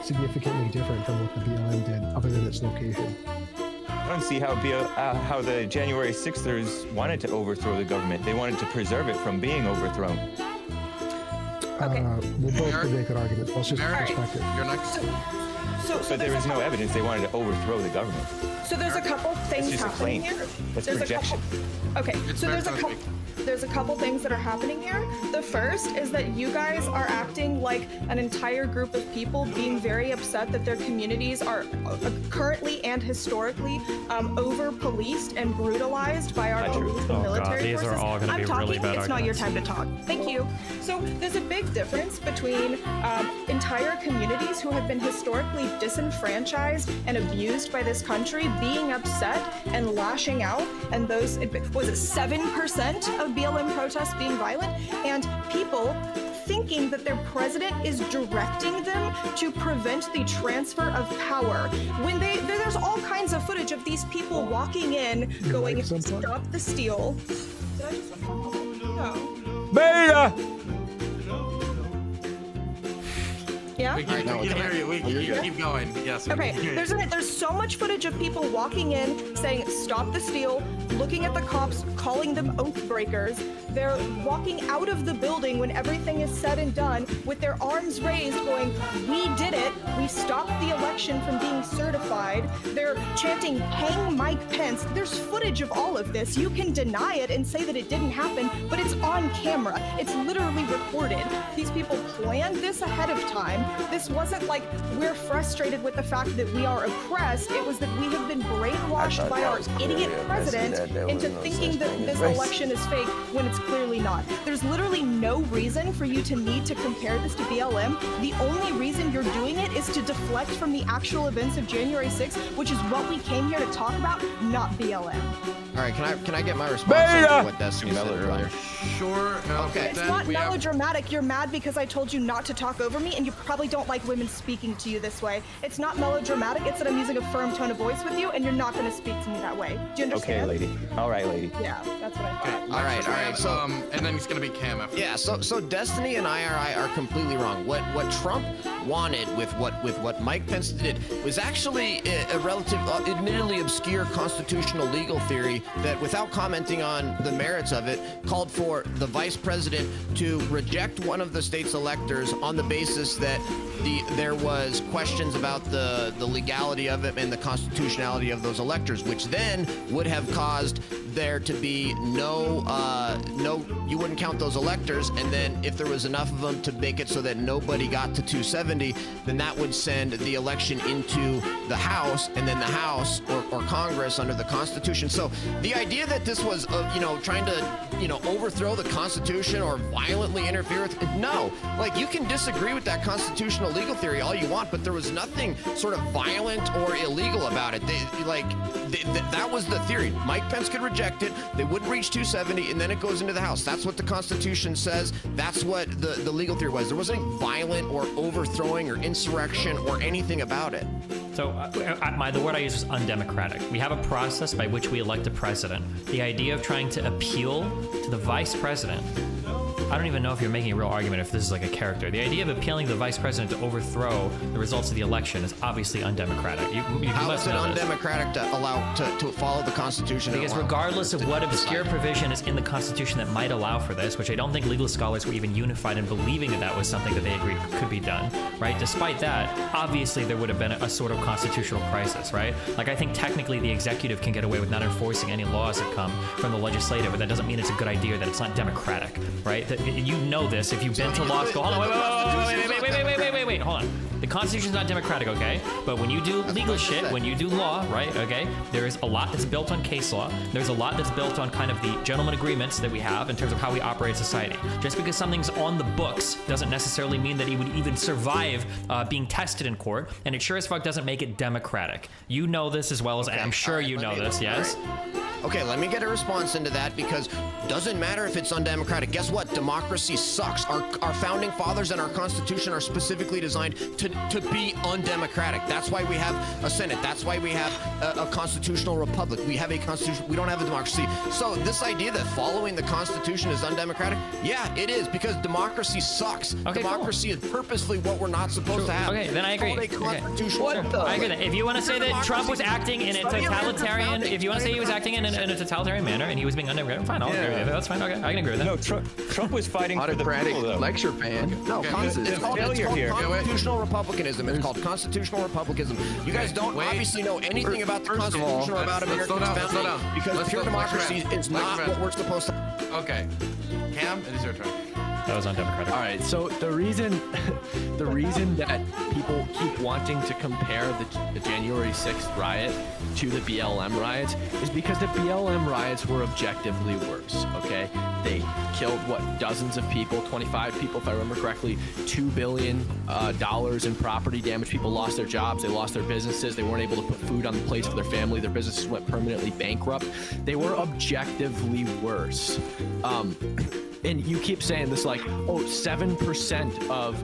significantly different from what the BLM did, other than its location. I don't see how the January 6thers wanted to overthrow the government. They wanted to preserve it from being overthrown. Okay. We'll both could make an argument. Let's just respect it. You're next. But there is no evidence they wanted to overthrow the government. So there's a couple things It's just a happening claim. here. That's There's projection. There's a couple things that are happening here. The first is that you guys are acting like an entire group of people being very upset that their communities are currently and historically over-policed and brutalized by our police and military these forces. are all gonna be really bad It's not your arguments. time to talk. Thank you. So there's a big difference between entire communities who have been historically disenfranchised and abused by this country being upset and lashing out, and those, was it 7% of BLM protests being violent, and people thinking that their president is directing them to prevent the transfer of power. When there's all kinds of footage of these people walking in, going, stop the steal. Did I just no. Beta! Yeah? We can hear you. We can keep going. Yes. Okay, there's so much footage of people walking in, saying, stop the steal, looking at the cops, calling them oath breakers. They're walking out of the building when everything is said and done with their arms raised going, we did it, we stopped the election from being certified. They're chanting, hang Mike Pence. There's footage of all of this. You can deny it and say that it didn't happen, but it's on camera. It's literally recorded. These people planned this ahead of time. This wasn't like we're frustrated with the fact that we are oppressed. It was that we have been brainwashed by our idiot president into thinking that this election is fake when it's clearly not. There's literally no reason for you to need to compare this to BLM. The only reason you're doing it is to deflect from the actual events of January 6th, which is what we came here to talk about, not BLM. All right, can I get my response to what Destiny said earlier? Sure. Okay. It's not melodramatic. You're mad because I told you not to talk over me, and you probably don't like women speaking to you this way. It's not melodramatic. It's that I'm using a firm tone of voice with you, and you're not going to speak to me that way. Do you understand? Okay, lady. All right, lady. Yeah, that's what I thought. Okay. All right. So, and then it's gonna be Cam after. yeah. So Destiny and IRI are completely wrong. What Trump wanted with what Mike Pence did was actually a relative, admittedly obscure constitutional legal theory that, without commenting on the merits of it, called for the vice president to reject one of the state's electors on the basis that there was questions about the legality of it and the constitutionality of those electors, which then would have caused there to be you wouldn't count those electors, and then if there was enough of them to make it so that nobody got to 270, then that would send the election into the House, and then the House or Congress under the Constitution. So the idea that this was trying to overthrow the Constitution or violently interfere with no, like, you can disagree with that constitutional legal theory all you want, but there was nothing sort of violent or illegal about it. That was the theory. Mike Pence could reject it, they wouldn't reach 270, and then it goes into the House. That's what the Constitution says. That's what the legal theory was. There wasn't violent or overthrowing or insurrection or anything about it. So the word I use is undemocratic. We have a process by which we elect a president. The idea of trying to appeal to the vice president, I don't even know if you're making a real argument if this is like a character. The idea of appealing to the vice president to overthrow the results of the election is obviously undemocratic. You How must is it know this. undemocratic to allow to follow the Constitution? Because regardless of what obscure provision is in the Constitution that might allow for this, which I don't think legal scholars were even unified in believing that was something that they agreed could be done, right? Despite that, obviously there would have been a sort of constitutional crisis, right? Like, I think technically the executive can get away with not enforcing any laws that come from the legislative, but that doesn't mean it's a good idea that it's not democratic, right? You know this if you've been to law school. Hold on, wait, hold on. The Constitution's not democratic, okay? But when you do legal shit, when you do law, right, okay, there is a lot that's built on case law. There's a lot that's built on kind of the gentleman agreements that we have in terms of how we operate society. Just because something's on the books doesn't necessarily mean that it would even survive being tested in court, and it sure as fuck doesn't make it democratic. You know this as well as I'm sure you know this, yes? Okay, let me get a response into that, because doesn't matter if it's undemocratic. Guess what? Democracy sucks. Our founding fathers and our Constitution are specifically designed to be undemocratic. That's why we have a Senate. That's why we have a constitutional republic. We have a constitution. We don't have a democracy. So this idea that following the Constitution is undemocratic, yeah, it is, because democracy sucks. Okay, Democracy is purposely what we're not supposed to have. Okay, then I agree. It's called a constitutional I agree that if you want to say that Trump was acting in a totalitarian, if you want to say he was acting in a totalitarian manner and he was being undemocratic, fine, I'll agree with you. That's fine. Okay, I can agree with that. No, Trump was fighting for the Autocratic people, though. lecture fan. No, it's called here. constitutional republicanism. It's called constitutional republicanism. You guys don't obviously know anything about the Constitution or about American founding, because pure democracy is not what we're supposed to. Okay. Cam, it is your turn. That was undemocratic. All right, so the reason that people keep wanting to compare the January 6th riot to the BLM riots is because the BLM riots were objectively worse, okay? They killed, dozens of people, 25 people, if I remember correctly, $2 billion in property damage. People lost their jobs, they lost their businesses, they weren't able to put food on the plates for their family, their businesses went permanently bankrupt. They were objectively worse. And you keep saying this like, 7% of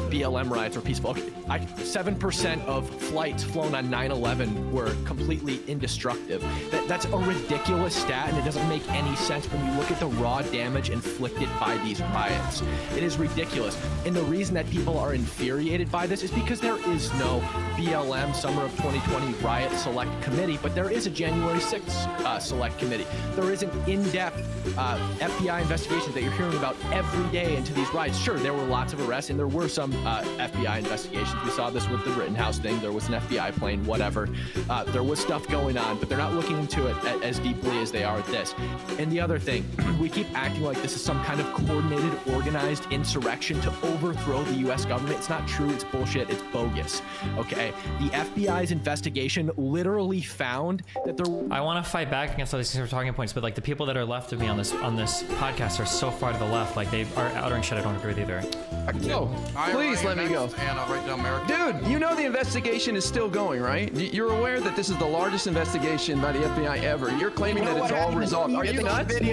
BLM riots were peaceful. Okay, 7% of flights flown on 9/11 were completely indestructible. That's a ridiculous stat, and it doesn't make any sense when you look at the raw damage inflicted by these riots. It is ridiculous. And the reason that people are infuriated by this is because there is no BLM Summer of 2020 Riot Select Committee, but there is a January 6th Select Committee. There is an in-depth FBI investigation that you're hearing about every day into these riots. Sure, there were lots of arrests, and there were some FBI investigations. We saw this with the Rittenhouse thing. There was an FBI plane, whatever. There was stuff going on, but they're not looking into it as deeply as they are at this. And the other thing, we keep acting like this is some kind of coordinated, organized insurrection to overthrow the U.S. government. It's not true. It's bullshit. It's bogus. Okay? The FBI's investigation literally found that there... I want to fight back against all these talking points, but like the people that are left of me on this podcast are so far to the left, like they are uttering shit I don't agree with either. No, please let me go. And I'll write down America. Dude, you know the investigation is still going, right? You're aware that this is the largest investigation by the FBI ever. You're claiming that it's all resolved. Are you nuts? I'm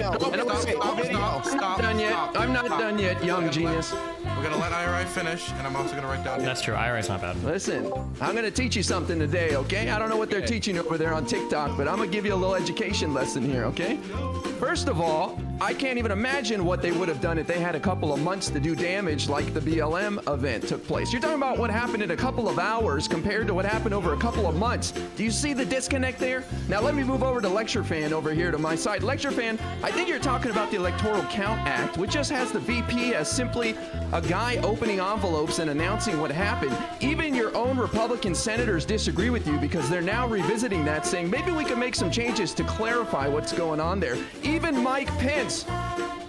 not done yet, young genius. We're gonna let IRI finish, and I'm also gonna write down. That's true. IRA's not bad. Listen, I'm going to teach you something today, okay? I don't know what they're teaching over there on TikTok, but I'm going to give you a little education lesson here, okay? First of all, I can't even imagine what they would have done if they had a couple of months to do damage like the BLM event took place. You're talking about what happened in a couple of hours compared to what happened over a couple of months. Do you see the disconnect there? Now let me move over to Lecture Fan over here to my side. Lecture Fan, I think you're talking about the Electoral Count Act, which just has the VP as simply a guy opening envelopes and announcing what happened. Even your own Republican senators disagree with you because they're now revisiting that, saying maybe we can make some changes to clarify what's going on there. Even Mike Pence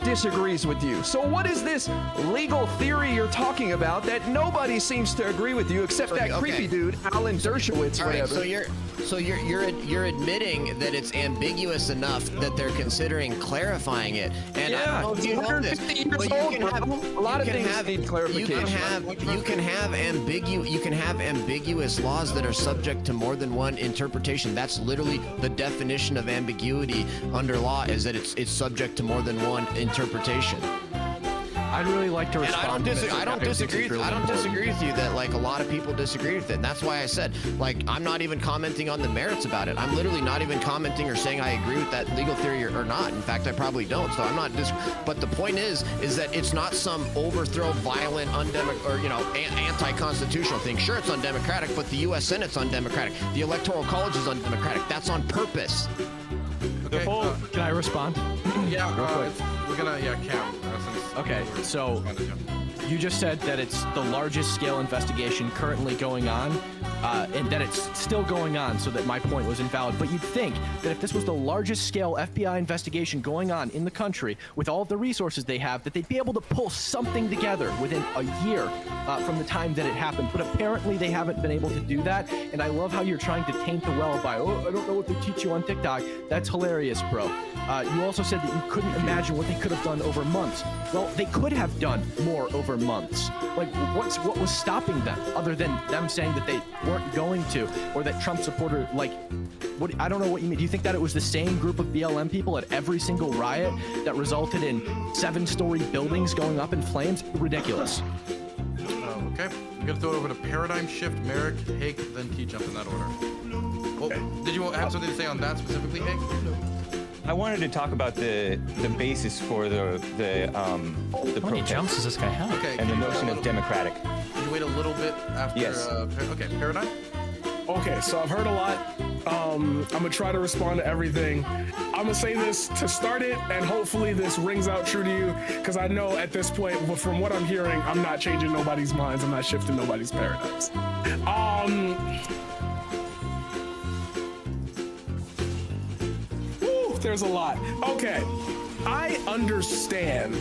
disagrees with you. So what is this legal theory you're talking about that nobody seems to agree with you except that creepy dude, Alan Dershowitz, All right, whatever. so you're admitting that it's ambiguous enough that they're considering clarifying it. And I don't know if you know this, but you can have a lot of things need clarification. You can have ambiguous laws that are subject to more than one interpretation. That's literally the definition of ambiguity under law, is that it's subject to more than one interpretation. I'd really like to respond. And I don't disagree with you that like a lot of people disagree with it. And that's why I said, like, I'm not even commenting on the merits about it. I'm literally not even commenting or saying I agree with that legal theory or not. In fact, I probably don't. So I'm not but the point is that it's not some overthrow, violent, anti-constitutional thing. Sure, it's undemocratic, but the U.S. Senate's undemocratic. The Electoral College is undemocratic. That's on purpose. Okay, Can I respond? we're gonna, Cam. Okay, so you just said that it's the largest scale investigation currently going on, and that it's still going on, so that my point was invalid. But you'd think that if this was the largest scale FBI investigation going on in the country, with all of the resources they have, that they'd be able to pull something together within a year from the time that it happened. But apparently they haven't been able to do that, and I love how you're trying to taint the well by, I don't know what they teach you on TikTok. That's hilarious, bro. You also said that you couldn't imagine what they could have done over months. Well, they could have done more over months. Like, what was stopping them, other than them saying that they weren't going to, or that Trump supporter, like, what? I don't know what you mean. Do you think that it was the same group of BLM people at every single riot that resulted in 7-story buildings going up in flames? Ridiculous. Okay, I'm gonna throw it over to Paradigm Shift, Merrick, Hake, then T jump in that order. Well, did you have something to say on that specifically, Hake? I wanted to talk about the basis for the How many protest jumps does this guy have? Okay. and the notion of democratic. Can you wait a little bit after? Yes. Okay, Paradigm. Okay, so I've heard a lot. I'm gonna try to respond to everything. I'm gonna say this to start it, and hopefully this rings out true to you, because I know at this point, from what I'm hearing, I'm not changing nobody's minds. I'm not shifting nobody's paradigms. There's a lot. Okay, I understand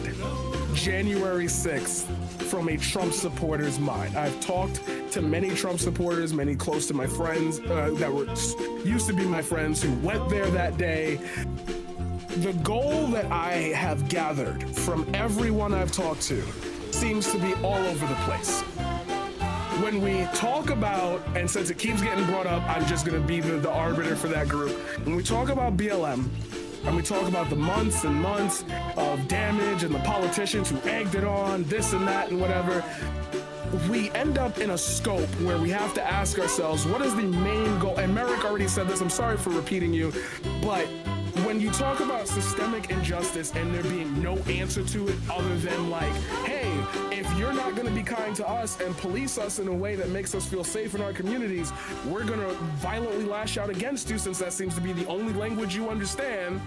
January 6th from a Trump supporter's mind. I've talked to many Trump supporters, many close to my friends that used to be my friends who went there that day. The goal that I have gathered from everyone I've talked to seems to be all over the place. When we talk about, and since it keeps getting brought up, I'm just going to be the arbiter for that group. When we talk about BLM, and we talk about the months and months of damage and the politicians who egged it on, this and that and whatever, we end up in a scope where we have to ask ourselves, what is the main goal? And Merrick already said this, I'm sorry for repeating you, but when you talk about systemic injustice and there being no answer to it other than like, hey, if you're not going to be kind to us and police us in a way that makes us feel safe in our communities, we're going to violently lash out against you, since that seems to be the only language you understand.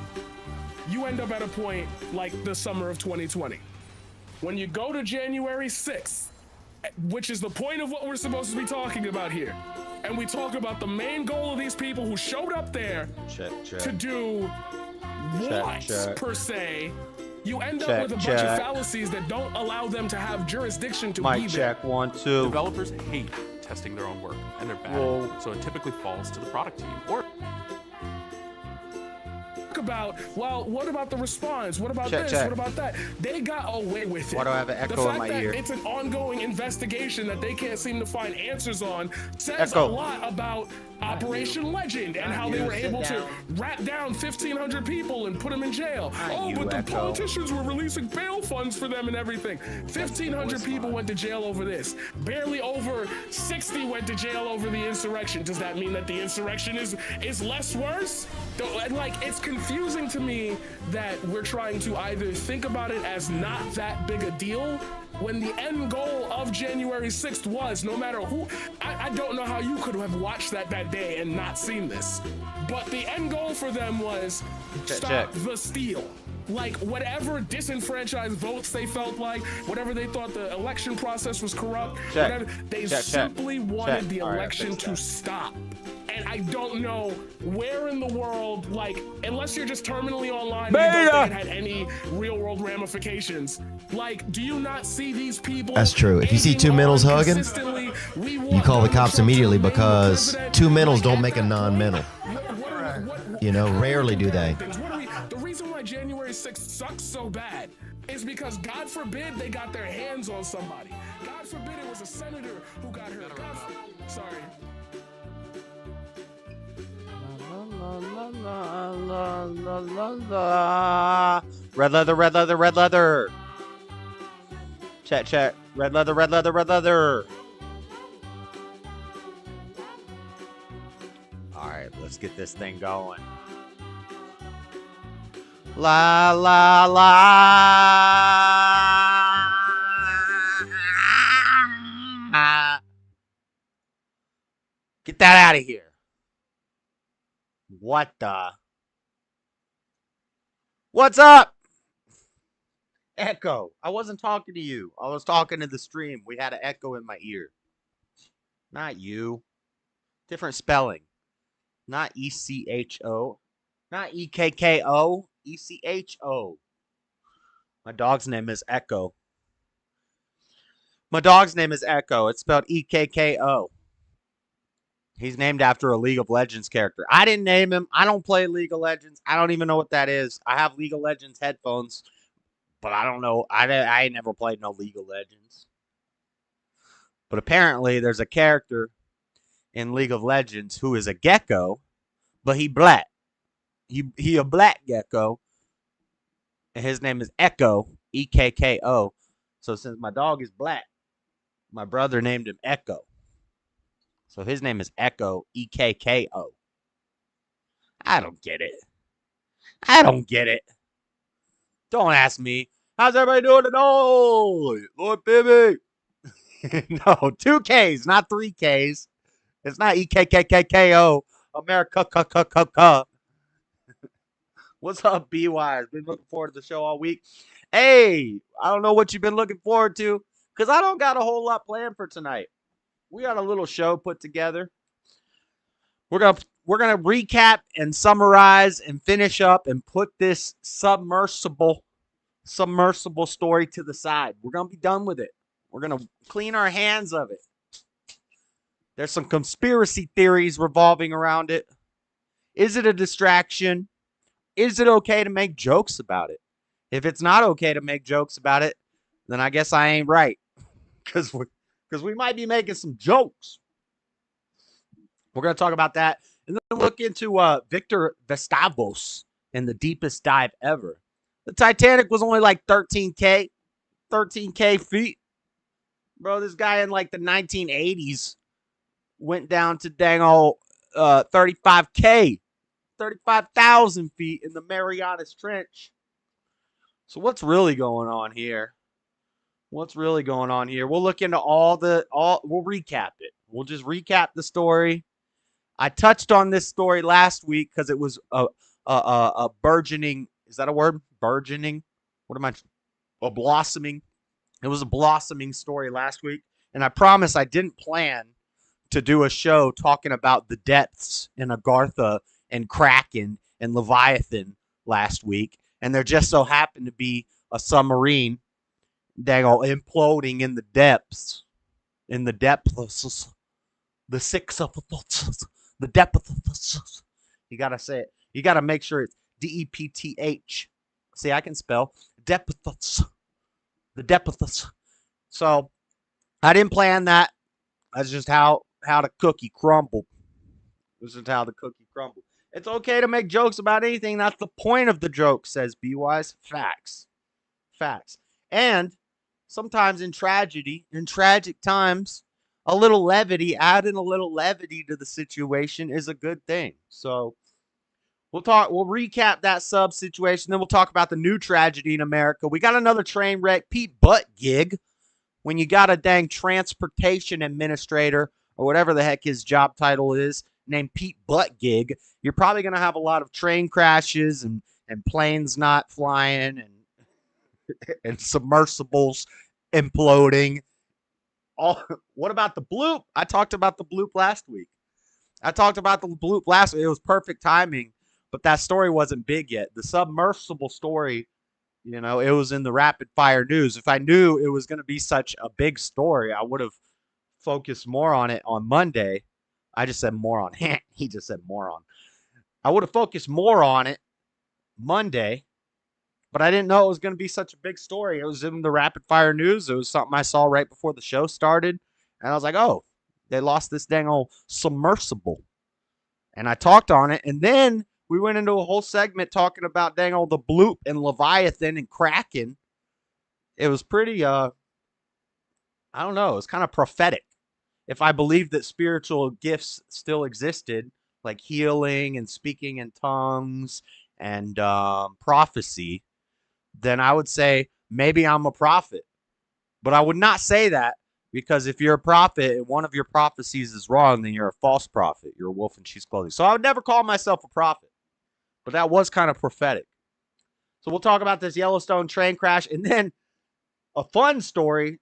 You end up at a point like the summer of 2020. When you go to January 6th, which is the point of what we're supposed to be talking about here, and we talk about the main goal of these people who showed up there to do what, per se, you end up with a bunch of fallacies that don't allow them to have jurisdiction to be there. Check 1 2. Developers hate testing their own work, and they're bad at it, so it typically falls to the product team. Or About, well, what about the response? What about this? What about that? They got away with it. Why do I have an echo in my ear? The fact that it's an ongoing investigation that they can't seem to find answers on says a lot about Operation Legend and how they were able to rat down 1,500 people and put them in jail. But the politicians were releasing bail funds for them and everything. 1,500 people went to jail over this. Barely over 60 went to jail over the insurrection. Does that mean that the insurrection is less worse? Like, it's confusing to me that we're trying to either think about it as not that big a deal when the end goal of January 6th was, no matter who, I don't know how you could have watched that day and not seen this, but the end goal for them was stop the steal. Like, whatever disenfranchised votes they felt like, whatever they thought the election process was corrupt, whatever, they simply wanted the election to stop. And I don't know where in the world, like, unless you're just terminally online, you don't think it had any real world ramifications. Like, do you not see these people? That's true. If you see two mentals hugging, you call the cops immediately, because two mentals don't make a non-mental. You know, rarely do they. The reason why January 6th sucks so bad is because, God forbid, they got their hands on somebody. God forbid it was a senator who got hurt. Sorry. Red leather, red leather, red leather. Chat. Red leather, red leather, red leather. Alright, let's get this thing going. La la la. Get that out of here. What the? What's up? Echo. I wasn't talking to you. I was talking to the stream. We had an echo in my ear. Not you. Different spelling. Not E-C-H-O. Not E-K-K-O. E-C-H-O. My dog's name is Echo. My dog's name is Echo. It's spelled E-K-K-O. He's named after a League of Legends character. I didn't name him. I don't play League of Legends. I don't even know what that is. I have League of Legends headphones, but I don't know. I never played no League of Legends. But apparently there's a character in League of Legends who is a gecko, but he black. He a black gecko, and his name is Echo, Ekko. So since my dog is black, my brother named him Echo. So his name is Echo, Ekko. I don't get it. I don't get it. Don't ask me. How's everybody doing tonight? Lord baby. No, 2 Ks, not 3 Ks. It's not Ekkko. America. What's up, B-Wise? Been looking forward to the show all week. Hey, I don't know what you've been looking forward to, because I don't got a whole lot planned for tonight. We got a little show put together. We're gonna recap and summarize and finish up and put this submersible story to the side. We're gonna be done with it. We're gonna clean our hands of it. There's some conspiracy theories revolving around it. Is it a distraction? Is it okay to make jokes about it? If it's not okay to make jokes about it, then I guess I ain't right. Because we might be making some jokes. We're going to talk about that. And then look into Victor Vestavos in the deepest dive ever. The Titanic was only like 13K feet. Bro, this guy in like the 1980s went down to dang old 35K. 35,000 feet in the Marianas Trench. So what's really going on here? We'll look into we'll recap it. We'll just recap the story. I touched on this story last week because it was a burgeoning, is that a word? Burgeoning? A blossoming. It was a blossoming story last week. And I promise I didn't plan to do a show talking about the depths in Agartha and Kraken and Leviathan last week. And there just so happened to be a submarine imploding in the depths. In the depths. The six of the depths. You gotta say it. You gotta make sure it's DEPTH. See, I can spell depths. The depths. So I didn't plan that. That's just how the cookie crumbled. This is how the cookie crumbled. It's okay to make jokes about anything. That's the point of the joke, says B-Wise. Facts. And sometimes in tragic times, a little levity, adding a little levity to the situation is a good thing. So we'll recap that sub situation. Then we'll talk about the new tragedy in America. We got another train wreck, Pete Buttigieg. When you got a dang transportation administrator or whatever the heck his job title is, named Pete Buttigieg, you're probably going to have a lot of train crashes and planes not flying and submersibles imploding. What about the bloop? I talked about the bloop last week. It was perfect timing, but that story wasn't big yet. The submersible story, it was in the rapid fire news. If I knew it was going to be such a big story, I would have focused more on it on Monday. I just said moron. He just said moron. I would have focused more on it Monday, but I didn't know it was going to be such a big story. It was in the rapid fire news. It was something I saw right before the show started. And I was like, oh, they lost this dang old submersible. And I talked on it. And then we went into a whole segment talking about dang old the bloop and Leviathan and Kraken. It was pretty, I don't know. It was kind of prophetic. If I believed that spiritual gifts still existed, like healing and speaking in tongues and prophecy, then I would say maybe I'm a prophet. But I would not say that, because if you're a prophet and one of your prophecies is wrong, then you're a false prophet. You're a wolf in sheep's clothing. So I would never call myself a prophet. But that was kind of prophetic. So we'll talk about this Yellowstone train crash. And then a fun story.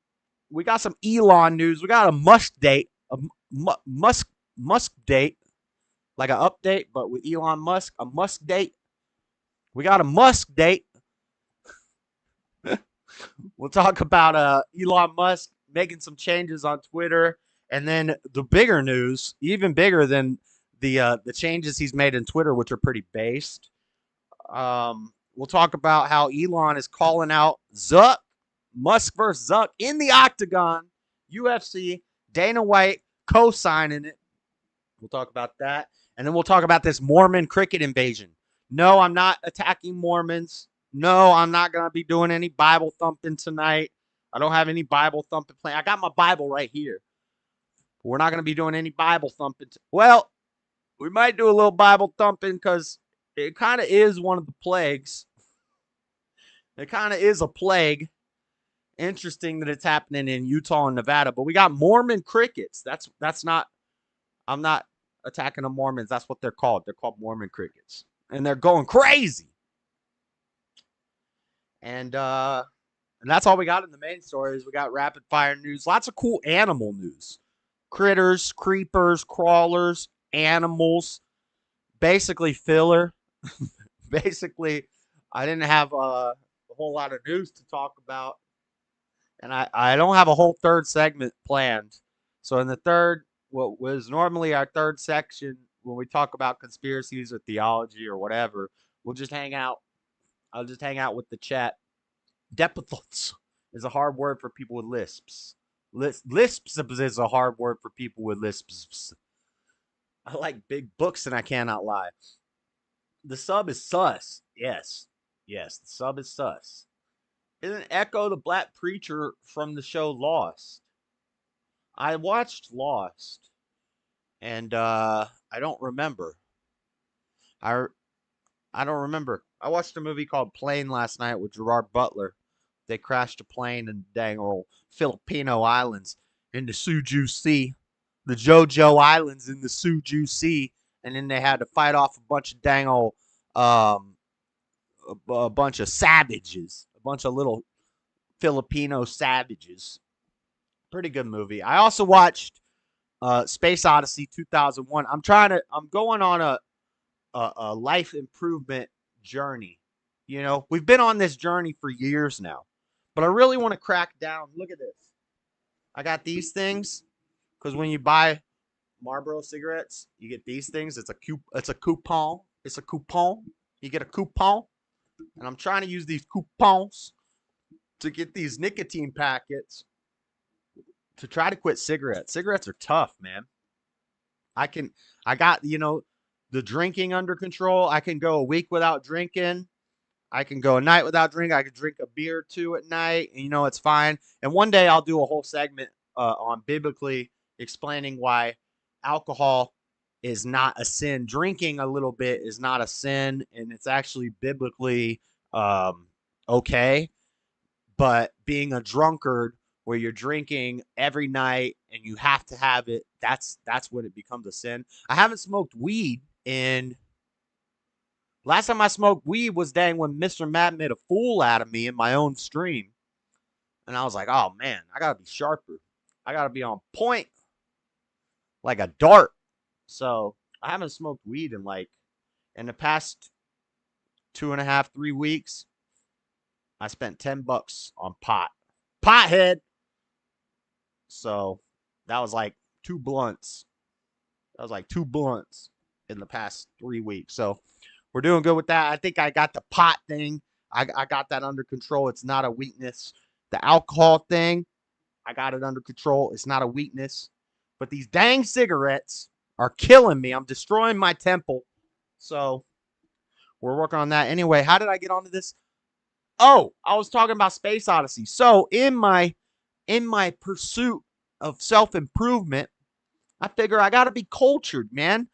We got some Elon news. We got a Musk date. Musk date. Like an update, but with Elon Musk. A Musk date. We got a Musk date. We'll talk about Elon Musk making some changes on Twitter. And then the bigger news, even bigger than the changes he's made in Twitter, which are pretty based. We'll talk about how Elon is calling out Musk versus Zuck in the octagon, UFC, Dana White co-signing it. We'll talk about that. And then we'll talk about this Mormon cricket invasion. No, I'm not attacking Mormons. No, I'm not going to be doing any Bible thumping tonight. I don't have any Bible thumping plan. I got my Bible right here. We're not going to be doing any Bible thumping. Well, we might do a little Bible thumping because it kind of is one of the plagues. It kind of is a plague. Interesting that it's happening in Utah and Nevada, but we got Mormon crickets. That's not, I'm not attacking the Mormons. That's what they're called. They're called Mormon crickets. And they're going crazy. And that's all we got in the main stories. We got rapid fire news. Lots of cool animal news. Critters, creepers, crawlers, animals. Basically filler. Basically, I didn't have a whole lot of news to talk about. And I don't have a whole third segment planned. So in the third, what was normally our third section, when we talk about conspiracies or theology or whatever, we'll just hang out. I'll just hang out with the chat. Depithals is a hard word for people with lisps. Lisps is a hard word for people with lisps. I like big books and I cannot lie. The sub is sus. Yes. Yes, the sub is sus. Isn't Echo the black preacher from the show Lost? I watched Lost, and I don't remember. I don't remember. I watched a movie called Plane last night with Gerard Butler. They crashed a plane in dang old Filipino islands in the Suju Sea, the JoJo Islands in the Suju Sea, and then they had to fight off a bunch of dang old a bunch of savages, a bunch of little Filipino savages. Pretty good movie. I also watched Space Odyssey 2001. I'm going on a life improvement journey. You know, we've been on this journey for years now, but I really want to crack down. Look at this. I got these things because when you buy Marlboro cigarettes, you get these things. It's a coupon. It's a coupon. You get a coupon. And I'm trying to use these coupons to get these nicotine packets to try to quit cigarettes. Cigarettes are tough, man. I got, the drinking under control. I can go a week without drinking. I can go a night without drinking. I can drink a beer or two at night. And, it's fine. And one day I'll do a whole segment on biblically explaining why alcohol is not a sin. Drinking a little bit is not a sin, and it's actually biblically okay. But being a drunkard where you're drinking every night and you have to have it, that's when it becomes a sin. I haven't smoked weed last time I smoked weed was dang when Mr. Matt made a fool out of me in my own stream. And I was like, oh man, I gotta be sharper. I gotta be on point like a dart. So I haven't smoked weed in the past 2.5, 3 weeks. I spent $10 on pothead. So that was like 2 blunts. That was like 2 blunts in the past 3 weeks. So we're doing good with that. I think I got the pot thing. I got that under control. It's not a weakness. The alcohol thing, I got it under control. It's not a weakness. But these dang cigarettes are killing me. I'm destroying my temple. So we're working on that. Anyway, how did I get onto this? Oh, I was talking about Space Odyssey. So in my pursuit of self-improvement, I figure I got to be cultured, man.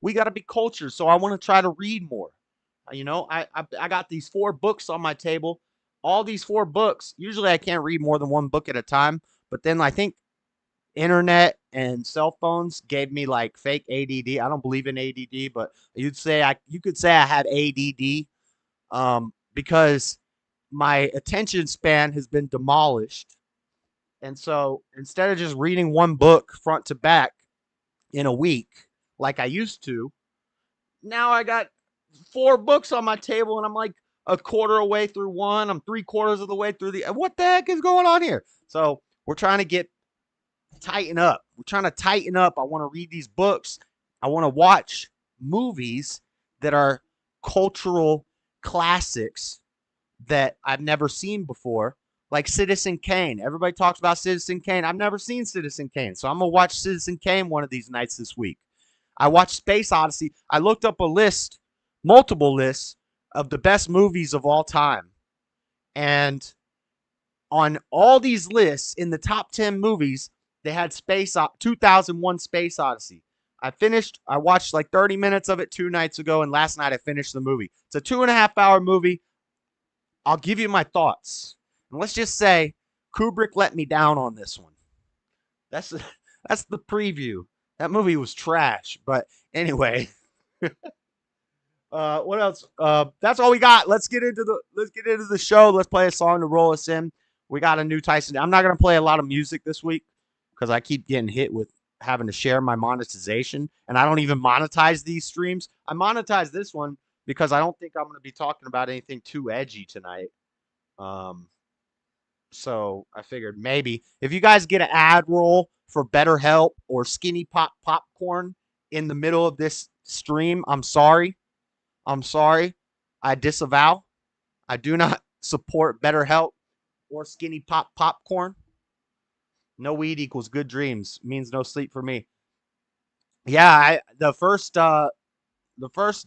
We got to be cultured. So I want to try to read more. I got these 4 books on my table. All these 4 books. Usually I can't read more than 1 book at a time. But then I think internet and cell phones gave me like fake ADD. I don't believe in ADD, but you could say I have ADD because my attention span has been demolished. And so instead of just reading 1 book front to back in a week like I used to, now I got 4 books on my table and I'm like a quarter of the way through one. I'm 3/4 of the way through what the heck is going on here? So we're trying to tighten up. We're trying to tighten up. I want to read these books. I want to watch movies that are cultural classics that I've never seen before, like Citizen Kane. Everybody talks about Citizen Kane. I've never seen Citizen Kane, so I'm going to watch Citizen Kane one of these nights this week. I watched Space Odyssey. I looked up a list, multiple lists of the best movies of all time. And on all these lists, in the top 10 movies, they had 2001 Space Odyssey. I watched like 30 minutes of it 2 nights ago, and last night I finished the movie. It's a 2.5-hour movie. I'll give you my thoughts. And let's just say Kubrick let me down on this one. That's the preview. That movie was trash. But anyway, what else? That's all we got. Let's get into the show. Let's play a song to roll us in. We got a new Tyson. I'm not gonna play a lot of music this week because I keep getting hit with having to share my monetization, and I don't even monetize these streams. I monetize this one because I don't think I'm gonna be talking about anything too edgy tonight. So I figured maybe if you guys get an ad roll for BetterHelp or Skinny Pop Popcorn in the middle of this stream, I'm sorry. I disavow. I do not support BetterHelp or Skinny Pop Popcorn. No weed equals good dreams. Means no sleep for me. Yeah, the first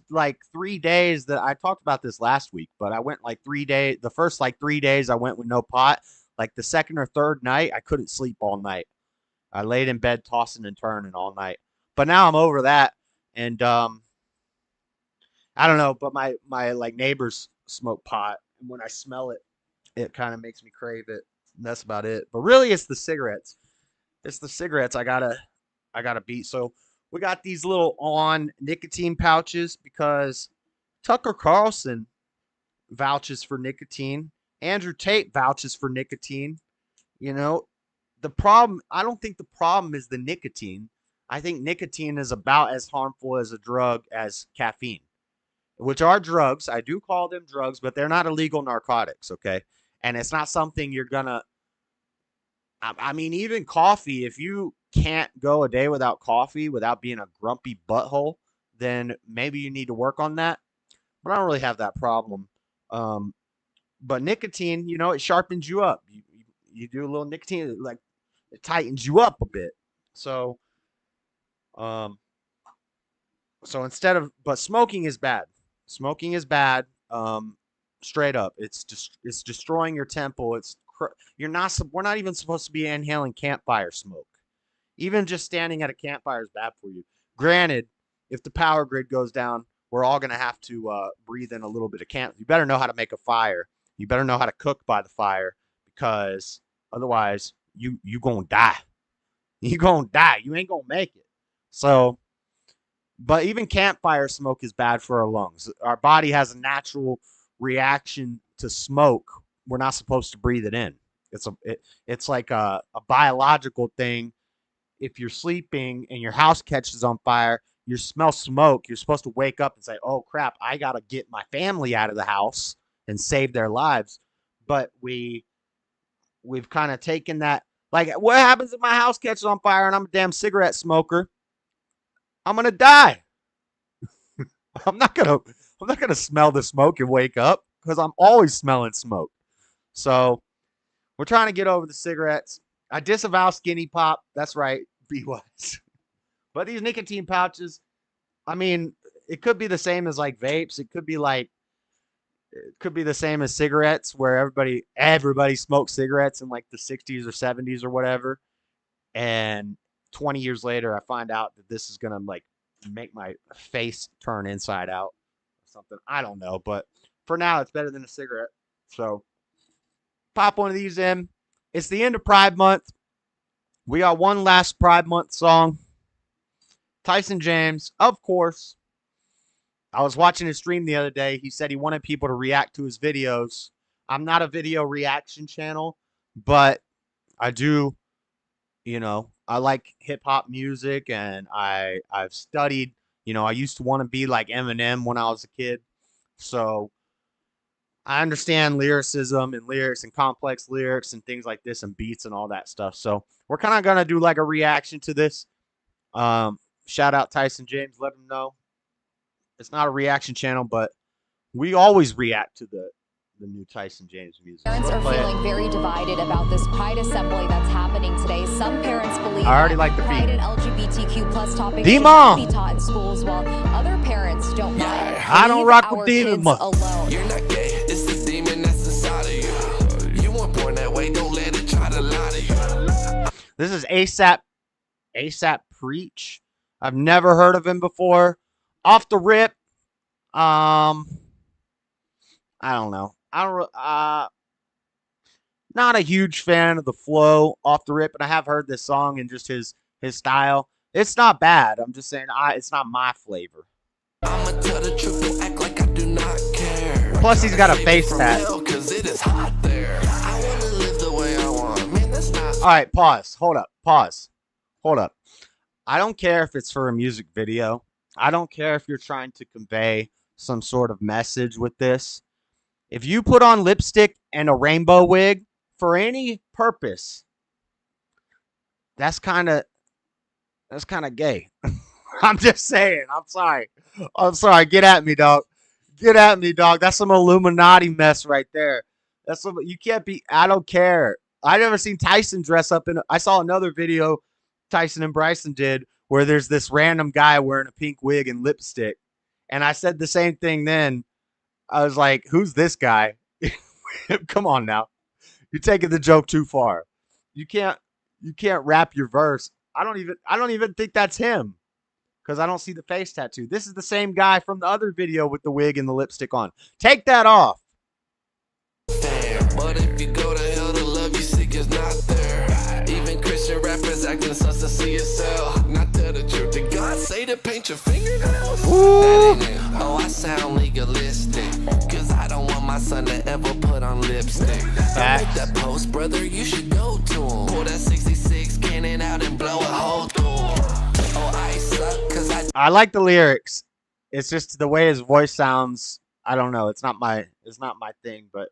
like 3 days that I talked about this last week, but I went like 3 days. The first like 3 days I went with no pot. Like the second or third night, I couldn't sleep all night. I laid in bed tossing and turning all night. But now I'm over that, and I don't know. But my like neighbors smoke pot, and when I smell it, it kind of makes me crave it. And that's about it. But really, it's the cigarettes. It's the cigarettes I gotta beat. So we got these little on nicotine pouches because Tucker Carlson vouches for nicotine. Andrew Tate vouches for nicotine. You know, I don't think the problem is the nicotine. I think nicotine is about as harmful as a drug as caffeine, which are drugs. I do call them drugs, but they're not illegal narcotics, okay? And it's not something you're gonna, I mean, even coffee, if you can't go a day without coffee without being a grumpy butthole, then maybe you need to work on that. But I don't really have that problem. But nicotine, you know, it sharpens you up. You do a little nicotine, like it tightens you up a bit. So but smoking is bad. Smoking is bad. Straight up, it's destroying your temple. We're not even supposed to be inhaling campfire smoke. Even just standing at a campfire is bad for you. Granted, if the power grid goes down, we're all gonna have to breathe in a little bit of camp. You better know how to make a fire. You better know how to cook by the fire, because otherwise you gonna die. You gonna die. You ain't gonna make it. So, but even campfire smoke is bad for our lungs. Our body has a natural reaction to smoke. We're not supposed to breathe it in. It's like a biological thing. If you're sleeping and your house catches on fire, you smell smoke, you're supposed to wake up and say, oh crap, I gotta get my family out of the house and save their lives. But we've kind of taken that, like, what happens if my house catches on fire and I'm a damn cigarette smoker? I'm gonna die. I'm not gonna smell the smoke and wake up, because I'm always smelling smoke. So we're trying to get over the cigarettes. I disavow Skinny Pop. That's right. Be wise. But these nicotine pouches, I mean, it could be the same as like vapes. It could be the same as cigarettes, where everybody smoked cigarettes in like the 60s or 70s or whatever. And 20 years later, I find out that this is going to like make my face turn inside out or something. I don't know. But for now, it's better than a cigarette. So pop one of these in. It's the end of Pride Month. We got one last Pride Month song. Tyson James, of course. I was watching his stream the other day. He said he wanted people to react to his videos. I'm not a video reaction channel, but I do, you know, I like hip hop music, and I've studied, you know, I used to want to be like Eminem when I was a kid. So I understand lyricism and lyrics and complex lyrics and things like this and beats and all that stuff. So we're kind of going to do like a reaction to this. Shout out Tyson James. Let him know. It's not a reaction channel, but we always react to the new Tyson James music. Parents are Play it. feeling very divided about this Pride assembly that's happening today. Some parents believe I already that like the Pride beat. and LGBTQ plus topics should Demon! not be taught in schools, while other parents don't mind. I don't Leave rock with our Demon kids Month. alone. You're not gay, it's the demon that's inside of you. You weren't born that way, don't let it try to lie to you. This is ASAP Preach. I've never heard of him before. Off the rip, I don't know. Not a huge fan of the flow off the rip, and I have heard this song and just his style. It's not bad. I'm just saying it's not my flavor. I'ma tell the truth, don't act like I do not care. Plus, he's got a face tat. Cause it is hot there. I wanna live the way I want. Man, that's not. All right, pause. Hold up. Pause. Hold up. I don't care if it's for a music video. I don't care if you're trying to convey some sort of message with this. If you put on lipstick and a rainbow wig for any purpose, that's kind of gay. I'm just saying. I'm sorry. Get at me, dog. Get at me, dog. That's some Illuminati mess right there. That's some, you can't be. I don't care. I never seen Tyson dress up in. I saw another video Tyson and Bryson did where there's this random guy wearing a pink wig and lipstick, and I said the same thing then. I was like, "Who's this guy?" Come on now, you're taking the joke too far. You can't rap your verse. I don't even think that's him because I don't see the face tattoo. This is the same guy from the other video with the wig and the lipstick on. Take that off. But if you go to hell, the love you seek is not there. Even Christian rappers acting sus to see yourself. Not tell the truth. Did God say to paint your fingernails? Oh, I sound legalistic. Cause I don't want my son to ever put on lipstick. I make that post, brother, you should go to him. Pull that 66 cannon out and blow a hole through him. Oh, I suck cause I like the lyrics. It's just the way his voice sounds. I don't know. It's not my thing, but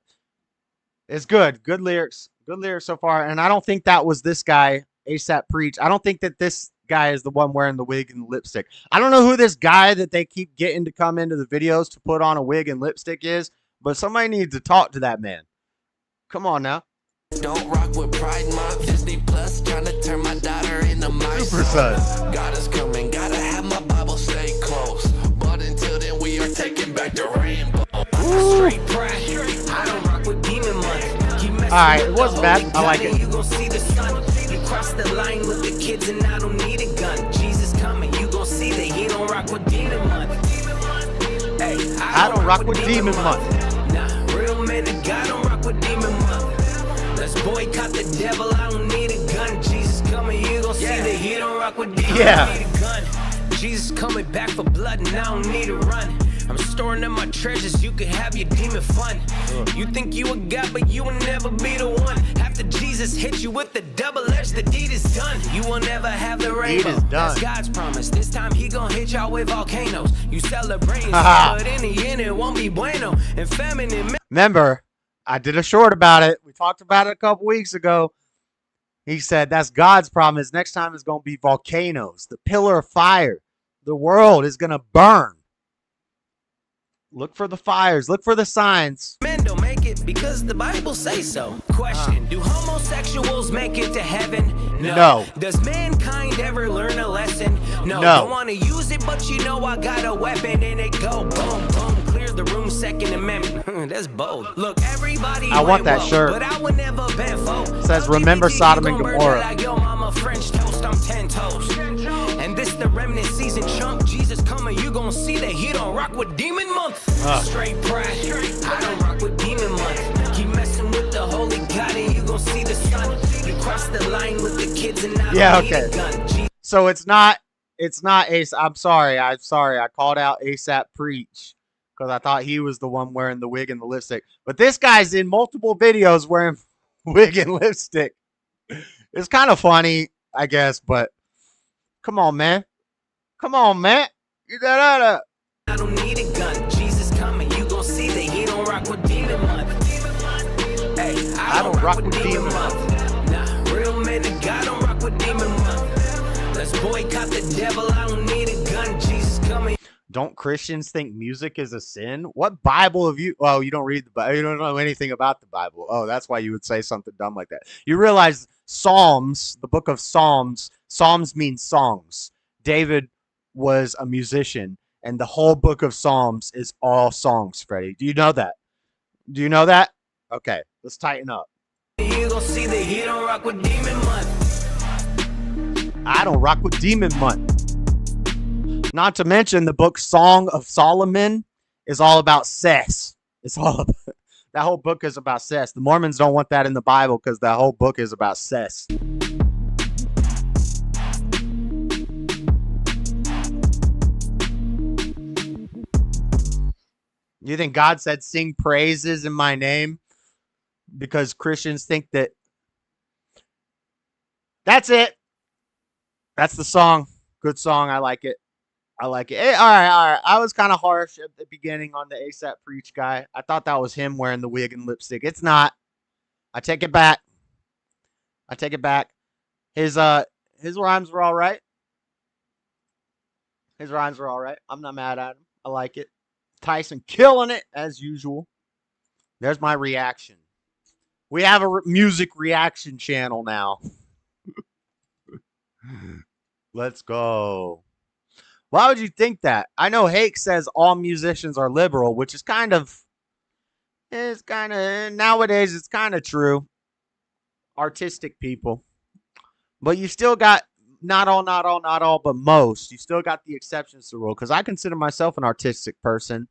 it's good. Good lyrics. Good lyrics so far. And I don't think that was this guy, ASAP Preach. I don't think that this guy is the one wearing the wig and the lipstick. I don't know who this guy that they keep getting to come into the videos to put on a wig and lipstick is, but somebody needs to talk to that man. Come on now. don't rock with Pride Month. Disney Plus trying to turn my daughter into my son. God is coming, gotta have my Bible stay close. But until then, we are taking back the rainbow. Straight pride. I don't rock with Demon Month. Alright, it wasn't bad. I like it. You gon' see the sun. You cross the line with the kids and I don't need a gun. Jesus coming, you gon' see that he don't rock with Demon Month. Hey, I don't rock with Demon Month. Nah, real men of God don't rock with Demon Month. Let's boycott the devil, I don't need a gun. Jesus coming, you gon' see that he don't rock with Demon Month. I need a gun. Jesus coming back for blood and I don't need to run. I'm storing up my treasures, you can have your demon fun. You think you a god, but you will never be the one. After Jesus hit you with the double edge, the deed is done. You will never have the rainbow. That's God's promise. This time he gon' hit y'all with volcanoes. You celebrate, but in the end it won't be bueno. And feminine. Remember, I did a short about it. We talked about it a couple weeks ago. He said that's God's promise. Next time it's gonna be volcanoes, the pillar of fire. The world is gonna burn. Look for the fires. Look for the signs. Men don't make it because the Bible says so. Question, do homosexuals make it to heaven? No. Does mankind ever learn a lesson? No. Don't want to use it, but you know I got a weapon and it go boom, boom. Clear the room, Second Amendment. That's bold. Look, everybody I want that shirt. But I would never bend foe. It says, remember Sodom and Gomorrah. Like, yo, mama, French toast, I'm 10 toes. And this the remnant season chunk. Jesus coming, you gon' see that he don't rock with Demon Month. Straight pride, I don't rock with Demon Month. Keep messing with the holy God and you gon' see the sun. You cross the line with the kids and I don't need a gun. So it's not Ace. I'm sorry. I called out ASAP Preach because I thought he was the one wearing the wig and the lipstick. But this guy's in multiple videos wearing wig and lipstick. It's kind of funny, I guess, but come on, man. Come on, man. Get that out of. I don't need a gun. Jesus coming, you gon' see that he don't rock with Demon Month. Hey, I don't rock with Demon Month. Nah, real men of God don't rock with Demon Month. Let's boycott the devil, I don't need a gun. Jesus coming. Don't Christians think music is a sin? What Bible have you? Well, you don't read the Bible. You don't know anything about the Bible. Oh, that's why you would say something dumb like that. You realize Psalms, the book of Psalms, Psalms means songs. David was a musician, and the whole book of Psalms is all songs, Freddie. Do you know that? Do you know that? Okay, let's tighten up. You gon' see that he don't rock with Demon Month. I don't rock with Demon Month. Not to mention the book Song of Solomon is all about sex. It's all about, that whole book is about sex. The Mormons don't want that in the Bible because that whole book is about sex. You think God said sing praises in my name because Christians think that that's it. That's the song. Good song. I like it. I like it. Hey, all right. I was kind of harsh at the beginning on the ASAP Preach guy. I thought that was him wearing the wig and lipstick. It's not. I take it back. I take it back. His rhymes were all right. His rhymes were all right. I'm not mad at him. I like it. Tyson killing it as usual. There's my reaction. We have a music reaction channel now. Let's go. Why would you think that? I know Hake says all musicians are liberal, which is nowadays it's kind of true. Artistic people. But you still got not all, but most. You still got the exceptions to the rule. Because I consider myself an artistic person.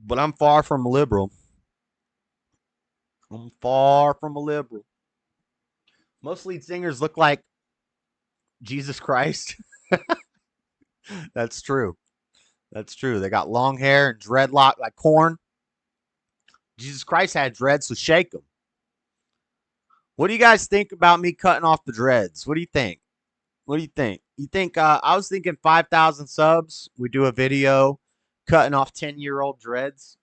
But I'm far from a liberal. I'm far from a liberal. Most lead singers look like Jesus Christ. That's true. That's true. They got long hair and dreadlock like corn. Jesus Christ had dreads, so shake them. What do you guys think about me cutting off the dreads? What do you think? What do you think? You think I was thinking 5,000 subs. We do a video cutting off 10-year-old dreads.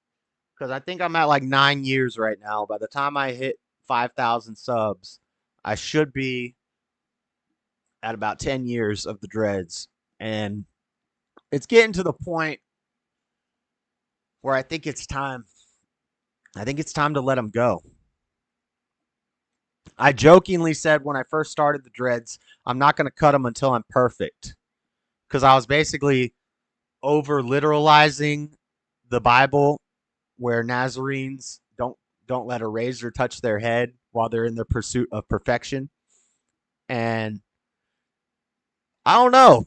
Because I think I'm at like 9 years right now. By the time I hit 5,000 subs, I should be at about 10 years of the dreads. And it's getting to the point where I think it's time. I think it's time to let them go. I jokingly said when I first started the dreads, I'm not going to cut them until I'm perfect. Because I was basically over-literalizing the Bible where Nazarenes don't let a razor touch their head while they're in the pursuit of perfection. And I don't know.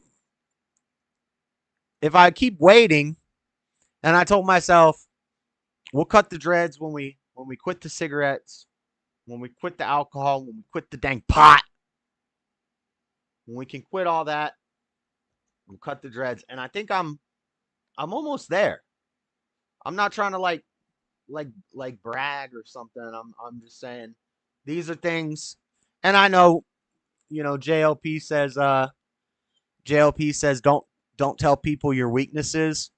If I keep waiting, and I told myself, we'll cut the dreads when we quit the cigarettes, when we quit the alcohol, when we quit the dang pot, when we can quit all that, we'll cut the dreads. And I think I'm almost there. I'm not trying to like brag or something. I'm just saying these are things. And I know, JLP says don't tell people your weaknesses.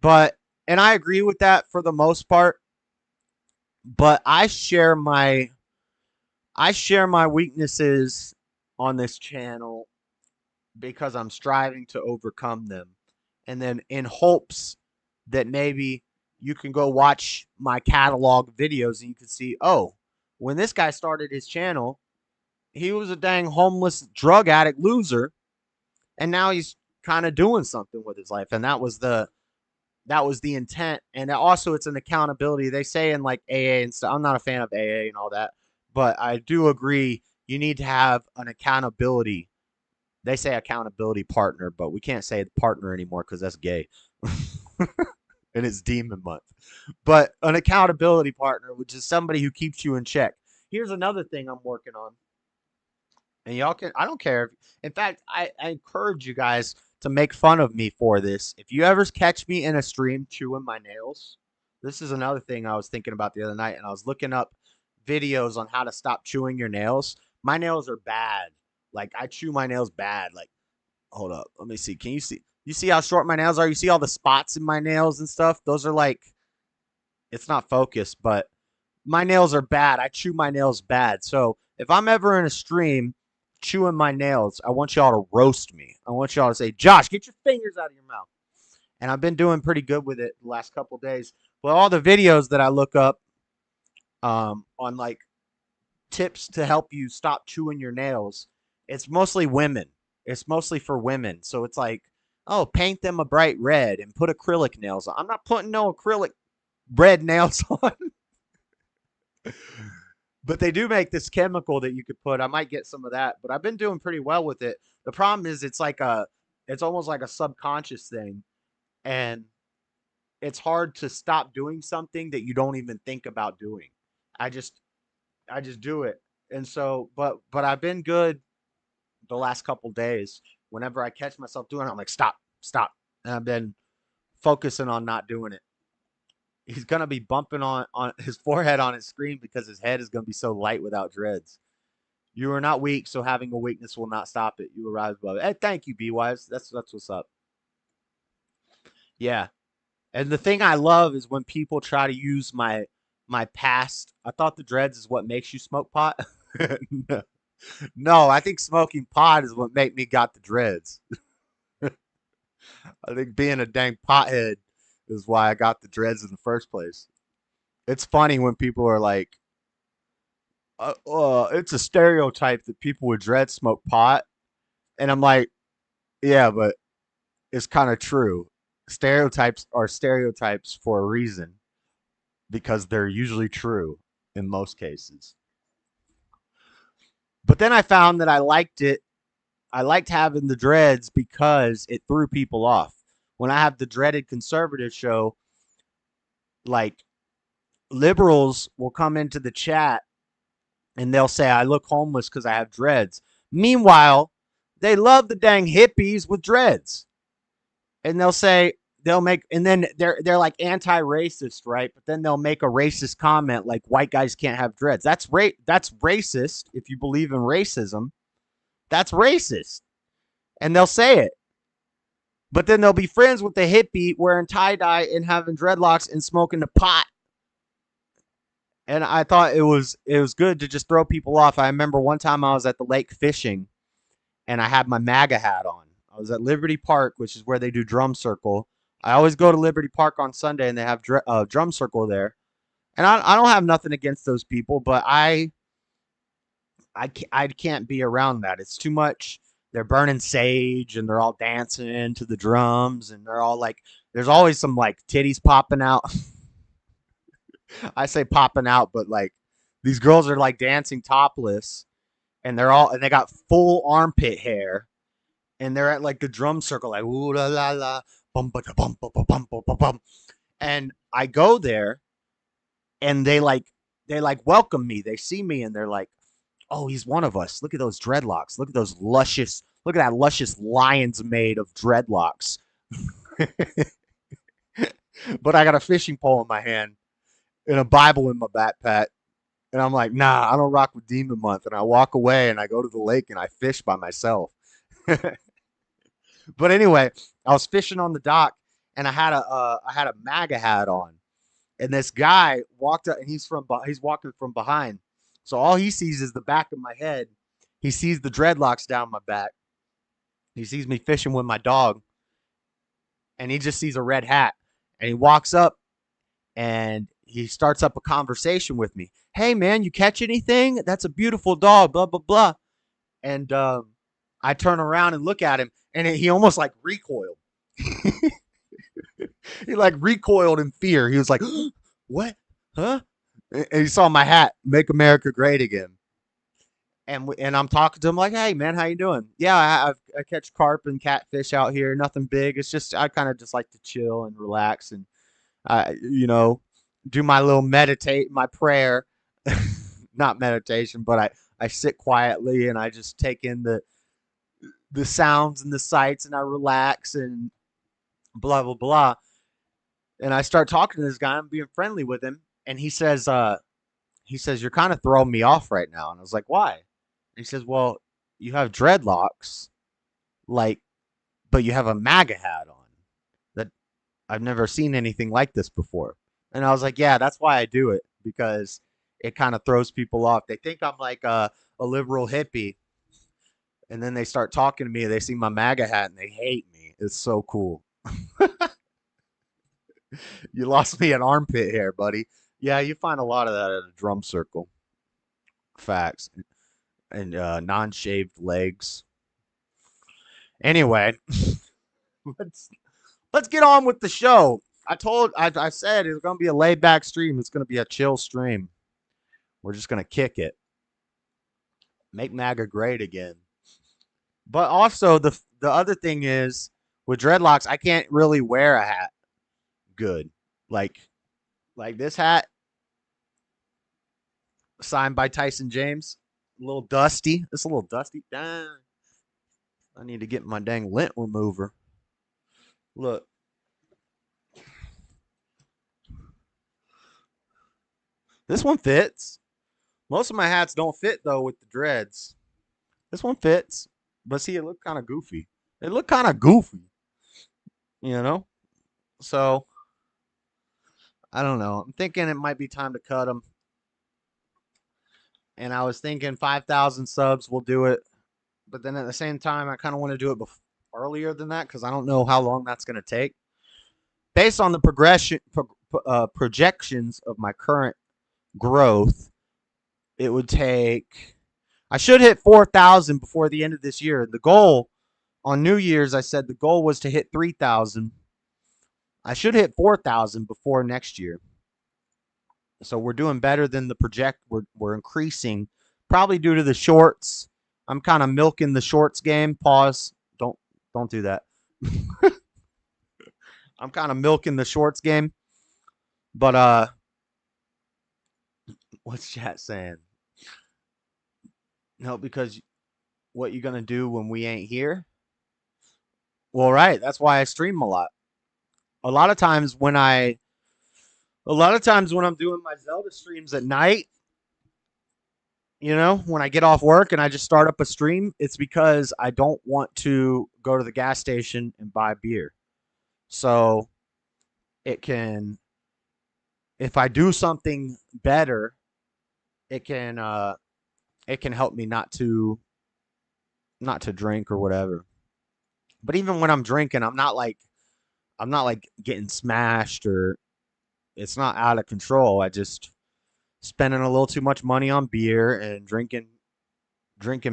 And I agree with that for the most part. But I share my weaknesses on this channel because I'm striving to overcome them. And then in hopes that maybe you can go watch my catalog videos and you can see, oh, when this guy started his channel, he was a dang homeless drug addict loser. And now he's kind of doing something with his life. And that was the intent. And also it's an accountability. They say in like AA and stuff. I'm not a fan of AA and all that, but I do agree you need to have an accountability. They say accountability partner, but we can't say partner anymore because that's gay. And it's Demon Month. But an accountability partner, which is somebody who keeps you in check. Here's another thing I'm working on. And y'all can, I don't care. In fact, I encourage you guys to make fun of me for this. If you ever catch me in a stream chewing my nails, this is another thing I was thinking about the other night. And I was looking up videos on how to stop chewing your nails. My nails are bad. Like, I chew my nails bad. Like, hold up. Let me see. Can you see? You see how short my nails are? You see all the spots in my nails and stuff? Those are like, it's not focused, but my nails are bad. I chew my nails bad. So if I'm ever in a stream chewing my nails, I want y'all to roast me. I want y'all to say, Josh, get your fingers out of your mouth. and I've been doing pretty good with it the last couple days. But all the videos that I look up on like tips to help you stop chewing your nails, it's mostly women. It's mostly for women. So it's like, oh, paint them a bright red and put acrylic nails on. I'm not putting no acrylic red nails on. But they do make this chemical that you could put. I might get some of that, but I've been doing pretty well with it. The problem is it's almost like a subconscious thing, and it's hard to stop doing something that you don't even think about doing. I just do it. And so, but I've been good the last couple days. Whenever I catch myself doing it, I'm like, stop. And I've been focusing on not doing it. He's going to be bumping on his forehead on his screen because his head is going to be so light without dreads. You are not weak, so having a weakness will not stop it. You arrive above it. Hey, thank you, B-Wise. That's what's up. Yeah. And the thing I love is when people try to use my past. I thought the dreads is what makes you smoke pot. No, I think smoking pot is what made me got the dreads. I think being a dang pothead is why I got the dreads in the first place. It's funny when people are like, it's a stereotype that people with dreads smoke pot. And I'm like, yeah, but it's kind of true. Stereotypes are stereotypes for a reason because they're usually true in most cases. But then I found that I liked it. I liked having the dreads because it threw people off. When I have the Dreaded Conservative show, like liberals will come into the chat and they'll say, I look homeless because I have dreads. Meanwhile, they love the dang hippies with dreads. And they'll say, and then they're like anti-racist, right? But then they'll make a racist comment like white guys can't have dreads. That's racist. If you believe in racism, that's racist. And they'll say it. But then they'll be friends with the hippie wearing tie-dye and having dreadlocks and smoking the pot. And I thought it was good to just throw people off. I remember one time I was at the lake fishing and I had my MAGA hat on. I was at Liberty Park, which is where they do drum circle. I always go to Liberty Park on Sunday and they have drum circle there. And I don't have nothing against those people, but I can't be around that. It's too much. They're burning sage and they're all dancing to the drums and they're all like, there's always some like titties popping out. I say popping out, but like these girls are like dancing topless and they got full armpit hair and they're at like the drum circle, like, ooh la la la, bum ba da bum ba ba bum ba ba bum. And I go there and they welcome me. They see me and they're like, oh, he's one of us. Look at those dreadlocks. Look at that luscious lion's mane of dreadlocks. But I got a fishing pole in my hand and a Bible in my backpack. And I'm like, nah, I don't rock with Demon Month. And I walk away and I go to the lake and I fish by myself. But anyway, I was fishing on the dock and I had a MAGA hat on. And this guy walked up and he's walking from behind. So all he sees is the back of my head. He sees the dreadlocks down my back. He sees me fishing with my dog. And he just sees a red hat. And he walks up and he starts up a conversation with me. Hey, man, you catch anything? That's a beautiful dog, blah, blah, blah. And I turn around and look at him. And he almost like recoiled. He like recoiled in fear. He was like, what? Huh? And he saw my hat, Make America Great Again. And I'm talking to him like, hey, man, how you doing? Yeah, I catch carp and catfish out here. Nothing big. It's just I kind of just like to chill and relax and, do my little my prayer. Not meditation, but I sit quietly and I just take in the sounds and the sights and I relax and blah, blah, blah. And I start talking to this guy. I'm being friendly with him. And he says, you're kind of throwing me off right now. And I was like, why? And he says, well, you have dreadlocks, but you have a MAGA hat on. That I've never seen anything like this before. And I was like, yeah, that's why I do it, because it kind of throws people off. They think I'm like a liberal hippie. And then they start talking to me. They see my MAGA hat and they hate me. It's so cool. You lost me an armpit hair, buddy. Yeah, you find a lot of that at a drum circle. Facts. And non-shaved legs. Anyway, let's get on with the show. I said it's gonna be a laid back stream. It's gonna be a chill stream. We're just gonna kick it. Make MAGA great again. But also the other thing is with dreadlocks, I can't really wear a hat good. Like this hat signed by Tyson James. A little dusty. It's a little dusty. Dang. I need to get my dang lint remover. Look. This one fits. Most of my hats don't fit, though, with the dreads. This one fits. But see, it looked kind of goofy. It looked kind of goofy. You know? So, I don't know. I'm thinking it might be time to cut them. And I was thinking 5,000 subs will do it. But then at the same time, I kind of want to do it earlier than that because I don't know how long that's going to take. Based on the projections of my current growth, it would take... I should hit 4,000 before the end of this year. The goal on New Year's, I said the goal was to hit 3,000. I should hit 4,000 before next year. So we're doing better than the project. We're increasing, probably due to the shorts. I'm kind of milking the shorts game. Pause. Don't do that. I'm kind of milking the shorts game. But what's chat saying? No, because what you gonna do when we ain't here? Well, right. That's why I stream a lot. A lot of times when I'm doing my Zelda streams at night, you know, when I get off work and I just start up a stream, it's because I don't want to go to the gas station and buy beer. So it can, if I do something better, it can help me not to drink or whatever. But even when I'm drinking, I'm not like getting smashed or it's not out of control. I just spending a little too much money on beer and drinking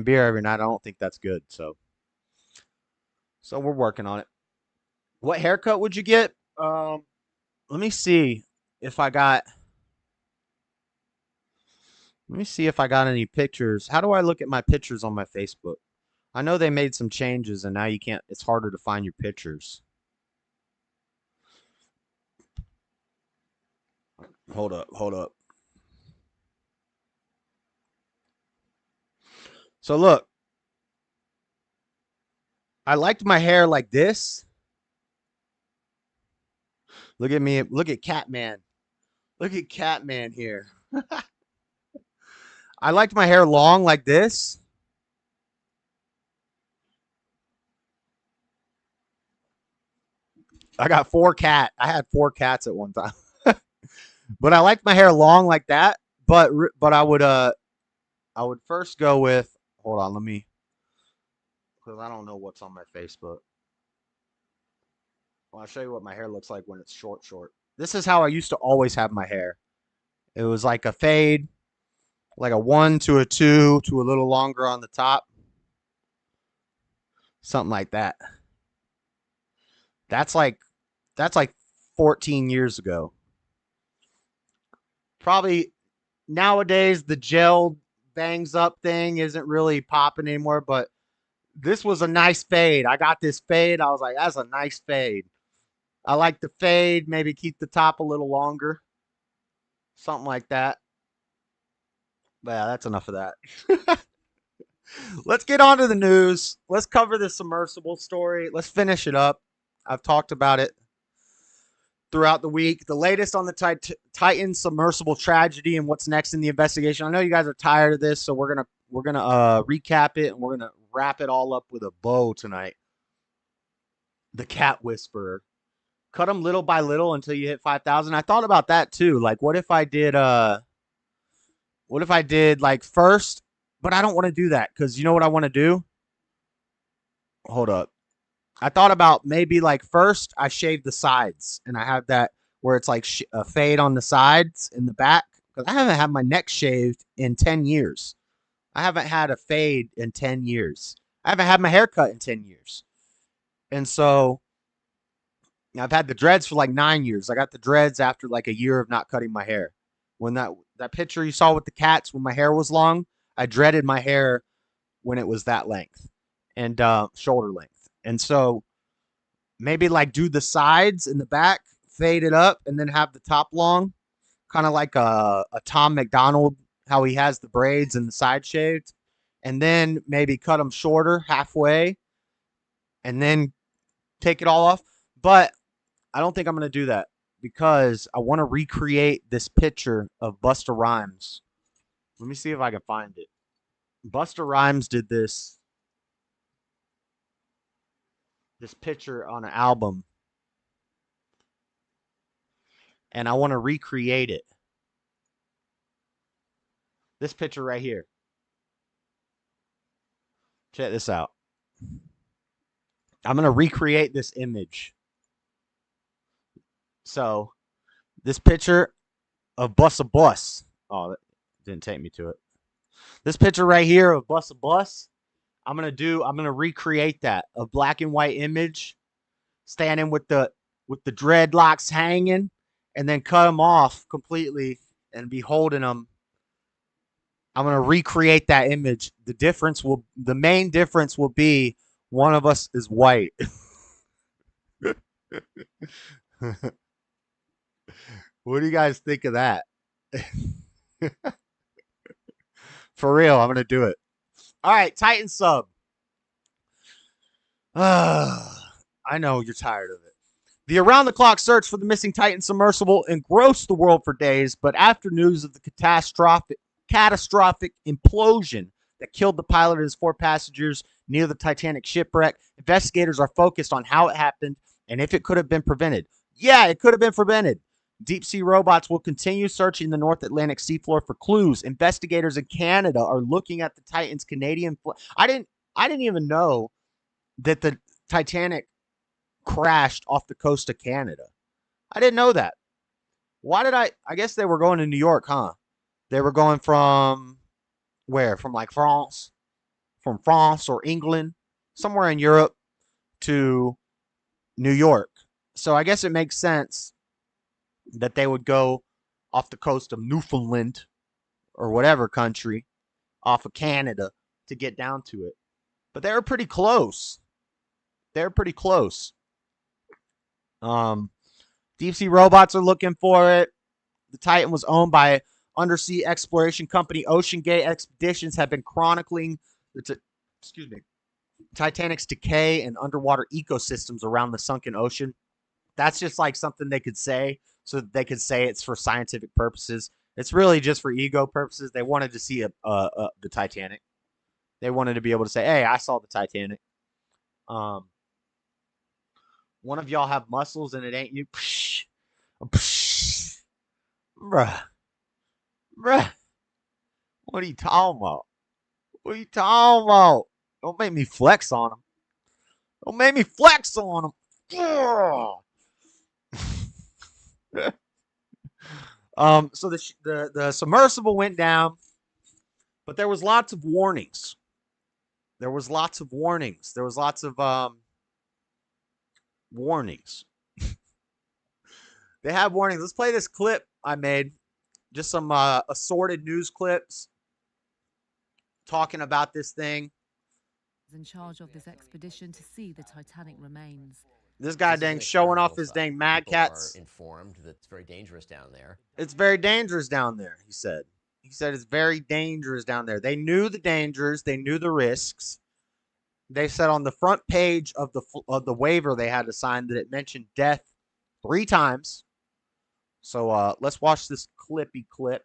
beer every night. I don't think that's good. So we're working on it. What haircut would you get? Let me see if I got any pictures. How do I look at my pictures on my Facebook? I know they made some changes and now you can't, it's harder to find your pictures. Hold up. So look, I liked my hair like this. Look at me. Look at Catman. Look at Catman here. I liked my hair long like this. I got 4 cats. I had 4 cats at one time. But I liked my hair long like that. But I would first go with, hold on, because I don't know what's on my Facebook. Well, I'll show you what my hair looks like when it's short. This is how I used to always have my hair. It was like a fade, like a 1 to a 2 to a little longer on the top. Something like that. That's like 14 years ago. Probably nowadays the gel bangs up thing isn't really popping anymore, but this was a nice fade. I got this fade. I was like, that's a nice fade. I like the fade, maybe keep the top a little longer. Something like that. But yeah, that's enough of that. Let's get on to the news. Let's cover this submersible story. Let's finish it up. I've talked about it throughout the week. The latest on the Titan submersible tragedy and what's next in the investigation. I know you guys are tired of this, so we're gonna recap it and we're gonna wrap it all up with a bow tonight. The cat whisperer. Cut them little by little until you hit 5,000. I thought about that too. Like, what if I did like first? But I don't want to do that because you know what I want to do? Hold up. I thought about maybe like first I shave the sides and I have that where it's like a fade on the sides in the back. Because I haven't had my neck shaved in 10 years. I haven't had a fade in 10 years. I haven't had my hair cut in 10 years. And so I've had the dreads for like 9 years. I got the dreads after like a year of not cutting my hair. When that picture you saw with the cats when my hair was long, I dreaded my hair when it was that length and shoulder length. And so maybe like do the sides in the back, fade it up, and then have the top long, kind of like a Tom McDonald, how he has the braids and the side shaved, and then maybe cut them shorter halfway and then take it all off. But I don't think I'm going to do that because I want to recreate this picture of Busta Rhymes. Let me see if I can find it. Busta Rhymes did this picture on an album, and I want to recreate it. This picture right here. Check this out. I'm going to recreate this image. So, this picture of Busta Bus. Oh, that didn't take me to it. This picture right here of Busta Bus. I'm going to recreate that. A black and white image. Standing with the dreadlocks hanging. And then cut them off completely and be holding them. I'm going to recreate that image. The main difference will be one of us is white. What do you guys think of that? For real, I'm going to do it. All right, Titan sub. I know you're tired of it. The around-the-clock search for the missing Titan submersible engrossed the world for days, but after news of the catastrophic implosion that killed the pilot and his 4 passengers near the Titanic shipwreck, investigators are focused on how it happened and if it could have been prevented. Yeah, it could have been prevented. Deep-sea robots will continue searching the North Atlantic seafloor for clues. Investigators in Canada are looking at the Titan's Canadian flag. I didn't even know that the Titanic crashed off the coast of Canada. I didn't know that. Why did I guess they were going to New York, huh? They were going from where? From like France? From France or England? Somewhere in Europe to New York. So I guess it makes sense that they would go off the coast of Newfoundland or whatever country, off of Canada to get down to it. But they were pretty close. They're pretty close. Deep sea robots are looking for it. The Titan was owned by undersea exploration company Oceangate. Expeditions have been chronicling Titanic's decay and underwater ecosystems around the sunken ocean. That's just like something they could say so that they could say it's for scientific purposes. It's really just for ego purposes. They wanted to see the Titanic. They wanted to be able to say, hey, I saw the Titanic. One of y'all have muscles and it ain't you. Psh, psh, bruh. What are you talking about? What are you talking about? Don't make me flex on them. Don't make me flex on them. So the submersible went down, but there was lots of warnings. There was lots of warnings. They have warnings. Let's play this clip I made. Just some assorted news clips talking about this thing. In charge of this expedition to see the Titanic remains. This guy dang showing off his dang Mad Cats. Informed that it's very dangerous down there. It's very dangerous down there, he said. He said it's very dangerous down there. They knew the dangers. They knew the risks. They said on the front page of the waiver they had to sign that it mentioned death 3 times. So let's watch this clippy clip.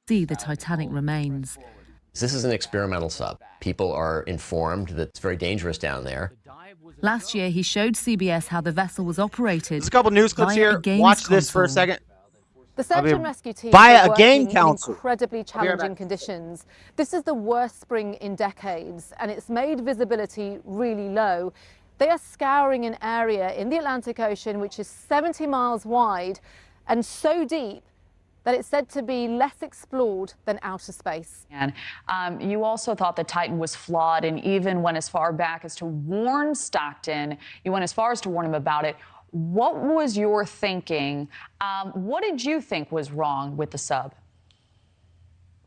See the Titanic remains. This is an experimental sub. People are informed that it's very dangerous down there. Last year, he showed CBS how the vessel was operated. There's a couple news clips here. Watch this for a second. The search and rescue team via are a game working council. in incredibly challenging conditions. This is the worst spring in decades, and it's made visibility really low. They are scouring an area in the Atlantic Ocean which is 70 miles wide and so deep that it's said to be less explored than outer space. And you also thought the Titan was flawed and even went as far back as to warn Stockton. You went as far as to warn him about it. What was your thinking? What did you think was wrong with the sub?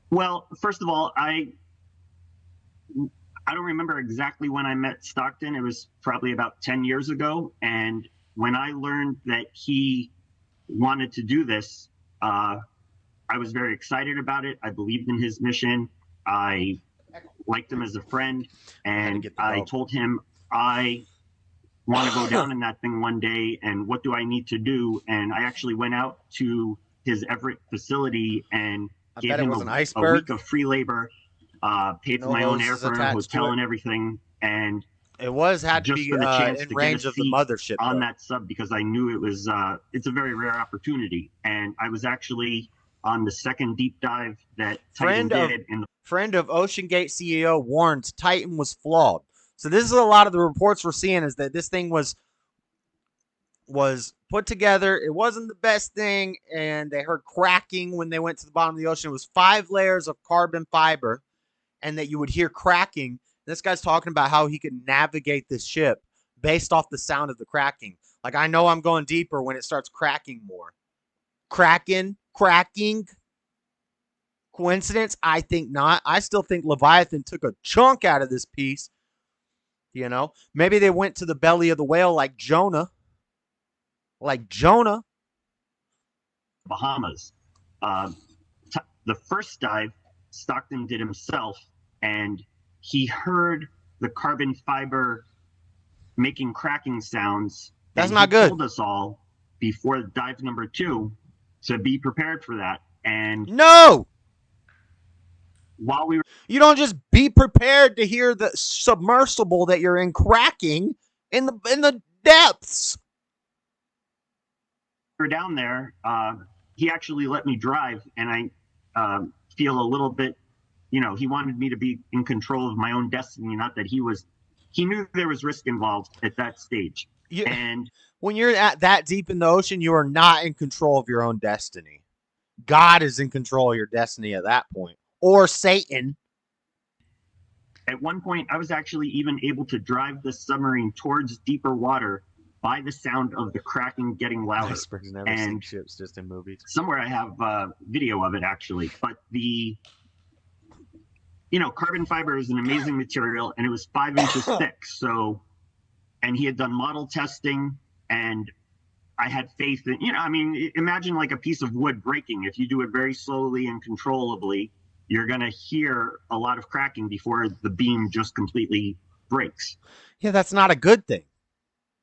Well, first of all, I don't remember exactly when I met Stockton. It was probably about 10 years ago. And when I learned that he wanted to do this, I was very excited about it. I believed in his mission. I liked him as a friend. And I told him, I want to go down in that thing one day. And what do I need to do? And I actually went out to his Everett facility and gave him a week of free labor, paid for my own airfare, hotel, and everything. And it had to be for the chance in to range get a of the seat mothership on though. that sub, because I knew it was it's a very rare opportunity. And I was actually on the second deep dive that Titan did. Friend of Oceangate CEO warns Titan was flawed. So this is a lot of the reports we're seeing, is that this thing was put together. It wasn't the best thing, and they heard cracking when they went to the bottom of the ocean. It was 5 layers of carbon fiber, and that you would hear cracking. This guy's talking about how he could navigate this ship based off the sound of the cracking. Like, I know I'm going deeper when it starts cracking more. Cracking. Coincidence? I think not. I still think Leviathan took a chunk out of this piece. You know, maybe they went to the belly of the whale like Jonah. Bahamas. The first dive, Stockton did himself, and he heard the carbon fiber making cracking sounds. That's not good. He told us all before dive number 2 to be prepared for that. And no, while we were, you don't just be prepared to hear the submersible that you're in cracking in the depths. We were down there. He actually let me drive, and I feel a little bit, he wanted me to be in control of my own destiny. Not that he knew there was risk involved at that stage. And when you're at that deep in the ocean, you are not in control of your own destiny. God is in control of your destiny at that point, or Satan. At one point, I was actually even able to drive the submarine towards deeper water by the sound of the cracking getting louder. Never and seen ships, just in movies. Somewhere I have video of it, actually. But carbon fiber is an amazing material, and it was 5 inches thick. So, and he had done model testing, and I had faith in, imagine like a piece of wood breaking. If you do it very slowly and controllably, you're going to hear a lot of cracking before the beam just completely breaks. Yeah, that's not a good thing.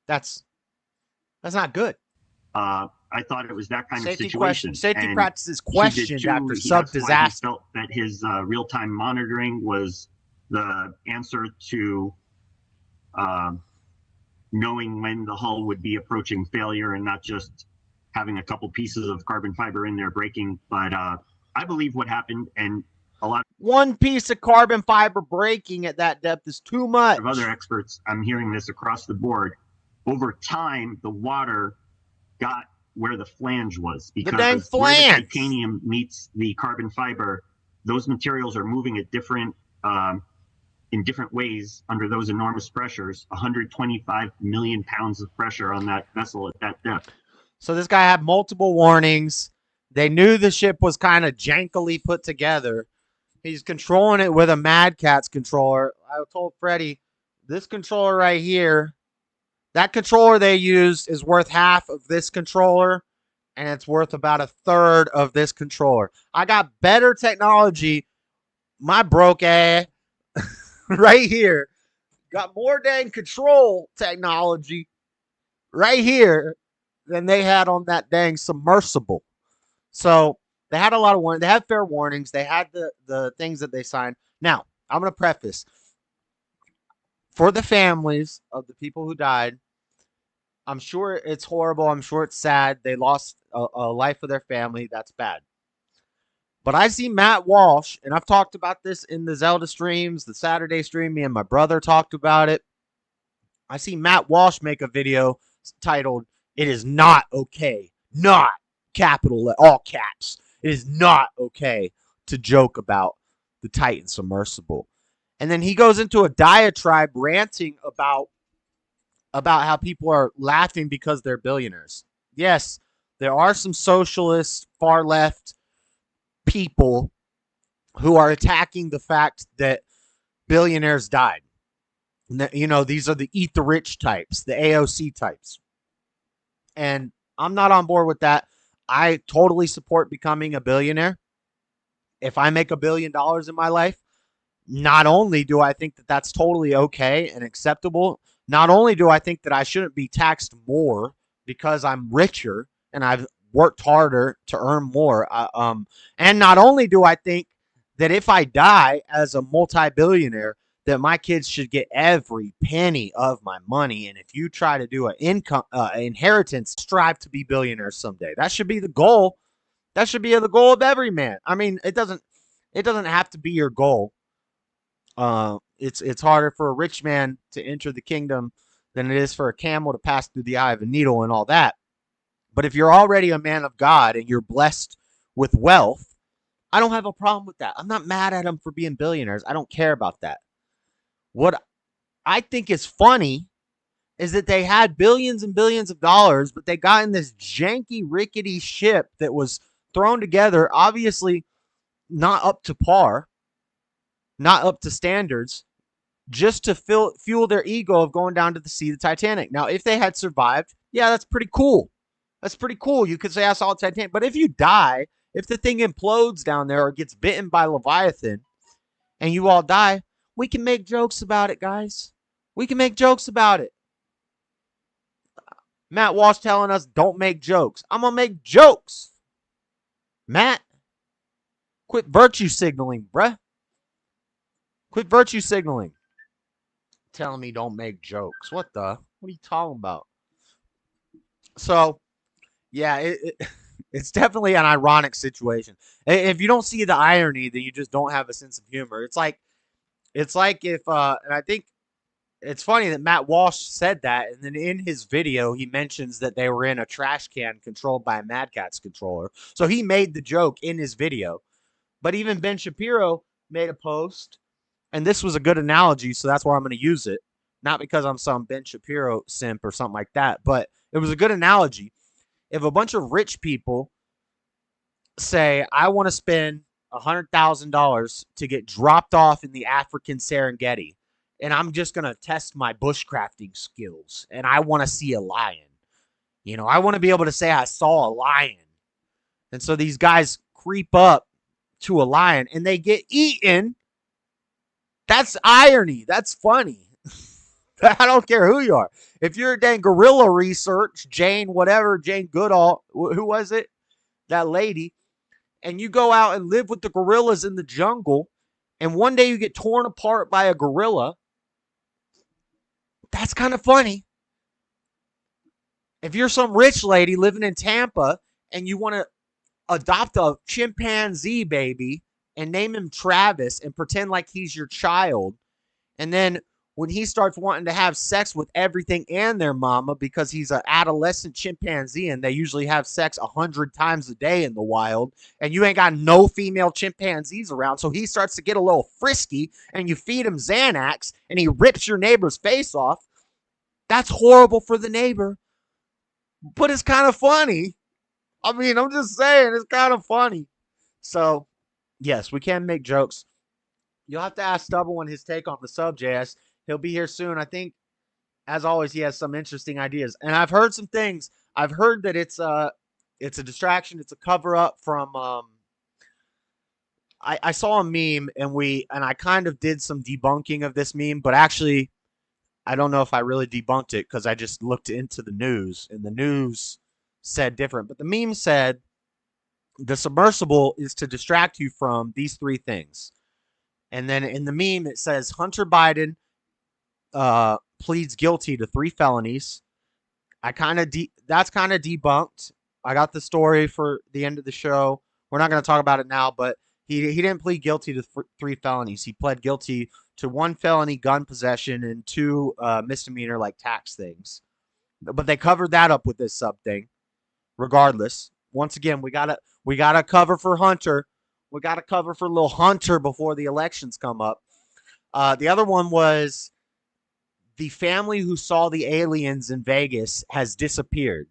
That's not good. I thought it was that kind of situation. Safety practices questioned after sub disaster. He felt that his real-time monitoring was the answer to knowing when the hull would be approaching failure, and not just having a couple pieces of carbon fiber in there breaking. But I believe what happened, and one piece of carbon fiber breaking at that depth is too much. Of other experts, I'm hearing this across the board. Over time, the water got where the flange was, because the dang where the flange titanium meets the carbon fiber, those materials are moving at different in different ways under those enormous pressures. 125 million pounds of pressure on that vessel at that depth. So this guy had multiple warnings. They knew the ship was kind of jankily put together. He's controlling it with a Mad Catz controller. I told Freddie, this controller right here, that controller they used is worth half of this controller, and it's worth about 1/3 of this controller. I got better technology. My broke ass right here got more dang control technology right here than they had on that dang submersible. So they had a lot of warnings. They had fair warnings. They had the things that they signed. Now, I'm going to preface. For the families of the people who died, I'm sure it's horrible. I'm sure it's sad. They lost a life of their family. That's bad. But I see Matt Walsh, and I've talked about this in the Zelda streams, the Saturday stream. Me and my brother talked about it. I see Matt Walsh make a video titled, "It is not okay," not capital, all caps. It is not okay to joke about the Titan submersible. And then he goes into a diatribe ranting about how people are laughing because they're billionaires. Yes, there are some socialist, far left people who are attacking the fact that billionaires died. You know, these are the eat the rich types, the AOC types. And I'm not on board with that. I totally support becoming a billionaire. If I make $1 billion in my life, not only do I think that that's totally okay and acceptable, not only do I think that I shouldn't be taxed more because I'm richer and I've worked harder to earn more, and not only do I think that if I die as a multi-billionaire, that my kids should get every penny of my money. And if you try to do an inheritance, strive to be billionaires someday. That should be the goal. That should be the goal of every man. I mean, it doesn't have to be your goal. It's harder for a rich man to enter the kingdom than it is for a camel to pass through the eye of a needle and all that. But if you're already a man of God and you're blessed with wealth, I don't have a problem with that. I'm not mad at them for being billionaires. I don't care about that. What I think is funny is that they had billions and billions of dollars, but they got in this janky, rickety ship that was thrown together, obviously not up to par, not up to standards, just to fuel their ego of going down to the sea, the Titanic. Now, if they had survived, yeah, that's pretty cool. That's pretty cool. You could say I saw the Titanic. But if you die, if the thing implodes down there or gets bitten by Leviathan and you all die, we can make jokes about it, guys. We can make jokes about it. Matt Walsh telling us don't make jokes. I'm going to make jokes. Matt, quit virtue signaling, bruh. Quit virtue signaling. Telling me don't make jokes. What are you talking about? So, yeah, it's definitely an ironic situation. If you don't see the irony, then you just don't have a sense of humor. It's like if, and I think it's funny that Matt Walsh said that, and then in his video, he mentions that they were in a trash can controlled by a Mad Catz controller. So he made the joke in his video. But even Ben Shapiro made a post, and this was a good analogy, so that's why I'm going to use it. Not because I'm some Ben Shapiro simp or something like that, but it was a good analogy. If a bunch of rich people say, I want to spend $100,000 to get dropped off in the African Serengeti, and I'm just going to test my bushcrafting skills, and I want to see a lion. You know, I want to be able to say I saw a lion. And so these guys creep up to a lion, and they get eaten. That's irony. That's funny. I don't care who you are. If you're a dang gorilla research, Jane Goodall, who was it? That lady. And you go out and live with the gorillas in the jungle, and one day you get torn apart by a gorilla, that's kind of funny. If you're some rich lady living in Tampa and you want to adopt a chimpanzee baby and name him Travis and pretend like he's your child, and then when he starts wanting to have sex with everything and their mama because he's an adolescent chimpanzee and they usually have sex 100 times a day in the wild, and you ain't got no female chimpanzees around, so he starts to get a little frisky and you feed him Xanax and he rips your neighbor's face off. That's horrible for the neighbor, but it's kind of funny. I mean, I'm just saying, it's kind of funny. So, yes, we can make jokes. You'll have to ask Stubble his take on the subject. He'll be here soon. I think, as always, he has some interesting ideas. And I've heard some things. I've heard that it's a distraction. It's a cover-up from I saw a meme, and I kind of did some debunking of this meme, but actually, I don't know if I really debunked it because I just looked into the news, and the news said different. But the meme said the submersible is to distract you from these three things. And then in the meme, it says Hunter Biden pleads guilty to 3 felonies. That's kind of debunked. I got the story for the end of the show. We're not going to talk about it now, but he didn't plead guilty to 3 felonies. He pled guilty to 1 felony gun possession and 2 misdemeanor like tax things. But they covered that up with this sub thing. Regardless, once again, we gotta cover for Hunter. We gotta cover for little Hunter before the elections come up. The other one was the family who saw the aliens in Vegas has disappeared.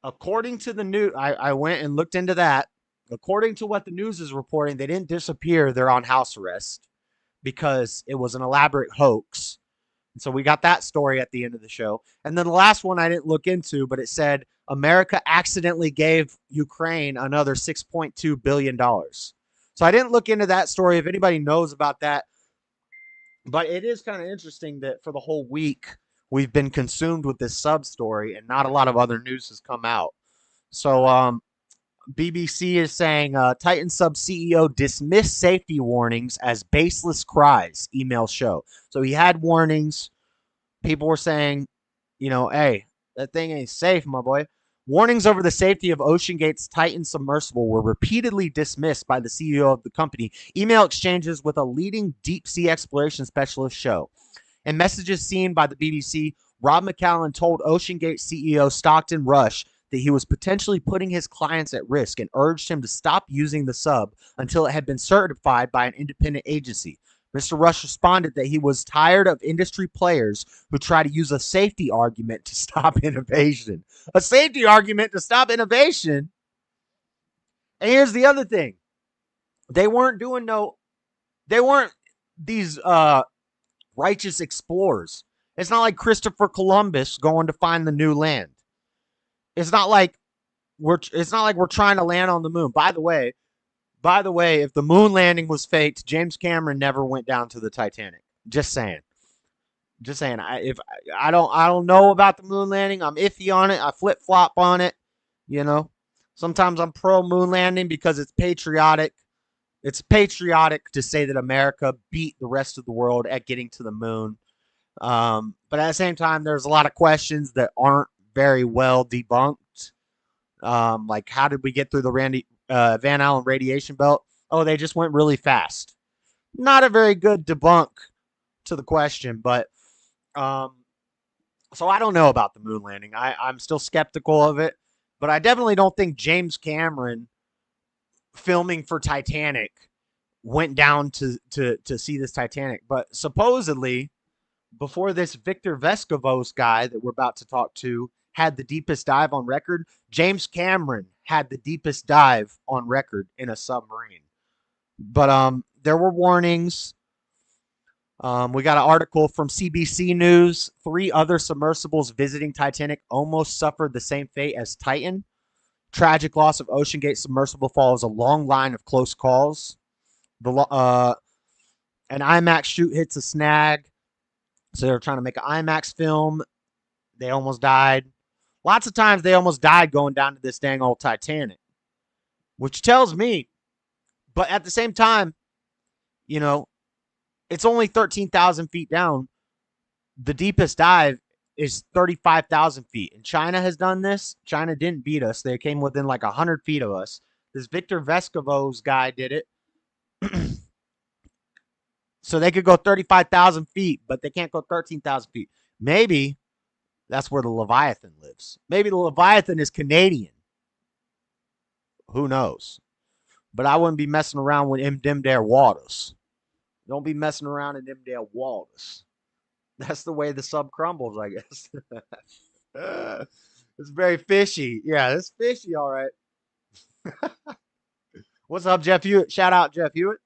According to the news, I went and looked into that. According to what the news is reporting, they didn't disappear. They're on house arrest because it was an elaborate hoax. And so we got that story at the end of the show. And then the last one I didn't look into, but it said America accidentally gave Ukraine another $6.2 billion. So I didn't look into that story if anybody knows about that. But it is kind of interesting that for the whole week, we've been consumed with this sub story and not a lot of other news has come out. So BBC is saying Titan sub CEO dismissed safety warnings as baseless cries, email show. So he had warnings. People were saying, hey, that thing ain't safe, my boy. Warnings over the safety of Oceangate's Titan submersible were repeatedly dismissed by the CEO of the company. Email exchanges with a leading deep sea exploration specialist show. In messages seen by the BBC, Rob McCallum told Oceangate CEO Stockton Rush that he was potentially putting his clients at risk and urged him to stop using the sub until it had been certified by an independent agency. Mr. Rush responded that he was tired of industry players who try to use a safety argument to stop innovation. A safety argument to stop innovation? And here's the other thing. They weren't these righteous explorers. It's not like Christopher Columbus going to find the new land. It's not like we're trying to land on the moon. By the way, if the moon landing was faked, James Cameron never went down to the Titanic. Just saying. I don't know about the moon landing. I'm iffy on it. I flip-flop on it. Sometimes I'm pro moon landing because it's patriotic. It's patriotic to say that America beat the rest of the world at getting to the moon. But at the same time, there's a lot of questions that aren't very well debunked. Like, how did we get through the Van Allen radiation belt? Oh, they just went really fast. Not a very good debunk to the question, but so I don't know about the moon landing. I'm still skeptical of it, but I definitely don't think James Cameron filming for Titanic went down to see this Titanic. But supposedly, before this Victor Vescovos guy that we're about to talk to had the deepest dive on record, James Cameron had the deepest dive on record in a submarine. But there were warnings. We got an article from CBC News. 3 other submersibles visiting Titanic almost suffered the same fate as Titan. Tragic loss of Oceangate submersible follows a long line of close calls. An IMAX shoot hits a snag. So they were trying to make an IMAX film. They almost died. Lots of times they almost died going down to this dang old Titanic. Which tells me, but at the same time, it's only 13,000 feet down. The deepest dive is 35,000 feet. And China has done this. China didn't beat us. They came within like 100 feet of us. This Victor Vescovos guy did it. So they could go 35,000 feet, but they can't go 13,000 feet. Maybe that's where the Leviathan lives. Maybe the Leviathan is Canadian. Who knows? But I wouldn't be messing around with them there waters. Don't be messing around in them there waters. That's the way the sub crumbles, I guess. It's very fishy. Yeah, it's fishy, all right. What's up, Jeff Hewitt? Shout out, Jeff Hewitt.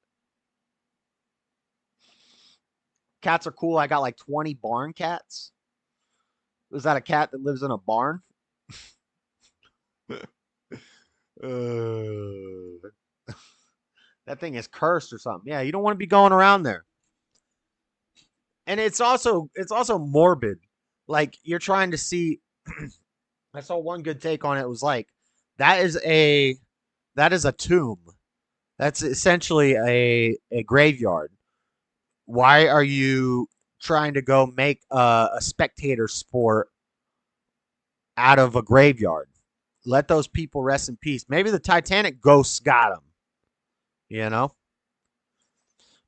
Cats are cool. I got like 20 barn cats. Is that a cat that lives in a barn? That thing is cursed or something. Yeah, you don't want to be going around there. And it's also morbid. Like, you're trying to see. I saw one good take on it. It was like, that is a tomb. That's essentially a graveyard. Why are you trying to go make a spectator sport out of a graveyard? Let those people rest in peace. Maybe the Titanic ghosts got them.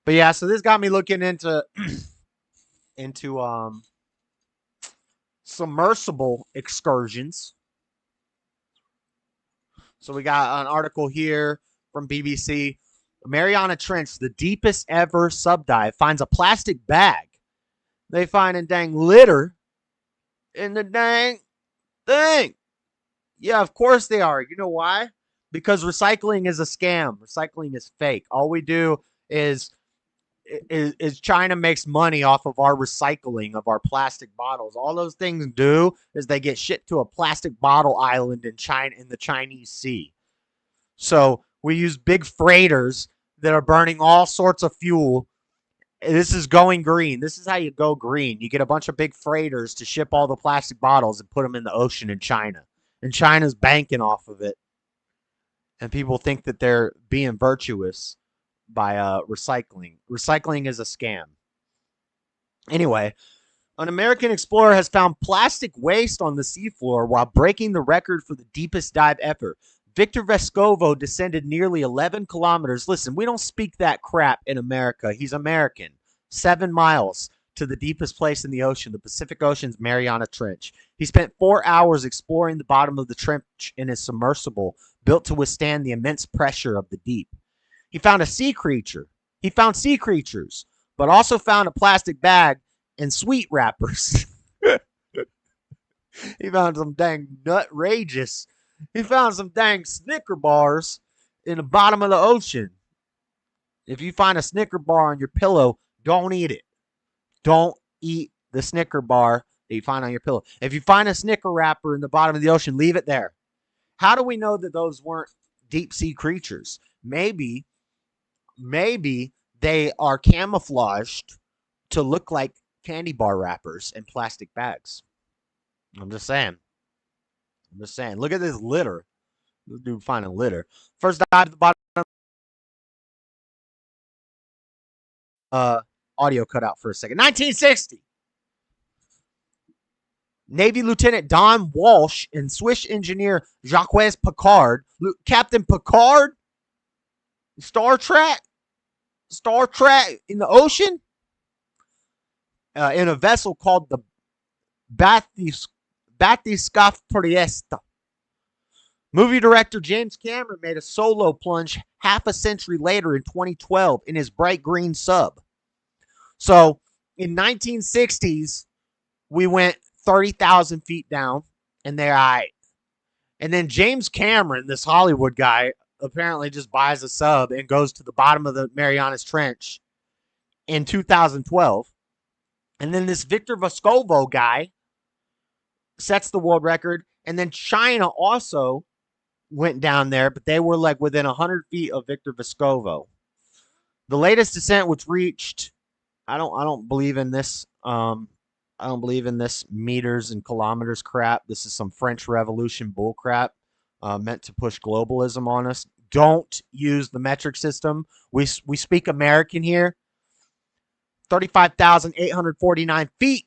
But yeah, so this got me looking into submersible excursions. So we got an article here from BBC. Mariana Trench, the deepest ever subdive, finds a plastic bag. They find a dang litter in the dang thing. Yeah, of course they are. You know why? Because recycling is a scam. Recycling is fake. All we do is China makes money off of our recycling of our plastic bottles. All those things do is they get shipped to a plastic bottle island in China, in the Chinese Sea. So we use big freighters that are burning all sorts of fuel. This is going green. This is how you go green. You get a bunch of big freighters to ship all the plastic bottles and put them in the ocean in China. And China's banking off of it. And people think that they're being virtuous by recycling. Recycling is a scam. Anyway, an American explorer has found plastic waste on the seafloor while breaking the record for the deepest dive ever. Victor Vescovo descended nearly 11 kilometers. Listen, we don't speak that crap in America. He's American. 7 miles to the deepest place in the ocean, the Pacific Ocean's Mariana Trench. He spent 4 hours exploring the bottom of the trench in his submersible, built to withstand the immense pressure of the deep. He found a sea creature. He found sea creatures, but also found a plastic bag and sweet wrappers. He found some dang nutrageous. He found some dang Snicker bars in the bottom of the ocean. If you find a Snicker bar on your pillow, don't eat it. Don't eat the Snicker bar that you find on your pillow. If you find a Snicker wrapper in the bottom of the ocean, leave it there. How do we know that those weren't deep sea creatures? Maybe they are camouflaged to look like candy bar wrappers in plastic bags. I'm just saying. Look at this litter. This dude finding litter. First dive at the bottom. Audio cut out for a second. 1960. Navy Lieutenant Don Walsh and Swiss engineer Jacques Picard. Captain Picard? Star Trek in the ocean? In a vessel called the Bathyscaphe Trieste. Movie director James Cameron made a solo plunge half a century later in 2012 in his bright green sub. So in 1960s, we went 30,000 feet down, and they're all right. And then James Cameron, this Hollywood guy, apparently just buys a sub and goes to the bottom of the Marianas Trench in 2012. And then this Victor Vescovo guy sets the world record. And then China also went down there, but they were like within 100 feet of Victor Vescovo. The latest descent, which reached, I don't believe in this. I don't believe in this meters and kilometers crap. This is some French Revolution bull crap meant to push globalism on us. Don't use the metric system. We speak American here. 35,849 feet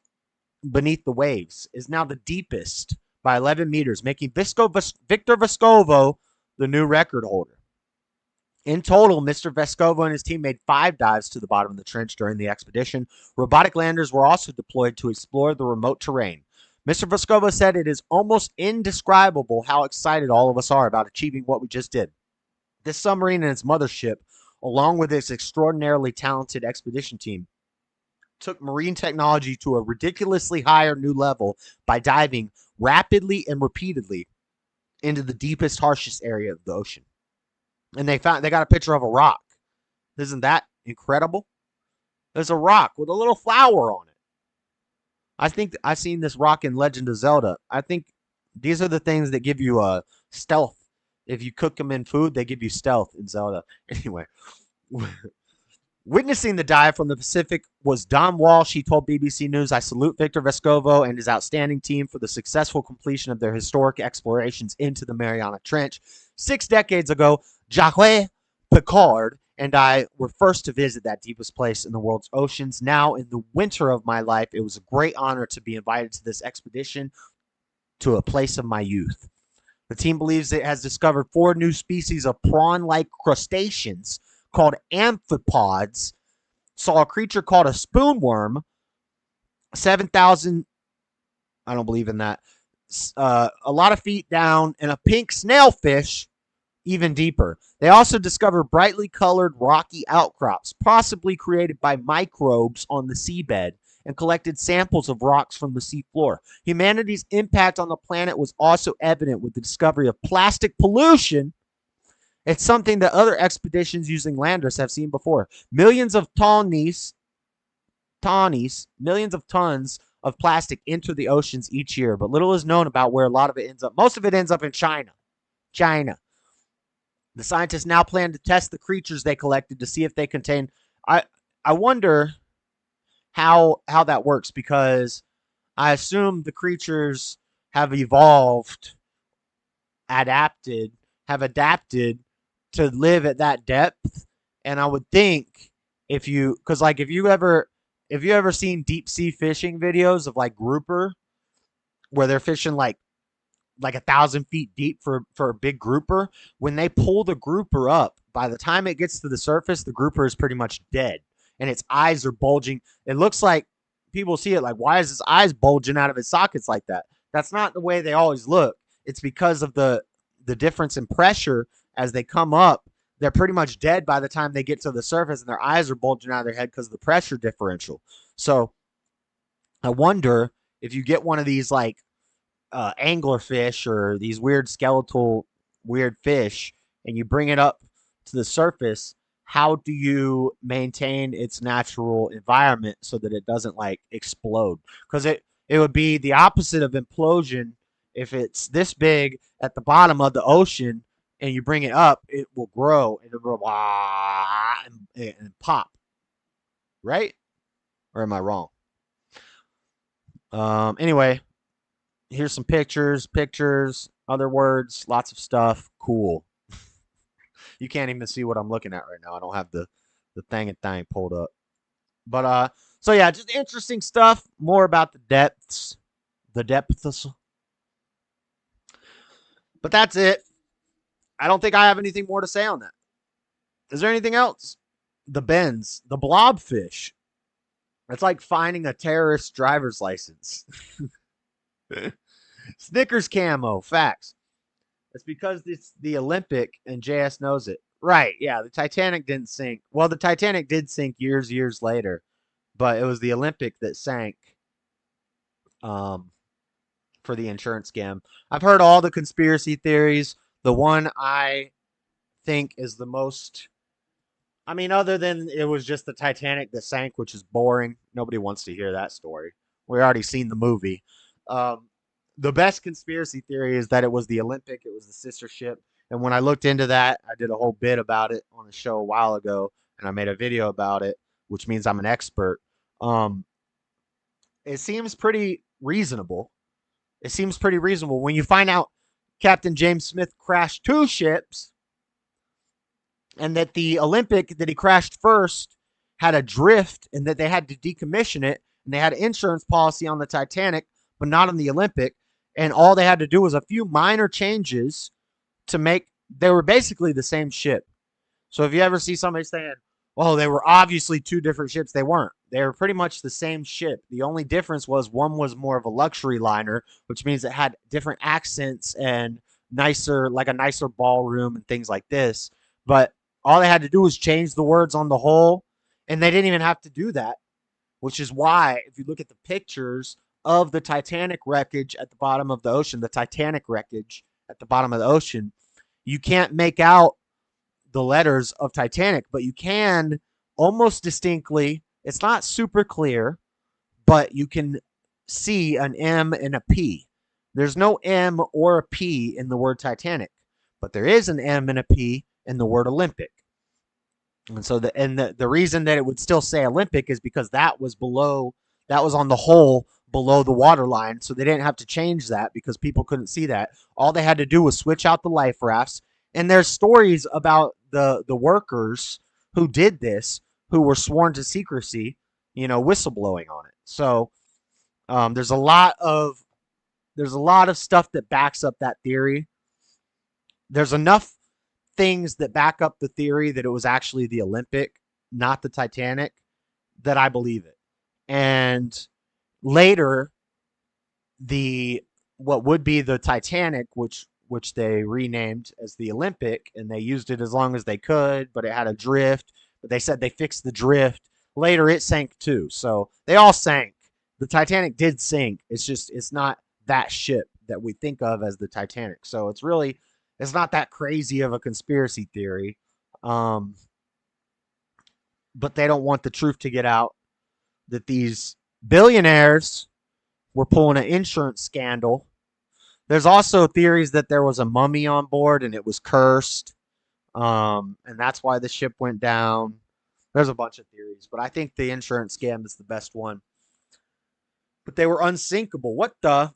beneath the waves is now the deepest by 11 meters, making Victor Vescovo the new record holder. In total, Mr. Vescovo and his team made 5 dives to the bottom of the trench during the expedition. Robotic landers were also deployed to explore the remote terrain. Mr. Vescovo said it is almost indescribable how excited all of us are about achieving what we just did. This submarine and its mothership, along with its extraordinarily talented expedition team, took marine technology to a ridiculously higher new level by diving rapidly and repeatedly into the deepest, harshest area of the ocean. And they got a picture of a rock. Isn't that incredible? There's a rock with a little flower on it. I think I've seen this rock in Legend of Zelda. I think these are the things that give you stealth. If you cook them in food, they give you stealth in Zelda. Anyway, witnessing the dive from the Pacific was Don Walsh. He told BBC News, "I salute Victor Vescovo and his outstanding team for the successful completion of their historic explorations into the Mariana Trench. 6 decades ago, Jacques Picard and I were first to visit that deepest place in the world's oceans. Now, in the winter of my life, it was a great honor to be invited to this expedition to a place of my youth. The team believes it has discovered 4 new species of prawn-like crustaceans called amphipods saw a creature called a spoonworm, 7,000. I don't believe in that. A lot of feet down, and a pink snailfish even deeper. They also discovered brightly colored rocky outcrops, possibly created by microbes on the seabed, and collected samples of rocks from the seafloor. Humanity's impact on the planet was also evident with the discovery of plastic pollution. It's something that other expeditions using landers have seen before. Millions of tons of plastic enter the oceans each year, but little is known about where a lot of it ends up. Most of it ends up in China. The scientists now plan to test the creatures they collected to see if they contain. I wonder how that works, because I assume the creatures have evolved, adapted to live at that depth. And I would think if you ever seen deep sea fishing videos of like grouper, where they're fishing like 1,000 feet deep for a big grouper, when they pull the grouper up, by the time it gets to the surface, the grouper is pretty much dead and its eyes are bulging. It looks like people see it like, why is his eyes bulging out of his sockets like that? That's not the way they always look. It's because of the difference in pressure as they come up. They're pretty much dead by the time they get to the surface, and their eyes are bulging out of their head because of the pressure differential. So I wonder if you get one of these like anglerfish or these weird skeletal weird fish and you bring it up to the surface, how do you maintain its natural environment so that it doesn't like explode? Because it would be the opposite of implosion. If it's this big at the bottom of the ocean and you bring it up, it will grow and it will and pop. Right? Or am I wrong? Anyway, here's some pictures, other words, lots of stuff. Cool. You can't even see what I'm looking at right now. I don't have the thing pulled up. But so yeah, just interesting stuff. More about the depths. But that's it. I don't think I have anything more to say on that. Is there anything else? The bends, the blobfish. It's like finding a terrorist driver's license. Snickers camo, facts. It's because it's the Olympic and JS knows it. Right, yeah, the Titanic didn't sink. Well, the Titanic did sink years later, but it was the Olympic that sank for the insurance scam. I've heard all the conspiracy theories. The one I think is the most, I mean, other than it was just the Titanic that sank, which is boring. Nobody wants to hear that story. We already seen the movie. The best conspiracy theory is that it was the Olympic. It was the sister ship. And when I looked into that, I did a whole bit about it on a show a while ago, and I made a video about it, which means I'm an expert. It seems pretty reasonable. When you find out Captain James Smith crashed 2 ships, and that the Olympic that he crashed first had a drift, and that they had to decommission it, and they had an insurance policy on the Titanic, but not on the Olympic, and all they had to do was a few minor changes to make, they were basically the same ship. So if you ever see somebody saying, well, they were obviously 2 different ships, they weren't. They were pretty much the same ship. The only difference was one was more of a luxury liner, which means it had different accents and nicer, like a nicer ballroom and things like this. But all they had to do was change the words on the hull, and they didn't even have to do that, which is why if you look at the pictures of the Titanic wreckage at the bottom of the ocean, you can't make out the letters of Titanic, but you can almost distinctly. It's not super clear, but you can see an M and a P. There's no M or a P in the word Titanic, but there is an M and a P in the word Olympic. And so the reason that it would still say Olympic is because that was on the hull below the waterline, so they didn't have to change that because people couldn't see that. All they had to do was switch out the life rafts. And there's stories about the workers who did this, who were sworn to secrecy, whistleblowing on it. So there's a lot of stuff that backs up that theory. There's enough things that back up the theory that it was actually the Olympic, not the Titanic, that I believe it. And later, what would be the Titanic, which they renamed as the Olympic, and they used it as long as they could, but it had a drift. But they said they fixed the drift. Later, it sank too. So they all sank. The Titanic did sink. It's not that ship that we think of as the Titanic. So it's not that crazy of a conspiracy theory. But they don't want the truth to get out that these billionaires were pulling an insurance scandal. There's also theories that there was a mummy on board and it was cursed. And that's why the ship went down. There's a bunch of theories, but I think the insurance scam is the best one. But they were unsinkable. What the?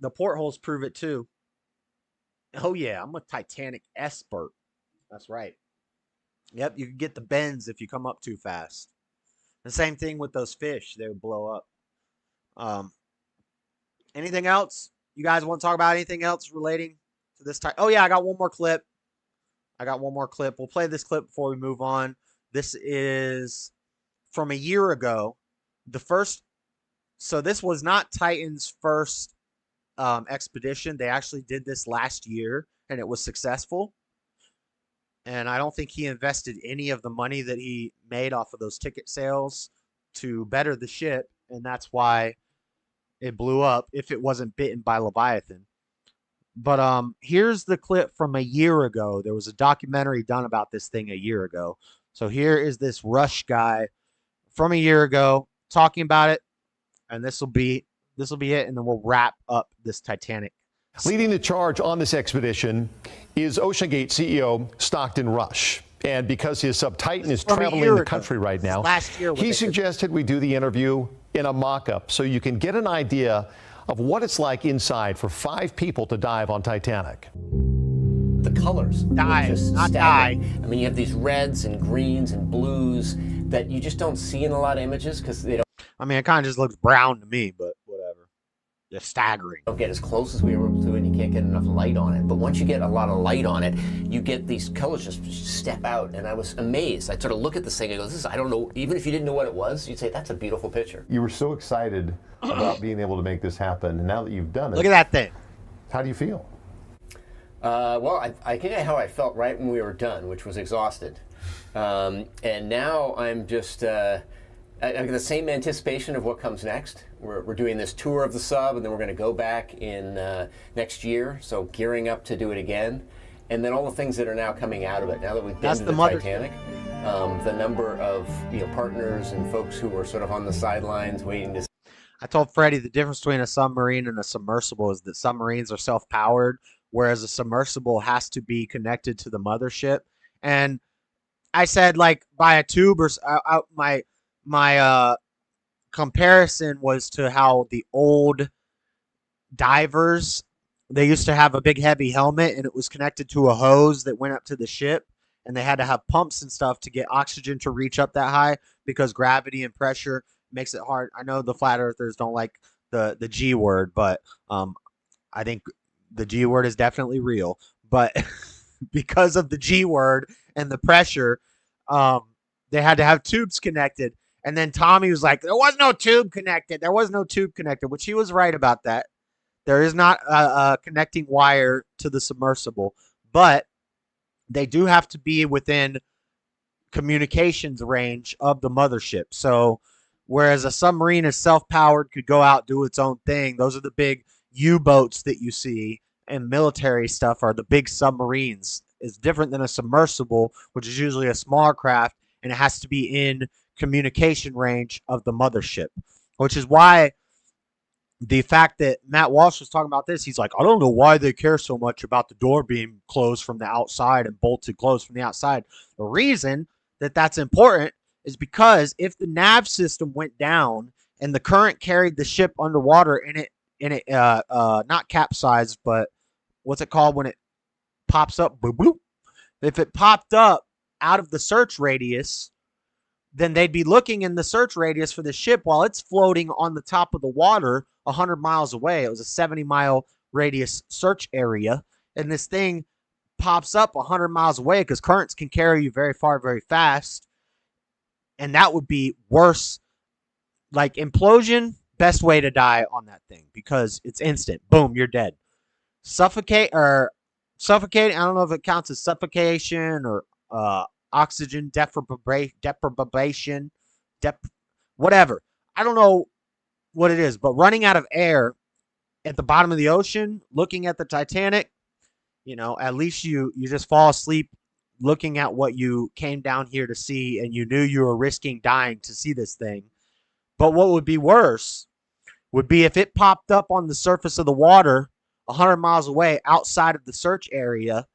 The portholes prove it too. Oh yeah, I'm a Titanic expert. That's right. Yep, you can get the bends if you come up too fast. The same thing with those fish. They would blow up. Anything else? You guys want to talk about anything else relating to this type? Oh yeah, I got one more clip. We'll play this clip before we move on. This is from a year ago. So this was not Titan's first expedition. They actually did this last year, and it was successful. And I don't think he invested any of the money that he made off of those ticket sales to better the ship, and that's why it blew up if it wasn't bitten by Leviathan. But here's the clip from a year ago. There was a documentary done about this thing a year ago. So here is this Rush guy from a year ago talking about it, and this will be it, and then we'll wrap up this Titanic. Leading the charge on this expedition is Oceangate CEO Stockton Rush. And because his sub Titan is traveling the country right now, he suggested we do the interview in a mock-up so you can get an idea of what it's like inside for 5 people to dive on Titanic. The colors. Dive, not die. I mean, you have these reds and greens and blues that you just don't see in a lot of images because they don't. I mean, it kind of just looks brown to me, but whatever. They're staggering. Don't get as close as we were able to, and you can't get enough light on it. But once you get a lot of light on it, you get these colors just step out, and I was amazed. I sort of look at this thing and go, "This is, I don't know." Even if you didn't know what it was, you'd say, "That's a beautiful picture." You were so excited about being able to make this happen, and now that you've done it, look at that thing. How do you feel? Well, I can tell you how I felt right when we were done, which was exhausted. And now I'm just, I've got the same anticipation of what comes next. We're doing this tour of the sub, and then we're going to go back in next year, so gearing up to do it again. And then all the things that are now coming out of it, now that we've been to the Titanic, the number of partners and folks who were sort of on the sidelines waiting to. I told Freddie the difference between a submarine and a submersible is that submarines are self-powered, whereas a submersible has to be connected to the mothership. And I said, like, by a tube, or my comparison was to how the old divers, they used to have a big heavy helmet, and it was connected to a hose that went up to the ship, and they had to have pumps and stuff to get oxygen to reach up that high because gravity and pressure makes it hard. I know the flat earthers don't like the G word, but I think the G word is definitely real. But because of the G word and the pressure, they had to have tubes connected. And then Tommy was like, there was no tube connected. There was no tube connected, which he was right about that. There is not a connecting wire to the submersible, but they do have to be within communications range of the mothership. So whereas a submarine is self-powered, could go out, do its own thing. Those are the big U-boats that you see, and military stuff are the big submarines. It's different than a submersible, which is usually a smaller craft, and it has to be in communication range of the mothership, which is why the fact that Matt Walsh was talking about this, he's like, I don't know why they care so much about the door being closed from the outside and bolted closed from the outside. The reason that that's important is because if the nav system went down and the current carried the ship underwater and it not capsized, but what's it called when it pops up? Boop, boop. If it popped up out of the search radius, then they'd be looking in the search radius for the ship while it's floating on the top of the water 100 miles away. It was a 70-mile radius search area, and this thing pops up 100 miles away because currents can carry you very far, very fast. And that would be worse Like implosion, best way to die on that thing because it's instant. Boom, you're dead. Suffocate. I don't know if it counts as suffocation or oxygen deprivation, whatever. I don't know what it is, but running out of air at the bottom of the ocean, looking at the Titanic, at least you just fall asleep looking at what you came down here to see, and you knew you were risking dying to see this thing. But what would be worse would be if it popped up on the surface of the water 100 miles away outside of the search area,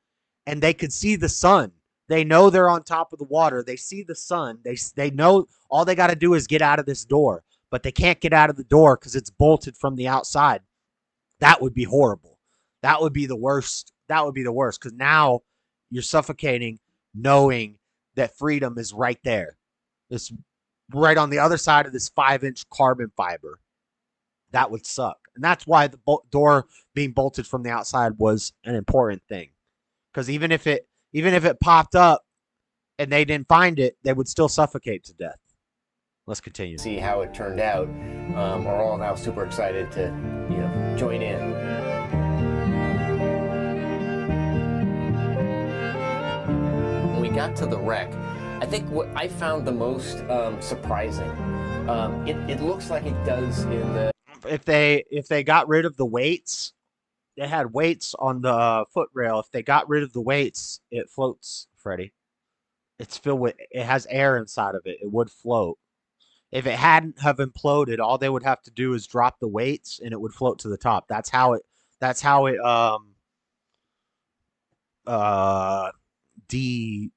and they could see the sun. They know they're on top of the water. They see the sun. They know all they got to do is get out of this door, but they can't get out of the door because it's bolted from the outside. That would be horrible. That would be the worst. That would be the worst because now you're suffocating knowing that freedom is right there. It's right on the other side of this 5-inch carbon fiber. That would suck. And that's why the door being bolted from the outside was an important thing. Because even if it popped up and they didn't find it, they would still suffocate to death. Let's continue. See how it turned out. We're all now super excited to, join in. When we got to the wreck, I think what I found the most surprising, it looks like it does in the... If they got rid of the weights, they had weights on the foot rail. If they got rid of the weights, it floats, Freddie. It's filled with, it has air inside of it. It would float. If it hadn't have imploded, all they would have to do is drop the weights and it would float to the top. That's how it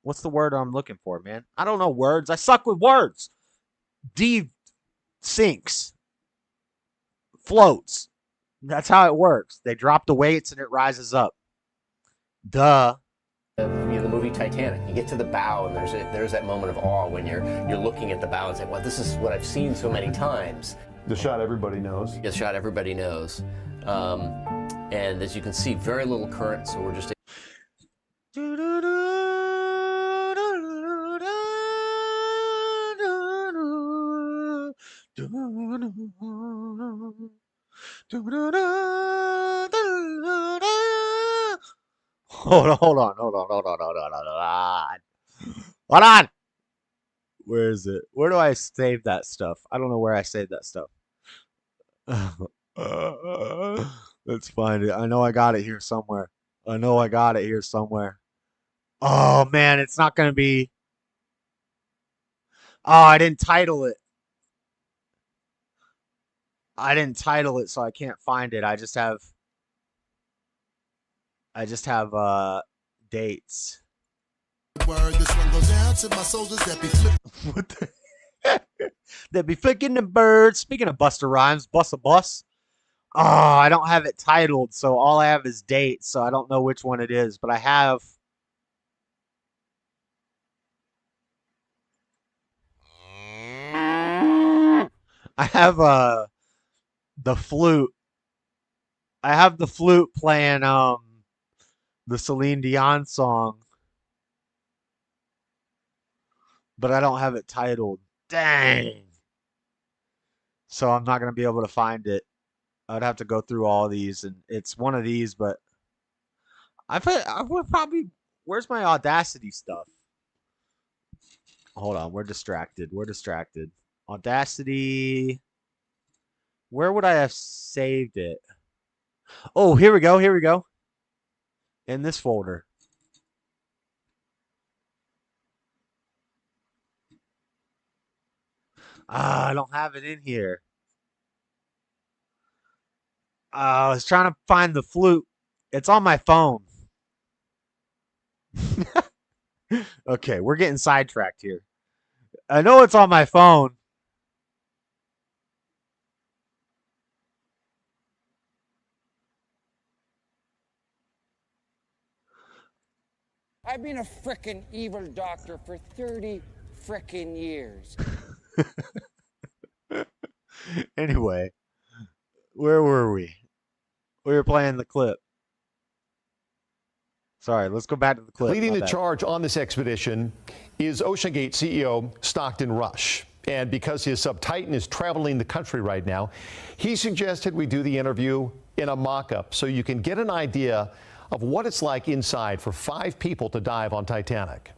what's the word I'm looking for, man? I don't know words. I suck with words. Sinks. Floats. That's how it works. They drop the weights and it rises up. Duh. The movie Titanic. You get to the bow and there's that moment of awe when you're looking at the bow and saying, well, this is what I've seen so many times. The shot everybody knows. The shot everybody knows. And as you can see, very little current, so we're just... Hold on. Where is it? Where do I save that stuff? I don't know where I saved that stuff. Let's find it. I know I got it here somewhere. Oh, man, it's not going to be... Oh, I didn't title it. So I can't find it. I just have dates. This one goes out to my soldiers that be What the that be flicking the birds. Speaking of Buster Rhymes, bus a bus. Oh, I don't have it titled, so all I have is dates, so I don't know which one it is, but I have the flute. I have the flute playing the Celine Dion song, but I don't have it titled. Dang. So I'm not going to be able to find it. I'd have to go through all these, and it's one of these, but I would probably... Where's my Audacity stuff? Hold on, we're distracted. Audacity. Where would I have saved it? Oh, here we go. In this folder. I don't have it in here. I was trying to find the flute. It's on my phone. Okay, we're getting sidetracked here. I know it's on my phone. I've been a frickin' evil doctor for 30 frickin' years. Anyway, where were we? We were playing the clip. Sorry, let's go back to the clip. Leading the charge on this expedition is Oceangate CEO Stockton Rush. And because his sub-titan is traveling the country right now, he suggested we do the interview in a mock-up so you can get an idea of what it's like inside for 5 people to dive on Titanic.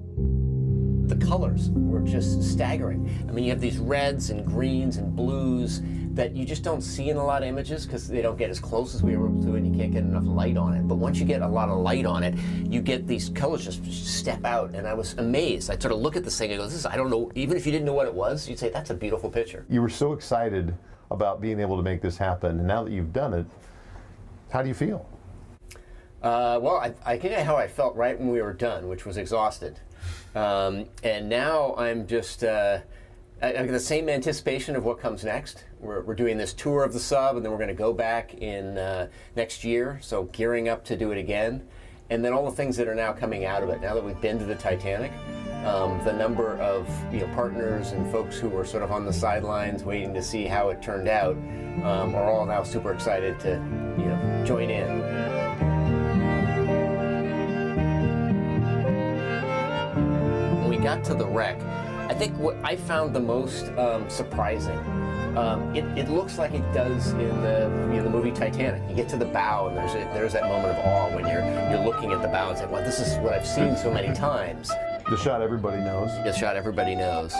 The colors were just staggering. I mean, you have these reds and greens and blues that you just don't see in a lot of images because they don't get as close as we were able to, and you can't get enough light on it. But once you get a lot of light on it, you get these colors just step out, and I was amazed. I sort of look at this thing and go, "This is, I don't know," even if you didn't know what it was, you'd say, "That's a beautiful picture." You were so excited about being able to make this happen, and now that you've done it, how do you feel? Well, I can tell you how I felt right when we were done, which was exhausted. And now I'm just, I've got the same anticipation of what comes next. We're doing this tour of the sub, and then we're going to go back in next year, so gearing up to do it again. And then all the things that are now coming out of it, now that we've been to the Titanic, the number of partners and folks who were sort of on the sidelines waiting to see how it turned out are all now super excited to join in. When we got to the wreck, I think what I found the most surprising, it looks like it does in the movie Titanic. You get to the bow, and there's that moment of awe when you're looking at the bow and saying, "Well, this is what I've seen so many times." The shot everybody knows. The shot everybody knows.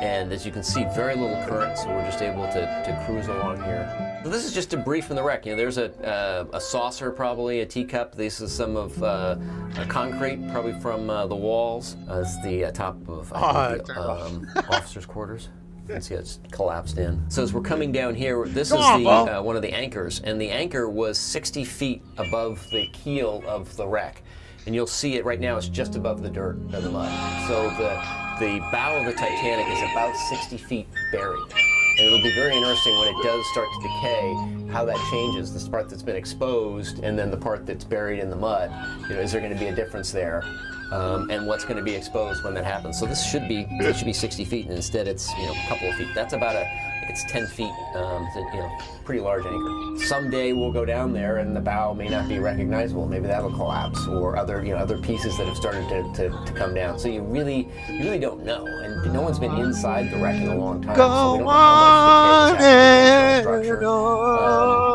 And as you can see, very little current, so we're just able to cruise along here. So this is just debris from the wreck. There's a saucer, probably a teacup. This is some of concrete, probably from the walls. It's the top of the officers' quarters. You can see it's collapsed in. So as we're coming down here, this is one of the anchors, and the anchor was 60 feet above the keel of the wreck. And you'll see it right now, it's just above the dirt and the mud. So the bow of the Titanic is about 60 feet buried. And it'll be very interesting when it does start to decay, how that changes, this part that's been exposed and then the part that's buried in the mud. Is there going to be a difference there? And what's going to be exposed when that happens? So this should be 60 feet, and instead it's a couple of feet. That's about I think it's 10 feet. Pretty large anchor. Someday we'll go down there, and the bow may not be recognizable. Maybe that'll collapse, or other pieces that have started to come down. So you really don't know, and no one's been inside the wreck in a long time. So we don't know how much decay is actually in the structure.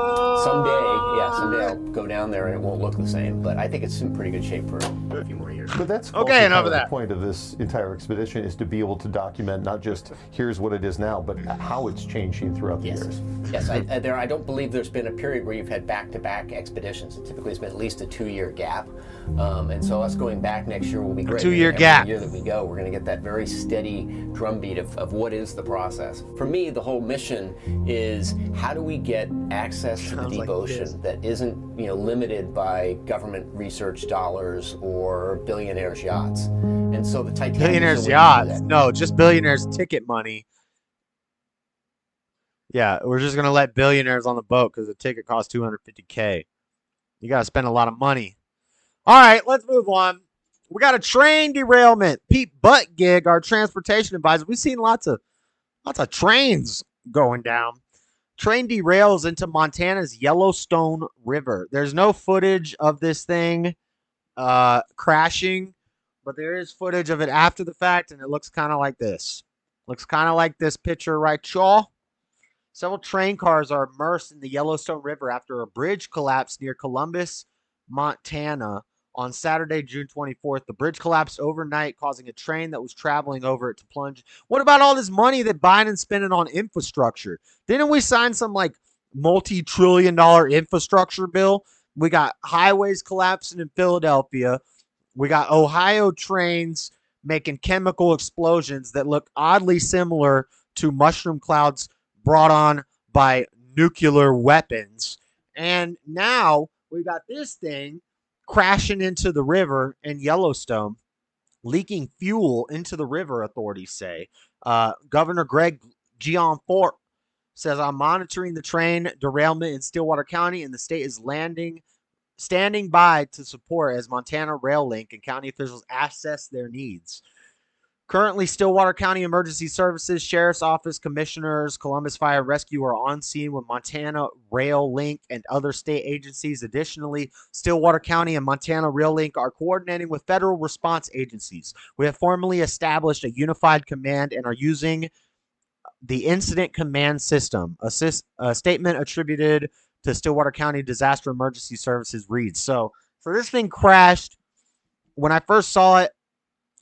Someday I'll go down there and it won't look the same. But I think it's in pretty good shape for a few more years. But that's okay. Enough of that. The point of this entire expedition is to be able to document not just here's what it is now, but how it's changing throughout the years. Yes, I don't believe there's been a period where you've had back-to-back expeditions. It typically has been at least a 2-year gap, and so us going back next year will be great. A 2-year gap. Every year that we go, we're going to get that very steady drumbeat of what is the process. For me, the whole mission is how do we get access to the deep ocean that isn't limited by government research dollars or billionaires' yachts. And so the Titanic. Billionaires' yachts? No, just billionaires' ticket money. Yeah, we're just gonna let billionaires on the boat because the ticket costs $250K. You gotta spend a lot of money. All right, let's move on. We got a train derailment. Pete Buttigieg, our transportation advisor. We've seen lots of trains going down. Train derails into Montana's Yellowstone River. There's no footage of this thing crashing, but there is footage of it after the fact, and it looks kind of like this. Looks kind of like this picture right, y'all. Several train cars are immersed in the Yellowstone River after a bridge collapsed near Columbus, Montana on Saturday, June 24th. The bridge collapsed overnight, causing a train that was traveling over it to plunge. What about all this money that Biden's spending on infrastructure? Didn't we sign some multi-trillion-dollar infrastructure bill? We got highways collapsing in Philadelphia. We got Ohio trains making chemical explosions that look oddly similar to mushroom clouds brought on by nuclear weapons. And now we got this thing crashing into the river in Yellowstone, leaking fuel into the river, authorities say. Governor Greg Gianforte says, "I'm monitoring the train derailment in Stillwater County, and the state is standing by to support as Montana Rail Link and county officials assess their needs." Currently, Stillwater County Emergency Services, Sheriff's Office, Commissioners, Columbus Fire and Rescue are on scene with Montana Rail Link and other state agencies. Additionally, Stillwater County and Montana Rail Link are coordinating with federal response agencies. We have formally established a unified command and are using the Incident Command System. A statement attributed to Stillwater County Disaster Emergency Services reads. So this thing crashed. When I first saw it,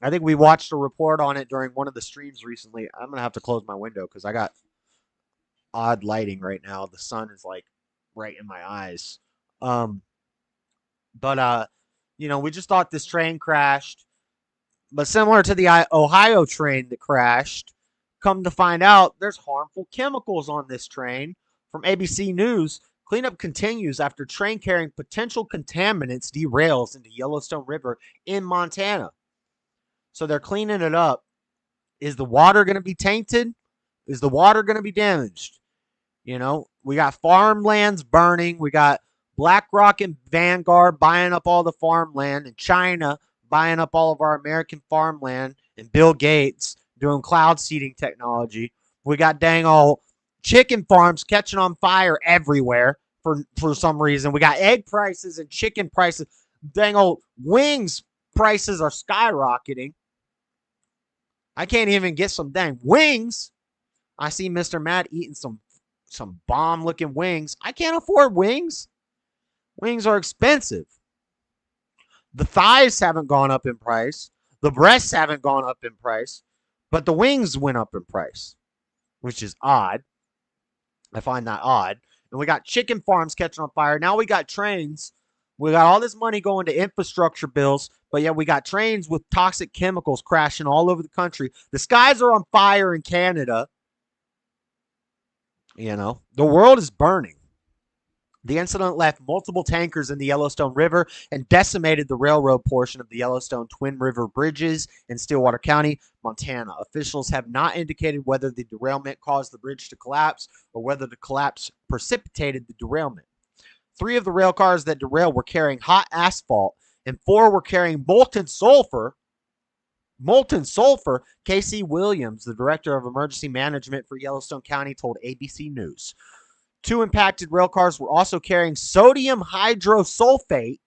I think we watched a report on it during one of the streams recently. I'm going to have to close my window because I got odd lighting right now. The sun is like right in my eyes. We just thought this train crashed. But similar to the Ohio train that crashed, come to find out there's harmful chemicals on this train. From ABC News, cleanup continues after train carrying potential contaminants derails into Yellowstone River in Montana. So they're cleaning it up. Is the water going to be tainted? Is the water going to be damaged? We got farmlands burning. We got BlackRock and Vanguard buying up all the farmland, and China buying up all of our American farmland, and Bill Gates doing cloud seeding technology. We got dang old chicken farms catching on fire everywhere for some reason. We got egg prices and chicken prices. Dang old wings prices are skyrocketing. I can't even get some dang wings. I see Mr. Matt eating some bomb-looking wings. I can't afford wings. Wings are expensive. The thighs haven't gone up in price. The breasts haven't gone up in price. But the wings went up in price, which is odd. I find that odd. And we got chicken farms catching on fire. Now we got trains. We got all this money going to infrastructure bills, but yet we got trains with toxic chemicals crashing all over the country. The skies are on fire in Canada. The world is burning. The incident left multiple tankers in the Yellowstone River and decimated the railroad portion of the Yellowstone Twin River bridges in Stillwater County, Montana. Officials have not indicated whether the derailment caused the bridge to collapse or whether the collapse precipitated the derailment. 3 of the rail cars that derailed were carrying hot asphalt, and 4 were carrying molten sulfur. Molten sulfur. Casey Williams, the director of emergency management for Yellowstone County, told ABC News. 2 impacted rail cars were also carrying sodium hydrosulfate,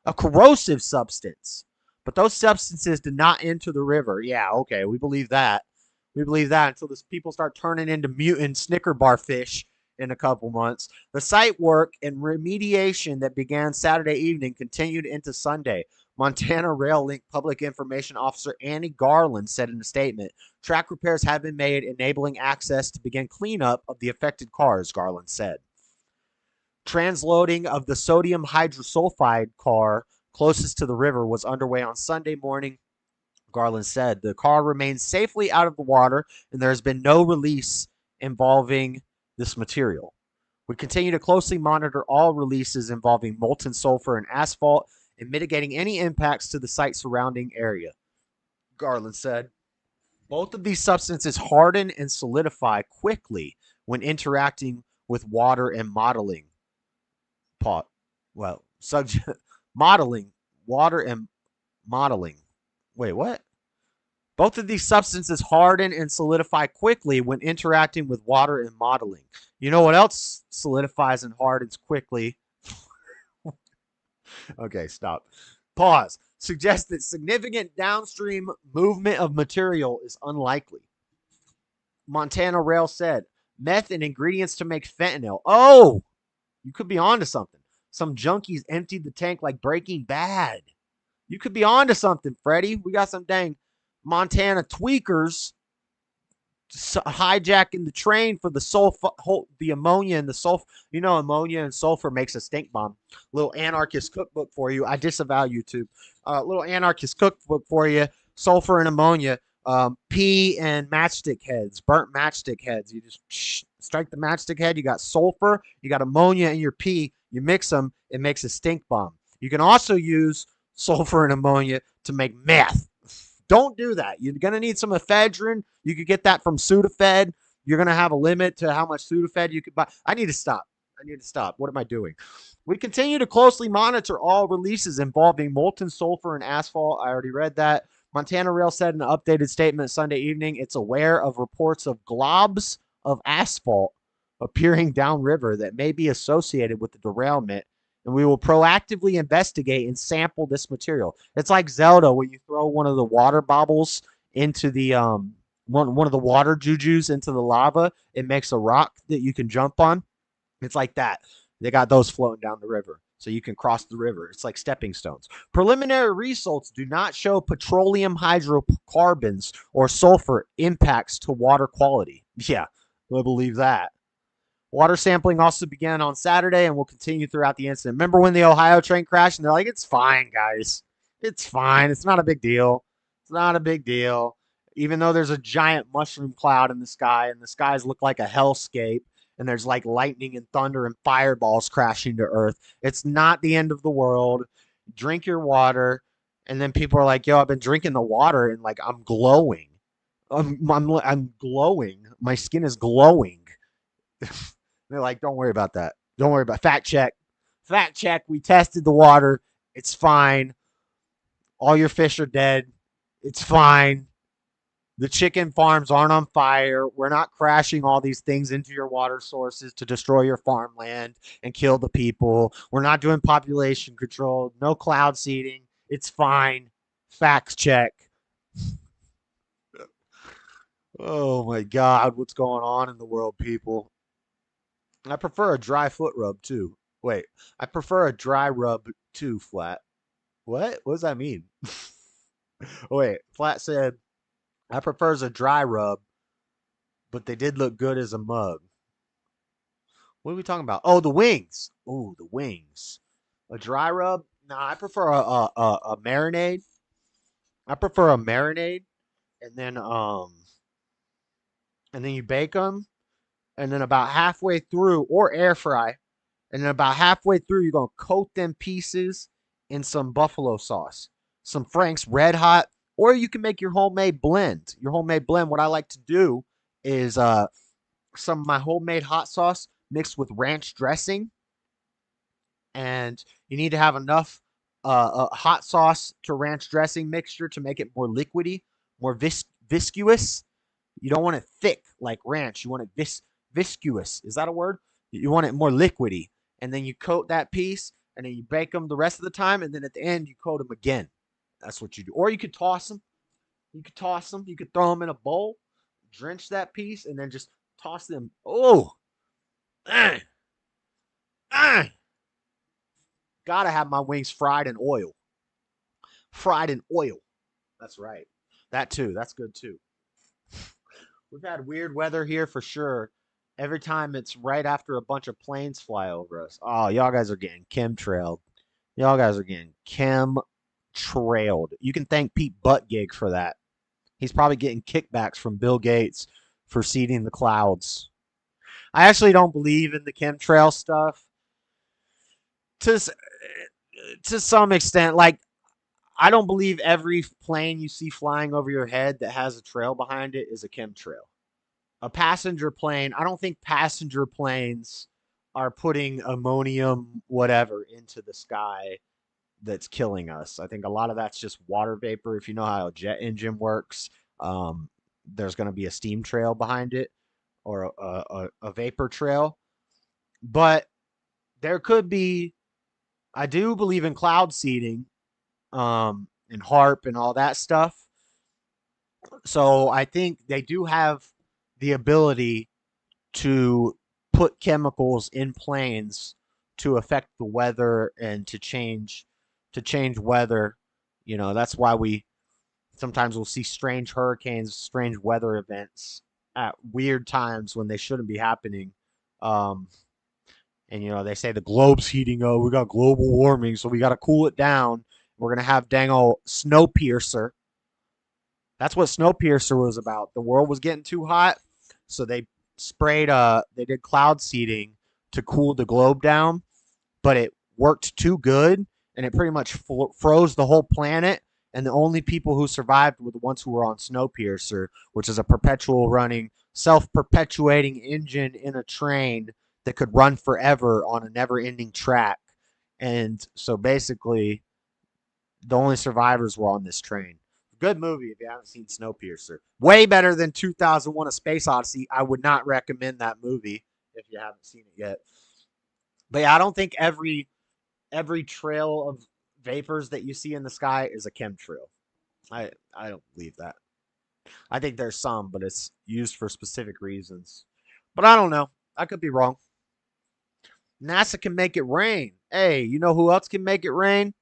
a corrosive substance. But those substances did not enter the river. Yeah, okay, we believe that. We believe that until these people start turning into mutant Snicker bar fish in a couple months. The site work and remediation that began Saturday evening continued into Sunday. Montana Rail Link Public Information Officer Annie Garland said in a statement, track repairs have been made, enabling access to begin cleanup of the affected cars, Garland said. Transloading of the sodium hydrosulfide car closest to the river was underway on Sunday morning, Garland said. The car remains safely out of the water, and there has been no release involving this material. We continue to closely monitor all releases involving molten sulfur and asphalt and mitigating any impacts to the site surrounding area, Garland said. Both of these substances harden and solidify quickly when interacting with water and modeling. Modeling. Water and modeling. Wait, what? Both of these substances harden and solidify quickly when interacting with water and modeling. You know what else solidifies and hardens quickly? Okay, stop. Pause. Suggests that significant downstream movement of material is unlikely. Montana Rail said, meth and ingredients to make fentanyl. Oh, you could be onto something. Some junkies emptied the tank like Breaking Bad. You could be onto something, Freddie. We got some dang Montana tweakers hijacking the train for the ammonia and the sulfur. Ammonia and sulfur makes a stink bomb. Little anarchist cookbook for you. I disavow YouTube. Little anarchist cookbook for you. Sulfur and ammonia. Pea and matchstick heads. Burnt matchstick heads. You just strike the matchstick head. You got sulfur. You got ammonia in your pea. You mix them. It makes a stink bomb. You can also use sulfur and ammonia to make meth. Don't do that. You're going to need some ephedrine. You could get that from Sudafed. You're going to have a limit to how much Sudafed you could buy. I need to stop. What am I doing? We continue to closely monitor all releases involving molten sulfur and asphalt. I already read that. Montana Rail said in an updated statement Sunday evening it's aware of reports of globs of asphalt appearing downriver that may be associated with the derailment, and we will proactively investigate and sample this material. It's like Zelda when you throw one of the water baubles into the one of the water jujus into the lava, it makes a rock that you can jump on. It's like that. They got those floating down the river, so you can cross the river. It's like stepping stones. Preliminary results do not show petroleum hydrocarbons or sulfur impacts to water quality. Yeah, I believe that. Water sampling also began on Saturday and will continue throughout the incident. Remember when the Ohio train crashed and they're like, it's fine, guys. It's fine. It's not a big deal. It's not a big deal. Even though there's a giant mushroom cloud in the sky and the skies look like a hellscape and there's like lightning and thunder and fireballs crashing to earth, it's not the end of the world. Drink your water. And then people are like, yo, I've been drinking the water and like I'm glowing. I'm glowing. My skin is glowing. They're like, don't worry about that. Don't worry about it. Fact check. Fact check. We tested the water. It's fine. All your fish are dead. It's fine. The chicken farms aren't on fire. We're not crashing all these things into your water sources to destroy your farmland and kill the people. We're not doing population control. No cloud seeding. It's fine. Facts check. Oh my God. What's going on in the world, people? I prefer a dry foot rub too. Wait, I prefer a dry rub too, Flat. What? What does that mean? Wait, Flat said, I prefers a dry rub, but they did look good as a mug. What are we talking about? Oh, the wings. Oh, the wings. A dry rub? Nah, I prefer a marinade. I prefer a marinade, and then you bake them. And then about halfway through, or air fry, and then about halfway through, you're going to coat them pieces in some buffalo sauce, some Frank's Red Hot, or you can make your homemade blend. Your homemade blend, what I like to do is some of my homemade hot sauce mixed with ranch dressing. And you need to have enough hot sauce to ranch dressing mixture to make it more liquidy, more viscous. You don't want it thick like ranch. You want it viscous. Is that a word? You want it more liquidy. And then you coat that piece and then you bake them the rest of the time. And then at the end, you coat them again. That's what you do. Or you could toss them. You could toss them. You could throw them in a bowl, drench that piece, and then just toss them. Oh, gotta have my wings fried in oil. Fried in oil. That's right. That too. That's good too. We've had weird weather here for sure. Every time it's right after a bunch of planes fly over us. Oh, y'all guys are getting chemtrailed. Y'all guys are getting chemtrailed. You can thank Pete Buttigieg for that. He's probably getting kickbacks from Bill Gates for seeding the clouds. I actually don't believe in the chemtrail stuff. To some extent, like, I don't believe every plane you see flying over your head that has a trail behind it is a chemtrail. A passenger plane, I don't think passenger planes are putting ammonium whatever into the sky that's killing us. I think a lot of that's just water vapor. If you know how a jet engine works, there's going to be a steam trail behind it or a vapor trail. But there could be, I do believe in cloud seeding and HARP and all that stuff. So I think they do have the ability to put chemicals in planes to affect the weather and to change weather. You know, that's why we sometimes we'll see strange hurricanes, strange weather events at weird times when they shouldn't be happening. And you know, they say the globe's heating up. We got global warming, so we got to cool it down. We're going to have dang old Snowpiercer. That's what Snowpiercer was about. The world was getting too hot, so they did cloud seeding to cool the globe down, but it worked too good, and it pretty much froze the whole planet, and the only people who survived were the ones who were on Snowpiercer, which is a perpetual running, self-perpetuating engine in a train that could run forever on a never-ending track. And so basically, the only survivors were on this train. Good movie if you haven't seen Snowpiercer. Way better than 2001: A Space Odyssey. I would not recommend that movie if you haven't seen it yet. But yeah, I don't think every trail of vapors that you see in the sky is a chemtrail. I don't believe that. I think there's some, but it's used for specific reasons. But I don't know. I could be wrong. NASA can make it rain. Hey, you know who else can make it rain?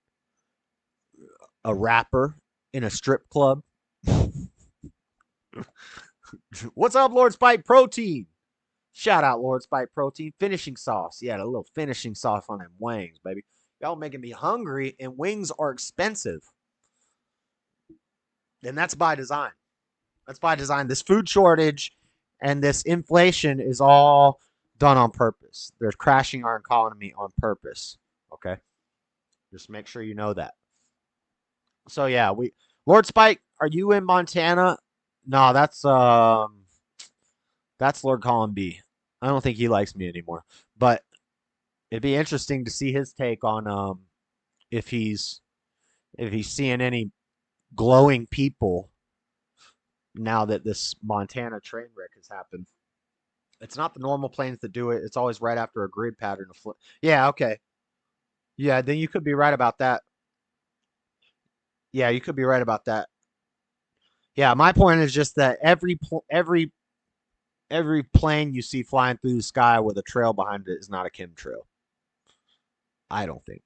A rapper in a strip club. What's up, Lord Spike Protein? Shout out, Lord Spike Protein. Finishing sauce. Yeah, a little finishing sauce on them wings, baby. Y'all making me hungry, and wings are expensive. And that's by design. That's by design. This food shortage and this inflation is all done on purpose. They're crashing our economy on purpose. Okay? Just make sure you know that. So yeah, Lord Spike, are you in Montana? No, that's Lord Colin B. I don't think he likes me anymore. But it'd be interesting to see his take on if he's seeing any glowing people now that this Montana train wreck has happened. It's not the normal planes that do it. It's always right after a grid pattern of flip. Yeah, okay. Yeah, then you could be right about that. Yeah, you could be right about that. Yeah, my point is just that every plane you see flying through the sky with a trail behind it is not a chemtrail. I don't think.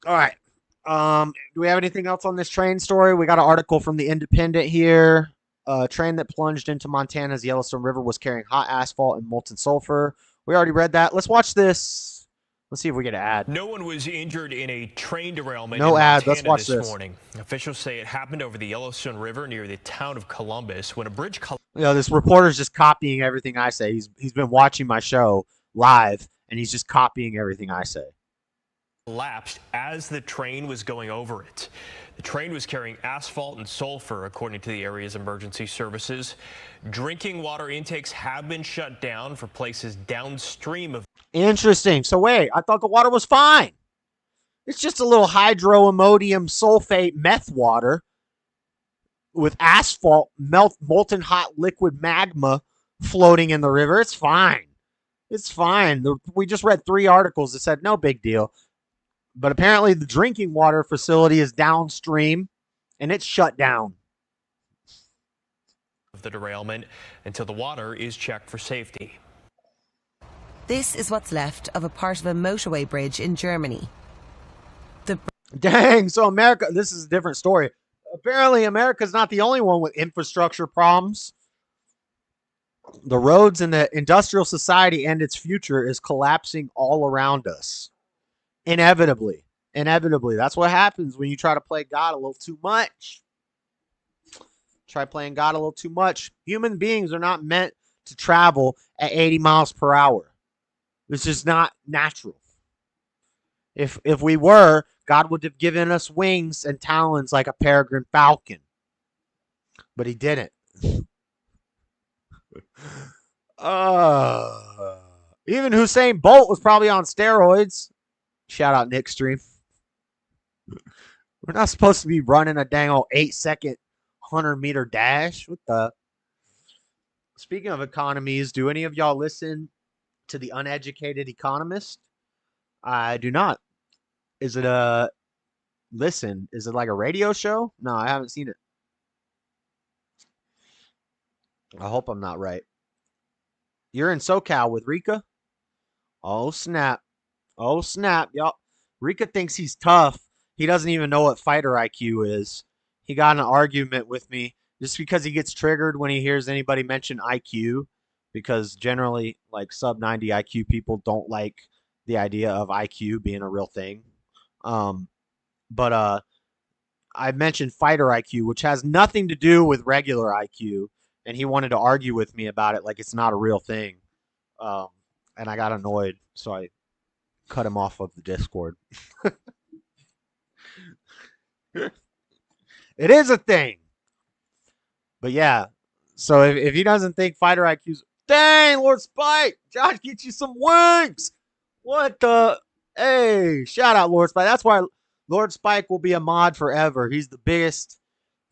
All right. Do we have anything else on this train story? We got an article from the Independent here. A train that plunged into Montana's Yellowstone River was carrying hot asphalt and molten sulfur. We already read that. Let's watch this. Let's see if we get an ad. No one was injured in a train derailment no in ad. Montana Let's watch this this morning. Officials say it happened over the Yellowstone River near the town of Columbus when a bridge this reporter's just copying everything I say. He's been watching my show live, and he's just copying everything I say. collapsed as the train was going over it. The train was carrying asphalt and sulfur, according to the area's emergency services. Drinking water intakes have been shut down for places downstream of. Interesting. So wait, I thought the water was fine. It's just a little hydroammonium sulfate meth water with asphalt, molten hot liquid magma floating in the river. It's fine. It's fine. We just read 3 articles that said no big deal. But apparently the drinking water facility is downstream and it's shut down. Of the derailment until the water is checked for safety. This is what's left of a part of a motorway bridge in Germany. Dang, so America, this is a different story. Apparently America's not the only one with infrastructure problems. The roads in the industrial society and its future is collapsing all around us. Inevitably. That's what happens when you try to play God a little too much. Try playing God a little too much. Human beings are not meant to travel at 80 miles per hour. This is not natural. If we were, God would have given us wings and talons like a peregrine falcon. But he didn't. Even Usain Bolt was probably on steroids. Shout out Nick Stream. We're not supposed to be running a dang old 8-second 100-meter dash. What the? Speaking of economies, do any of y'all listen to The Uneducated Economist? I do not. Is it a listen? Is it like a radio show? No, I haven't seen it. I hope I'm not right. You're in SoCal with Rika? Oh, snap. Oh, snap, y'all. Rika thinks he's tough. He doesn't even know what fighter IQ is. He got in an argument with me just because he gets triggered when he hears anybody mention IQ, because generally, like, sub 90 IQ people don't like the idea of IQ being a real thing. But I mentioned fighter IQ, which has nothing to do with regular IQ, and he wanted to argue with me about it like it's not a real thing. And I got annoyed, so I cut him off of the Discord. It is a thing. But yeah, so if he doesn't think fighter IQ's... Dang, Lord Spike! Josh, get you some wings! What the... Hey, shout out, Lord Spike. That's why Lord Spike will be a mod forever. He's the biggest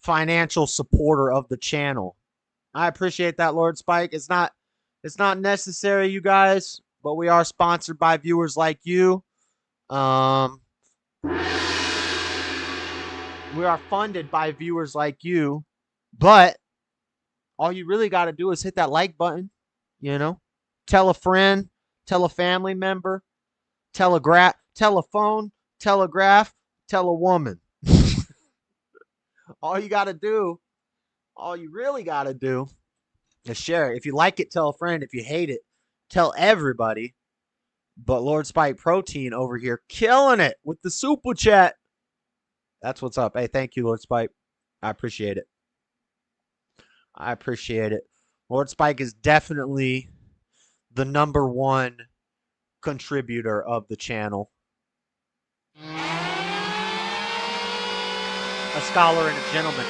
financial supporter of the channel. I appreciate that, Lord Spike. It's not necessary, you guys, but we are sponsored by viewers like you. We are funded by viewers like you, but all you really got to do is hit that like button, you know? Tell a friend, tell a family member, tell a phone, telegraph, tell a woman. All you really got to do is share it. If you like it, tell a friend. If you hate it, tell everybody. But Lord Spike Protein over here killing it with the super chat. That's what's up. Hey, thank you, Lord Spike. I appreciate it. Lord Spike is definitely the #1 contributor of the channel. A scholar and a gentleman.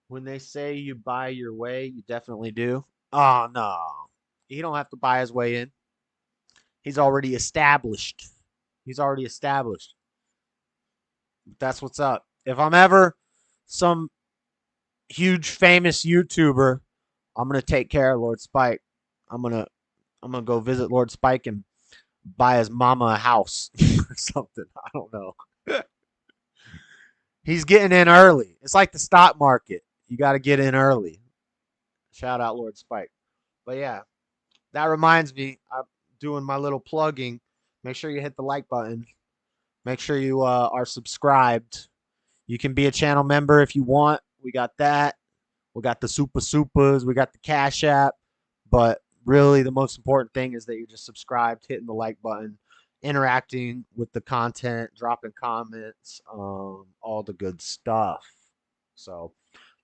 When they say you buy your way, you definitely do. Oh, no. He don't have to buy his way in. He's already established. That's what's up. If I'm ever some huge famous YouTuber, I'm going to take care of Lord Spike. I'm going to go visit Lord Spike and buy his mama a house or something. I don't know. He's getting in early. It's like the stock market. You got to get in early. Shout out Lord Spike. But yeah, that reminds me, I'm doing my little plugging. Make sure you hit the like button. Make sure you are subscribed. You can be a channel member if you want. We got that. We got the supers. We got the Cash App. But really, the most important thing is that you're just subscribed, hitting the like button, interacting with the content, dropping comments, all the good stuff. So,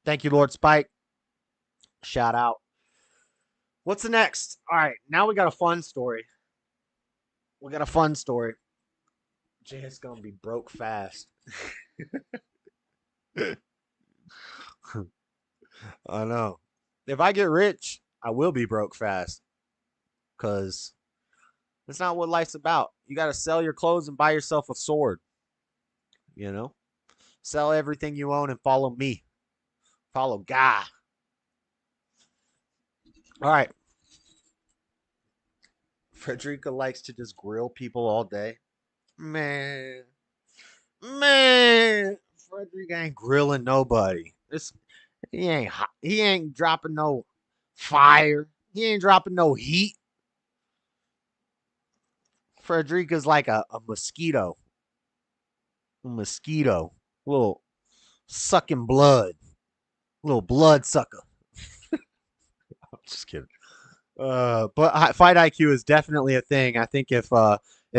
thank you, Lord Spike. Shout out. What's the next? All right, now we got a fun story. Jay is gonna be broke fast. I know. If I get rich, I will be broke fast. Because that's not what life's about. You got to sell your clothes and buy yourself a sword. You know? Sell everything you own and follow me. Follow God. All right. Frederica likes to just grill people all day. Man. Frederica ain't grilling nobody. He ain't dropping no fire. He ain't dropping no heat. Frederica's like a mosquito. A little sucking blood. Little blood sucker. I'm just kidding. But fight IQ is definitely a thing. I think if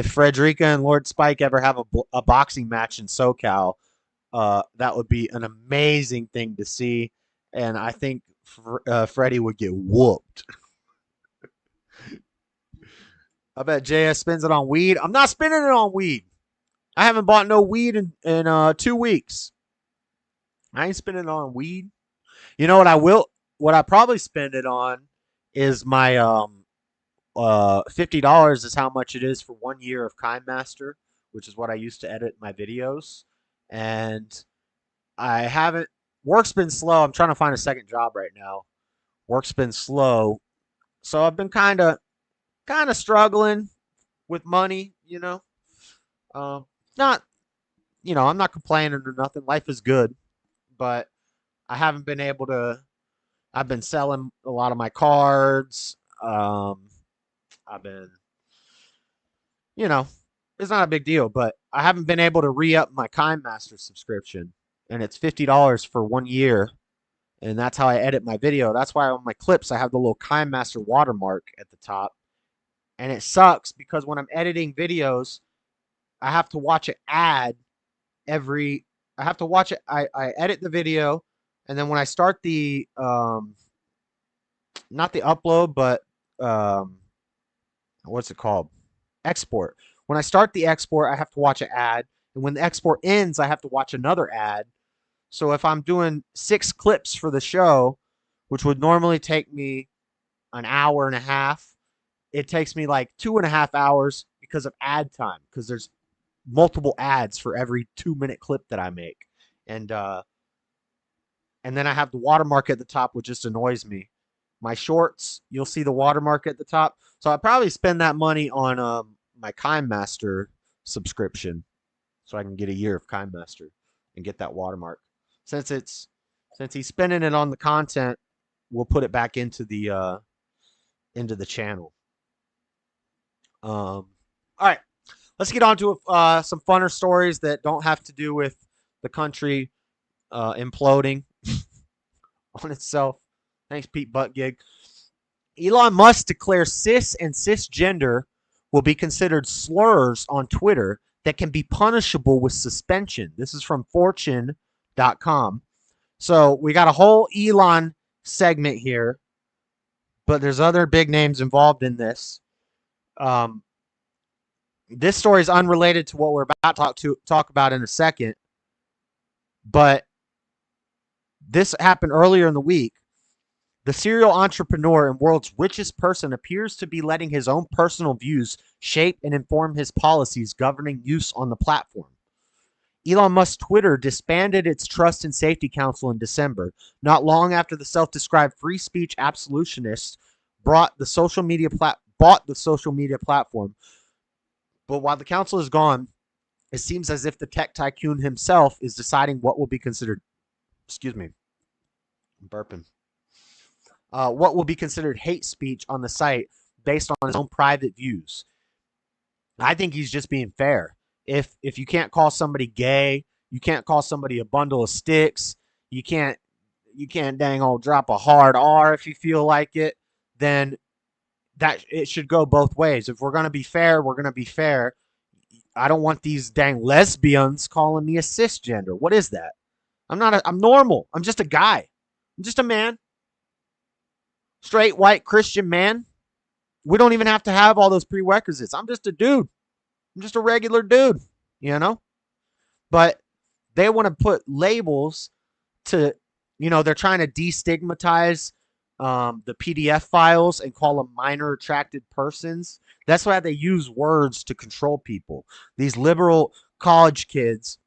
Frederica and Lord Spike ever have a boxing match in SoCal, that would be an amazing thing to see. And I think Freddie would get whooped. I bet JS spends it on weed. I'm not spending it on weed. I haven't bought no weed in 2 weeks. I ain't spending it on weed. You know what I probably spend it on is my $50 is how much it is for 1 year of KineMaster, which is what I used to edit my videos. And I haven't. Work's been slow. I'm trying to find a second job right now. Work's been slow, so I've been kind of struggling with money. You know, not. You know, I'm not complaining or nothing. Life is good, but I haven't been able to. I've been selling a lot of my cards. I've been, you know, it's not a big deal, but I haven't been able to re-up my KineMaster subscription, and it's $50 for 1 year, and that's how I edit my video. That's why on my clips I have the little KineMaster watermark at the top, and it sucks because when I'm editing videos, I have to watch an ad I have to watch it. I edit the video, and then when I start the not the upload, but what's it called? Export. When I start the export, I have to watch an ad, and when the export ends, I have to watch another ad. So if I'm doing 6 clips for the show, which would normally take me an hour and a half, it takes me like 2.5 hours because of ad time, because there's multiple ads for every 2-minute clip that I make. And then I have the watermark at the top, which just annoys me. My shorts, you'll see the watermark at the top. So I'll probably spend that money on my KineMaster subscription so I can get a year of KineMaster and get that watermark. Since he's spending it on the content, we'll put it back into the channel. All right, let's get on to some funner stories that don't have to do with the country imploding on itself. Thanks, Pete Buttgig. Elon Musk declares cis and cisgender will be considered slurs on Twitter that can be punishable with suspension. This is from Fortune.com. So we got a whole Elon segment here, but there's other big names involved in this. This story is unrelated to what we're about to talk about in a second, but this happened earlier in the week. The serial entrepreneur and world's richest person appears to be letting his own personal views shape and inform his policies governing use on the platform. Elon Musk's Twitter disbanded its Trust and Safety Council in December, not long after the self-described free speech absolutionists bought the social media platform. But while the council is gone, it seems as if the tech tycoon himself is deciding what will be considered, I'm burping, what will be considered hate speech on the site based on his own private views. I think he's just being fair. If you can't call somebody gay, you can't call somebody a bundle of sticks, you can't dang old drop a hard R if you feel like it, then that it should go both ways. If we're going to be fair, we're going to be fair. I don't want these dang lesbians calling me a cisgender. What is that? I'm normal. I'm just a guy. I'm just a man. Straight, white, Christian man. We don't even have to have all those prerequisites. I'm just a dude. I'm just a regular dude, you know? But they want to put labels to, they're trying to destigmatize the PDF files and call them minor attracted persons. That's why they use words to control people. These liberal college kids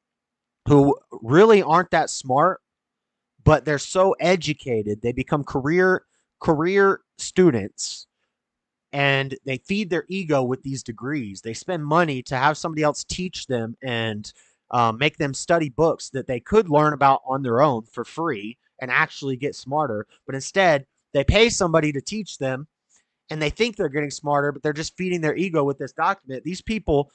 who really aren't that smart, but they're so educated, they become career students, and they feed their ego with these degrees. They spend money to have somebody else teach them and make them study books that they could learn about on their own for free and actually get smarter. But instead, they pay somebody to teach them, and they think they're getting smarter, but they're just feeding their ego with this document. These people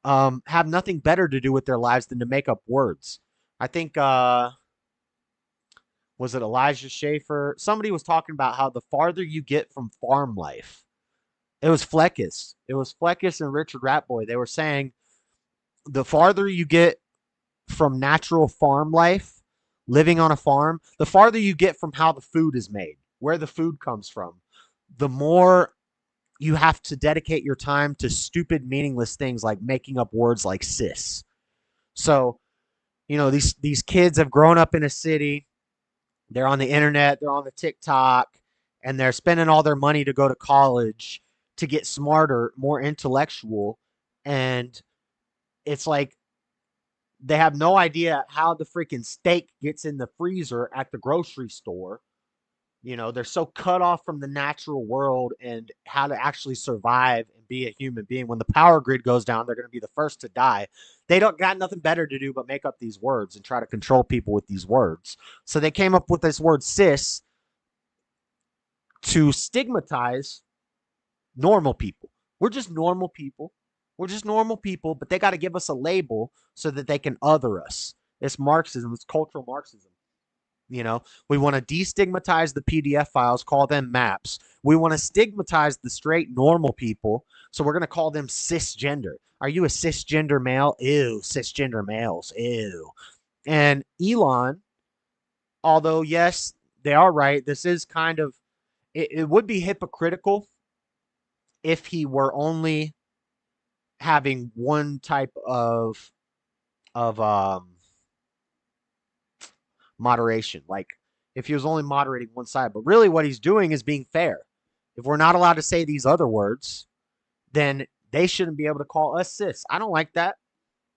have nothing better to do with their lives than to make up words. I think, was it Elijah Schaefer? Somebody was talking about how the farther you get from farm life, it was Fleckus. It was Fleckus and Richard Ratboy. They were saying the farther you get from natural farm life, living on a farm, the farther you get from how the food is made, where the food comes from, the more you have to dedicate your time to stupid, meaningless things like making up words like cis. So, these kids have grown up in a city. They're on the internet, they're on the TikTok, and they're spending all their money to go to college to get smarter, more intellectual. And it's like they have no idea how the freaking steak gets in the freezer at the grocery store. They're so cut off from the natural world and how to actually survive and be a human being. When the power grid goes down, they're going to be the first to die. They don't got nothing better to do but make up these words and try to control people with these words. So they came up with this word cis to stigmatize normal people. We're just normal people. We're just normal people, but they got to give us a label so that they can other us. It's Marxism. It's cultural Marxism. We want to destigmatize the PDF files, call them maps. We want to stigmatize the straight normal people, so we're going to call them cisgender. Are you a cisgender male? Ew, cisgender males. Ew. And Elon, although, yes, they are right, this is kind of, it would be hypocritical if he were only having one type of moderation, like if he was only moderating one side. But really what he's doing is being fair. If we're not allowed to say these other words, then they shouldn't be able to call us cis. I don't like that.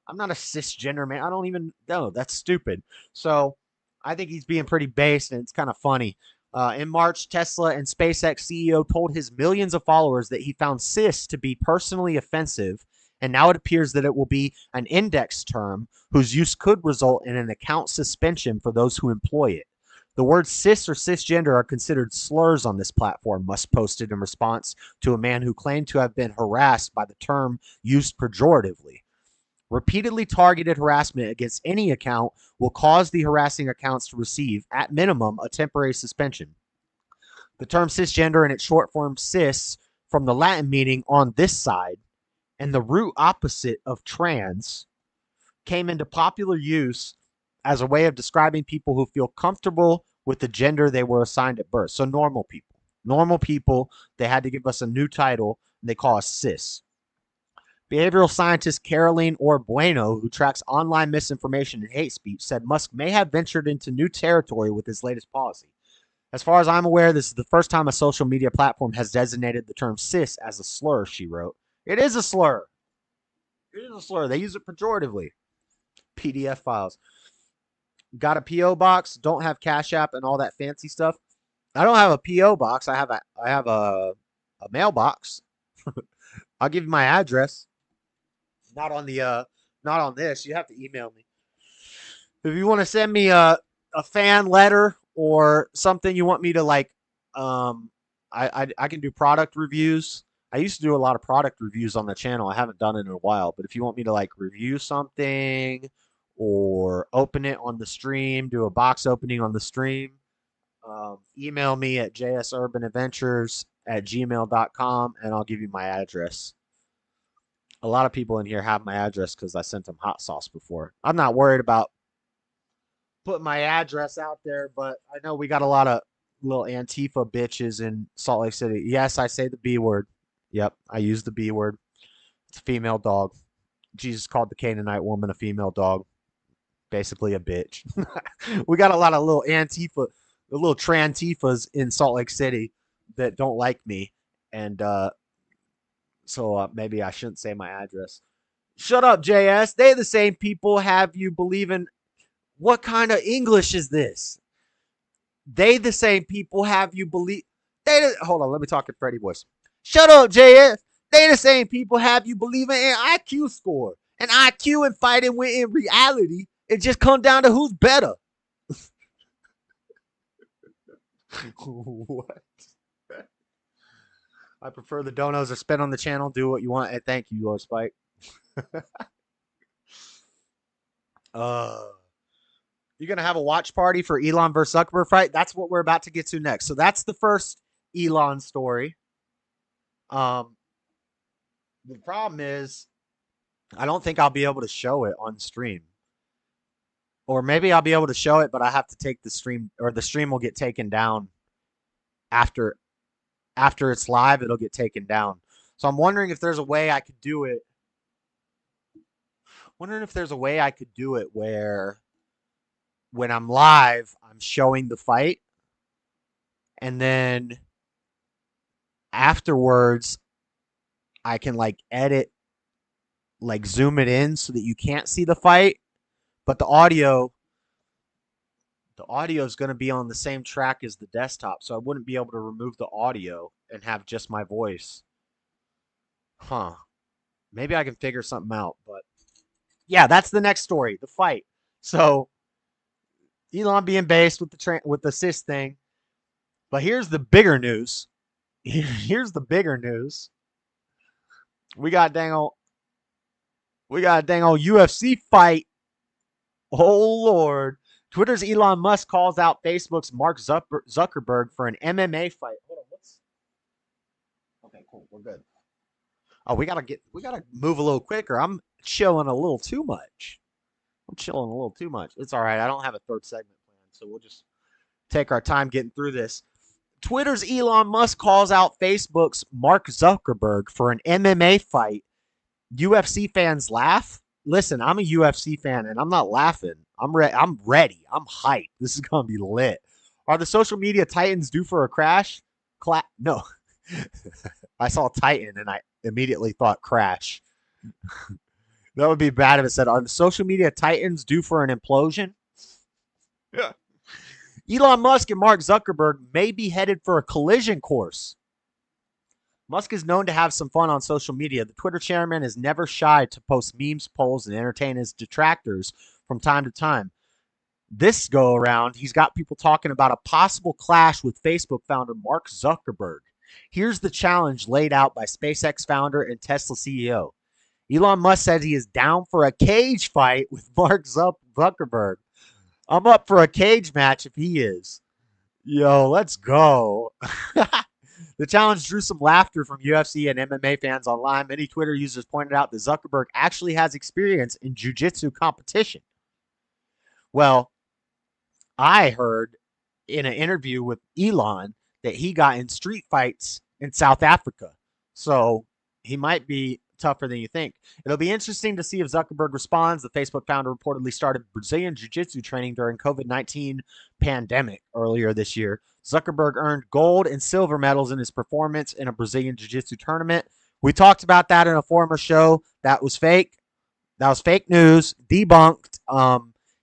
I'm not a cisgender man. I don't even know. That's stupid. So I think he's being pretty based, and it's kind of funny. In March, Tesla and SpaceX CEO told his millions of followers that he found cis to be personally offensive, and now it appears that it will be an index term whose use could result in an account suspension for those who employ it. The words cis or cisgender are considered slurs on this platform, Musk posted in response to a man who claimed to have been harassed by the term used pejoratively. Repeatedly targeted harassment against any account will cause the harassing accounts to receive, at minimum, a temporary suspension. The term cisgender and its short form cis, from the Latin meaning on this side, and the root opposite of trans, came into popular use as a way of describing people who feel comfortable with the gender they were assigned at birth. So normal people. Normal people, they had to give us a new title, and they call us cis. Behavioral scientist Caroline Bueno, who tracks online misinformation and hate speech, said Musk may have ventured into new territory with his latest policy. As far as I'm aware, this is the first time a social media platform has designated the term cis as a slur, she wrote. It is a slur. It is a slur. They use it pejoratively. PDF files. Got a P.O. box, don't have Cash App and all that fancy stuff. I don't have a P.O. box. I have a mailbox. I'll give you my address. Not on this. You have to email me. If you want to send me a fan letter or something you want me to like, I can do product reviews. I used to do a lot of product reviews on the channel. I haven't done it in a while, but if you want me to like review something or open it on the stream, do a box opening on the stream, email me at jsurbanadventures@gmail.com and I'll give you my address. A lot of people in here have my address because I sent them hot sauce before. I'm not worried about putting my address out there, but I know we got a lot of little Antifa bitches in Salt Lake City. Yes, I say the B word. Yep, I use the B word. It's a female dog. Jesus called the Canaanite woman a female dog. Basically a bitch. We got a lot of little Antifa, the little Trantifas in Salt Lake City that don't like me. And so maybe I shouldn't say my address. Shut up, JS. They the same people have you believing. What kind of English is this? They the same people have you believe. Hold on, let me talk in Freddie voice. Shut up, JS. They the same people have you believing in IQ score. And IQ and fighting when in reality, it just comes down to who's better. What? I prefer the donos are spent on the channel. Do what you want. And thank you, Lord Spike. You're going to have a watch party for Elon versus Zuckerberg fight? That's what we're about to get to next. So that's the first Elon story. The problem is I don't think I'll be able to show it on stream. Or maybe I'll be able to show it, but I have to take the stream, or the stream will get taken down after it's live, it'll get taken down. So I'm wondering if there's a way I could do it. Where when I'm live, I'm showing the fight. And then afterwards, I can like edit, like zoom it in so that you can't see the fight. But the audio is going to be on the same track as the desktop. So I wouldn't be able to remove the audio and have just my voice. Huh. Maybe I can figure something out. But yeah, that's the next story, the fight. So Elon being based with the cis thing. But here's the bigger news. Here's the bigger news. We got a dang old UFC fight. Oh, Lord. Twitter's Elon Musk calls out Facebook's Mark Zuckerberg for an MMA fight. Hold on, okay, cool. We're good. Oh, we gotta move a little quicker. I'm chilling a little too much. It's all right. I don't have a third segment planned, so we'll just take our time getting through this. Twitter's Elon Musk calls out Facebook's Mark Zuckerberg for an MMA fight. UFC fans laugh. Listen, I'm a UFC fan, and I'm not laughing. I'm ready. I'm hyped. This is going to be lit. Are the social media titans due for a crash? No. I saw Titan, and I immediately thought crash. That would be bad if it said, are the social media titans due for an implosion? Yeah. Elon Musk and Mark Zuckerberg may be headed for a collision course. Musk is known to have some fun on social media. The Twitter chairman is never shy to post memes, polls, and entertain his detractors from time to time. This go around, he's got people talking about a possible clash with Facebook founder Mark Zuckerberg. Here's the challenge laid out by SpaceX founder and Tesla CEO. Elon Musk says he is down for a cage fight with Mark Zuckerberg. I'm up for a cage match if he is. Yo, let's go. The challenge drew some laughter from UFC and MMA fans online. Many Twitter users pointed out that Zuckerberg actually has experience in jiu-jitsu competition. Well, I heard in an interview with Elon that he got in street fights in South Africa. So he might be tougher than you think. It'll be interesting to see if Zuckerberg responds. The Facebook founder reportedly started Brazilian jiu-jitsu training during COVID-19 pandemic earlier this year. Zuckerberg earned gold and silver medals in his performance in a Brazilian jiu-jitsu tournament. We talked about that in a former show. That was fake. That was fake news. Debunked.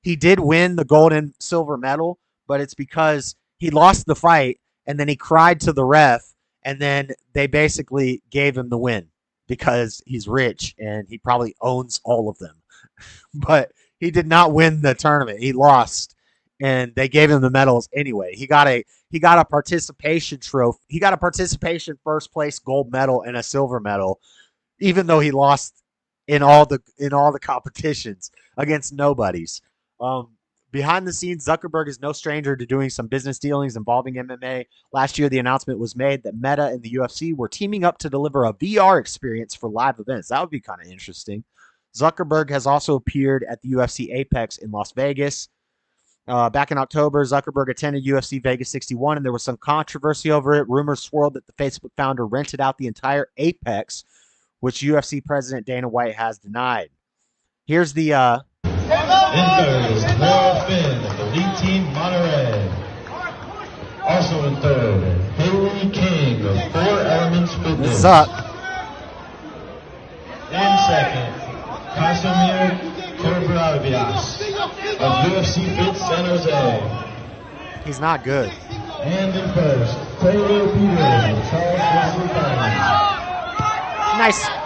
He did win the gold and silver medal, but it's because he lost the fight and then he cried to the ref and then they basically gave him the win because he's rich and he probably owns all of them. But he did not win the tournament. He lost and they gave him the medals anyway. He got a participation trophy. He got a participation first place gold medal and a silver medal, even though he lost in all the competitions against nobodies. Behind the scenes, Zuckerberg is no stranger to doing some business dealings involving MMA. Last year, the announcement was made that Meta and the UFC were teaming up to deliver a VR experience for live events. That would be kind of interesting. Zuckerberg has also appeared at the UFC Apex in Las Vegas. Back in October, Zuckerberg attended UFC Vegas 61, and there was some controversy over it. Rumors swirled that the Facebook founder rented out the entire Apex, which UFC President Dana White has denied. Here's the... In third, Laura Finn of the lead team Monterey. Also in third, Haley King of 4 Elements Fitness. This is up. In second, Casimir Corbravias of UFC Fit San Jose. He's not good. And in first, Taylor Peters of Charles Wesley College.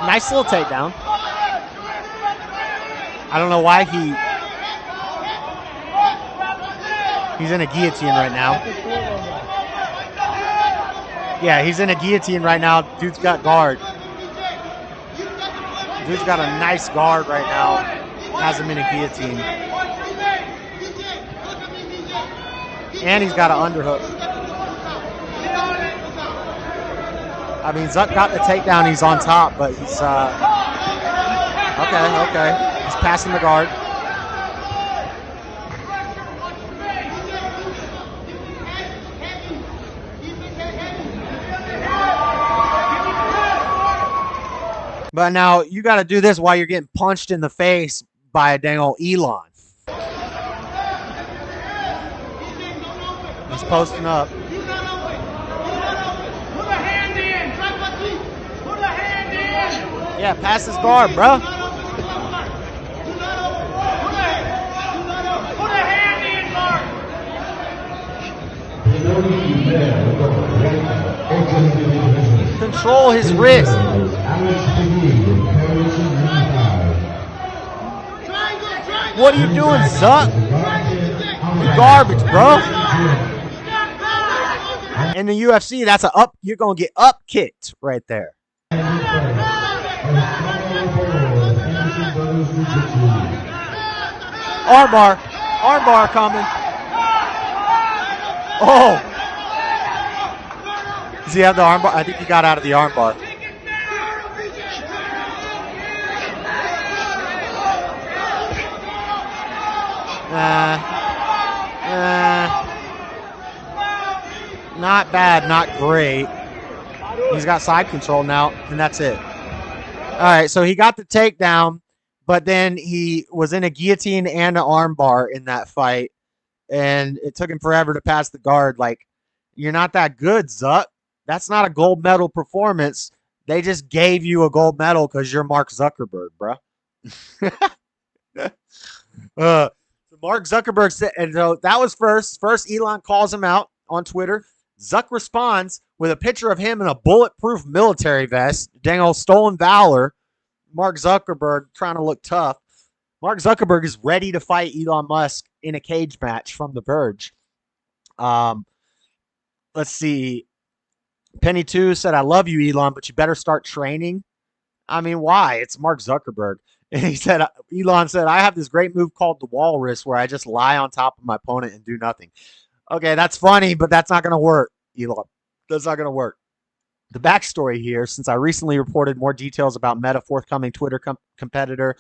Nice little takedown. I don't know why he's in a guillotine right now. Yeah, he's in a guillotine right now. Dude's got guard. Dude's got a nice guard right now. Has him in a guillotine. And he's got an underhook. I mean, Zuck got the takedown. He's on top, but he's... Okay. He's passing the guard. But now you got to do this while you're getting punched in the face by a dang old Elon. He's posting up. Yeah, pass his guard, bro. Control his wrist. What are you doing, Zuck? You're garbage, bro. In the UFC, that's you're gonna get up kicked right there. Armbar coming. Oh! Does he have the armbar? I think he got out of the armbar. Not bad, not great. He's got side control now, and that's it. All right, so he got the takedown, but then he was in a guillotine and an armbar in that fight, and it took him forever to pass the guard. Like, you're not that good, Zuck. That's not a gold medal performance. They just gave you a gold medal because you're Mark Zuckerberg, bro. So Mark Zuckerberg said, and so that was first. First, Elon calls him out on Twitter. Zuck responds with a picture of him in a bulletproof military vest. Dang old stolen valor. Mark Zuckerberg trying to look tough. Mark Zuckerberg is ready to fight Elon Musk in a cage match from The Verge. Let's see. Penny 2 said, I love you, Elon, but you better start training. I mean, why? It's Mark Zuckerberg. And he said, Elon said, I have this great move called the walrus where I just lie on top of my opponent and do nothing. Okay, that's funny, but that's not going to work, Elon. That's not going to work. The backstory here, since I recently reported more details about Meta forthcoming Twitter competitor,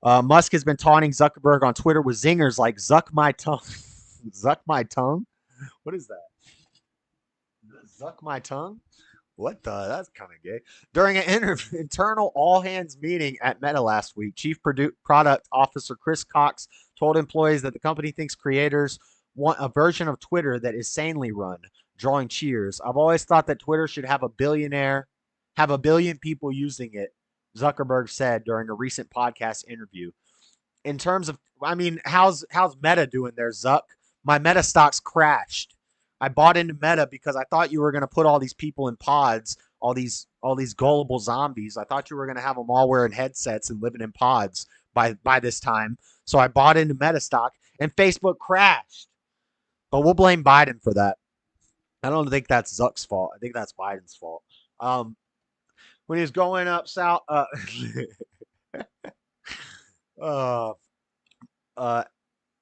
Musk has been taunting Zuckerberg on Twitter with zingers like "Zuck my tongue." Zuck my tongue? What is that? Zuck my tongue? What the? That's kind of gay. During an internal all-hands meeting at Meta last week, Chief Product Officer Chris Cox told employees that the company thinks creators want a version of Twitter that is sanely run, drawing cheers. I've always thought that Twitter should have a billion people using it, Zuckerberg said during a recent podcast interview. In terms of, I mean, how's Meta doing there, Zuck? My Meta stocks crashed. I bought into Meta because I thought you were going to put all these people in pods, all these gullible zombies. I thought you were going to have them all wearing headsets and living in pods by this time. So I bought into Meta stock, and Facebook crashed. But we'll blame Biden for that. I don't think that's Zuck's fault. I think that's Biden's fault. When he was going up south,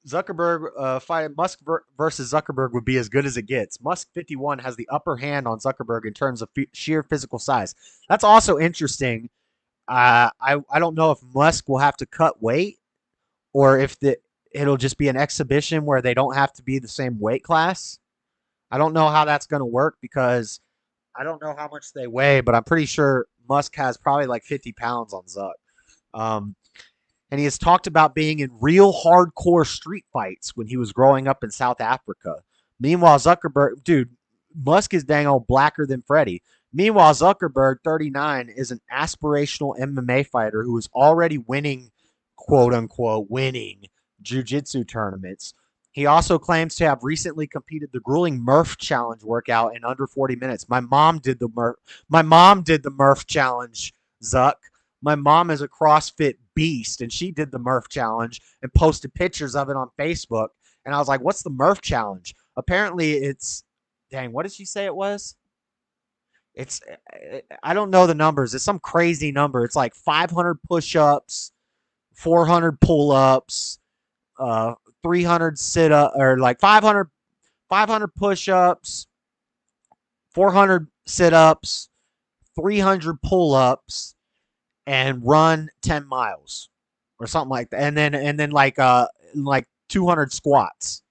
Zuckerberg fight Musk versus Zuckerberg would be as good as it gets. Musk 51 has the upper hand on Zuckerberg in terms of sheer physical size. That's also interesting. I don't know if Musk will have to cut weight or if it'll just be an exhibition where they don't have to be the same weight class. I don't know how that's going to work because I don't know how much they weigh, but I'm pretty sure Musk has probably like 50 pounds on Zuck. And he has talked about being in real hardcore street fights when he was growing up in South Africa. Meanwhile, Zuckerberg, dude, Musk is dang old blacker than Freddy. Meanwhile, Zuckerberg, 39, is an aspirational MMA fighter who is already winning, quote unquote, winning jiu-jitsu tournaments. He also claims to have recently competed the grueling Murph Challenge workout in under 40 minutes. My mom did the Murph Challenge, Zuck. My mom is a CrossFit beast, and she did the Murph Challenge and posted pictures of it on Facebook. And I was like, what's the Murph Challenge? Apparently it's, dang, what did she say it was? I don't know the numbers. It's some crazy number. It's like 500 push-ups, 400 pull-ups, 300 sit-up, or like 500 push-ups, 400 sit-ups, 300 pull-ups, and run 10 miles or something like that. And then like 200 squats.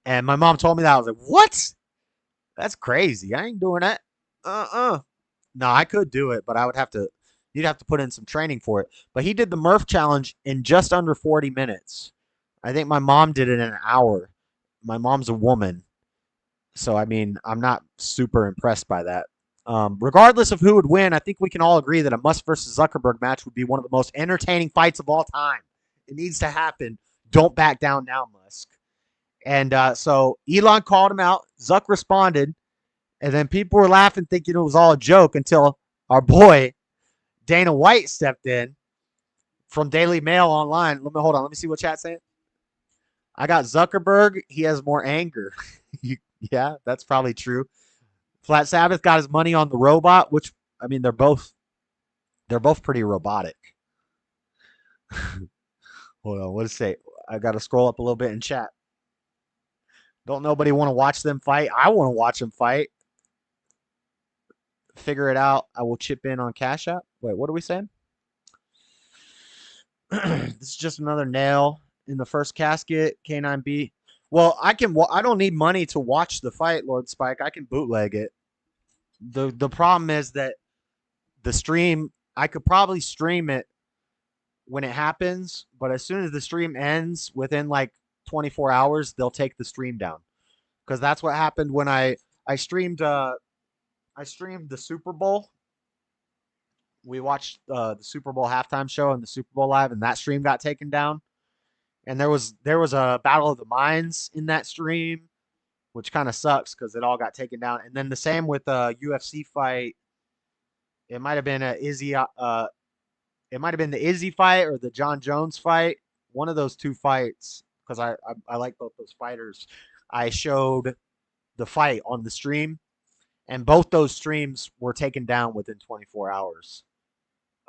And my mom told me that. I was like, what? That's crazy. I ain't doing that. No, I could do it, but you'd have to put in some training for it. But he did the Murph Challenge in just under 40 minutes. I think my mom did it in an hour. My mom's a woman. So, I mean, I'm not super impressed by that. Regardless of who would win, I think we can all agree that a Musk versus Zuckerberg match would be one of the most entertaining fights of all time. It needs to happen. Don't back down now, Musk. And so Elon called him out. Zuck responded. And then people were laughing, thinking it was all a joke until our boy Dana White stepped in from Daily Mail Online. Hold on. Let me see what chat's saying. I got Zuckerberg. He has more anger. Yeah, that's probably true. Flat Sabbath got his money on the robot, which, I mean, they're both pretty robotic. Hold on, what does it say? I got to scroll up a little bit in chat. Don't nobody want to watch them fight? I want to watch them fight. Figure it out. I will chip in on Cashapp. Wait, what are we saying? This is just another nail in the first casket. K9B. Well, I don't need money to watch the fight, Lord Spike. I can bootleg it. The problem is that the stream, I could probably stream it when it happens, but as soon as the stream ends, within like 24 hours, they'll take the stream down. Because that's what happened when I streamed the Super Bowl. we watched the Super Bowl halftime show and the Super Bowl live, and that stream got taken down. And there was a Battle of the Minds in that stream, which kind of sucks because it all got taken down. And then the same with a UFC fight. It might have been it might have been the Izzy fight or the John Jones fight. One of those two fights, because I like both those fighters. I showed the fight on the stream, and both those streams were taken down within 24 hours.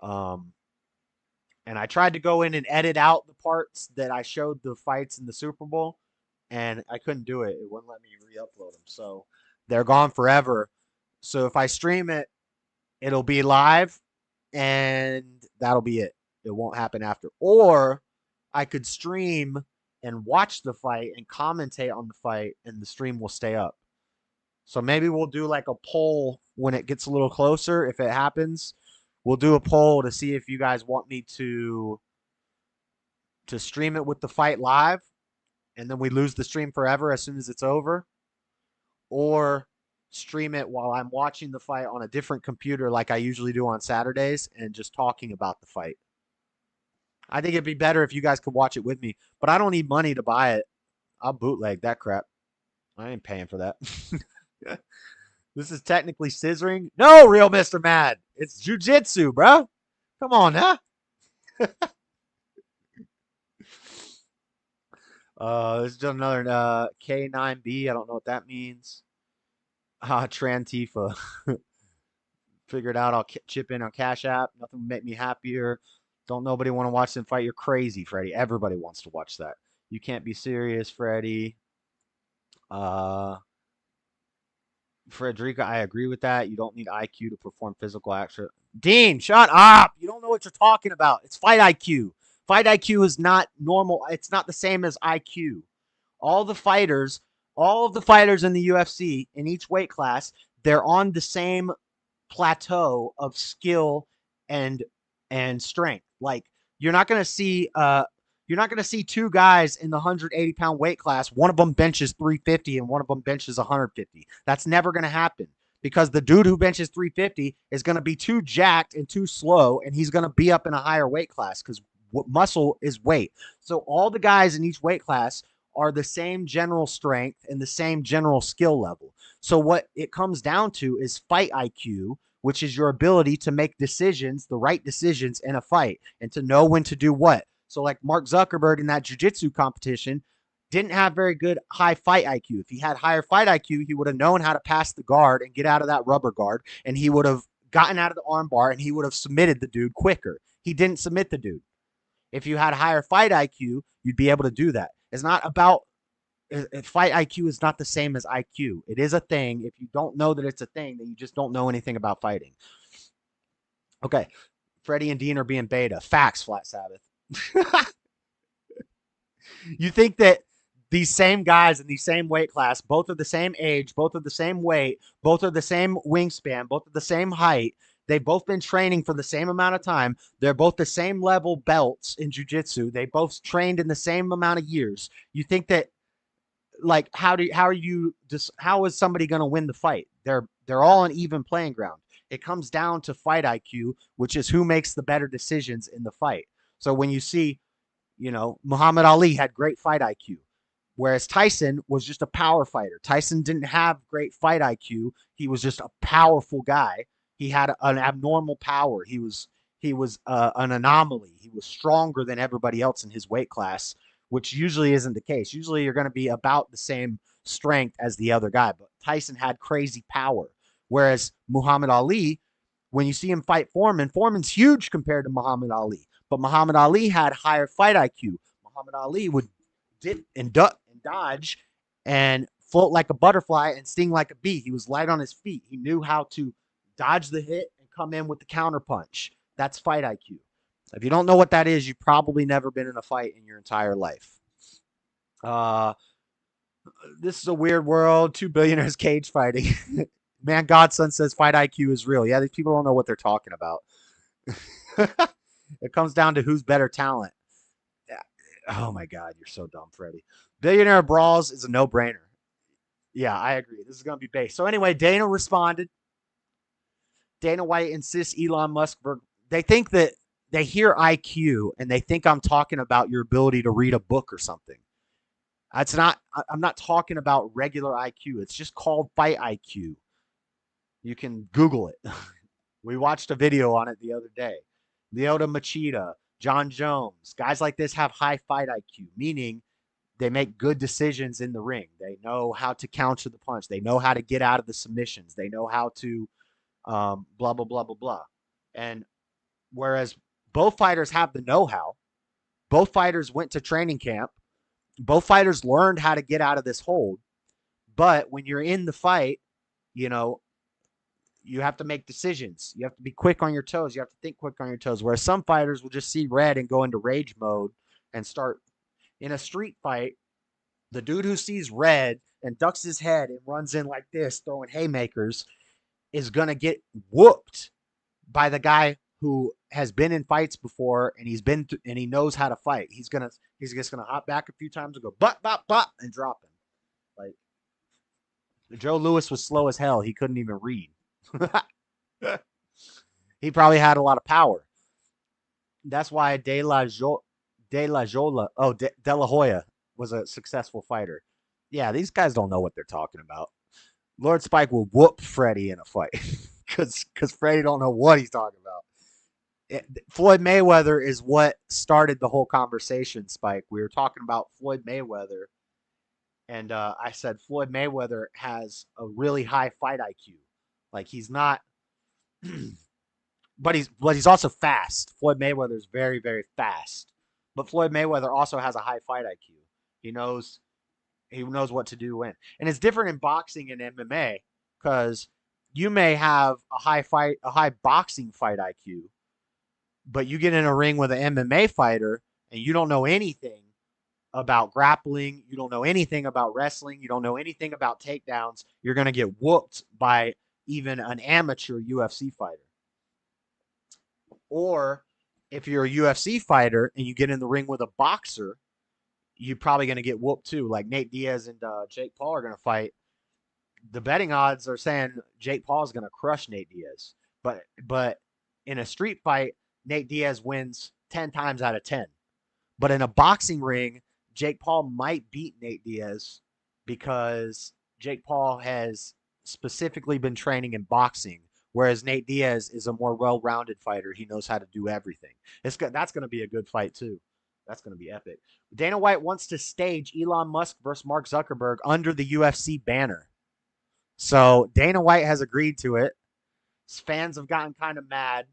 And I tried to go in and edit out the parts that I showed the fights in the Super Bowl, and I couldn't do it. It wouldn't let me re-upload them. So they're gone forever. So if I stream it, it'll be live, and that'll be it. It won't happen after. Or I could stream and watch the fight and commentate on the fight, and the stream will stay up. So maybe we'll do like a poll when it gets a little closer. If it happens, we'll do a poll to see if you guys want me to stream it with the fight live, and then we lose the stream forever as soon as it's over, or stream it while I'm watching the fight on a different computer like I usually do on Saturdays and just talking about the fight. I think it'd be better if you guys could watch it with me, but I don't need money to buy it. I'll bootleg that crap. I ain't paying for that. This is technically scissoring. No, real Mr. Mad. It's jiu-jitsu, bro. Come on, huh? This is just another K9B. I don't know what that means. Trantifa. Figured out I'll chip in on Cashapp. Nothing would make me happier. Don't nobody want to watch them fight? You're crazy, Freddie. Everybody wants to watch that. You can't be serious, Freddie. Frederica, I agree with that. You don't need IQ to perform physical action. Dean, shut up. You don't know what you're talking about. It's fight IQ. Fight IQ is not normal. It's not the same as IQ. All of the fighters in the UFC in each weight class, they're on the same plateau of skill and strength. Like you're not going to see two guys in the 180-pound weight class. One of them benches 350 and one of them benches 150. That's never going to happen because the dude who benches 350 is going to be too jacked and too slow, and he's going to be up in a higher weight class because muscle is weight. So all the guys in each weight class are the same general strength and the same general skill level. So what it comes down to is fight IQ, which is your ability to make decisions, the right decisions in a fight, and to know when to do what. So like Mark Zuckerberg in that jiu-jitsu competition didn't have very good high fight IQ. If he had higher fight IQ, he would have known how to pass the guard and get out of that rubber guard, and he would have gotten out of the arm bar, and he would have submitted the dude quicker. He didn't submit the dude. If you had higher fight IQ, you'd be able to do that. It's not about fight IQ is not the same as IQ. It is a thing. If you don't know that it's a thing, then you just don't know anything about fighting. Okay. Freddie and Dean are being beta. Facts, Flat Sabbath. You think that these same guys in the same weight class, both are the same age, both are the same weight, both are the same wingspan, both are the same height. They've both been training for the same amount of time. They're both the same level belts in jiu-jitsu. They both trained in the same amount of years. You think that, like, how is somebody going to win the fight? They're all on even playing ground. It comes down to fight IQ, which is who makes the better decisions in the fight. So when you see, Muhammad Ali had great fight IQ, whereas Tyson was just a power fighter. Tyson didn't have great fight IQ. He was just a powerful guy. He had an abnormal power. He was an anomaly. He was stronger than everybody else in his weight class, which usually isn't the case. Usually you're going to be about the same strength as the other guy, but Tyson had crazy power. Whereas Muhammad Ali, when you see him fight Foreman's huge compared to Muhammad Ali, but Muhammad Ali had higher fight IQ. Muhammad Ali would dip and duck and dodge and float like a butterfly and sting like a bee. He was light on his feet. He knew how to dodge the hit and come in with the counter punch. That's fight IQ. If you don't know what that is, you've probably never been in a fight in your entire life. This is a weird world. 2 billionaires cage fighting. Man, Godson says fight IQ is real. Yeah, these people don't know what they're talking about. It comes down to who's better talent. Oh my God, you're so dumb, Freddie. Billionaire brawls is a no-brainer. Yeah, I agree. This is going to be based. So anyway, Dana responded. Dana White insists Elon Musk. They think that they hear IQ and they think I'm talking about your ability to read a book or something. That's not. I'm not talking about regular IQ. It's just called fight IQ. You can Google it. We watched a video on it the other day. Lyoto Machida, John Jones, guys like this have high fight IQ, meaning they make good decisions in the ring. They know how to counter the punch. They know how to get out of the submissions. They know how to blah, blah, blah, blah, blah. And whereas both fighters have the know-how, both fighters went to training camp, both fighters learned how to get out of this hold. But when you're in the fight, you know, you have to make decisions. You have to be quick on your toes. You have to think quick on your toes. Whereas some fighters will just see red and go into rage mode and start. In a street fight, the dude who sees red and ducks his head and runs in like this, throwing haymakers, is going to get whooped by the guy who has been in fights before and and he knows how to fight. He's just going to hop back a few times and go, but, and drop him. Like, Joe Louis was slow as hell. He couldn't even read. He probably had a lot of power. That's why De La Hoya was a successful fighter. Yeah, these guys don't know what they're talking about. Lord Spike will whoop Freddie in a fight because Freddie don't know what he's talking about. Floyd Mayweather is what started the whole conversation, Spike. We were talking about Floyd Mayweather, and I said Floyd Mayweather has a really high fight IQ. Like, he's not, but he's also fast. Floyd Mayweather is very, very fast. But Floyd Mayweather also has a high fight IQ. He knows what to do to win. And it's different in boxing and MMA because you may have a high boxing fight IQ, but you get in a ring with an MMA fighter and you don't know anything about grappling. You don't know anything about wrestling. You don't know anything about takedowns. You're going to get whooped by even an amateur UFC fighter. Or if you're a UFC fighter and you get in the ring with a boxer, you're probably going to get whooped too. Like Nate Diaz and Jake Paul are going to fight. The betting odds are saying Jake Paul is going to crush Nate Diaz. But in a street fight, Nate Diaz wins 10 times out of 10. But in a boxing ring, Jake Paul might beat Nate Diaz because Jake Paul has specifically been training in boxing, whereas Nate Diaz is a more well-rounded fighter. He knows how to do everything. That's going to be a good fight too. That's going to be epic. Dana White wants to stage Elon Musk versus Mark Zuckerberg under the UFC banner. So Dana White has agreed to it. His fans have gotten kind of mad.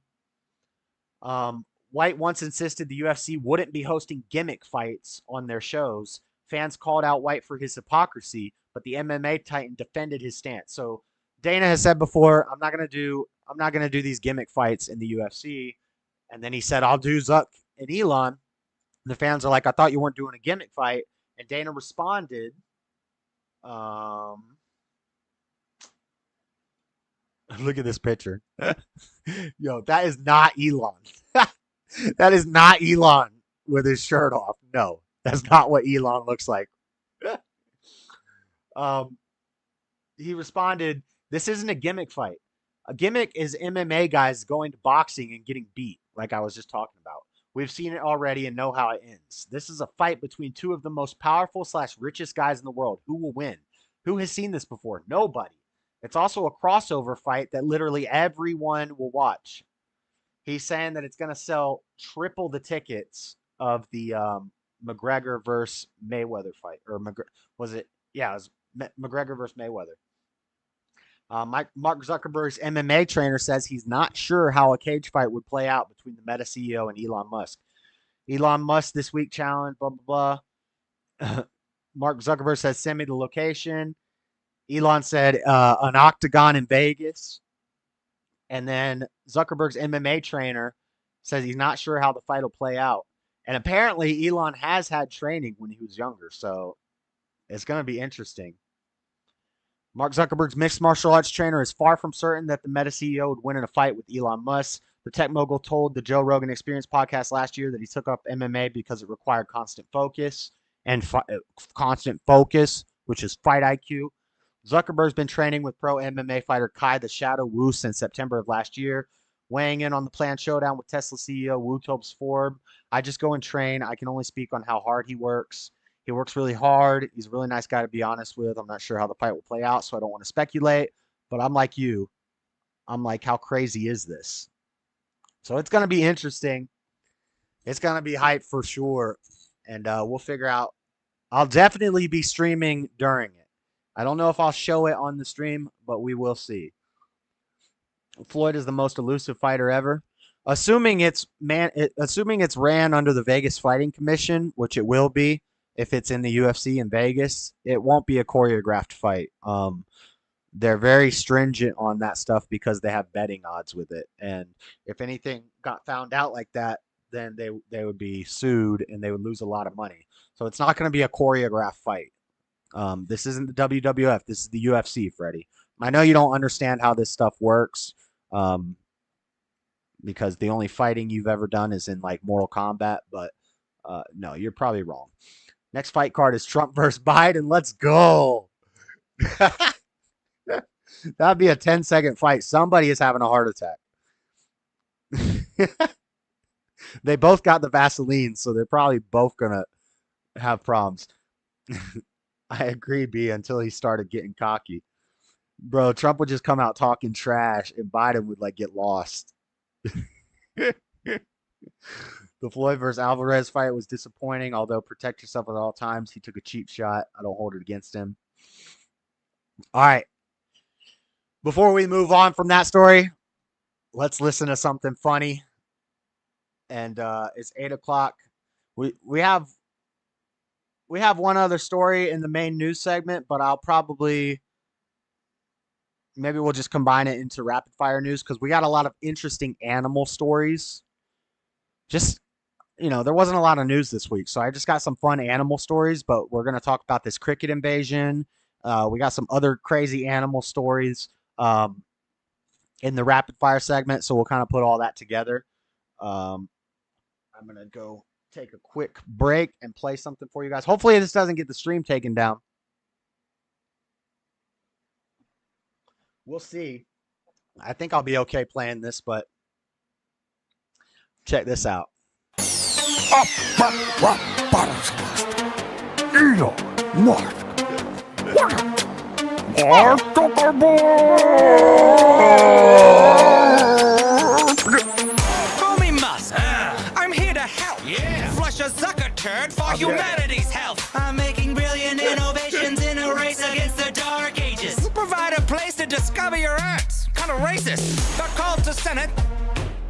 White once insisted the UFC wouldn't be hosting gimmick fights on their shows. Fans called out White for his hypocrisy, but the MMA titan defended his stance. So Dana has said before, I'm not going to do these gimmick fights in the UFC. And then he said, I'll do Zuck and Elon. And the fans are like, I thought you weren't doing a gimmick fight. And Dana responded, look at this picture. Yo, that is not Elon. That is not Elon with his shirt off. No, that's not what Elon looks like. He responded, this isn't a gimmick fight. A gimmick is MMA guys going to boxing and getting beat, like I was just talking about. We've seen it already and know how it ends. This is a fight between two of the most powerful / richest guys in the world. Who will win? Who has seen this before? Nobody. It's also a crossover fight that literally everyone will watch. He's saying that it's going to sell triple the tickets of the McGregor versus Mayweather fight. Or was it? Yeah, it was McGregor versus Mayweather. Mark Zuckerberg's MMA trainer says he's not sure how a cage fight would play out between the Meta CEO and Elon Musk. Elon Musk this week challenged, blah, blah, blah. Mark Zuckerberg says, send me the location. Elon said an octagon in Vegas. And then Zuckerberg's MMA trainer says he's not sure how the fight will play out. And apparently Elon has had training when he was younger, so it's going to be interesting. Mark Zuckerberg's mixed martial arts trainer is far from certain that the Meta CEO would win in a fight with Elon Musk. The tech mogul told the Joe Rogan Experience podcast last year that he took up MMA because it required constant focus, which is fight IQ. Zuckerberg's been training with pro MMA fighter Kai the Shadow Wu since September of last year. Weighing in on the planned showdown with Tesla CEO Wu told Forbes, "I just go and train. I can only speak on how hard he works. He works really hard. He's a really nice guy to be honest with. I'm not sure how the fight will play out, so I don't want to speculate. But I'm like you. I'm like, how crazy is this?" So it's going to be interesting. It's going to be hype for sure. And we'll figure out. I'll definitely be streaming during it. I don't know if I'll show it on the stream, but we will see. Floyd is the most elusive fighter ever. Assuming it's ran under the Vegas Fighting Commission, which it will be if it's in the UFC in Vegas, it won't be a choreographed fight. They're very stringent on that stuff because they have betting odds with it. And if anything got found out like that, then they would be sued and they would lose a lot of money. So it's not going to be a choreographed fight. This isn't the WWF. This is the UFC, Freddie. I know you don't understand how this stuff works because the only fighting you've ever done is in like Mortal Kombat. But no, you're probably wrong. Next fight card is Trump versus Biden. Let's go. That'd be a 10-second fight. Somebody is having a heart attack. They both got the Vaseline, so they're probably both going to have problems. I agree, B, until he started getting cocky. Bro, Trump would just come out talking trash, and Biden would, like, get lost. The Floyd versus Alvarez fight was disappointing, although protect yourself at all times. He took a cheap shot. I don't hold it against him. All right. Before we move on from that story, let's listen to something funny. And it's 8 o'clock. We have one other story in the main news segment, but maybe we'll just combine it into rapid fire news because we got a lot of interesting animal stories. Just, there wasn't a lot of news this week, so I just got some fun animal stories, but we're going to talk about this cricket invasion. We got some other crazy animal stories in the rapid fire segment, so we'll kind of put all that together. I'm going to go take a quick break and play something for you guys. Hopefully this doesn't get the stream taken down. We'll see. I think I'll be okay playing this, but check this out. Call me Musk. I'm here to help. Flush a Zucker turd for humanity's health. I'm making brilliant innovations in a race against the dark ages. Provide a place to discover your acts. Kind of racist. Got called to Senate.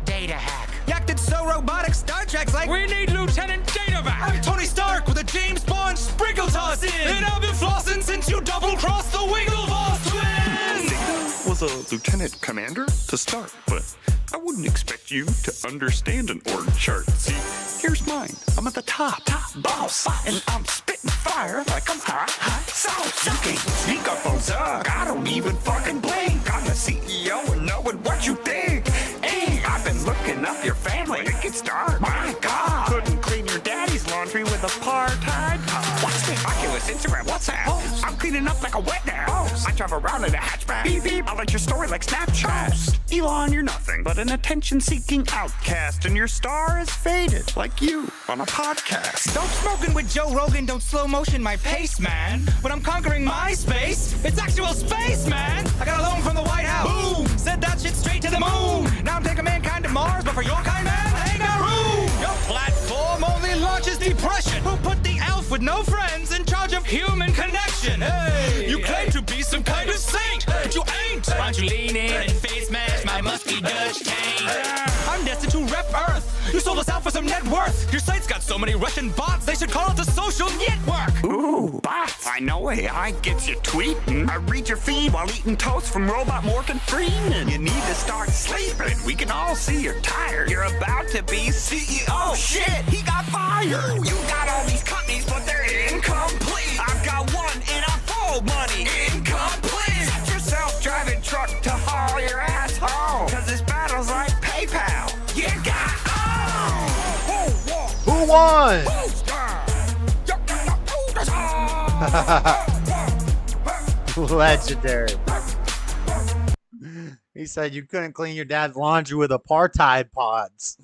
Data hack. Acted so robotic, Star Trek's like, we need Lieutenant Datavac. I'm Tony Stark with a James Bond sprinkle toss in. And I've been flossing since you double-crossed the Wigglevoss twins. Data was a lieutenant commander to start, but I wouldn't expect you to understand an org chart. See, here's mine. I'm at the top boss, and I'm spitting fire like I'm hot sauce. You can't sneak up on Zuck. I don't even fucking blink. I'm the CEO and knowing what you think. Hey, I've been looking up your family. It can start. My God, couldn't clean your daddy's laundry with a apartheid pod. Watch me, Oculus, Instagram, WhatsApp. I'm cleaning up like a wet ass. I drive around in a hatchback. Beep beep. I like your story like Snapchat. Elon, you're nothing but an attention-seeking outcast, and your star is faded like you on a podcast. Don't smoking with Joe Rogan, don't slow motion my pace, man. When I'm conquering my space, it's actual space, man. I got a loan from the White House. Boom! Said that shit straight to the moon. Now I'm taking mankind to Mars, but for your kind, man, I ain't got room. Your platform only launches depression. Who put the elf with no friends in charge of human connection? Hey, you claim to be some kind of saint, but you ain't. Why don't you lean in and face mash my musky Dutch tank? I'm destined to rep Earth. You sold us out for some net worth. Your site's got so many Russian bots, they should call it the social network. Ooh, bots. I know AI gets you tweeting. I read your feed while eating toast from Robot Morgan Freeman. You need to start sleeping. We can all see you're tired. You're about to be CEO. Oh, shit, he got fired. You got all these companies, but they're incomplete. I've got one and I'm full money. Incomplete. Set your self-driving truck to haul your ass home. Cause this battle's like PayPal. You got Who won? Legendary. He said you couldn't clean your dad's laundry with apartheid pods.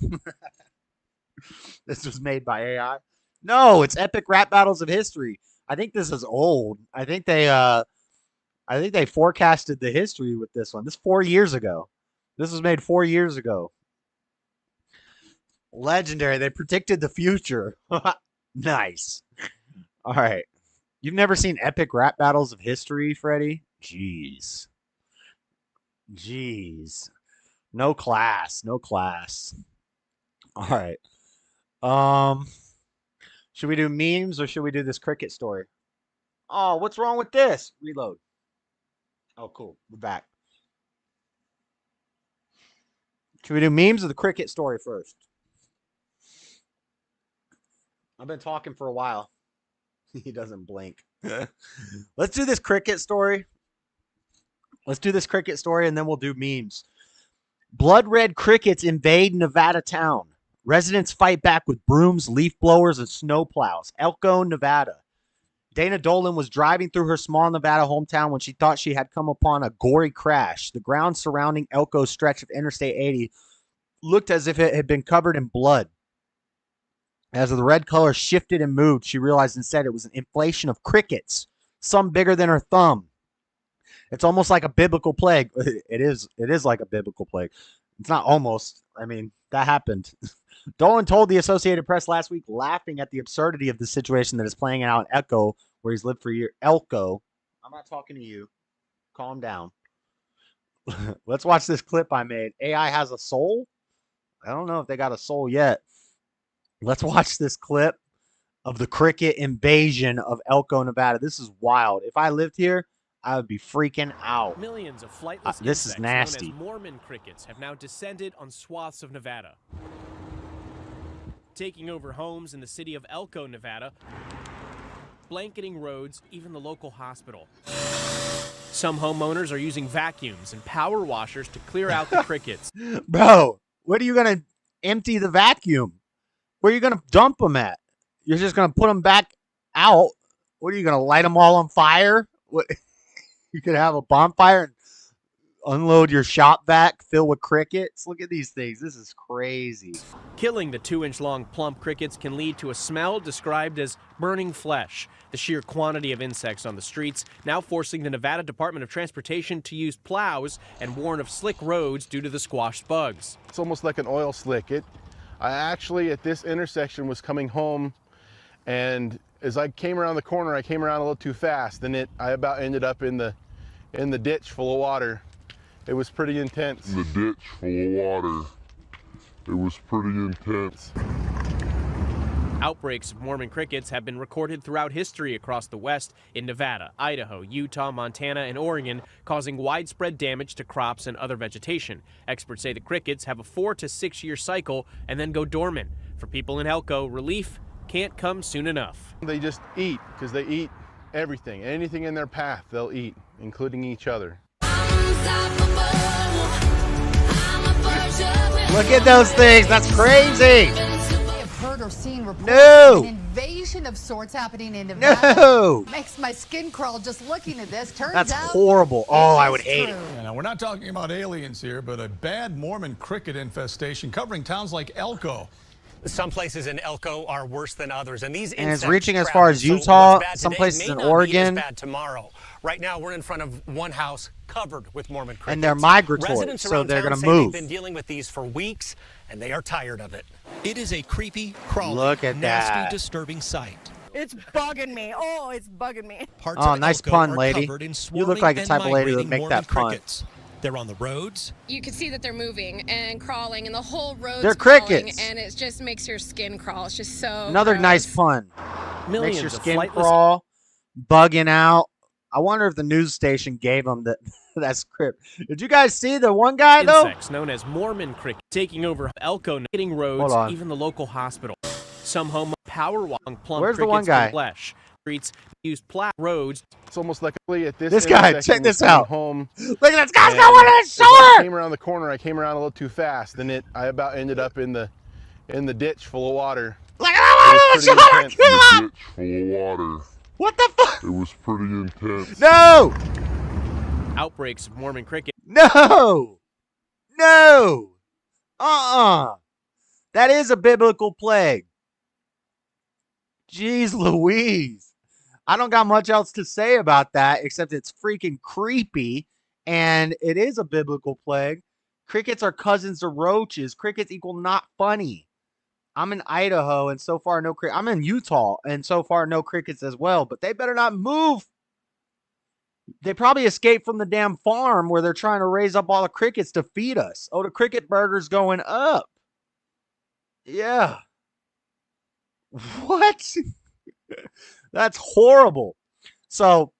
This was made by AI. No, it's epic rap battles of history. I think this is old. I think they forecasted the history with this one. This 4 years ago. This was made 4 years ago. Legendary. They predicted the future. Nice. All right. You've never seen epic rap battles of history, Freddie? Jeez. No class. No class. All right. Should we do memes or should we do this cricket story? Oh, what's wrong with this? Reload. Oh, cool. We're back. Should we do memes or the cricket story first? I've been talking for a while. He doesn't blink. Let's do this cricket story. And then we'll do memes. Blood red crickets invade Nevada town. Residents fight back with brooms, leaf blowers, and snow plows. Elko, Nevada. Dana Dolan was driving through her small Nevada hometown when she thought she had come upon a gory crash. The ground surrounding Elko's stretch of Interstate 80 looked as if it had been covered in blood. As the red color shifted and moved, she realized instead it was an inflation of crickets, some bigger than her thumb. It's almost like a biblical plague. It is like a biblical plague. It's not almost. I mean, that happened. Dolan told the Associated Press last week, laughing at the absurdity of the situation that is playing out in Elko, where he's lived for years. Elko. I'm not talking to you. Calm down. Let's watch this clip I made. AI has a soul? I don't know if they got a soul yet. Let's watch this clip of the cricket invasion of Elko, Nevada. This is wild. If I lived here, I would be freaking out. Millions of flightless this is nasty. Known as Mormon crickets have now descended on swaths of Nevada, taking over homes in the city of Elko, Nevada, blanketing roads, even the local hospital. Some homeowners are using vacuums and power washers to clear out the crickets. Bro, where are you going to empty the vacuum? Where are you going to dump them at? You're just going to put them back out? What are you going to light them all on fire? What? You could have a bonfire and unload your shop vac filled with crickets. Look at these things. This is crazy. Killing the 2-inch long plump crickets can lead to a smell described as burning flesh. The sheer quantity of insects on the streets now forcing the Nevada Department of Transportation to use plows and warn of slick roads due to the squashed bugs. It's almost like an oil slick. I actually, at this intersection, was coming home, and as I came around the corner, I came around a little too fast, and I about ended up in the ditch full of water. It was pretty intense. In the ditch full of water. It was pretty intense. Outbreaks of Mormon crickets have been recorded throughout history across the West in Nevada, Idaho, Utah, Montana, and Oregon, causing widespread damage to crops and other vegetation. Experts say the crickets have a 4 to 6 year cycle and then go dormant. For people in Elko, relief can't come soon enough. They just eat, because they eat everything. Anything in their path, they'll eat, including each other. Look at those things. That's crazy. Heard or seen reports No. of an invasion of sorts happening in Nevada. No. Makes my skin crawl just looking at this. Turns That's out horrible. Oh, I would hate it. Now, we're not talking about aliens here, but a bad Mormon cricket infestation covering towns like Elko. Some places in Elko are worse than others, and these And it's insects reaching as travel. far as So Utah, what's bad some today places may in not be Oregon. as bad tomorrow. Right now, we're in front of one house covered with Mormon crickets. And they're migratory, Residents so around they're town gonna say move. They've been dealing with these for weeks, and they are tired of it. It is a creepy, crawling, Look at nasty, that. disturbing sight. It's bugging me. Oh, it's bugging me. Parts Oh, of nice Elko pun, are lady. covered in You look like the swarming type of lady that would and make migrating that pun. Mormon crickets. They're on the roads. You can see that they're moving and crawling, and the whole road's They're crawling, crickets. and it just makes your skin crawl. It's just so Another gross. nice pun. Millions Makes your of skin flightless- crawl, bugging out. I wonder if the news station gave them that script. Did you guys see the one guy, though? Insects known as Mormon cricket taking over Elko, hitting roads, Hold on. even the local hospital. Some home power walking plump Where's the crickets one guy? for flesh. Streets use plow roads. It's almost like at This guy, intersection check this was coming out. Home, Look at this guy's and got one on his as I shoulder. came around the corner, I came around a little too fast, and I about ended up in the ditch full of water. Look at that It was one on pretty his shoulder. intense. Get him. Ditch full of water. What the fuck? It was pretty intense. No. Outbreaks of Mormon cricket. No! That is a biblical plague. Jeez Louise. I don't got much else to say about that except it's freaking creepy, and it is a biblical plague. Crickets are cousins of roaches. Crickets equal not funny. I'm in Idaho, and so far no crickets. I'm in Utah, and so far no crickets as well, but they better not move. They probably escaped from the damn farm where they're trying to raise up all the crickets to feed us. Oh, the cricket burger's going up. Yeah. What? That's horrible. So,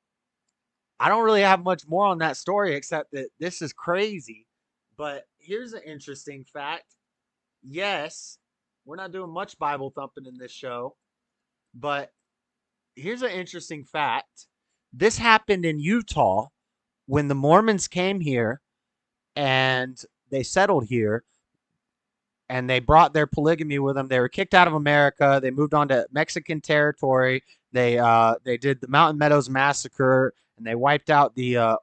I don't really have much more on that story except that this is crazy. But here's an interesting fact. Yes, we're not doing much Bible thumping in this show, but here's an interesting fact. This happened in Utah when the Mormons came here and they settled here and they brought their polygamy with them. They were kicked out of America. They moved on to Mexican territory. They did the Mountain Meadows Massacre, and they wiped out the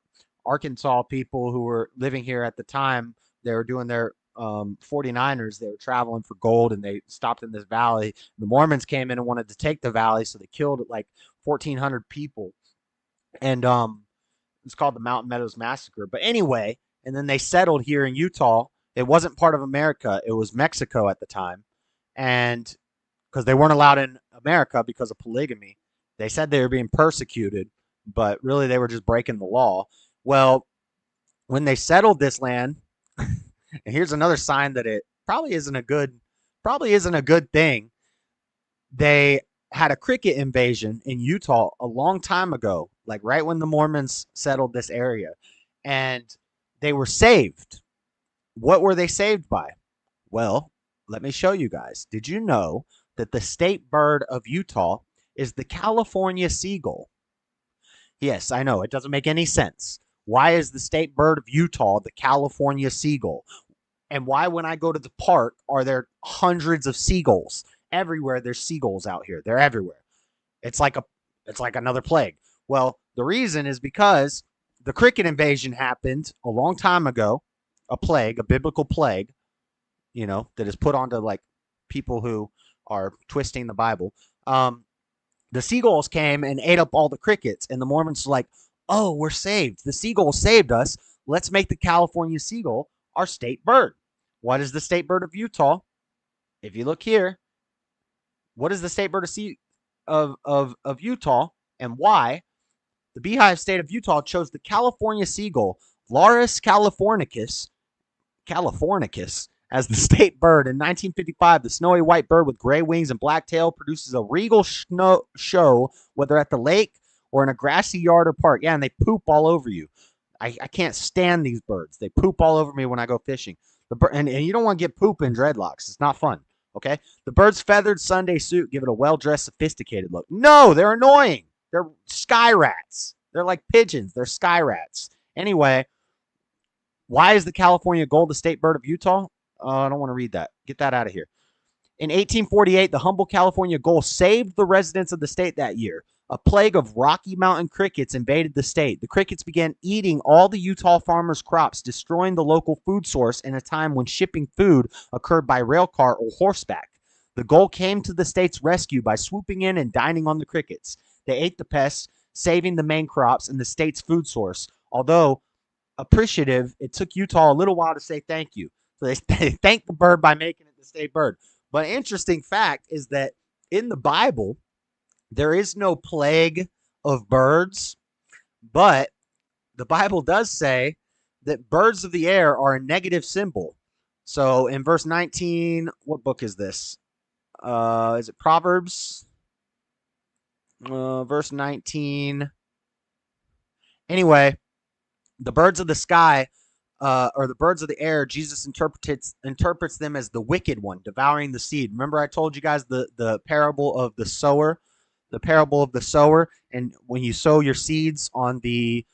Arkansas people who were living here at the time. They were doing their 49ers. They were traveling for gold, and they stopped in this valley. The Mormons came in and wanted to take the valley, so they killed like 1,400 people. And it's called the Mountain Meadows Massacre. But anyway, and then they settled here in Utah. It wasn't part of America. It was Mexico at the time. And because they weren't allowed in America because of polygamy, they said they were being persecuted, but really they were just breaking the law. Well, when they settled this land, and here's another sign that it probably isn't a good thing. They had a cricket invasion in Utah a long time ago, like right when the Mormons settled this area, and they were saved. What were they saved by? Well, let me show you guys. Did you know that the state bird of Utah is the California seagull? Yes, I know. It doesn't make any sense. Why is the state bird of Utah the California seagull? And why, when I go to the park, are there hundreds of seagulls? Everywhere there's seagulls out here. They're everywhere. It's like another plague. Well, the reason is because the cricket invasion happened a long time ago. A plague, a biblical plague, that is put onto like people who are twisting the Bible. The seagulls came and ate up all the crickets, and the Mormons were like, oh, we're saved. The seagulls saved us. Let's make the California seagull our state bird. What is the state bird of Utah? If you look here, what is the state bird of Utah, and why? The Beehive State of Utah chose the California seagull, Larus californicus, as the state bird. In 1955, the snowy white bird with gray wings and black tail produces a regal show, whether at the lake or in a grassy yard or park. Yeah, and they poop all over you. I can't stand these birds. They poop all over me when I go fishing. And you don't want to get poop in dreadlocks. It's not fun, okay? The bird's feathered Sunday suit give it a well-dressed, sophisticated look. No, they're annoying. They're sky rats. They're like pigeons. They're sky rats. Anyway, why is the California gull the state bird of Utah? I don't want to read that. Get that out of here. In 1848, the humble California gull saved the residents of the state that year. A plague of Rocky Mountain crickets invaded the state. The crickets began eating all the Utah farmers' crops, destroying the local food source in a time when shipping food occurred by rail car or horseback. The gull came to the state's rescue by swooping in and dining on the crickets. They ate the pests, saving the main crops and the state's food source. Although appreciative, it took Utah a little while to say thank you. So they thanked the bird by making it the state bird. But an interesting fact is that in the Bible, there is no plague of birds, but the Bible does say that birds of the air are a negative symbol. So in verse 19, what book is this? Is it Proverbs? Verse 19. Anyway, the birds of the sky, or the birds of the air, Jesus interprets them as the wicked one, devouring the seed. Remember I told you guys the parable of the sower? The parable of the sower, and when you sow your seeds on the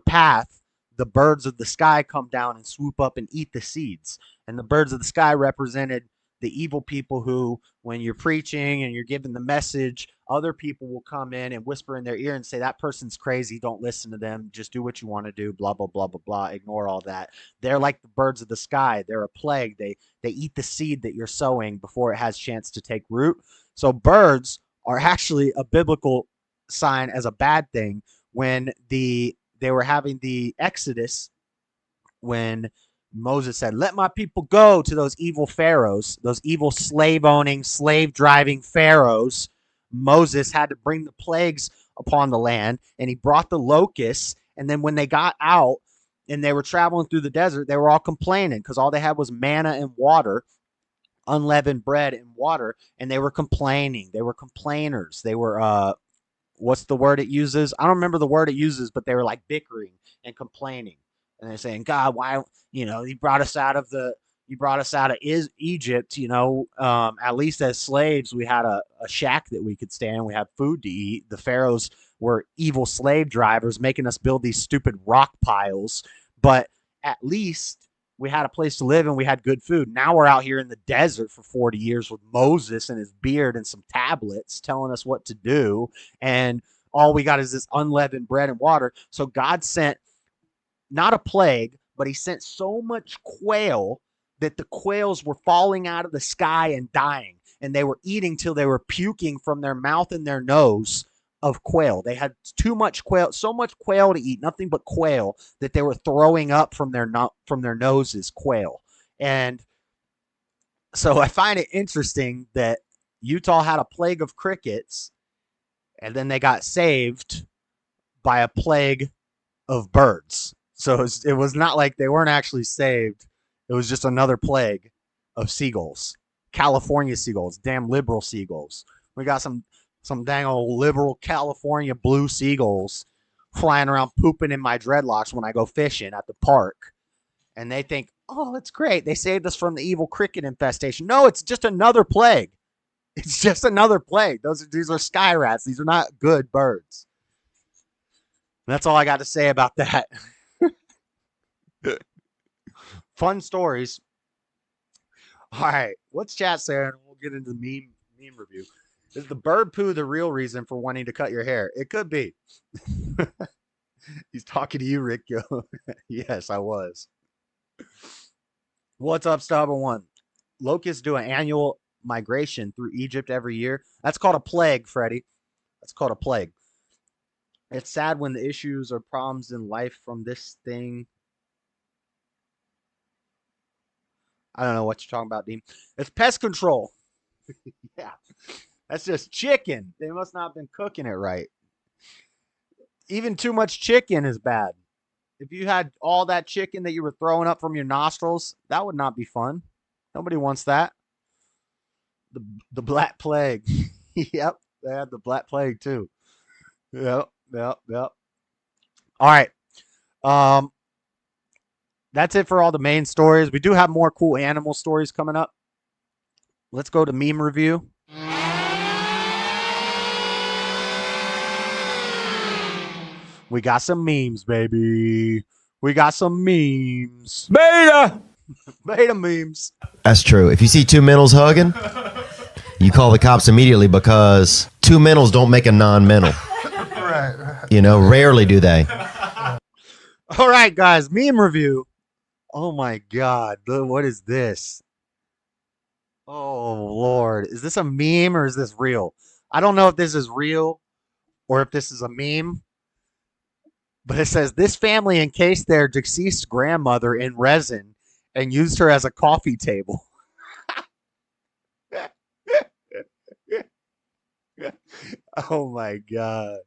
path, the birds of the sky come down and swoop up and eat the seeds. And the birds of the sky represented the evil people who, when you're preaching and you're giving the message, other people will come in and whisper in their ear and say, that person's crazy. Don't listen to them. Just do what you want to do. Blah, blah, blah, blah, blah. Ignore all that. They're like the birds of the sky. They're a plague. They eat the seed that you're sowing before it has a chance to take root. So birds are actually a biblical sign as a bad thing. When they were having the Exodus, when Moses said, let my people go, to those evil pharaohs, those evil slave-owning, slave-driving pharaohs, Moses had to bring the plagues upon the land, and he brought the locusts. And then when they got out and they were traveling through the desert, they were all complaining because all they had was manna and water, unleavened bread and water, and they were complaining. They were complainers. They were, what's the word it uses? I don't remember the word it uses, but they were like bickering and complaining. And they're saying, God, why, you brought us out of Egypt, at least as slaves, we had a shack that we could stay in. We had food to eat. The pharaohs were evil slave drivers making us build these stupid rock piles. But at least we had a place to live and we had good food. Now we're out here in the desert for 40 years with Moses and his beard and some tablets telling us what to do. And all we got is this unleavened bread and water. So God sent not a plague, but he sent so much quail that the quails were falling out of the sky and dying. And they were eating till they were puking from their mouth and their nose of quail. They had too much quail, so much quail to eat, nothing but quail, that they were throwing up from their noses quail. And so I find it interesting that Utah had a plague of crickets, and then they got saved by a plague of birds. So it was not like they weren't actually saved. It was just another plague of seagulls. California seagulls, damn liberal seagulls. We got some dang old liberal California blue seagulls flying around pooping in my dreadlocks when I go fishing at the park. And they think, oh, it's great. They saved us from the evil cricket infestation. No, it's just another plague. It's just another plague. These are sky rats. These are not good birds. That's all I got to say about that. Fun stories. All right, what's chat saying? We'll get into the meme review. Is the bird poo the real reason for wanting to cut your hair? It could be. He's talking to you, Rick. Yes, I was. What's up, Stubborn One? Locusts do an annual migration through Egypt every year. That's called a plague, Freddie. That's called a plague. It's sad when the issues or problems in life from this thing. I don't know what you're talking about, Dean. It's pest control. Yeah. That's just chicken. They must not have been cooking it right. Even too much chicken is bad. If you had all that chicken that you were throwing up from your nostrils, that would not be fun. Nobody wants that. The Black Plague. Yep. They had the Black Plague too. Yep. All right. That's it for all the main stories. We do have more cool animal stories coming up. Let's go to meme review. We got some memes, baby. We got some memes. Beta! Beta memes. That's true. If you see two mentals hugging, you call the cops immediately because two mentals don't make a non-mental. Right. Rarely do they. All right, guys. Meme review. Oh, my God. What is this? Oh, Lord. Is this a meme or is this real? I don't know if this is real or if this is a meme. But it says, this family encased their deceased grandmother in resin and used her as a coffee table. Oh, my God.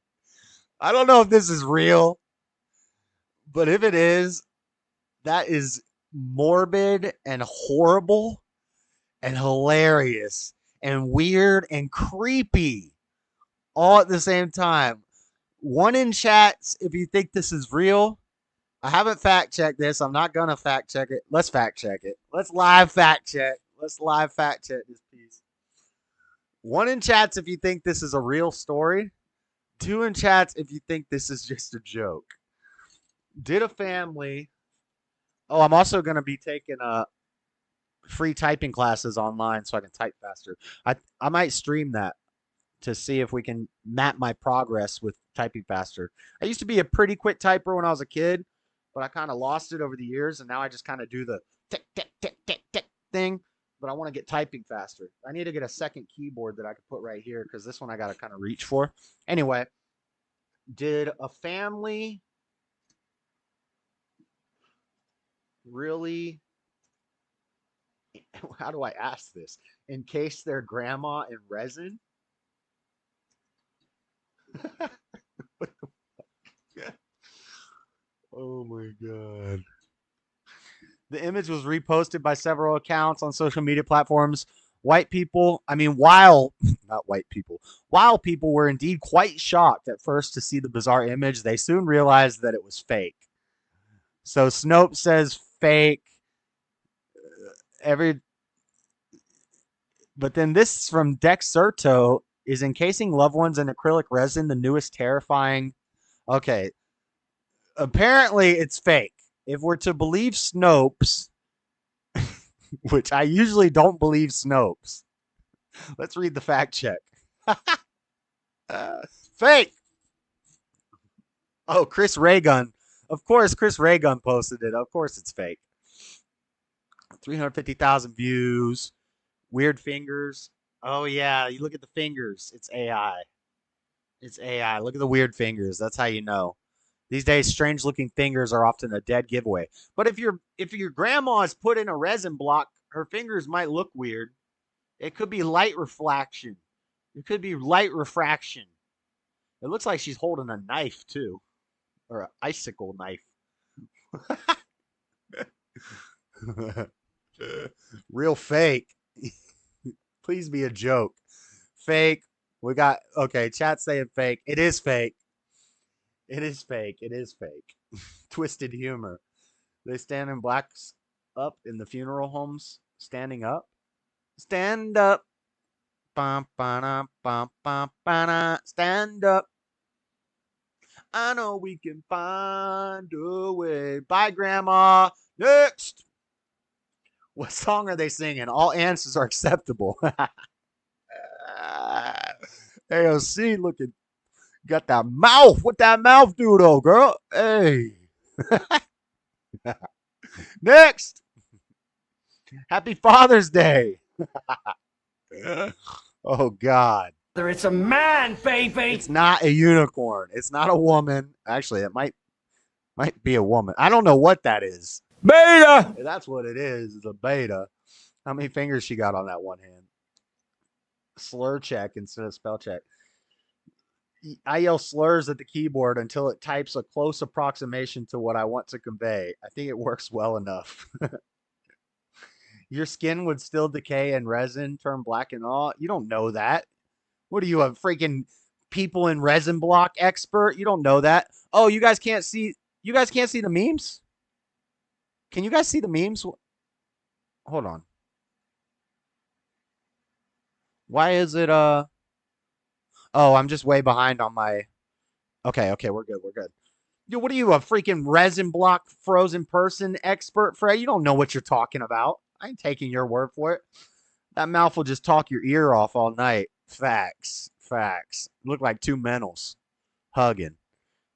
I don't know if this is real. But if it is, that is morbid and horrible and hilarious and weird and creepy all at the same time. One in chats if you think this is real. I haven't fact checked this. I'm not going to fact check it. Let's fact check it. Let's live fact check. Let's live fact check this piece. One in chats if you think this is a real story. Two in chats if you think this is just a joke. Did a family... Oh, I'm also going to be taking free typing classes online so I can type faster. I might stream that to see if we can map my progress with typing faster. I used to be a pretty quick typer when I was a kid, but I kind of lost it over the years, and now I just kind of do the tick, tick, tick, tick, tick thing, but I want to get typing faster. I need to get a second keyboard that I could put right here because this one I got to kind of reach for. Anyway, did a family really, how do I ask this? Encase their grandma in resin? What the fuck? Oh my God. The image was reposted by several accounts on social media platforms. While people were indeed quite shocked at first to see the bizarre image, they soon realized that it was fake. So Snopes says fake. But then this from Dexerto, is encasing loved ones in acrylic resin the newest terrifying? Okay. Apparently it's fake. If we're to believe Snopes, which I usually don't believe Snopes. Let's read the fact check. Fake. Oh, Chris Raygun. Of course, Chris Raygun posted it. Of course it's fake. 350,000 views. Weird fingers. Oh, yeah. You look at the fingers. It's AI. It's AI. Look at the weird fingers. That's how you know. These days, strange-looking fingers are often a dead giveaway. But if your grandma is put in a resin block, her fingers might look weird. It could be light reflection. It could be light refraction. It looks like she's holding a knife, too. Or an icicle knife. Real fake. Please be a joke. Fake. We got, okay, chat saying fake. It is fake. It is fake. It is fake. Twisted humor. They stand in blacks up in the funeral homes. Standing up. Stand up. Bum, ba-da, bum, bum, ba-da. Stand up. I know we can find a way. Bye, Grandma. Next. What song are they singing? All answers are acceptable. AOC looking. Got that mouth. What that mouth do, though, girl? Hey. Next. Happy Father's Day. Oh, God. It's a man, baby. It's not a unicorn. It's not a woman. Actually, it might be a woman. I don't know what that is. Beta. That's what it is. It's a beta. How many fingers she got on that one hand? Slur check instead of spell check. I yell slurs at the keyboard until it types a close approximation to what I want to convey. I think it works well enough. Your skin would still decay and resin turn black and all. You don't know that. What are you, a freaking people in resin block expert? You don't know that. Oh, you guys can't see the memes? Can you guys see the memes? Hold on. Why is it oh, I'm just way behind on my. Okay, we're good. Dude, what are you, a freaking resin block frozen person expert, Fred? You don't know what you're talking about. I ain't taking your word for it. That mouth will just talk your ear off all night. Facts. Look like two mentals hugging.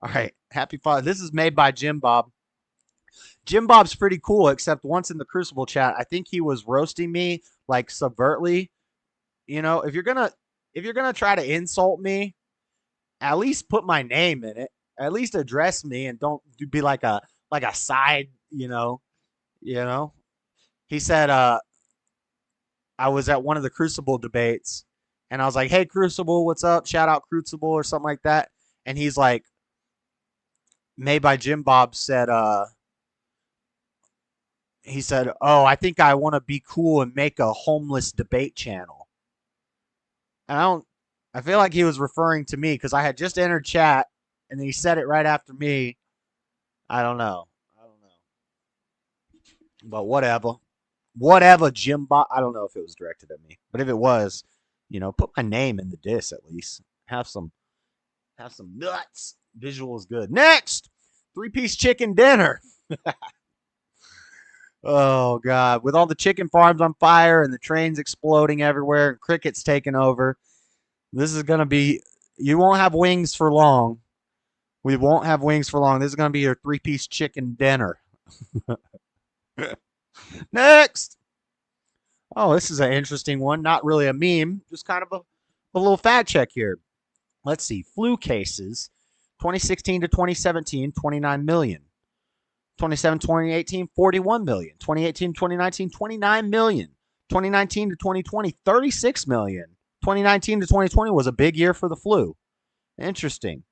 All right, happy Father. This is made by Jim Bob. Jim Bob's pretty cool, except once in the Crucible chat, I think he was roasting me like subvertly. You know, if you're gonna try to insult me, at least put my name in it. At least address me and don't be like a side, you know. He said I was at one of the Crucible debates and I was like, "Hey Crucible, what's up? Shout out Crucible," or something like that. And he's like, made by Jim Bob said he said, "Oh, I think I want to be cool and make a homeless debate channel." And I feel like he was referring to me because I had just entered chat and then he said it right after me. I don't know. But whatever, Jim Bob. I don't know if it was directed at me, but if it was, you know, put my name in the diss at least. Have some nuts. Visual is good. Next, 3-piece chicken dinner. Oh, God. With all the chicken farms on fire and the trains exploding everywhere and crickets taking over, this is going to be, you won't have wings for long. We won't have wings for long. This is going to be your 3-piece chicken dinner. Next. Oh, this is an interesting one. Not really a meme, just kind of a little fact check here. Let's see. Flu cases, 2016 to 2017, 29 million. 2018, 41 million. 2018 to 2019, 29 million. 2019 to 2020, 36 million. 2019 to 2020 was a big year for the flu. Interesting.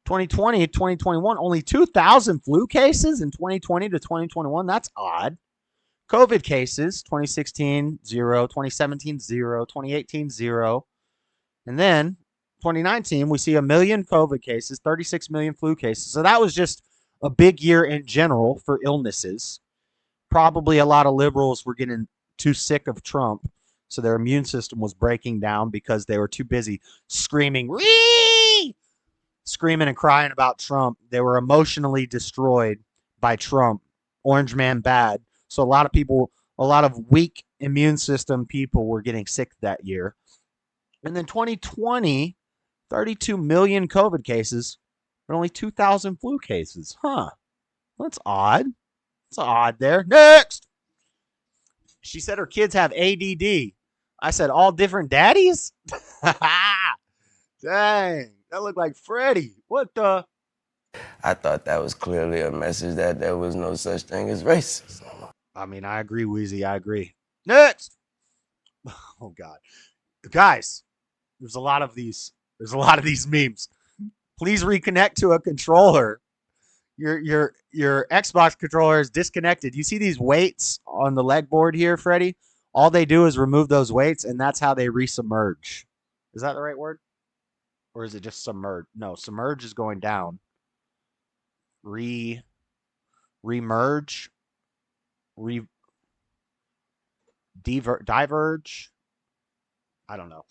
2020 to 2021, only 2,000 flu cases in 2020 to 2021. That's odd. COVID cases, 2016, 0. 2017, 0. 2018, 0. And then 2019, we see 1 million COVID cases, 36 million flu cases. So that was just a big year in general for illnesses. Probably a lot of liberals were getting too sick of Trump, so their immune system was breaking down because they were too busy screaming, "Wee!" Screaming and crying about Trump. They were emotionally destroyed by Trump. Orange man bad. So a lot of people, a lot of weak immune system people were getting sick that year. And then 2020, 32 million COVID cases, but only 2,000 flu cases. Huh. That's odd. That's odd there. Next. She said her kids have ADD. I said, all different daddies? Dang. That looked like Freddie. What the? I thought that was clearly a message that there was no such thing as racism. I mean, I agree, Wheezy. I agree. Next. Oh, God. Guys, there's a lot of these memes. Please reconnect to a controller. Your Xbox controller is disconnected. You see these weights on the leg board here, Freddie? All they do is remove those weights, and that's how they resubmerge. Is that the right word? Or is it just submerge? No, submerge is going down. Remerge. Diverge. I don't know.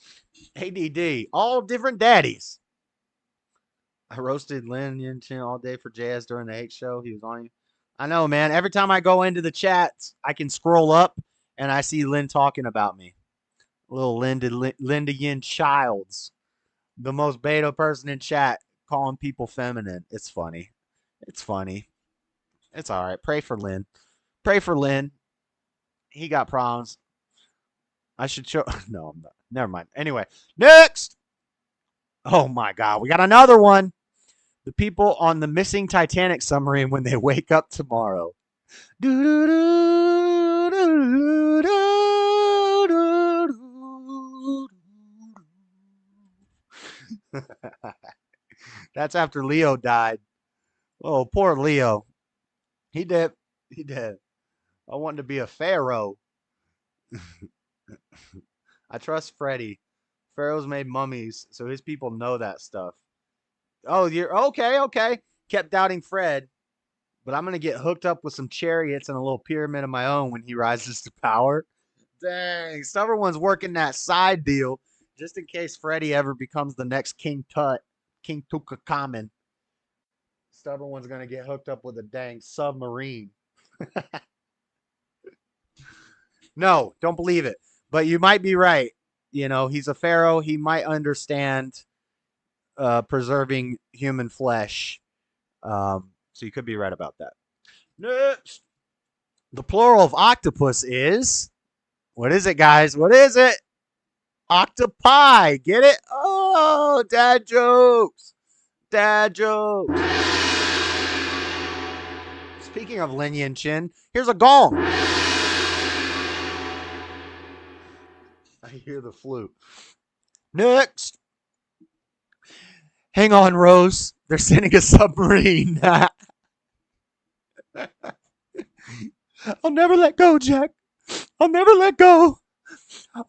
ADD. All different daddies. I roasted Lin Yin-Chin all day for JS during the hate show. He was on you. I know, man. Every time I go into the chats, I can scroll up and I see Lin talking about me. Little Linda Yin Childs. The most beta person in chat calling people feminine. It's funny. It's funny. It's all right. Pray for Lin. Pray for Lin. He got problems. I should show. No, I'm not. Never mind. Anyway, next. Oh, my God. We got another one. The people on the missing Titanic submarine when they wake up tomorrow. That's after Leo died. Oh, poor Leo. He did. He did. I wanted to be a pharaoh. I trust Freddy. Pharaohs made mummies, so his people know that stuff. Oh, you're okay, okay. Kept doubting Fred, but I'm going to get hooked up with some chariots and a little pyramid of my own when he rises to power. Dang, Stubborn One's working that side deal just in case Freddy ever becomes the next King Tut, King Tutankhamun. Stubborn One's going to get hooked up with a dang submarine. No, don't believe it. But you might be right. You know, he's a pharaoh. He might understand preserving human flesh. So you could be right about that. Next. The plural of octopus is... What is it, guys? What is it? Octopi. Get it? Oh, dad jokes. Dad jokes. Speaking of Lin Yin Chin, here's a gong. I hear the flute. Next. Hang on, Rose. They're sending a submarine. I'll never let go, Jack. I'll never let go.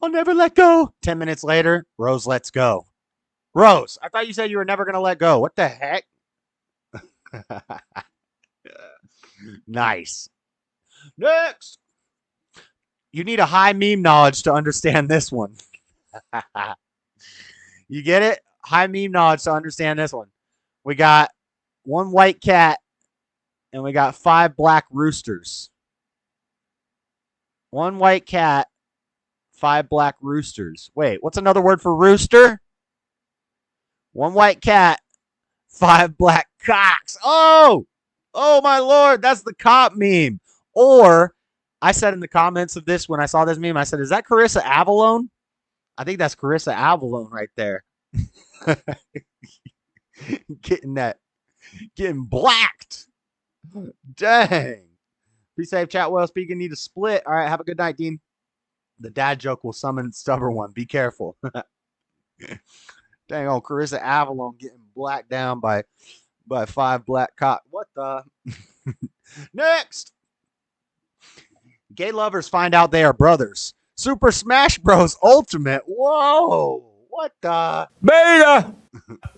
I'll never let go. 10 minutes later, Rose lets go. Rose, I thought you said you were never going to let go. What the heck? Nice. Next. You need a high meme knowledge to understand this one. You get it? High meme knowledge to understand this one. We got one white cat and we got 5 black roosters. 1 white cat, 5 black roosters. Wait, what's another word for rooster? 1 white cat, 5 black cocks. Oh my Lord, that's the cop meme. Or I said in the comments of this when I saw this meme, I said, is that Carissa Avalone? I think that's Carissa Avalone right there. Getting blacked. Dang. Be safe, chat well speaking. Need a split. All right, have a good night, Dean. The dad joke will summon stubborn one. Be careful. Dang, old Carissa Avalon getting blacked down by 5 black cock. What the? Next. Gay lovers find out they are brothers. Super Smash Bros. Ultimate. Whoa. What the? Beta!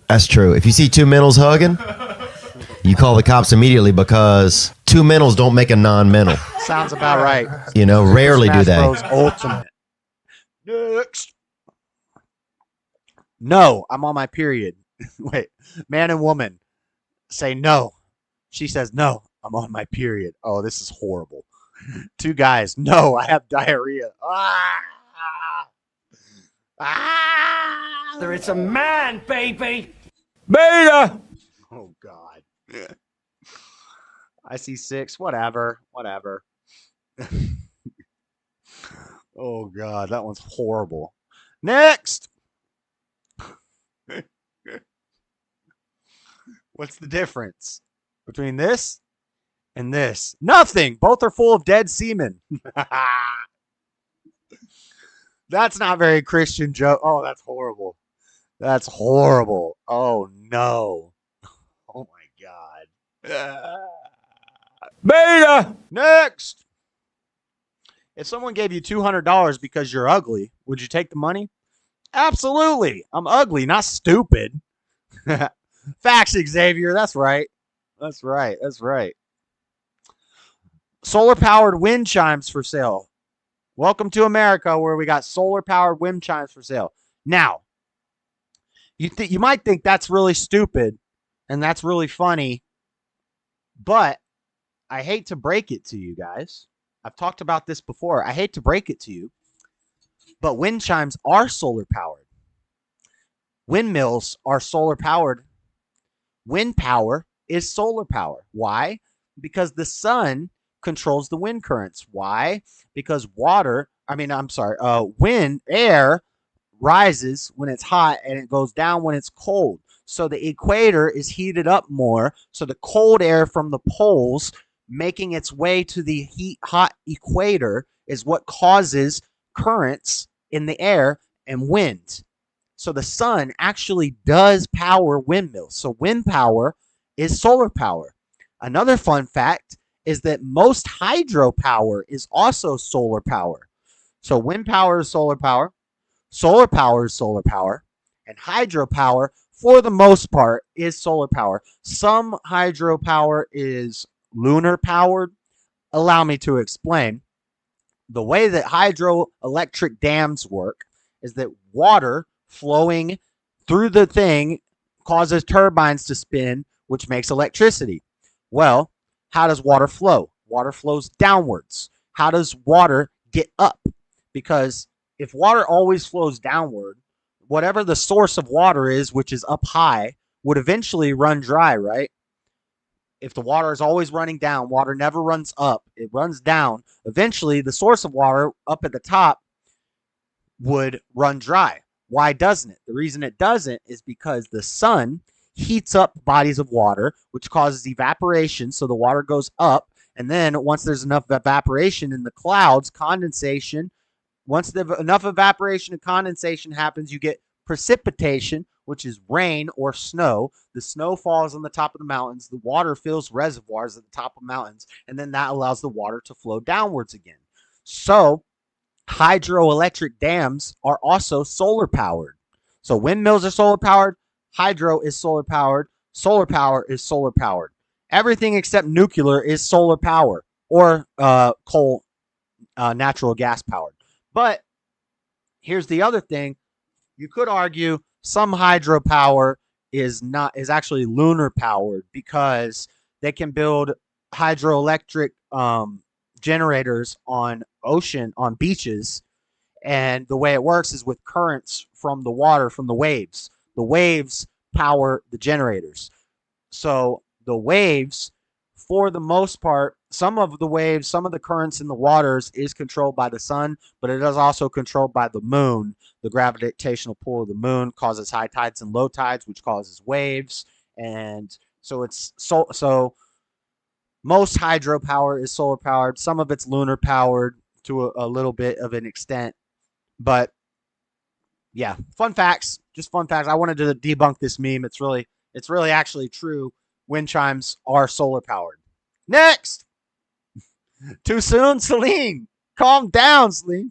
That's true. If you see 2 mentals hugging, you call the cops immediately because 2 mentals don't make a non-mental. Sounds about right. You know, rarely do they. Bros. Ultimate. Next. No, I'm on my period. Wait, man and woman say no. She says, no, I'm on my period. Oh, this is horrible. 2 guys, no, I have diarrhea. It's a man, baby. Beta. Oh, God. I see 6. Whatever. Oh, God, that one's horrible. Next. What's the difference between this and this? Nothing. Both are full of dead semen. That's not very Christian joke. Oh, that's horrible. That's horrible. Oh, no. Oh, my God. Beta. Next. If someone gave you $200 because you're ugly, would you take the money? Absolutely. I'm ugly, not stupid. Facts, Xavier. That's right. Solar-powered wind chimes for sale. Welcome to America, where we got solar-powered wind chimes for sale. Now, you might think that's really stupid and that's really funny, but I hate to break it to you guys. I've talked about this before. I hate to break it to you, but wind chimes are solar-powered. Windmills are solar-powered. Wind power is solar power. Why? Because the sun controls the wind currents. Why? Because wind air rises when it's hot and it goes down when it's cold. So the equator is heated up more. So the cold air from the poles making its way to the hot equator is what causes currents in the air and wind. So the sun actually does power windmills. So wind power is solar power. Another fun fact is that most hydropower is also solar power. So wind power is solar power is solar power, and hydropower, for the most part, is solar power. Some hydropower is lunar powered. Allow me to explain. The way that hydroelectric dams work is that water flowing through the thing causes turbines to spin, which makes electricity. Well, how does water flow? Water flows downwards. How does water get up? Because if water always flows downward, whatever the source of water is, which is up high, would eventually run dry, right? If the water is always running down, water never runs up. It runs down. Eventually, the source of water up at the top would run dry. Why doesn't it? The reason it doesn't is because the sun heats up bodies of water, which causes evaporation, so the water goes up, and then once there's enough evaporation in the clouds, condensation, once enough evaporation and condensation happens, you get precipitation, which is rain or snow. The snow falls on the top of the mountains, the water fills reservoirs at the top of mountains, and then that allows the water to flow downwards again. So hydroelectric dams are also solar powered. So windmills are solar powered, hydro is solar powered is solar powered. Everything except nuclear is solar power or coal, natural gas powered. But here's the other thing. You could argue some hydropower is actually lunar powered because they can build hydroelectric generators on beaches. And the way it works is with currents from the water, from the waves. The waves power the generators. So the waves, for the most part, some of the currents in the waters is controlled by the sun, but it is also controlled by the moon. The gravitational pull of the moon causes high tides and low tides, which causes waves. And so so most hydropower is solar powered. Some of it's lunar powered to a little bit of an extent. But yeah, fun facts, just fun facts. I wanted to debunk this meme. It's really actually true. Wind chimes are solar powered. Next. Too soon, Celine. Calm down, Celine.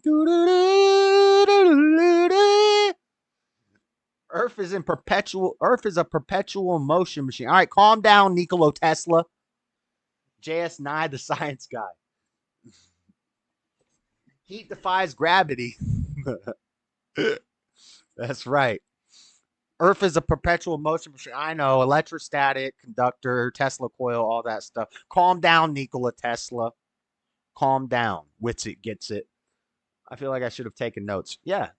Earth is a perpetual motion machine. All right, calm down, Nikola Tesla. J.S. Nye, the science guy. Heat defies gravity. That's right. Earth is a perpetual motion machine. I know. Electrostatic, conductor, Tesla coil, all that stuff. Calm down, Nikola Tesla. Calm down. Witsit gets it. I feel like I should have taken notes. Yeah.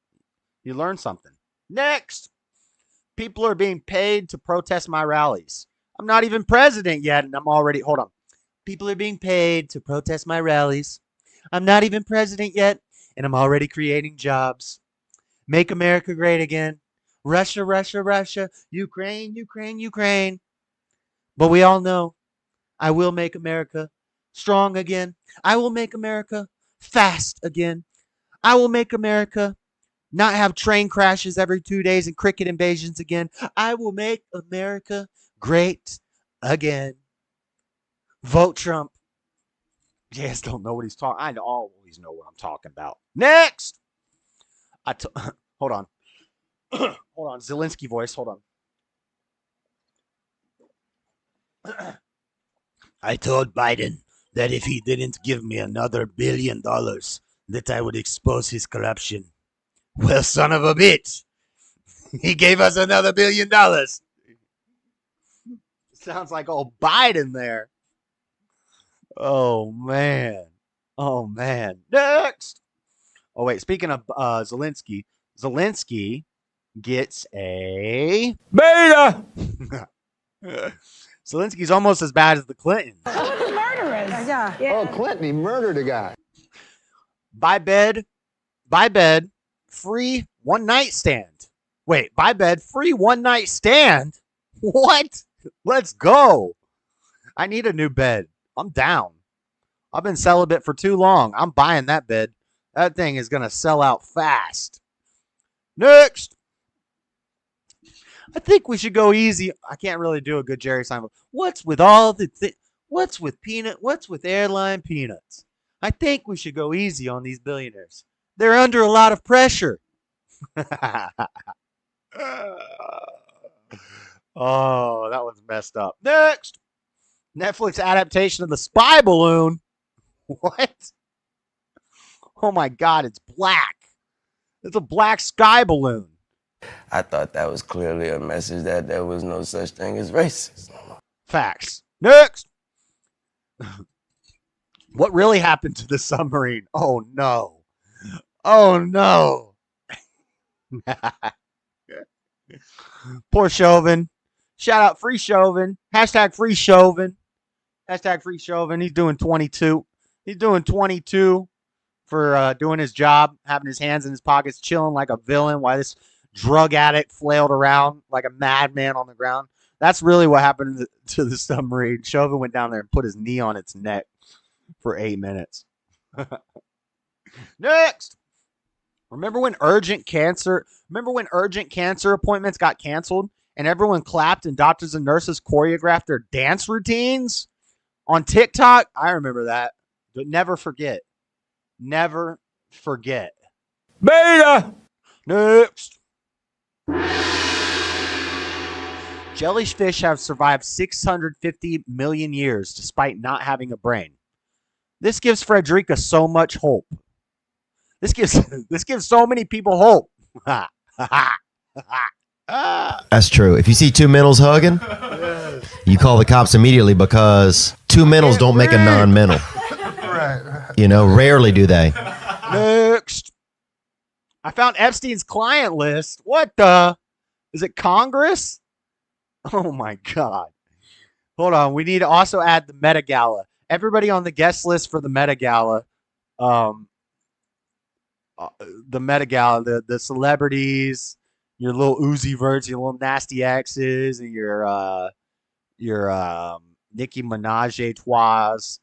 You learned something. Next. People are being paid to protest my rallies. I'm not even president yet, and I'm already... Hold on. People are being paid to protest my rallies. I'm not even president yet, and I'm already creating jobs. Make America great again. Russia, Russia, Russia. Ukraine, Ukraine, Ukraine. But we all know I will make America strong again. I will make America fast again. I will make America not have train crashes every 2 days and cricket invasions again. I will make America great again. Vote Trump. You guys don't know what he's talking. I always know what I'm talking about. Next. Hold on. Hold on. Zelensky voice. Hold on. I told Biden that if he didn't give me another $1 billion, that I would expose his corruption. Well, son of a bitch. He gave us another $1 billion. Sounds like old Biden there. Oh, man. Oh, man. Next. Oh, wait. Speaking of Zelensky gets a... Beta! Zelensky's almost as bad as the Clintons. Someone's murderers. Yeah. Oh, Clinton, he murdered a guy. Buy bed, free one night stand. Wait, buy bed, free one night stand? What? Let's go. I need a new bed. I'm down. I've been celibate for too long. I'm buying that bed. That thing is going to sell out fast. Next. I think we should go easy. I can't really do a good Jerry Seinfeld. What's with what's with airline peanuts? I think we should go easy on these billionaires. They're under a lot of pressure. Oh, that was messed up. Next. Netflix adaptation of The Spy Balloon. What? Oh my God, it's black. It's a black sky balloon. I thought that was clearly a message that there was no such thing as racism. Facts. Next. What really happened to the submarine? Oh no. Oh no. Poor Chauvin. Shout out Free Chauvin. Hashtag Free Chauvin. Hashtag Free Chauvin. He's doing 22. He's doing 22 for doing his job, having his hands in his pockets, chilling like a villain while this drug addict flailed around like a madman on the ground. That's really what happened to the submarine. Chauvin went down there and put his knee on its neck for 8 minutes. Next. Remember when urgent cancer appointments got canceled and everyone clapped and doctors and nurses choreographed their dance routines on TikTok? I remember that. But never forget. Never forget. Beta! Next. Jellyfish have survived 650 million years despite not having a brain. This gives Frederica so much hope. This gives so many people hope. That's true. If you see two mentals hugging, you call the cops immediately because two mentals don't make a non-mental. Right. You know, rarely do they. Next. I found Epstein's client list. What the? Is it Congress? Oh my God. Hold on. We need to also add the Meta Gala. Everybody on the guest list for the Meta Gala. The Meta Gala, the celebrities, your little Uzi Verts, your little Nasty X's, and your Nicki Minaj Tois,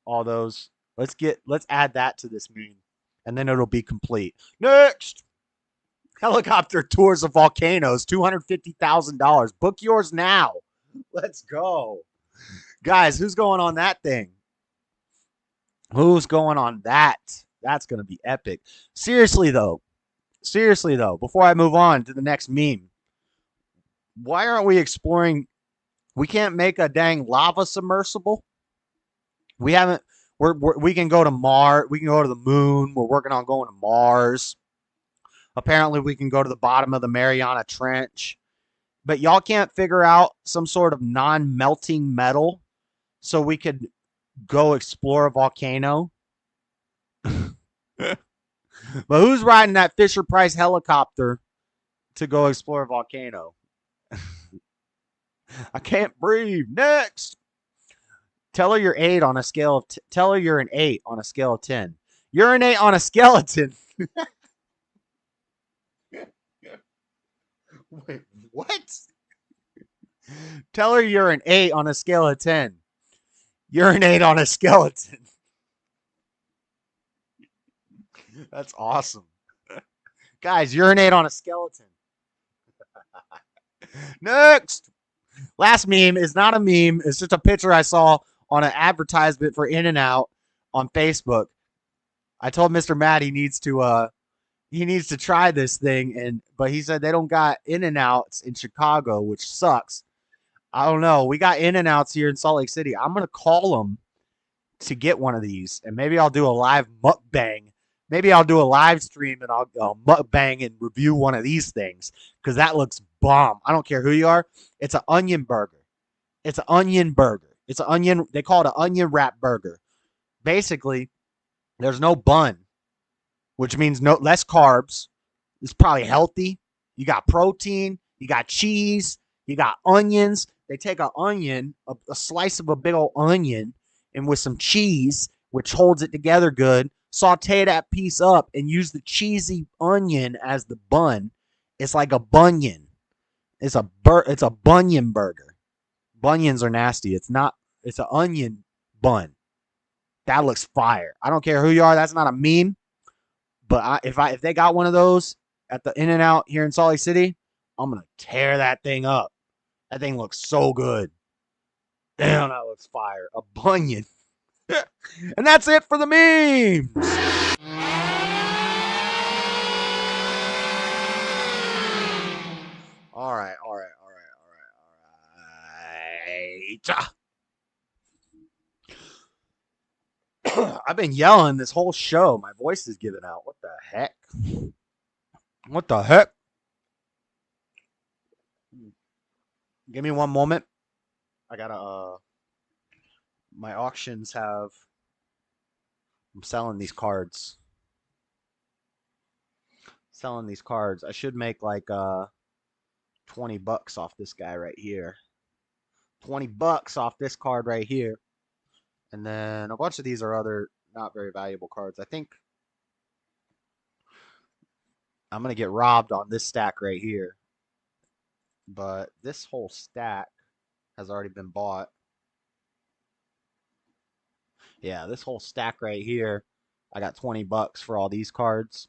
all those. Let's add that to this meme, and then it'll be complete. Next, helicopter tours of volcanoes, $250,000. Book yours now. Let's go, guys. Who's going on that thing? Who's going on that? That's gonna be epic. Seriously though, before I move on to the next meme, why aren't we exploring? We can't make a dang lava submersible. We haven't. We can go to Mars. We can go to the moon. We're working on going to Mars. Apparently, we can go to the bottom of the Mariana Trench. But y'all can't figure out some sort of non-melting metal so we could go explore a volcano. But who's riding that Fisher-Price helicopter to go explore a volcano? I can't breathe. Next. Tell her you're 8 on a scale of tell her you're an 8 on a scale of 10. Urinate on a skeleton. Wait, what? Tell her you're an 8 on a scale of 10. Urinate on a skeleton. That's awesome. Guys, urinate on a skeleton. Next. Last meme is not a meme. It's just a picture I saw on an advertisement for In-N-Out on Facebook. I told Mr. Matt he needs to try this thing, but he said they don't got In-N-Outs in Chicago, which sucks. I don't know. We got In-N-Outs here in Salt Lake City. I'm gonna call them to get one of these, and maybe I'll do a live mukbang. Maybe I'll do a live stream and I'll mukbang and review one of these things because that looks bomb. I don't care who you are. It's an onion burger. It's an onion burger. It's an onion. They call it an onion wrap burger. Basically, there's no bun, which means less carbs. It's probably healthy. You got protein. You got cheese. You got onions. They take an onion, a slice of a big old onion, and with some cheese, which holds it together good, saute that piece up and use the cheesy onion as the bun. It's like a bunion. It's a bunion burger. Bunions are nasty. It's not. It's an onion bun. That looks fire. I don't care who you are. That's not a meme. But if they got one of those at the In-N-Out here in Salt Lake City, I'm gonna tear that thing up. That thing looks so good. Damn, that looks fire. A bunion. And that's it for the memes. All right. I've been yelling this whole show. My voice is giving out. What the heck? What the heck? Give me one moment. I gotta, my auctions have, I'm selling these cards. I should make like, $20 off this guy right here. $20 off this card right here. And then a bunch of these are other not very valuable cards. I think I'm going to get robbed on this stack right here. But this whole stack has already been bought. Yeah, this whole stack right here, I got $20 for all these cards,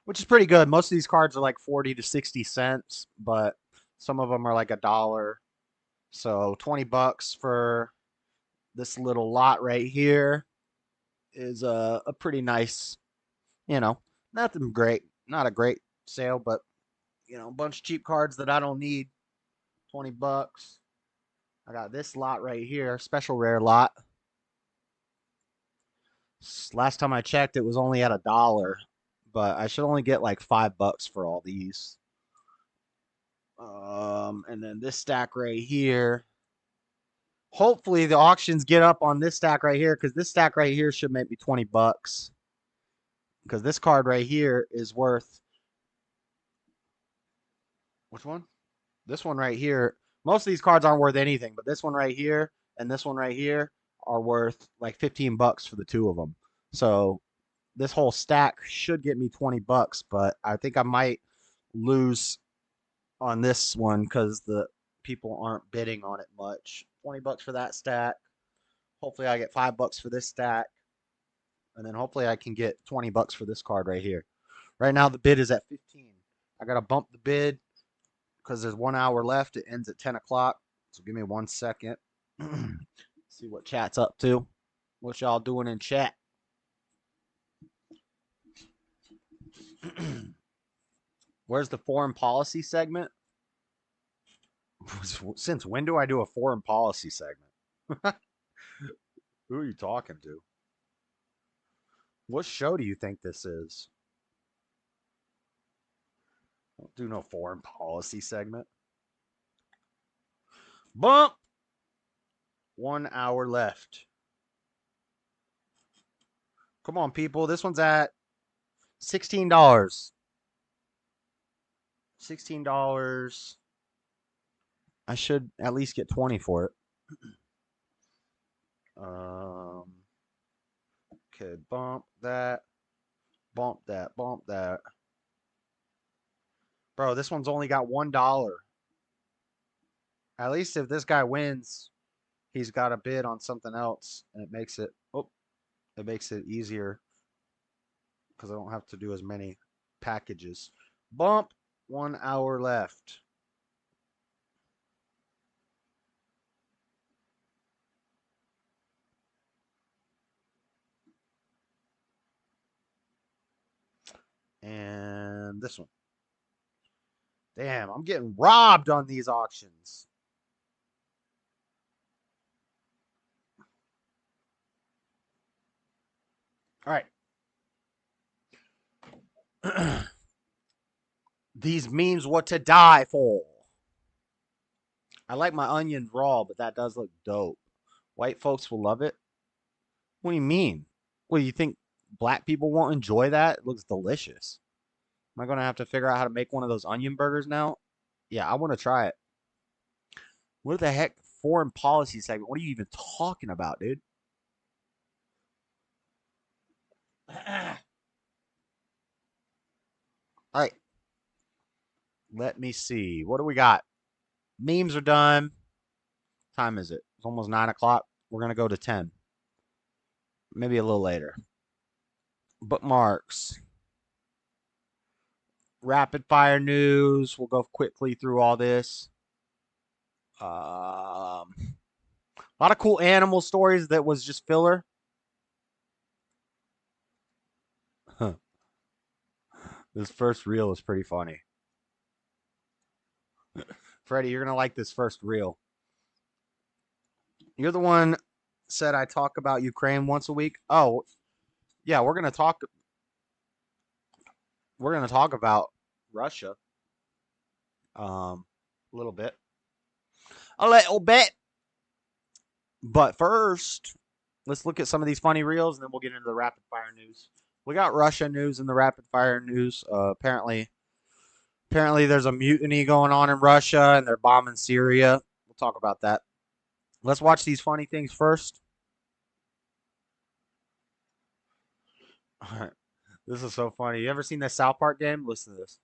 which is pretty good. Most of these cards are like 40 to 60 cents, but some of them are like $1. So $20 for this little lot right here is a pretty nice, nothing great, not a great sale, but a bunch of cheap cards that I don't need. $20. I got this lot right here, special rare lot. Last time I checked, it was only at $1, but I should only get like $5 for all these. And then this stack right here Hopefully the auctions get up on this stack right here, because this stack right here should make me 20 bucks. Because this card right here is worth... Which one? This one right here. Most of these cards aren't worth anything, but this one right here and this one right here are worth like 15 bucks for the two of them. So this whole stack should get me 20 bucks, but I think I might lose on this one because the people aren't bidding on it much. 20 bucks for that stack. Hopefully I get 5 bucks for this stack. And then hopefully I can get 20 bucks for this card right here. Right now the bid is at 15. I got to bump the bid because there's 1 hour left. It ends at 10 o'clock. So give me 1 second. See what chat's up to. What y'all doing in chat? Where's the foreign policy segment? Since when do I do a foreign policy segment? Who are you talking to? What show do you think this is? Don't do no foreign policy segment. Bump! 1 hour left. Come on, people. This one's at $16. $16. I should at least get 20 for it. Okay, bump that. Bump that. Bump that. Bro, this one's only got $1. At least if this guy wins, he's got a bid on something else, and it makes it easier because I don't have to do as many packages. Bump. 1 hour left. And this one. Damn, I'm getting robbed on these auctions. All right. These memes what to die for. I like my onions raw, but that does look dope. White folks will love it. What do you mean? What do you think? Black people won't enjoy that? It looks delicious. Am I going to have to figure out how to make one of those onion burgers now? Yeah, I want to try it. What the heck? Foreign policy segment. What are you even talking about, dude? All right. Let me see. What do we got? Memes are done. What time is it? It's almost 9 o'clock. We're going to go to 10. Maybe a little later. Bookmarks. Rapid fire news. We'll go quickly through all this. A lot of cool animal stories that was just filler. Huh. This first reel is pretty funny. Freddie, you're going to like this first reel. You're the one said I talk about Ukraine once a week. Oh, yeah, we're going to talk about Russia. A little bit. But first, let's look at some of these funny reels, and then we'll get into the rapid fire news. We got Russia news in the rapid fire news. Apparently there's a mutiny going on in Russia, and they're bombing Syria. We'll talk about that. Let's watch these funny things first. All right. This is so funny. You ever seen the South Park game? Listen to this.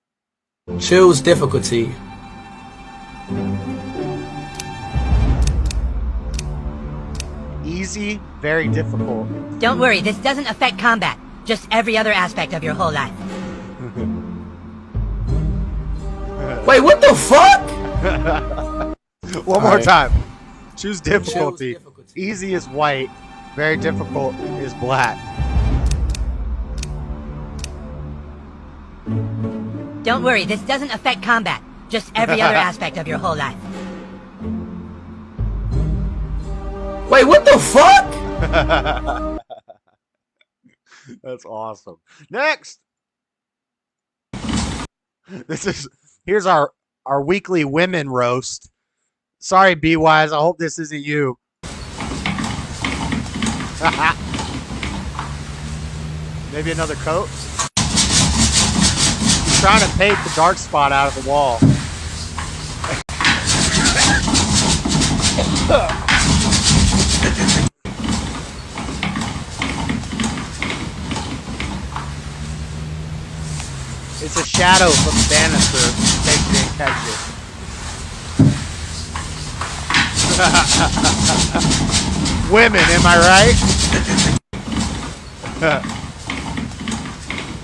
Choose difficulty. Easy, very difficult. Don't worry, this doesn't affect combat. Just every other aspect of your whole life. Wait, what the fuck? One more time. Choose difficulty. Easy is white. Very difficult is black. Don't worry, this doesn't affect combat. Just every other aspect of your whole life. Wait, what the fuck? That's awesome. Next. Here's our weekly women roast. Sorry, B-Wise. I hope this isn't you. Maybe another coat? He's trying to paint the dark spot out of the wall. It's a shadow from the banister. They didn't catch it. Women, am I right?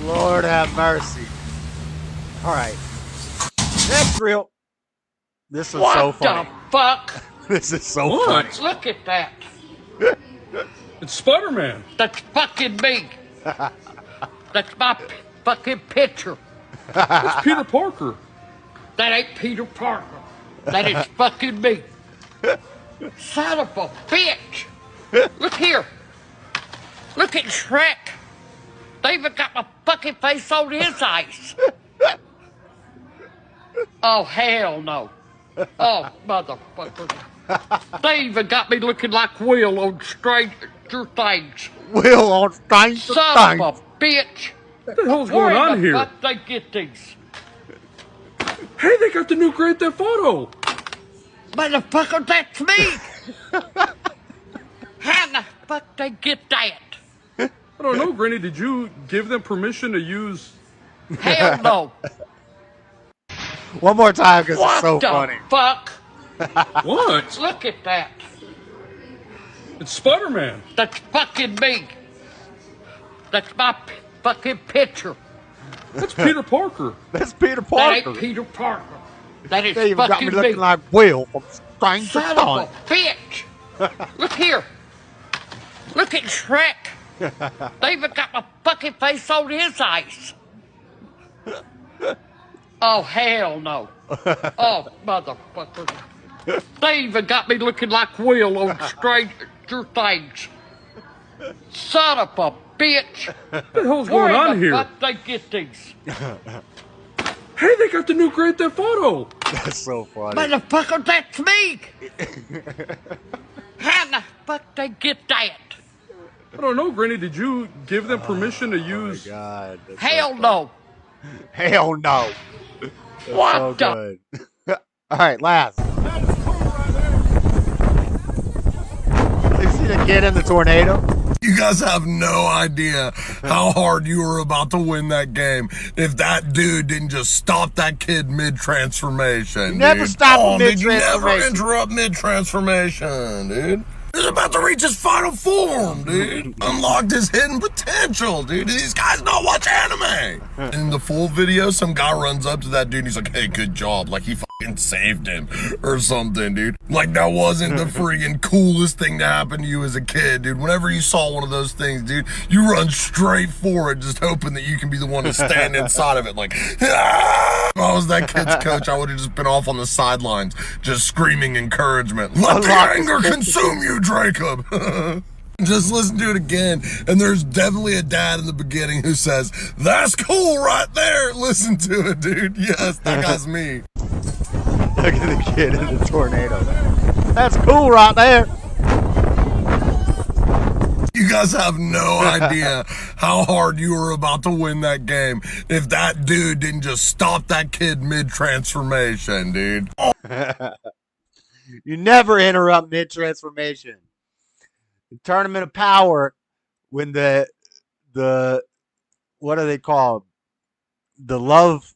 Lord have mercy. All right. Next reel. This is so funny. What the fuck? This is so funny. Look at that. It's Spider-Man. That's fucking me. That's my fucking picture. That's Peter Parker. That ain't Peter Parker. That is fucking me. Son of a bitch. Look here. Look at Shrek. They even got my fucking face on his ice. Oh, hell no. Oh, motherfucker. They even got me looking like Will on Stranger Things. Will on Stranger Son Things. of a bitch. What the hell's Where going on the here? fuck they get these? Hey, they got the new Grand Theft Auto. Motherfucker, that's me. How the fuck they get that? I don't know, Granny. Did you give them permission to use... Hell no. One more time because it's so What the funny. fuck? What? Look at that. It's Spider-Man. That's fucking me. That's my fucking picture. That's Peter Parker. That's Peter That Parker. ain't Peter Parker. That is They even got fucking me looking me. like Will from Stranger Son of Things. a bitch. Look here. Look at Shrek. They even got my fucking face on his ice. Oh, hell no. Oh, motherfucker. They even got me looking like Will on Stranger Things. Son of a bitch. What the hell's Where going on the here? fuck they get these? Hey, they got the new Grand Theft Auto. That's so funny. Motherfucker, that's me. How the fuck they get that? I don't know, Granny. Did you give them permission to use... Oh, my God. That's Hell no. Hell no. That's What so the- good. All right, last. You see the kid in the tornado? You guys have no idea how hard you were about to win that game if that dude didn't just stop that kid mid-transformation. Never dude. stop him Did you never mid-transformation. interrupt mid-transformation, dude. He's about to reach his final form, dude. Unlocked his hidden potential, dude. These guys don't watch anime. In the full video, some guy runs up to that dude and he's like, hey, good job. Like he fucking saved him or something, dude. Like that wasn't the freaking coolest thing to happen to you as a kid, dude. Whenever you saw one of those things, dude, you run straight for it just hoping that you can be the one to stand inside of it like, ah! If I was that kid's coach, I would have just been off on the sidelines just screaming encouragement. Let the anger consume you, Jacob. Just listen to it again, and there's definitely a dad in the beginning who says, that's cool right there. Listen to it, dude. Yes, that guy's me. Look at the kid in the tornado. That's cool right there. You guys have no idea how hard you were about to win that game if that dude didn't just stop that kid mid-transformation, dude. You never interrupt mid-transformation. The Tournament of Power, when the what are they called? The love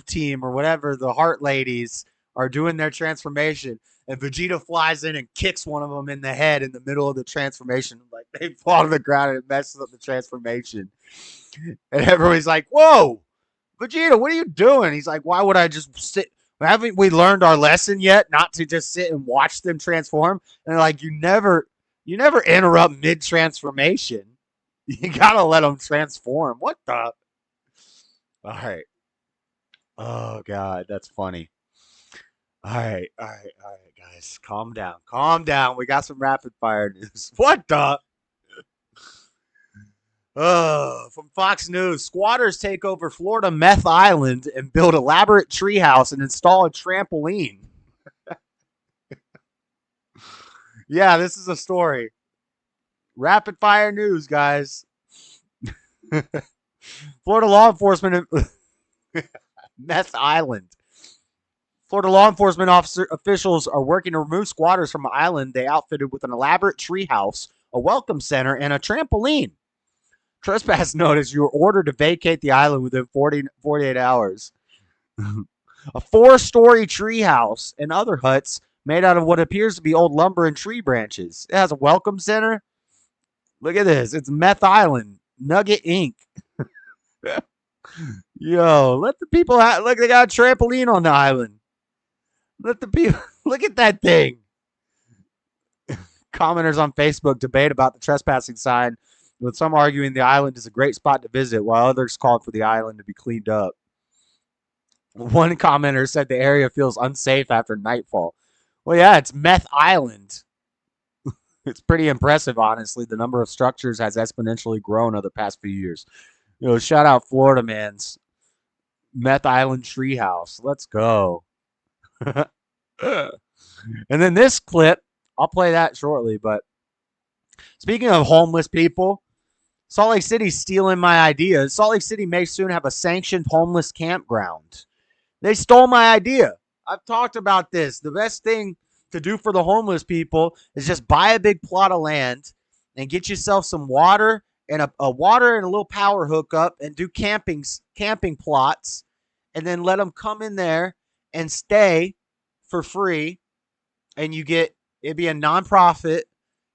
team or whatever, the Heart Ladies are doing their transformation, and Vegeta flies in and kicks one of them in the head in the middle of the transformation. Like they fall to the ground and it messes up the transformation. And everybody's like, "Whoa, Vegeta, what are you doing?" He's like, "Why would I just sit? Haven't we learned our lesson yet? Not to just sit and watch them transform?" And they're like, You never interrupt mid-transformation. You gotta let them transform. What the? All right. Oh, God, that's funny. All right, guys. Calm down. We got some rapid-fire news. What the? From Fox News, squatters take over Florida Meth Island and build elaborate treehouse and install a trampoline. Yeah, this is a story. Rapid fire news, guys. Florida law enforcement Meth Island. Florida law enforcement officials are working to remove squatters from an island they outfitted with an elaborate treehouse, a welcome center, and a trampoline. Trespass notice: you are ordered to vacate the island within 48 hours. A 4-story treehouse and other huts made out of what appears to be old lumber and tree branches. It has a welcome center. Look at this. It's Meth Island. Nugget Inc. Yo, let the people out. Look, they got a trampoline on the island. Let the people look at that thing. Commenters on Facebook debate about the trespassing sign, with some arguing the island is a great spot to visit, while others called for the island to be cleaned up. One commenter said the area feels unsafe after nightfall. Well, yeah, it's Meth Island. It's pretty impressive, honestly. The number of structures has exponentially grown over the past few years. You know, shout out Florida man's Meth Island Treehouse. Let's go. And then this clip, I'll play that shortly. But speaking of homeless people, Salt Lake City's stealing my ideas. Salt Lake City may soon have a sanctioned homeless campground. They stole my idea. I've talked about this. The best thing to do for the homeless people is just buy a big plot of land and get yourself some water and a water and a little power hookup and do camping plots, and then let them come in there and stay for free. And it'd be a nonprofit,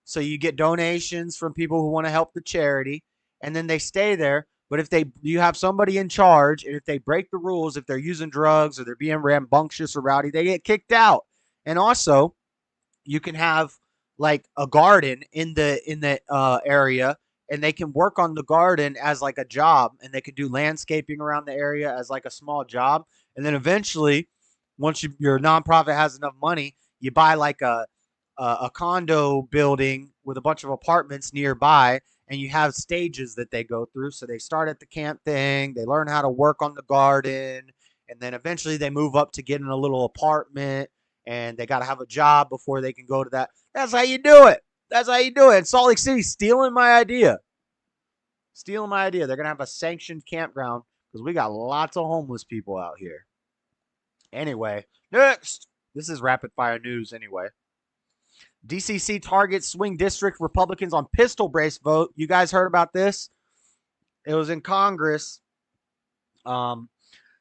so you get donations from people who want to help the charity, and then they stay there. But if you have somebody in charge, and if they break the rules, if they're using drugs or they're being rambunctious or rowdy, they get kicked out. And also, you can have like a garden in the area, and they can work on the garden as like a job, and they can do landscaping around the area as like a small job. And then eventually, once your nonprofit has enough money, you buy like a condo building with a bunch of apartments nearby, and you have stages that they go through. So they start at the camp thing, they learn how to work on the garden, and then eventually they move up to getting a little apartment, and they got to have a job before they can go to that. That's how you do it. That's how you do it. And Salt Lake City stealing my idea. Stealing my idea. They're going to have a sanctioned campground because we got lots of homeless people out here. Anyway, next. This is rapid fire news anyway. DCC targets swing district Republicans on pistol brace vote. You guys heard about this? It was in Congress.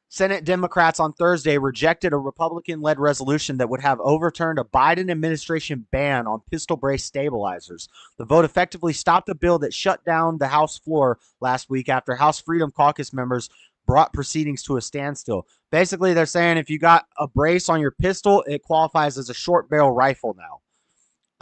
Senate Democrats on Thursday rejected a Republican-led resolution that would have overturned a Biden administration ban on pistol brace stabilizers. The vote effectively stopped a bill that shut down the House floor last week after House Freedom Caucus members brought proceedings to a standstill. Basically, they're saying if you got a brace on your pistol, it qualifies as a short barrel rifle now.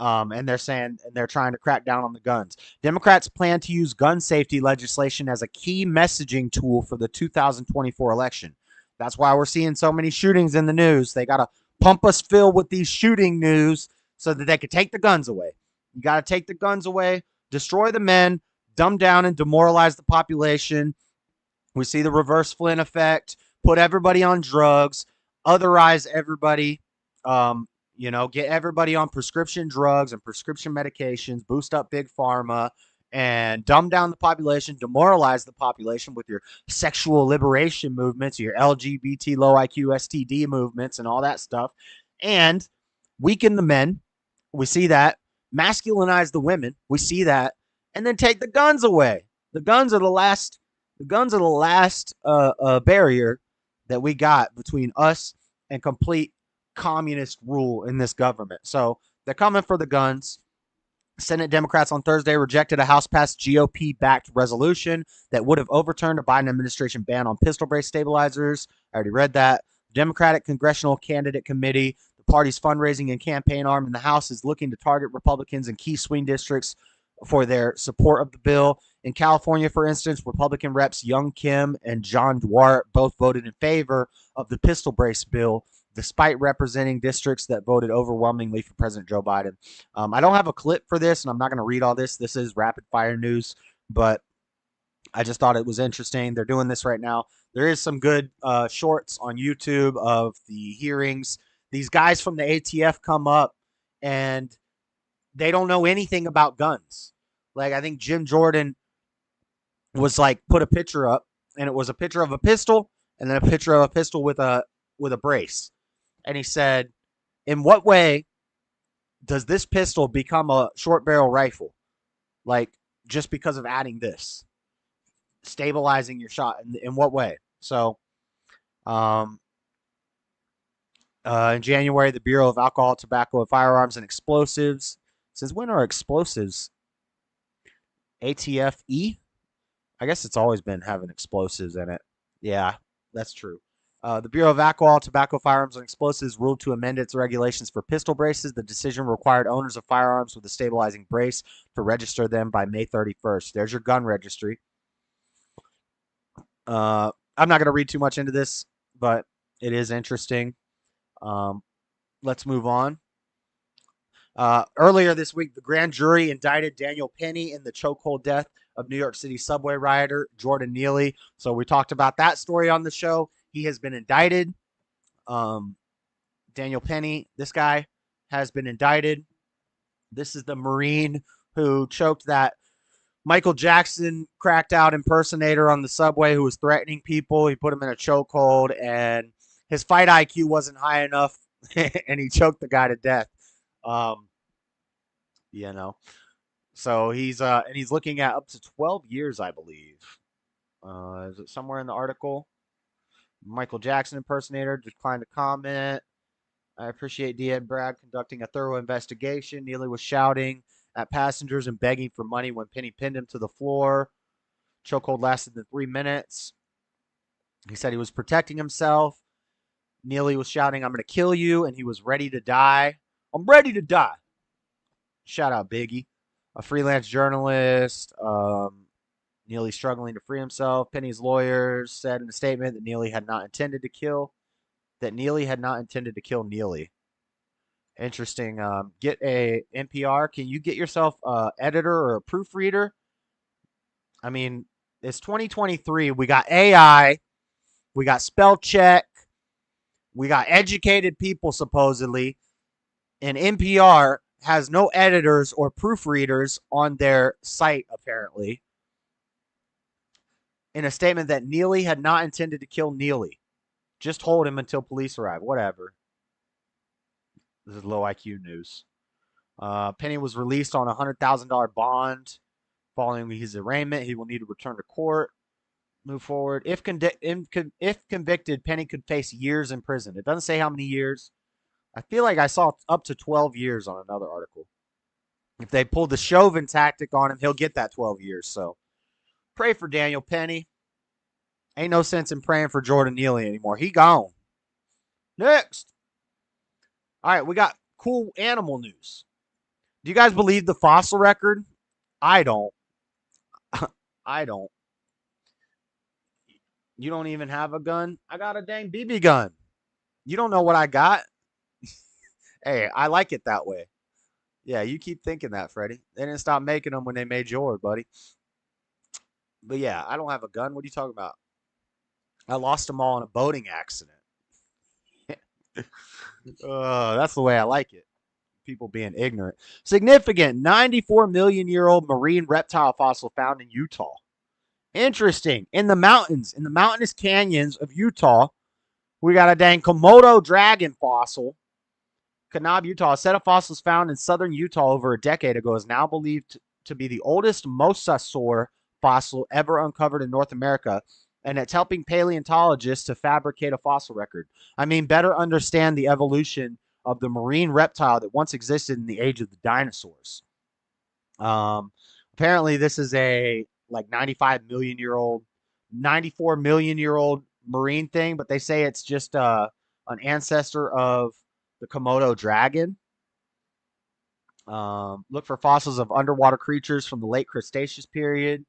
And they're saying, and they're trying to crack down on the guns. Democrats plan to use gun safety legislation as a key messaging tool for the 2024 election. That's why we're seeing so many shootings in the news. They got to pump us full with these shooting news so that they can take the guns away. You got to take the guns away, destroy the men, dumb down and demoralize the population. We see the reverse Flynn effect, put everybody on drugs, otherize everybody, get everybody on prescription drugs and prescription medications, boost up big pharma, and dumb down the population, demoralize the population with your sexual liberation movements, your LGBT, low IQ, STD movements, and all that stuff, and weaken the men. We see that. Masculinize the women. We see that. And then take the guns away. The guns are the last barrier that we got between us and complete communist rule in this government. So they're coming for the guns. Senate Democrats on Thursday rejected a House-passed GOP-backed resolution that would have overturned a Biden administration ban on pistol brace stabilizers. I already read that. Democratic Congressional Candidate Committee, the party's fundraising and campaign arm in the House, is looking to target Republicans in key swing districts for their support of the bill. In California, for instance, Republican reps Young Kim and John Dewar both voted in favor of the pistol brace bill, despite representing districts that voted overwhelmingly for President Joe Biden. I don't have a clip for this, and I'm not going to read all this. This is rapid fire news, but I just thought it was interesting. They're doing this right now. There is some good shorts on YouTube of the hearings. These guys from the ATF come up, and they don't know anything about guns. Like, I think Jim Jordan was like, put a picture up, and it was a picture of a pistol and then a picture of a pistol with a brace. And he said, in what way does this pistol become a short barrel rifle? Like, just because of adding this, stabilizing your shot. In what way? So, in January, the Bureau of Alcohol, Tobacco, and Firearms and Explosives. Since when are explosives ATFE? I guess it's always been having explosives in it. Yeah, that's true. The Bureau of Alcohol, Tobacco, Firearms, and Explosives ruled to amend its regulations for pistol braces. The decision required owners of firearms with a stabilizing brace to register them by May 31st. There's your gun registry. I'm not going to read too much into this, but it is interesting. Let's move on. Earlier this week, the grand jury indicted Daniel Penny in the chokehold death of New York City subway rioter Jordan Neely. So we talked about that story on the show. He has been indicted. Daniel Penny, this guy, has been indicted. This is the Marine who choked that Michael Jackson cracked out impersonator on the subway who was threatening people. He put him in a chokehold, and his fight IQ wasn't high enough, and he choked the guy to death. So he's looking at up to 12 years, I believe. Is it somewhere in the article? Michael Jackson impersonator declined to comment. I appreciate D. Ed Bragg conducting a thorough investigation. Neely was shouting at passengers and begging for money when Penny pinned him to the floor. Chokehold lasted 3 minutes. He said he was protecting himself. Neely was shouting, "I'm going to kill you," and he was ready to die. I'm ready to die. Shout out Biggie, a freelance journalist. Neely struggling to free himself. Penny's lawyers said in a statement that Neely had not intended to kill Neely. Interesting. Get a NPR. Can you get yourself an editor or a proofreader? I mean, it's 2023. We got AI. We got spell check. We got educated people, supposedly. And NPR has no editors or proofreaders on their site, apparently. In a statement that Neely had not intended to kill Neely. Just hold him until police arrive. Whatever. This is low IQ news. Penny was released on a $100,000 bond. Following his arraignment, he will need to return to court. Move forward. If convicted, Penny could face years in prison. It doesn't say how many years. I feel like I saw up to 12 years on another article. If they pulled the Chauvin tactic on him, he'll get that 12 years. So pray for Daniel Penny. Ain't no sense in praying for Jordan Neely anymore. He gone. Next. All right, we got cool animal news. Do you guys believe the fossil record? I don't. I don't. You don't even have a gun? I got a dang BB gun. You don't know what I got? Hey, I like it that way. Yeah, you keep thinking that, Freddie. They didn't stop making them when they made yours, buddy. But yeah, I don't have a gun. What are you talking about? I lost them all in a boating accident. That's the way I like it. People being ignorant. Significant 94 million year old marine reptile fossil found in Utah. Interesting. In the mountains, in the mountainous canyons of Utah, we got a dang Komodo dragon fossil. Kanab, Utah. A set of fossils found in southern Utah over a decade ago is now believed to be the oldest mosasaur fossil ever uncovered in North America, and it's helping paleontologists to fabricate a fossil record. I mean, better understand the evolution of the marine reptile that once existed in the age of the dinosaurs. Apparently, this is a like 94 million year old marine thing, but they say it's just an ancestor of the Komodo dragon. Look for fossils of underwater creatures from the late Cretaceous period.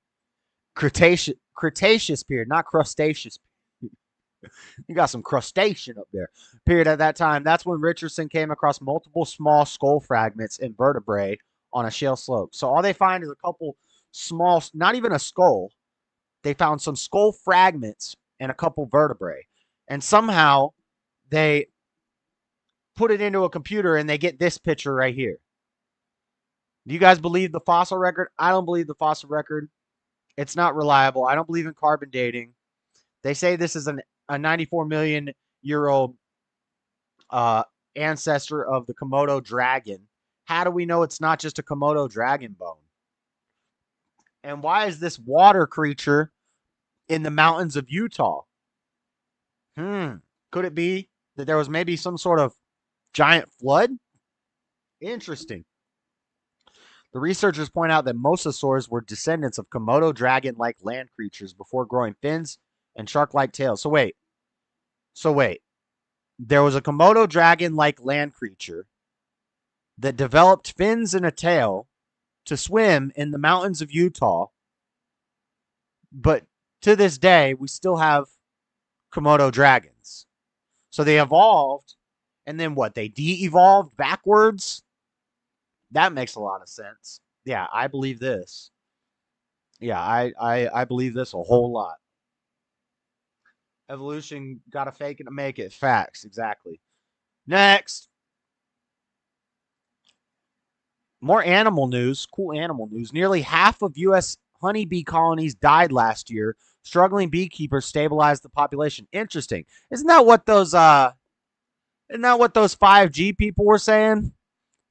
Cretaceous period, not crustaceous. You got some crustacean up there. Period at that time. That's when Richardson came across multiple small skull fragments and vertebrae on a shale slope. So all they find is a couple small, not even a skull. They found some skull fragments and a couple vertebrae. And somehow they put it into a computer and they get this picture right here. Do you guys believe the fossil record? I don't believe the fossil record. It's not reliable. I don't believe in carbon dating. They say this is a 94 million year old ancestor of the Komodo dragon. How do we know it's not just a Komodo dragon bone? And why is this water creature in the mountains of Utah? Could it be that there was maybe some sort of giant flood? Interesting. The researchers point out that mosasaurs were descendants of Komodo dragon-like land creatures before growing fins and shark-like tails. So wait. There was a Komodo dragon-like land creature that developed fins and a tail to swim in the mountains of Utah. But to this day, we still have Komodo dragons. So they evolved, and then what? They de-evolved backwards? That makes a lot of sense. Yeah, I believe this. Yeah, I believe this a whole lot. Evolution, gotta fake it to make it. Facts, exactly. Next. More animal news. Cool animal news. Nearly half of U.S. honeybee colonies died last year. Struggling beekeepers stabilized the population. Interesting. Isn't that what those 5G people were saying?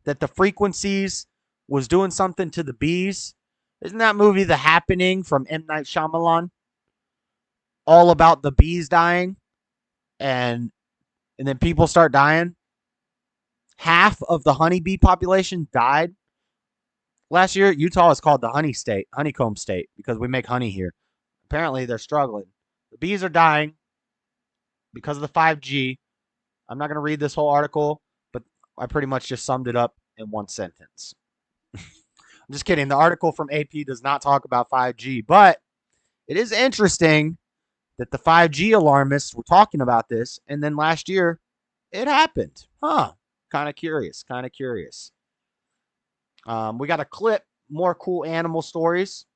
That the frequencies was doing something to the bees? Isn't that movie The Happening from M. Night Shyamalan all about the bees dying? And then people start dying? Half of the honeybee population died last year. Utah is called the honeycomb state, because we make honey here. Apparently, they're struggling. The bees are dying because of the 5G. I'm not going to read this whole article, but I pretty much just summed it up in one sentence. I'm just kidding. The article from AP does not talk about 5G, but it is interesting that the 5G alarmists were talking about this, and then last year it happened. Kind of curious. We got a clip, more cool animal stories.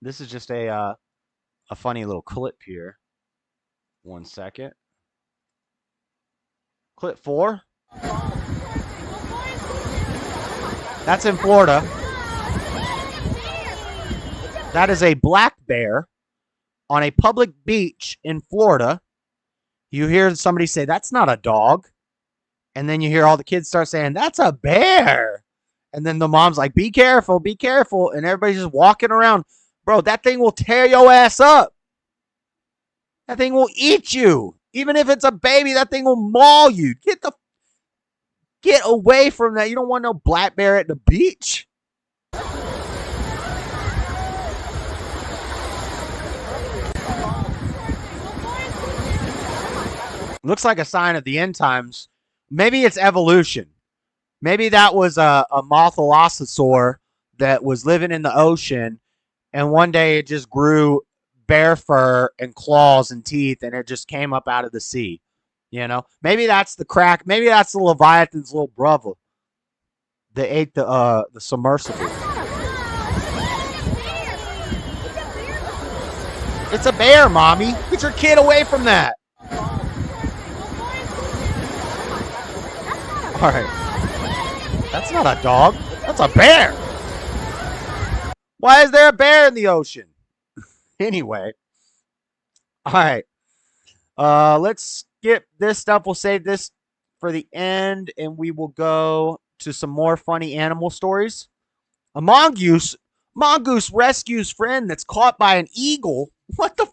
This is just a funny little clip here. 1 second. Clip 4. That's in Florida. That is a black bear on a public beach in Florida. You hear somebody say, "That's not a dog." And then you hear all the kids start saying, "That's a bear." And then the mom's like, "Be careful, be careful." And everybody's just walking around. Bro, that thing will tear your ass up. That thing will eat you. Even if it's a baby, that thing will maul you. Get away from that. You don't want no black bear at the beach. Looks like a sign of the end times. Maybe it's evolution. Maybe that was a mothalosasaur that was living in the ocean, and one day it just grew bear fur and claws and teeth, and it just came up out of the sea. You know, maybe that's the crack. Maybe that's the Leviathan's little brother that ate the submersible. It's a bear, mommy. Get your kid away from that. All right. That's not a dog. That's a bear. Why is there a bear in the ocean? Anyway. All right. Let's skip this stuff. We'll save this for the end, and we will go to some more funny animal stories. A mongoose rescues friend that's caught by an eagle. What the?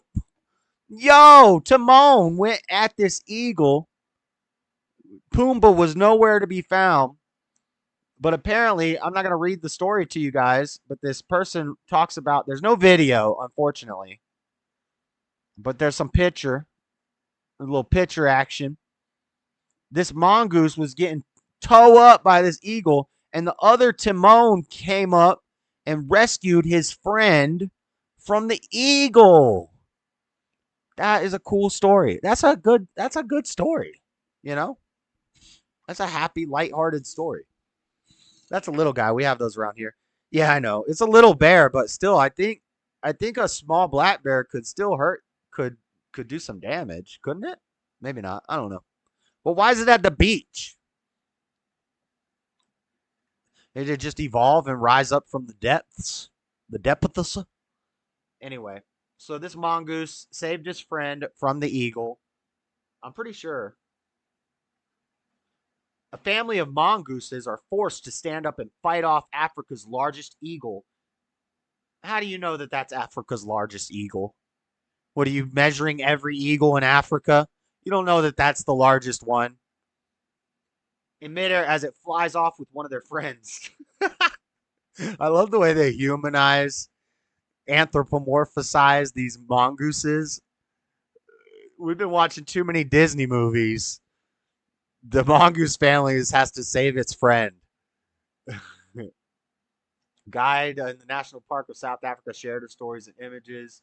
Yo, Timon went at this eagle. Pumbaa was nowhere to be found. But apparently, I'm not going to read the story to you guys, but this person talks about, there's no video, unfortunately. But there's some picture, a little picture action. This mongoose was getting towed up by this eagle, and the other Timon came up and rescued his friend from the eagle. That is a cool story. That's a good story, you know? That's a happy, lighthearted story. That's a little guy. We have those around here. Yeah, I know. It's a little bear, but still, I think a small black bear could still hurt, could do some damage, couldn't it? Maybe not. I don't know. But why is it at the beach? Did it just evolve and rise up from the depths? The depths? Anyway, so this mongoose saved his friend from the eagle. I'm pretty sure. A family of mongooses are forced to stand up and fight off Africa's largest eagle. How do you know that that's Africa's largest eagle? What are you measuring every eagle in Africa? You don't know that that's the largest one. In midair as it flies off with one of their friends. I love the way they humanize, anthropomorphize these mongooses. We've been watching too many Disney movies. The mongoose family has to save its friend. Guide in the National Park of South Africa shared her stories and images.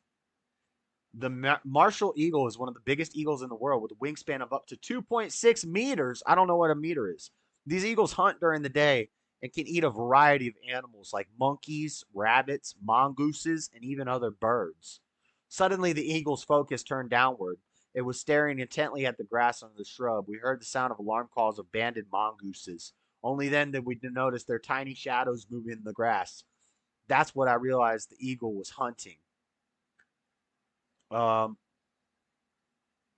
The Marshall eagle is one of the biggest eagles in the world with a wingspan of up to 2.6 meters. I don't know what a meter is. These eagles hunt during the day and can eat a variety of animals like monkeys, rabbits, mongooses, and even other birds. Suddenly, the eagle's focus turned downward. It was staring intently at the grass under the shrub. We heard the sound of alarm calls of banded mongooses. Only then did we notice their tiny shadows moving in the grass. That's what I realized the eagle was hunting.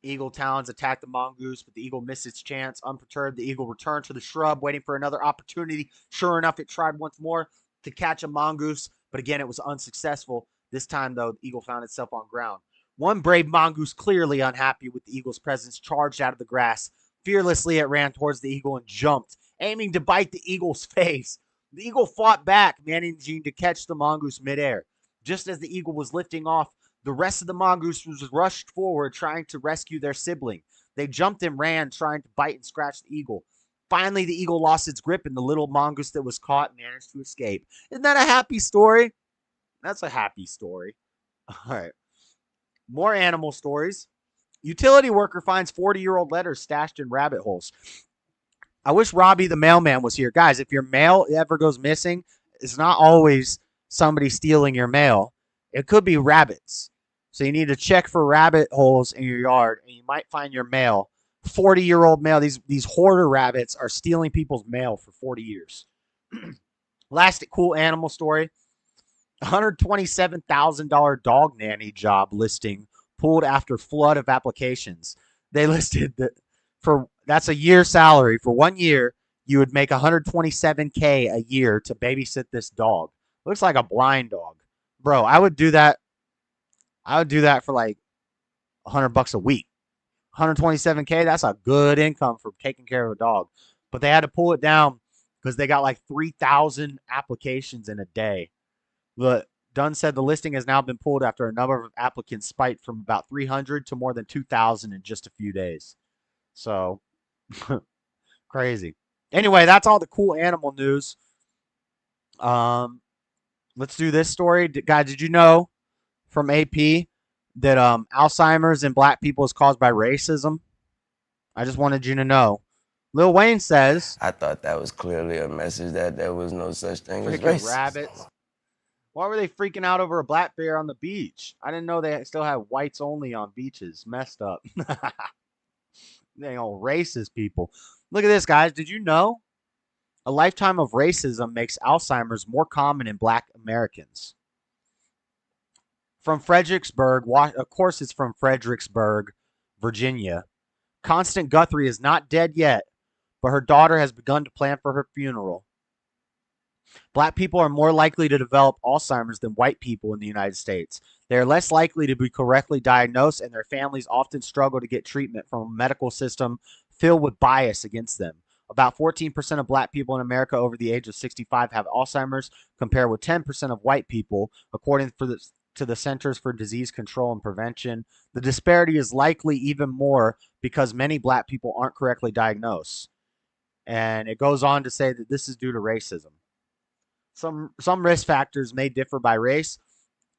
Eagle talons attacked the mongoose, but the eagle missed its chance. Unperturbed, the eagle returned to the shrub, waiting for another opportunity. Sure enough, it tried once more to catch a mongoose, but again, it was unsuccessful. This time, though, the eagle found itself on ground. One brave mongoose, clearly unhappy with the eagle's presence, charged out of the grass. Fearlessly, it ran towards the eagle and jumped, aiming to bite the eagle's face. The eagle fought back, managing to catch the mongoose midair. Just as the eagle was lifting off, the rest of the mongooses rushed forward, trying to rescue their sibling. They jumped and ran, trying to bite and scratch the eagle. Finally, the eagle lost its grip, and the little mongoose that was caught managed to escape. Isn't that a happy story? That's a happy story. All right. More animal stories. Utility worker finds 40-year-old letters stashed in rabbit holes. I wish Robbie the mailman was here. Guys, if your mail ever goes missing, it's not always somebody stealing your mail. It could be rabbits. So you need to check for rabbit holes in your yard, and you might find your mail. 40-year-old mail. These hoarder rabbits are stealing people's mail for 40 years. Last cool animal story. $127,000 dog nanny job listing pulled after flood of applications. They listed that that's a year's salary. For 1 year, you would make $127K a year to babysit this dog. Looks like a blind dog. Bro, I would do that. I would do that for like $100 a week. $127K, that's a good income for taking care of a dog. But they had to pull it down because they got like 3,000 applications in a day. Dunn said the listing has now been pulled after a number of applicants spiked from about 300 to more than 2,000 in just a few days. So, crazy. Anyway, that's all the cool animal news. Let's do this story. Guys, did you know from AP that Alzheimer's in black people is caused by racism? I just wanted you to know. Lil Wayne says... I thought that was clearly a message that there was no such thing as freaking racism. Rabbits. Why were they freaking out over a black bear on the beach? I didn't know they still have whites only on beaches. Messed up. They all racist people. Look at this, guys. Did you know a lifetime of racism makes Alzheimer's more common in black Americans? From Fredericksburg, of course it's from Fredericksburg, Virginia. Constant Guthrie is not dead yet, but her daughter has begun to plan for her funeral. Black people are more likely to develop Alzheimer's than white people in the United States. They are less likely to be correctly diagnosed, and their families often struggle to get treatment from a medical system filled with bias against them. About 14% of black people in America over the age of 65 have Alzheimer's, compared with 10% of white people, according to the Centers for Disease Control and Prevention. The disparity is likely even more because many black people aren't correctly diagnosed. And it goes on to say that this is due to racism. Some risk factors may differ by race.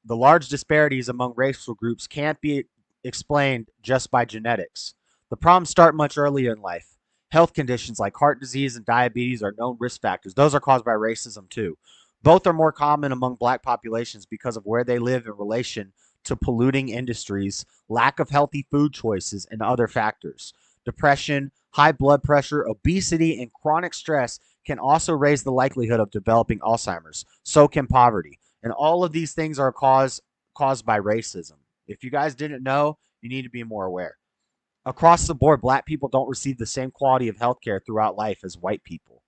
The large disparities among racial groups can't be explained just by genetics. The problems start much earlier in life. Health conditions like heart disease and diabetes are known risk factors. Those are caused by racism too. Both are more common among black populations because of where they live in relation to polluting industries, lack of healthy food choices, and other factors. Depression, high blood pressure, obesity, and chronic stress can also raise the likelihood of developing Alzheimer's. So can poverty. And all of these things are caused by racism. If you guys didn't know, you need to be more aware. Across the board, black people don't receive the same quality of healthcare throughout life as white people.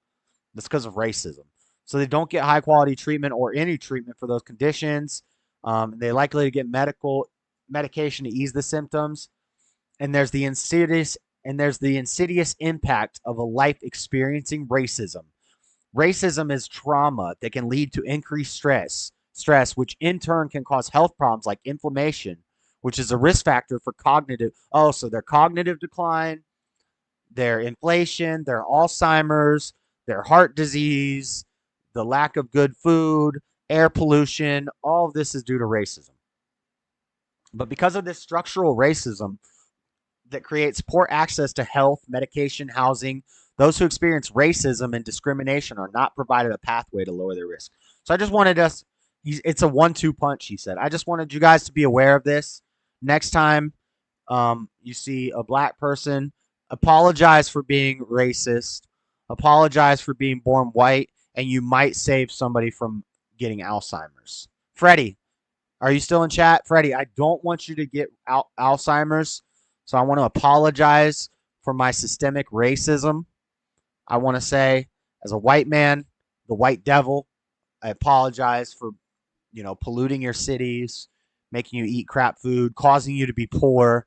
That's because of racism. So they don't get high quality treatment or any treatment for those conditions. They're likely to get medication to ease the symptoms. And there's the insidious impact of a life experiencing racism. Racism is trauma that can lead to increased stress, which in turn can cause health problems like inflammation, which is a risk factor for their cognitive decline, their inflation, their Alzheimer's, their heart disease, the lack of good food, air pollution. All of this is due to racism. But because of this structural racism that creates poor access to health, medication, housing, those who experience racism and discrimination are not provided a pathway to lower their risk. So I just wanted us, it's a 1-2 punch, he said. I just wanted you guys to be aware of this. Next time you see a black person, apologize for being racist, apologize for being born white, and you might save somebody from getting Alzheimer's. Freddie, are you still in chat? Freddie, I don't want you to get Alzheimer's, so I want to apologize for my systemic racism. I want to say, as a white man, the white devil, I apologize for, polluting your cities, making you eat crap food, causing you to be poor.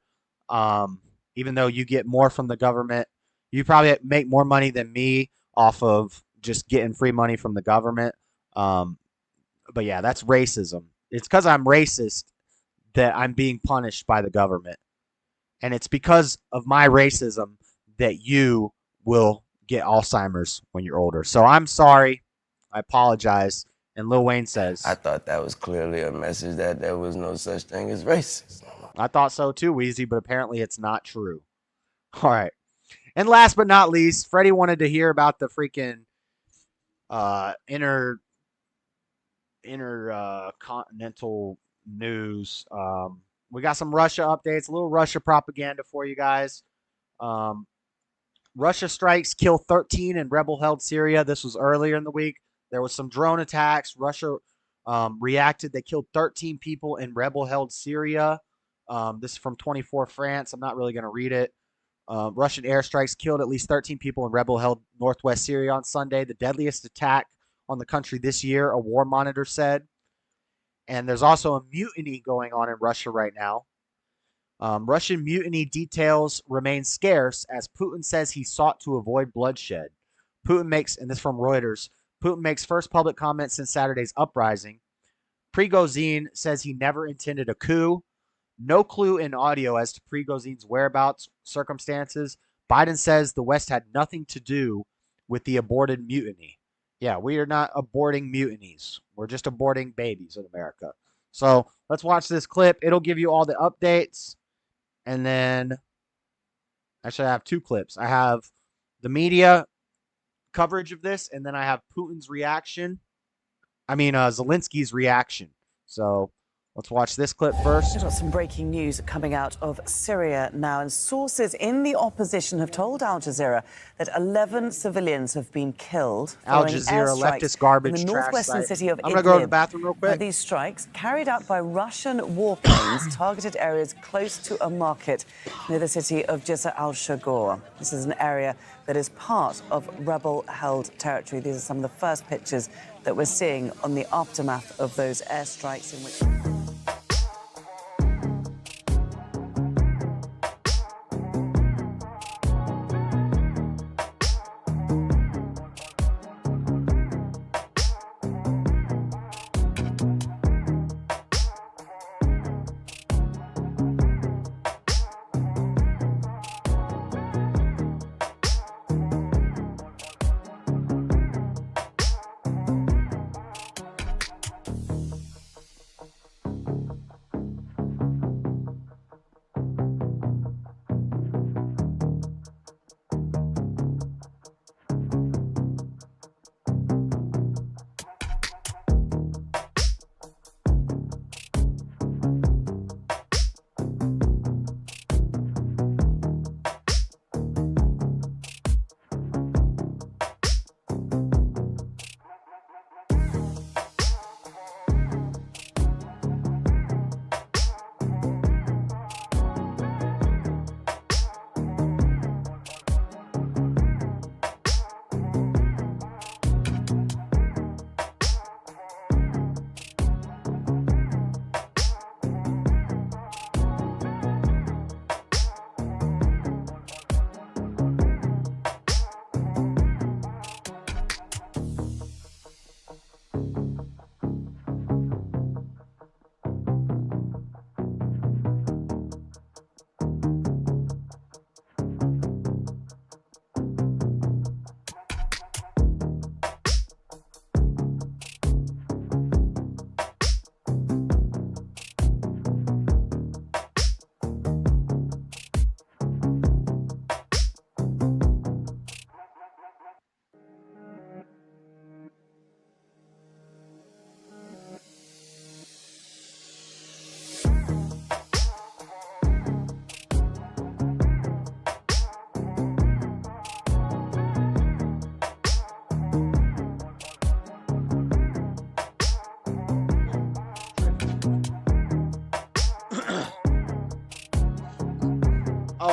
Even though you get more from the government, you probably make more money than me off of just getting free money from the government. But yeah, that's racism. It's because I'm racist that I'm being punished by the government. And it's because of my racism that you will get Alzheimer's when you're older. So I'm sorry. I apologize. And Lil Wayne says, I thought that was clearly a message that there was no such thing as racism. I thought so too, Weezy, but apparently it's not true. All right. And last but not least, Freddie wanted to hear about the freaking intercontinental news. We got some Russia updates, a little Russia propaganda for you guys. Russia strikes kill 13 in rebel-held Syria. This was earlier in the week. There was some drone attacks. Russia reacted. They killed 13 people in rebel-held Syria. This is from 24 France. I'm not really going to read it. Russian airstrikes killed at least 13 people in rebel-held northwest Syria on Sunday, the deadliest attack on the country this year, a war monitor said. And there's also a mutiny going on in Russia right now. Russian mutiny details remain scarce as Putin says he sought to avoid bloodshed. Putin makes, and this from Reuters, Putin makes first public comment since Saturday's uprising. Prigozhin says he never intended a coup. No clue in audio as to Prigozhin's whereabouts, circumstances. Biden says the West had nothing to do with the aborted mutiny. Yeah, we are not aborting mutinies. We're just aborting babies in America. So let's watch this clip. It'll give you all the updates. And then, actually, I have two clips. I have the media coverage of this, and then I have Putin's reaction. Zelensky's reaction. So let's watch this clip first. We've got some breaking news coming out of Syria now, and sources in the opposition have told Al Jazeera that 11 civilians have been killed. Al Jazeera, leftist garbage in the trash northwestern site. city of Idlib. I'm going to go to the bathroom real quick. These strikes, carried out by Russian warplanes, targeted areas close to a market near the city of Jisr al-Shagor. This is an area that is part of rebel-held territory. These are some of the first pictures that we're seeing on the aftermath of those airstrikes in which...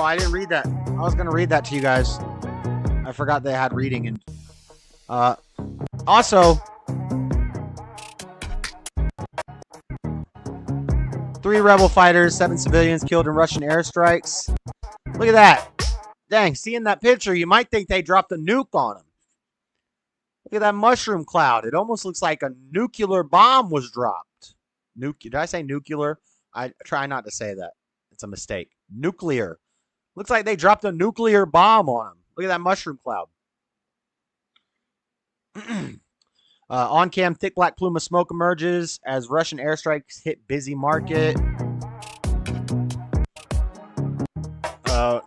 Oh, I didn't read that. I was gonna read that to you guys. I forgot they had reading. And also, 3 rebel fighters, 7 civilians killed in Russian airstrikes. Look at that. Dang, seeing that picture, you might think they dropped a nuke on them. Look at that mushroom cloud. It almost looks like a nuclear bomb was dropped. Did I say nuclear? I try not to say that. It's a mistake. Nuclear. Looks like they dropped a nuclear bomb on them. Look at that mushroom cloud. On cam, thick black plume of smoke emerges as Russian airstrikes hit busy market.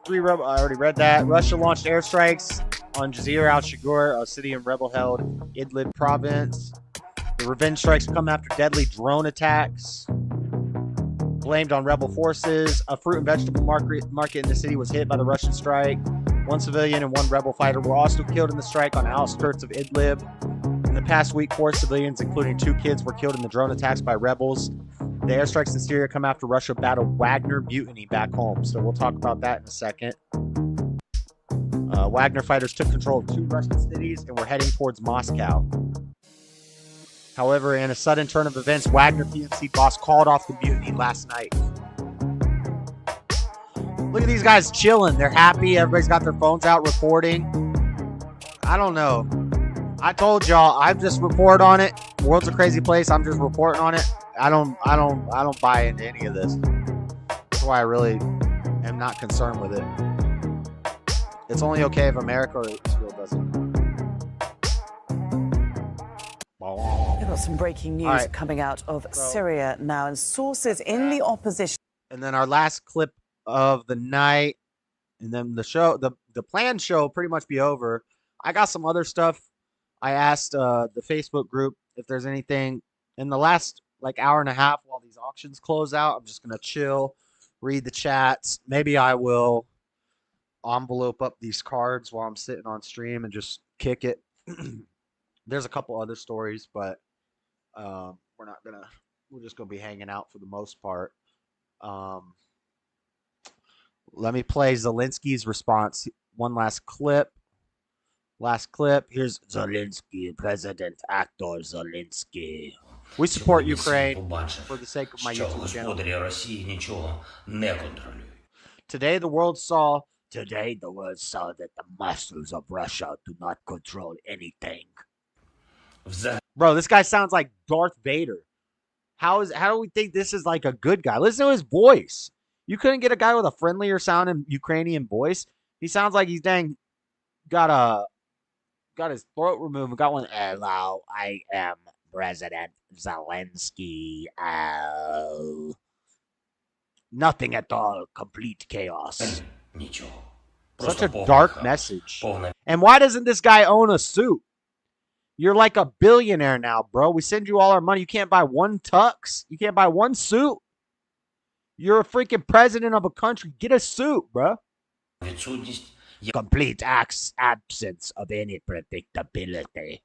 3 rebel. I already read that. Russia launched airstrikes on Jazira al-Shugur, a city in rebel-held Idlib province. The revenge strikes come after deadly drone attacks blamed on rebel forces. A fruit and vegetable market in the city was hit by the Russian strike. 1 civilian and 1 rebel fighter were also killed in the strike on the outskirts of Idlib. In the past week, 4 civilians, including 2 kids, were killed in the drone attacks by rebels. The airstrikes in Syria come after Russia battled Wagner mutiny back home. So we'll talk about that in a second. Wagner fighters took control of 2 Russian cities and were heading towards Moscow. However, in a sudden turn of events, Wagner PMC boss called off the mutiny last night. Look at these guys chilling. They're happy. Everybody's got their phones out recording. I don't know. I told y'all, I just report on it. The world's a crazy place. I'm just reporting on it. I don't buy into any of this. That's why I really am not concerned with it. It's only okay if America or Israel does it. We've got some breaking news coming out of Syria now, and sources in the opposition. And then our last clip of the night, and then the show, the planned show will pretty much be over. I got some other stuff. I asked the Facebook group if there's anything in the last hour and a half while these auctions close out. I'm just gonna chill, read the chats. Maybe I will envelope up these cards while I'm sitting on stream and just kick it. There's a couple other stories, but we're just gonna be hanging out for the most part. Let me play Zelensky's response. One last clip. Here's Zelensky, President Actor Zelensky. We support Ukraine for the sake of my YouTube channel. Today the world saw that the masters of Russia do not control anything. Bro, this guy sounds like Darth Vader. How do we think this is like a good guy? Listen to his voice. You couldn't get a guy with a friendlier sounding Ukrainian voice. He sounds like he's got his throat removed and got one. Hello, I am President Zelensky. Nothing at all. Complete chaos. Such a dark message. And why doesn't this guy own a suit? You're like a billionaire now, bro. We send you all our money. You can't buy one tux. You can't buy one suit. You're a freaking president of a country. Get a suit, bro. Complete absence of any predictability.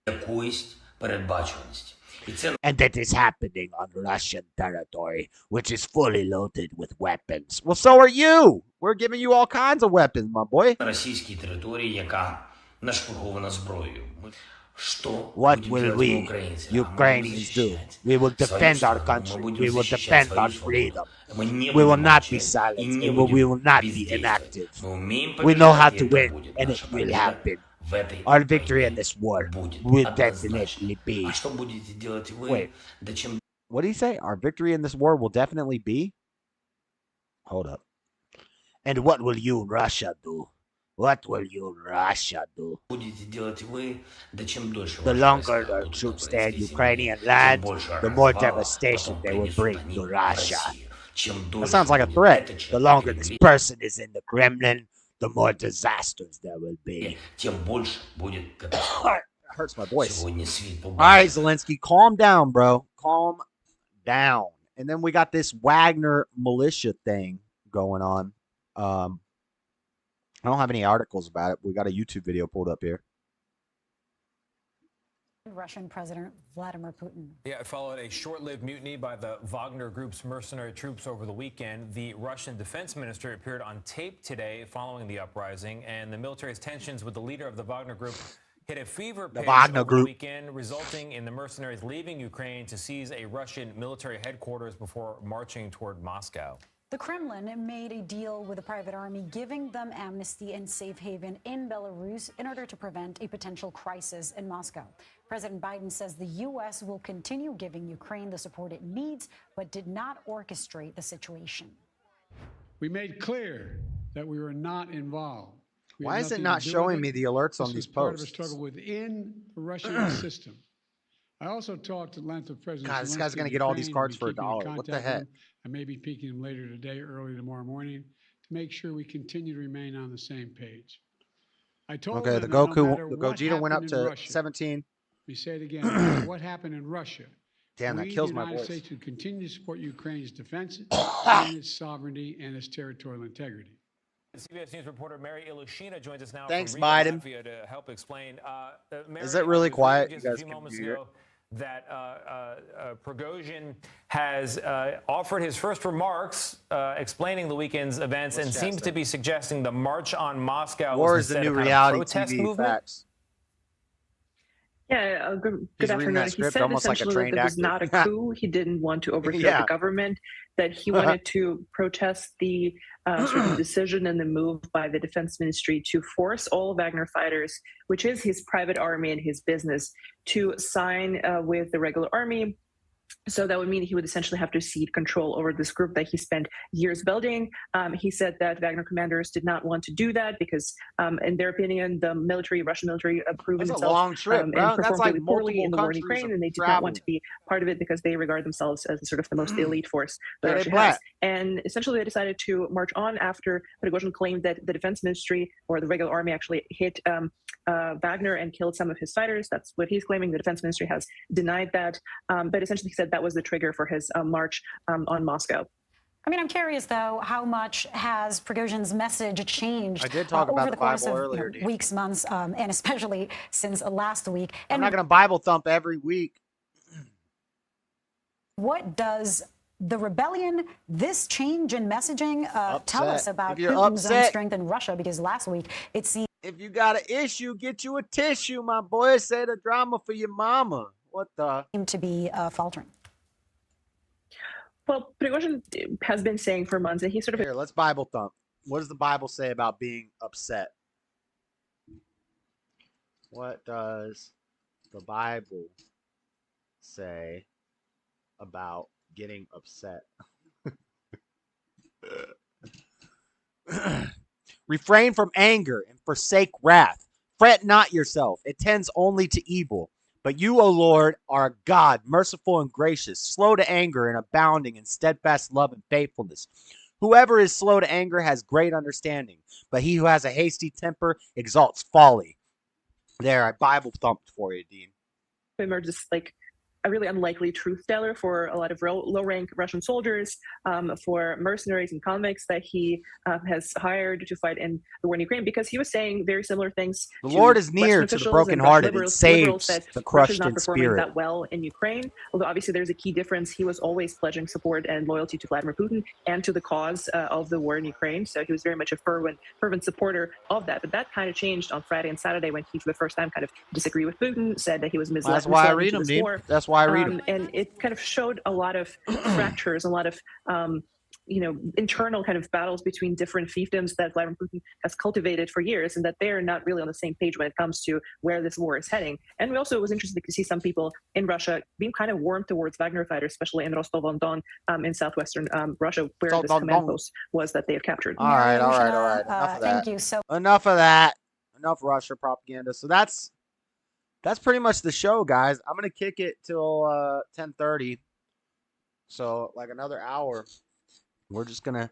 And that is happening on Russian territory, which is fully loaded with weapons. Well, so are you. We're giving you all kinds of weapons, my boy. What will we, Ukrainians, do? We will defend our country. We will defend our freedom. We will not be silent. And we will not be inactive. We know how to win, and it will happen. Our victory in this war will definitely be. Wait, what did he say? Our victory in this war will definitely be? Hold up. And what will you, Russia, do? What will you, Russia, do? The longer the troops stay in Ukrainian land, the more devastation they will bring to Russia. That sounds like a threat. The longer this person is in the Kremlin, the more disasters there will be. That hurts my voice. All right, Zelensky, calm down, bro. Calm down. And then we got this Wagner militia thing going on. I don't have any articles about it. We got a YouTube video pulled up here. Russian President Vladimir Putin. Yeah, it followed a short-lived mutiny by the Wagner Group's mercenary troops over the weekend. The Russian defense minister appeared on tape today following the uprising, and the military's tensions with the leader of the Wagner Group hit a fever pitch over the weekend, resulting in the mercenaries leaving Ukraine to seize a Russian military headquarters before marching toward Moscow. The Kremlin made a deal with the private army, giving them amnesty and safe haven in Belarus in order to prevent a potential crisis in Moscow. President Biden says the U.S. will continue giving Ukraine the support it needs, but did not orchestrate the situation. We made clear that we were not involved. Why is it not showing me the alerts on these posts? Part of a struggle within the Russian system. I also talked at length with President God, this guy's going to get all these cards for $1. What the heck? I may be peeking him later today, early tomorrow morning, to make sure we continue to remain on the same page. I told him the that no Goku, matter the what Gogeta went up happened in to Russia, 17. Let me say it again. No matter what happened in Russia? Damn, that kills my voice. The United States will continue to support Ukraine's defense and its sovereignty and its territorial integrity. CBS News reporter Mary Ilyushina joins us now. Thanks, from Biden. Latvia to help explain. Mary, Is it really quiet? Just You a guys few can moments hear ago that Prigozhin has offered his first remarks explaining the weekend's events and seems to be suggesting the march on Moscow War is the new reality protest TV movement. facts. Yeah, good He's reading afternoon. that He script said almost like a essentially that trained this was not actor. a coup. He didn't want to overthrow Yeah. the government, that he wanted to protest the sort of decision and the move by the defense ministry to force all Wagner fighters, which is his private army and his business, to sign with the regular army. So that would mean he would essentially have to cede control over this group that he spent years building. He said that Wagner commanders did not want to do that because, in their opinion, the Russian military, proven That's a itself long trip, and bro. performed That's like really poorly in the war in multiple Ukraine, and they did not travel. want to be part of it because they regard themselves as sort of the most elite force that They Russia black. has. And essentially, they decided to march on after Prigozhin claimed that the defense ministry or the regular army actually hit Wagner and killed some of his fighters. That's what he's claiming. The defense ministry has denied that. But essentially, he said that was the trigger for his march on Moscow. I mean, I'm curious, though, how much has Prigozhin's message changed I did talk about over the the course Bible of earlier, Dean. weeks, months, and especially since last week? I'm And not going to Bible thump every week. what does the rebellion, this change in messaging, tell us Upset. about If you're Putin's upset- strength in Russia? Because last week it seemed If you got an issue, get you a tissue, my boy. Say the drama for your mama. What the? to be faltering. Well, Prigozhin has been saying for months, and he sort of Here, let's Bible thump. What does the Bible say about being upset? What does the Bible say about getting upset? Refrain from anger and forsake wrath. Fret not yourself. It tends only to evil. But you, O Lord, are a God, merciful and gracious, slow to anger and abounding in steadfast love and faithfulness. Whoever is slow to anger has great understanding, but he who has a hasty temper exalts folly. There, I Bible thumped for you, Dean. him are just like a really unlikely truth teller for a lot of low-rank Russian soldiers, for mercenaries and convicts that he has hired to fight in the war in Ukraine, because he was saying very similar things. The Lord is near Western to the officials brokenhearted and Russian liberals saves that the Russia's crushed not in performing spirit. that well in Ukraine. Although obviously there's a key difference. He was always pledging support and loyalty to Vladimir Putin and to the cause of the war in Ukraine. So he was very much a fervent supporter of that. But that kind of changed on Friday and Saturday when he, for the first time, kind of disagreed with Putin, said that he was misled. That's why I read into them, this Dean. war. That's why I read them. And it kind of showed a lot of fractures, a lot of internal kind of battles between different fiefdoms that Vladimir Putin has cultivated for years, and that they're not really on the same page when it comes to where this war is heading. And we also was interested to see some people in Russia being kind of warm towards Wagner fighters, especially in Rostov-on-Don in southwestern Russia, where this command post was that they have captured. All right. Enough of that. Thank you. So enough of that. Enough Russia propaganda. So that's pretty much the show, guys. I'm gonna kick it till 10:30. So like another hour. We're just gonna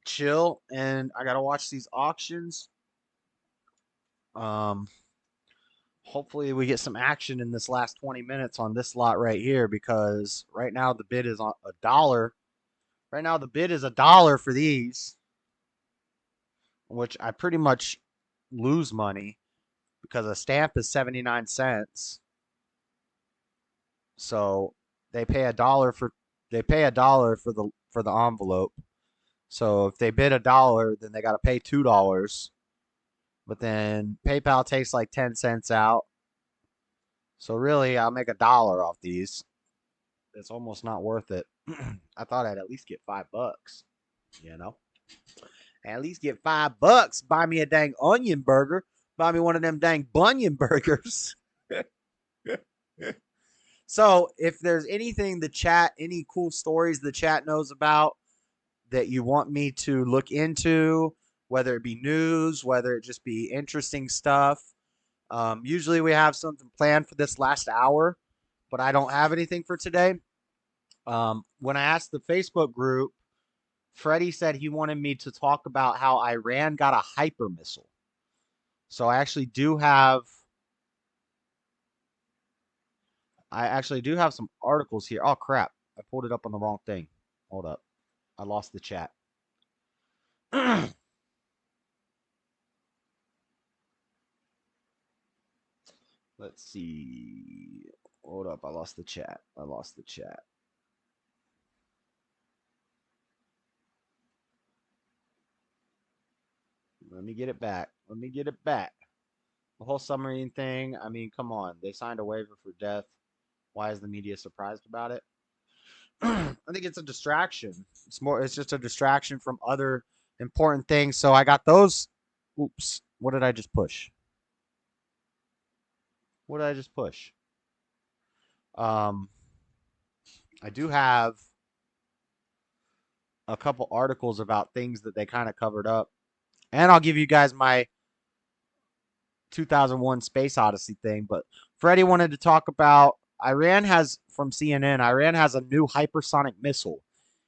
chill, and I gotta watch these auctions. Hopefully we get some action in this last 20 minutes on this lot right here, because right now the bid is on $1. Right now the bid is $1 for these, which I pretty much lose money because a stamp is 79 cents. So they pay $1 for the envelope. So if they bid $1, then they got to pay $2. But then PayPal takes like 10 cents out. So really, I'll make $1 off these. It's almost not worth it. I thought I'd at least get $5, you know? At least get $5. Buy me a dang onion burger. Buy me one of them dang bunion burgers. So if there's anything the chat, any cool stories the chat knows about that you want me to look into, whether it be news, whether it just be interesting stuff. Usually we have something planned for this last hour, but I don't have anything for today. When I asked the Facebook group, Freddie said he wanted me to talk about how Iran got a hyper missile. So I actually do have some articles here. Oh crap, I pulled it up on the wrong thing. Hold up, I lost the chat. Let's see. Hold up, I lost the chat. Let me get it back. The whole submarine thing, I mean, come on. They signed a waiver for death. Why is the media surprised about it? I think it's a distraction. It's just a distraction from other important things. So I got those. Oops. What did I just push? I do have a couple articles about things that they kind of covered up. And I'll give you guys my 2001 Space Odyssey thing. But Freddie wanted to talk about from CNN, Iran has a new hypersonic missile.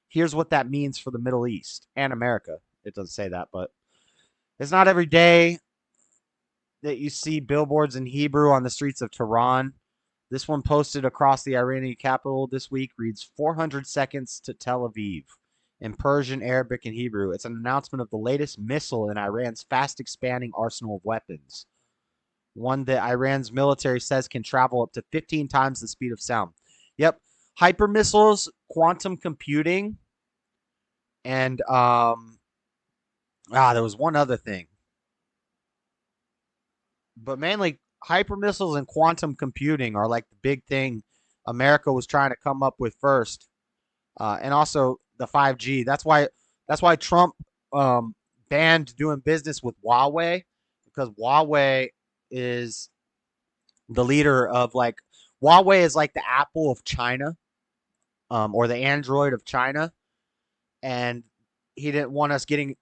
Here's what that means for the Middle East and America. It doesn't say that, but it's not every day that you see billboards in Hebrew on the streets of Tehran. This one posted across the Iranian capital this week reads 400 seconds to Tel Aviv in Persian, Arabic, and Hebrew. It's an announcement of the latest missile in Iran's fast-expanding arsenal of weapons. One that Iran's military says can travel up to 15 times the speed of sound. Yep. Hyper missiles, quantum computing, and there was one other thing. But mainly hyper missiles and quantum computing are like the big thing America was trying to come up with first. And also the 5G. That's why Trump banned doing business with Huawei, because Huawei is the leader of Huawei is like the Apple of China, or the Android of China, and he didn't want us getting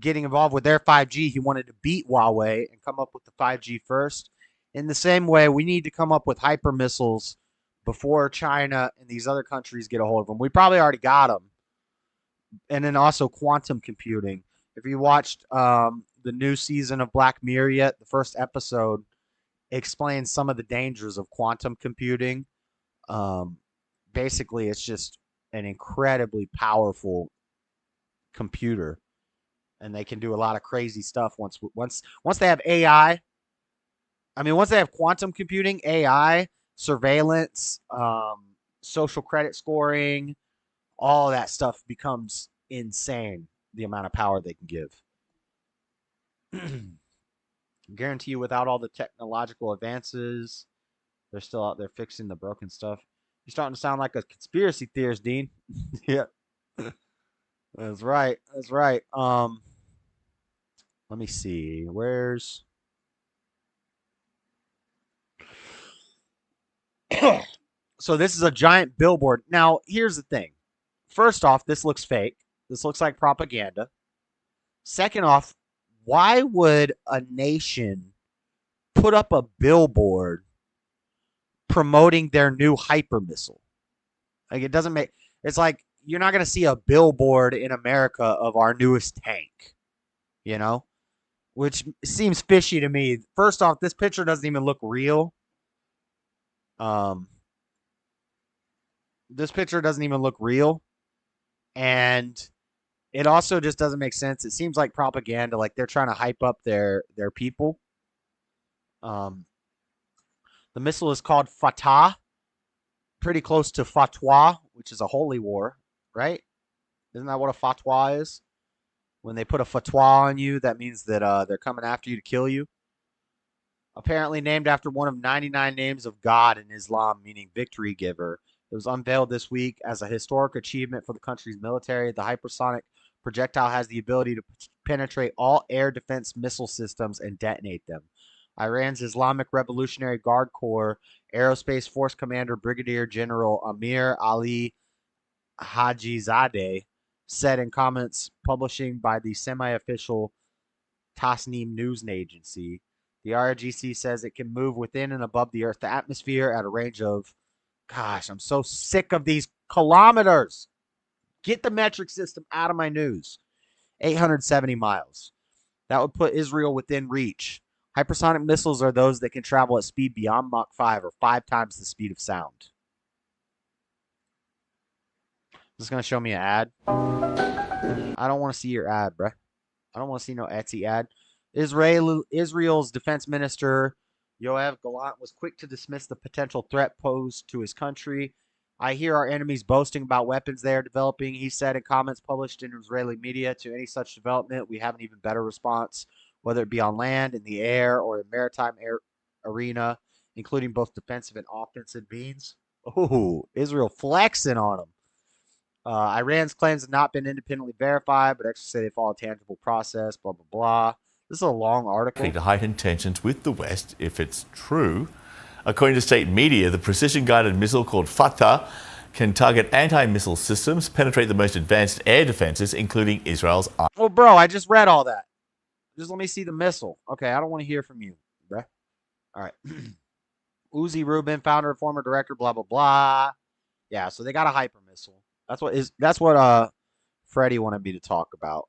involved with their 5G. He wanted to beat Huawei and come up with the 5G first. In the same way, we need to come up with hyper missiles before China and these other countries get a hold of them. We probably already got them. And then also quantum computing. If you watched the new season of Black Mirror yet, the first episode explains some of the dangers of quantum computing. Basically, it's just an incredibly powerful computer, and they can do a lot of crazy stuff once they have AI. I mean, once they have quantum computing, AI, surveillance, social credit scoring, all that stuff becomes insane, the amount of power they can give. Guarantee you, without all the technological advances, they're still out there fixing the broken stuff. You're starting to sound like a conspiracy theorist, Dean. Yeah. That's right. Let me see. So this is a giant billboard. Now, here's the thing. First off, this looks fake. This looks like propaganda. Second off, why would a nation put up a billboard promoting their new hyper missile? Like, it doesn't make... It's like, you're not going to see a billboard in America of our newest tank, you know? Which seems fishy to me. First off, this picture doesn't even look real. This picture doesn't even look real. And it also just doesn't make sense. It seems like propaganda, like they're trying to hype up their people. The missile is called Fatah, pretty close to fatwa, which is a holy war, right? Isn't that what a fatwa is? When they put a fatwa on you, that means that they're coming after you to kill you. Apparently named after one of 99 names of God in Islam, meaning victory giver. It was unveiled this week as a historic achievement for the country's military. The hypersonic projectile has the ability to penetrate all air defense missile systems and detonate them. Iran's Islamic Revolutionary Guard Corps Aerospace Force Commander Brigadier General Amir Ali Hajizadeh said in comments publishing by the semi-official Tasnim news agency. The RGC says it can move within and above the Earth's atmosphere at a range of, gosh, I'm so sick of these kilometers. Get the metric system out of my news. 870 miles. That would put Israel within reach. Hypersonic missiles are those that can travel at speed beyond Mach 5 or 5 times the speed of sound. Is this going to show me an ad? I don't want to see your ad, bruh. I don't want to see no Etsy ad. Israel's defense minister, Yoav Gallant, was quick to dismiss the potential threat posed to his country. I hear our enemies boasting about weapons they are developing, he said in comments published in Israeli media. To any such development, we have an even better response, whether it be on land, in the air, or in maritime arena, including both defensive and offensive means. Oh, Israel flexing on them. Iran's claims have not been independently verified, but experts say they follow a tangible process, blah, blah, blah. This is a long article. To heighten tensions with the West, if it's true. According to state media, the precision-guided missile called Fatah can target anti-missile systems, penetrate the most advanced air defenses, including Israel's army. Well, bro, I just read all that. Just let me see the missile. Okay, I don't want to hear from you, bruh. All right. Uzi Rubin, founder and former director, blah, blah, blah. Yeah, so they got a hyper missile. That's what Freddie wanted me to talk about.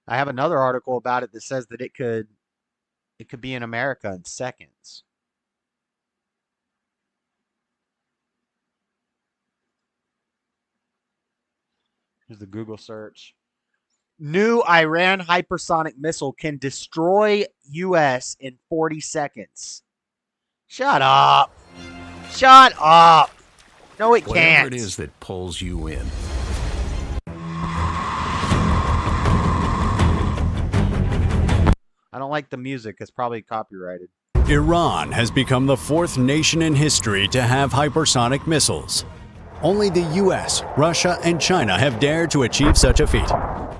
I have another article about it that says that it could be in America in seconds. Here's the Google search. New Iran hypersonic missile can destroy U.S. in 40 seconds. Shut up. Shut up. No, it can't. Whatever it is that pulls you in. I don't like the music. It's probably copyrighted. Iran has become the fourth nation in history to have hypersonic missiles. Only the US, Russia, and China have dared to achieve such a feat.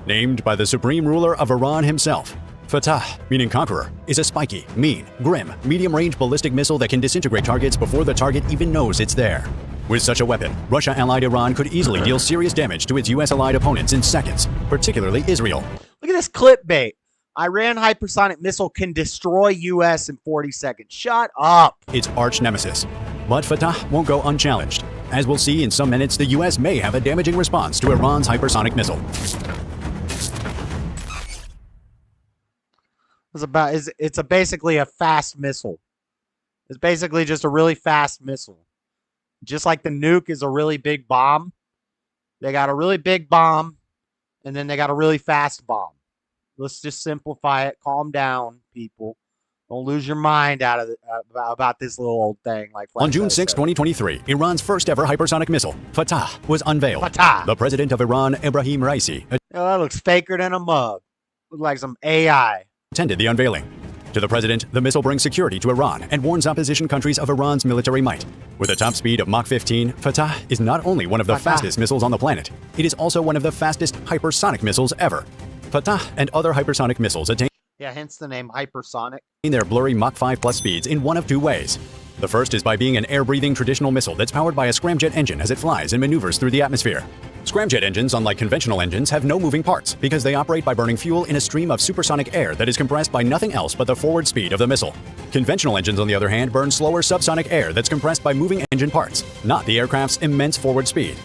Named by the supreme ruler of Iran himself, Fatah, meaning conqueror, is a spiky, mean, grim, medium-range ballistic missile that can disintegrate targets before the target even knows it's there. With such a weapon, Russia-allied Iran could easily deal serious damage to its US-allied opponents in seconds, particularly Israel. Look at this clickbait. Iran hypersonic missile can destroy U.S. in 40 seconds. Shut up. Its arch nemesis. But Fatah won't go unchallenged. As we'll see in some minutes, the U.S. may have a damaging response to Iran's hypersonic missile. It's basically a fast missile. It's basically just a really fast missile. Just like the nuke is a really big bomb. They got a really big bomb, and then they got a really fast bomb. Let's just simplify it. Calm down, people. Don't lose your mind about this little old thing. On June 6, 2023, Iran's first ever hypersonic missile, Fatah, was unveiled. Fatah. The president of Iran, Ebrahim Raisi, that looks faker than a mug. Looks like some AI. Attended the unveiling. To the president, the missile brings security to Iran and warns opposition countries of Iran's military might. With a top speed of Mach 15, Fatah is not only one of the fastest missiles on the planet, it is also one of the fastest hypersonic missiles ever. Fatah and other hypersonic missiles attain hence the name hypersonic. Their blurry Mach 5 plus speeds in one of two ways. The first is by being an air-breathing traditional missile that's powered by a scramjet engine as it flies and maneuvers through the atmosphere. Scramjet engines, unlike conventional engines, have no moving parts because they operate by burning fuel in a stream of supersonic air that is compressed by nothing else but the forward speed of the missile. Conventional engines, on the other hand, burn slower subsonic air that's compressed by moving engine parts, not the aircraft's immense forward speed.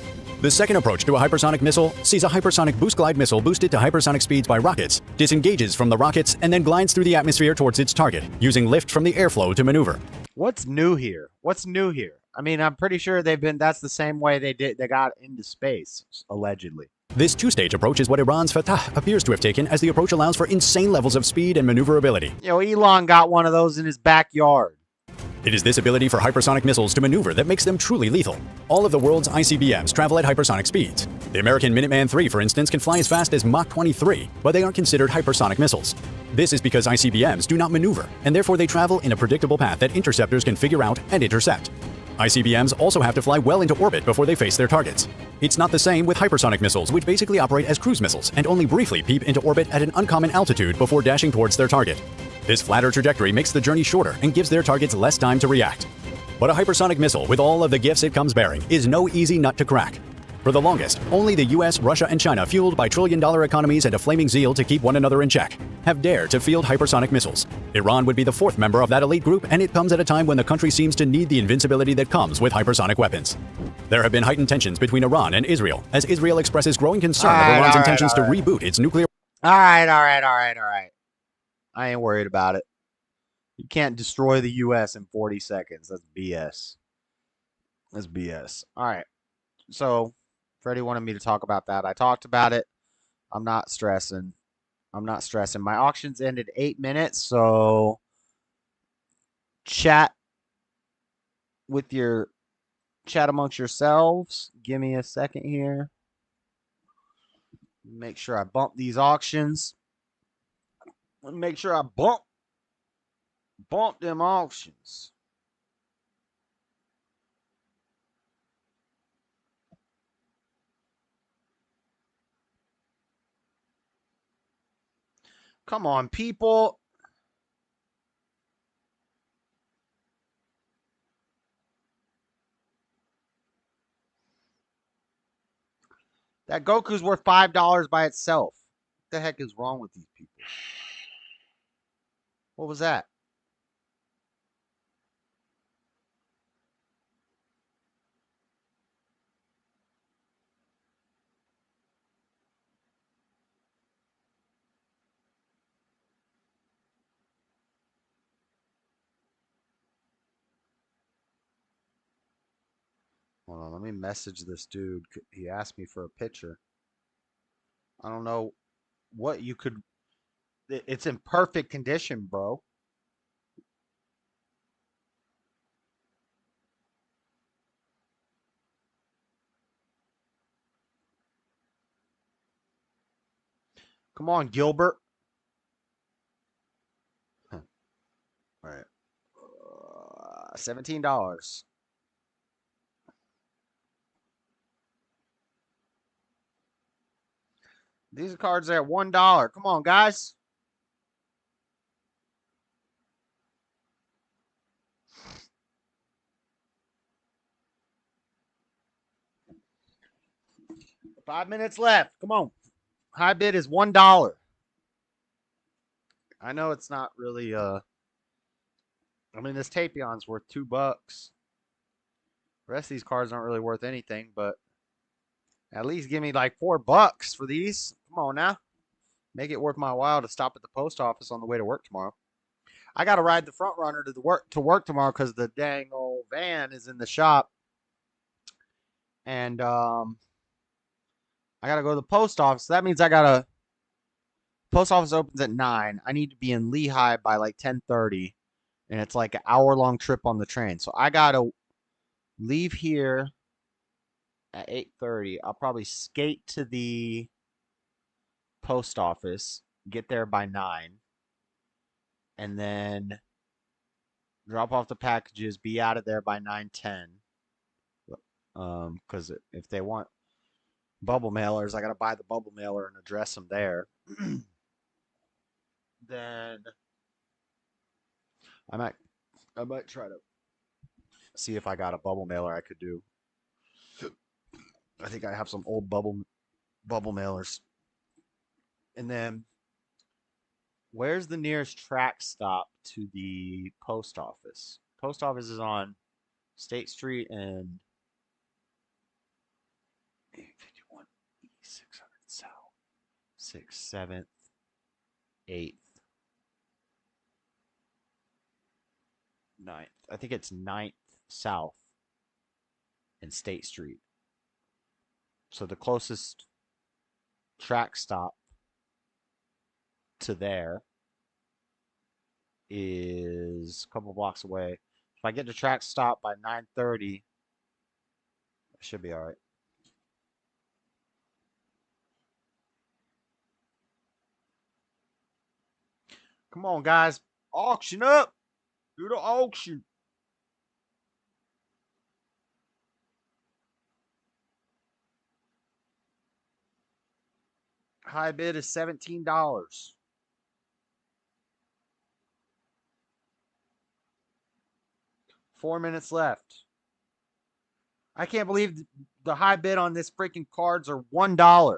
The second approach to a hypersonic missile sees a hypersonic boost glide missile boosted to hypersonic speeds by rockets, disengages from the rockets, and then glides through the atmosphere towards its target, using lift from the airflow to maneuver. What's new here? What's new here? I mean, I'm pretty sure that's the same way they got into space, allegedly. This two-stage approach is what Iran's Fatah appears to have taken, as the approach allows for insane levels of speed and maneuverability. Elon got one of those in his backyard. It is this ability for hypersonic missiles to maneuver that makes them truly lethal. All of the world's ICBMs travel at hypersonic speeds. The American Minuteman III, for instance, can fly as fast as Mach 23, but they aren't considered hypersonic missiles. This is because ICBMs do not maneuver, and therefore they travel in a predictable path that interceptors can figure out and intercept. ICBMs also have to fly well into orbit before they face their targets. It's not the same with hypersonic missiles, which basically operate as cruise missiles and only briefly peep into orbit at an uncommon altitude before dashing towards their target. This flatter trajectory makes the journey shorter and gives their targets less time to react. But a hypersonic missile, with all of the gifts it comes bearing, is no easy nut to crack. For the longest, only the US, Russia, and China, fueled by trillion-dollar economies and a flaming zeal to keep one another in check, have dared to field hypersonic missiles. Iran would be the fourth member of that elite group, and it comes at a time when the country seems to need the invincibility that comes with hypersonic weapons. There have been heightened tensions between Iran and Israel, as Israel expresses growing concern of Iran's intentions to reboot its nuclear... All right. I ain't worried about it. You can't destroy the U.S. in 40 seconds. That's BS. That's BS. All right. So, Freddie wanted me to talk about that. I talked about it. I'm not stressing. My auctions ended 8 minutes, so chat amongst yourselves. Give me a second here. Make sure I bump these auctions. Make sure I bump them auctions. Come on, people. That Goku's worth $5 by itself. What the heck is wrong with these people? What was that? Hold on, let me message this dude. He asked me for a picture. I don't know what you could... It's in perfect condition, bro. Come on, Gilbert. Huh. All right. $17. These cards are at $1. Come on, guys. $5 minutes left. Come on. High bid is $1. I know it's not really I mean, this Tapion's worth $2. The rest of these cards aren't really worth anything, but at least give me like $4 for these. Come on now. Make it worth my while to stop at the post office on the way to work tomorrow. I got to ride the front runner to work tomorrow because the dang old van is in the shop. And I got to go to the post office. So that means post office opens at 9. I need to be in Lehigh by like 10:30. And it's like an hour-long trip on the train. So I got to leave here at 8:30. I'll probably skate to the post office, get there by 9, and then drop off the packages, be out of there by 9:10. Because if they want bubble mailers, I got to buy the bubble mailer and address them there. Then I might try to see if I got a bubble mailer I could do. I think I have some old bubble mailers. And then where's the nearest track stop to the post office? Post office is on State Street and 851 East 600 South. 6th, 7th, 8th, 9th. I think it's 9th South and State Street. So the closest track stop to there is a couple blocks away. If I get to track stop by 9:30, I should be all right. Come on, guys. Auction up. Do the auction. High bid is $17. Four minutes left. I can't believe the high bid on this freaking cards are $1.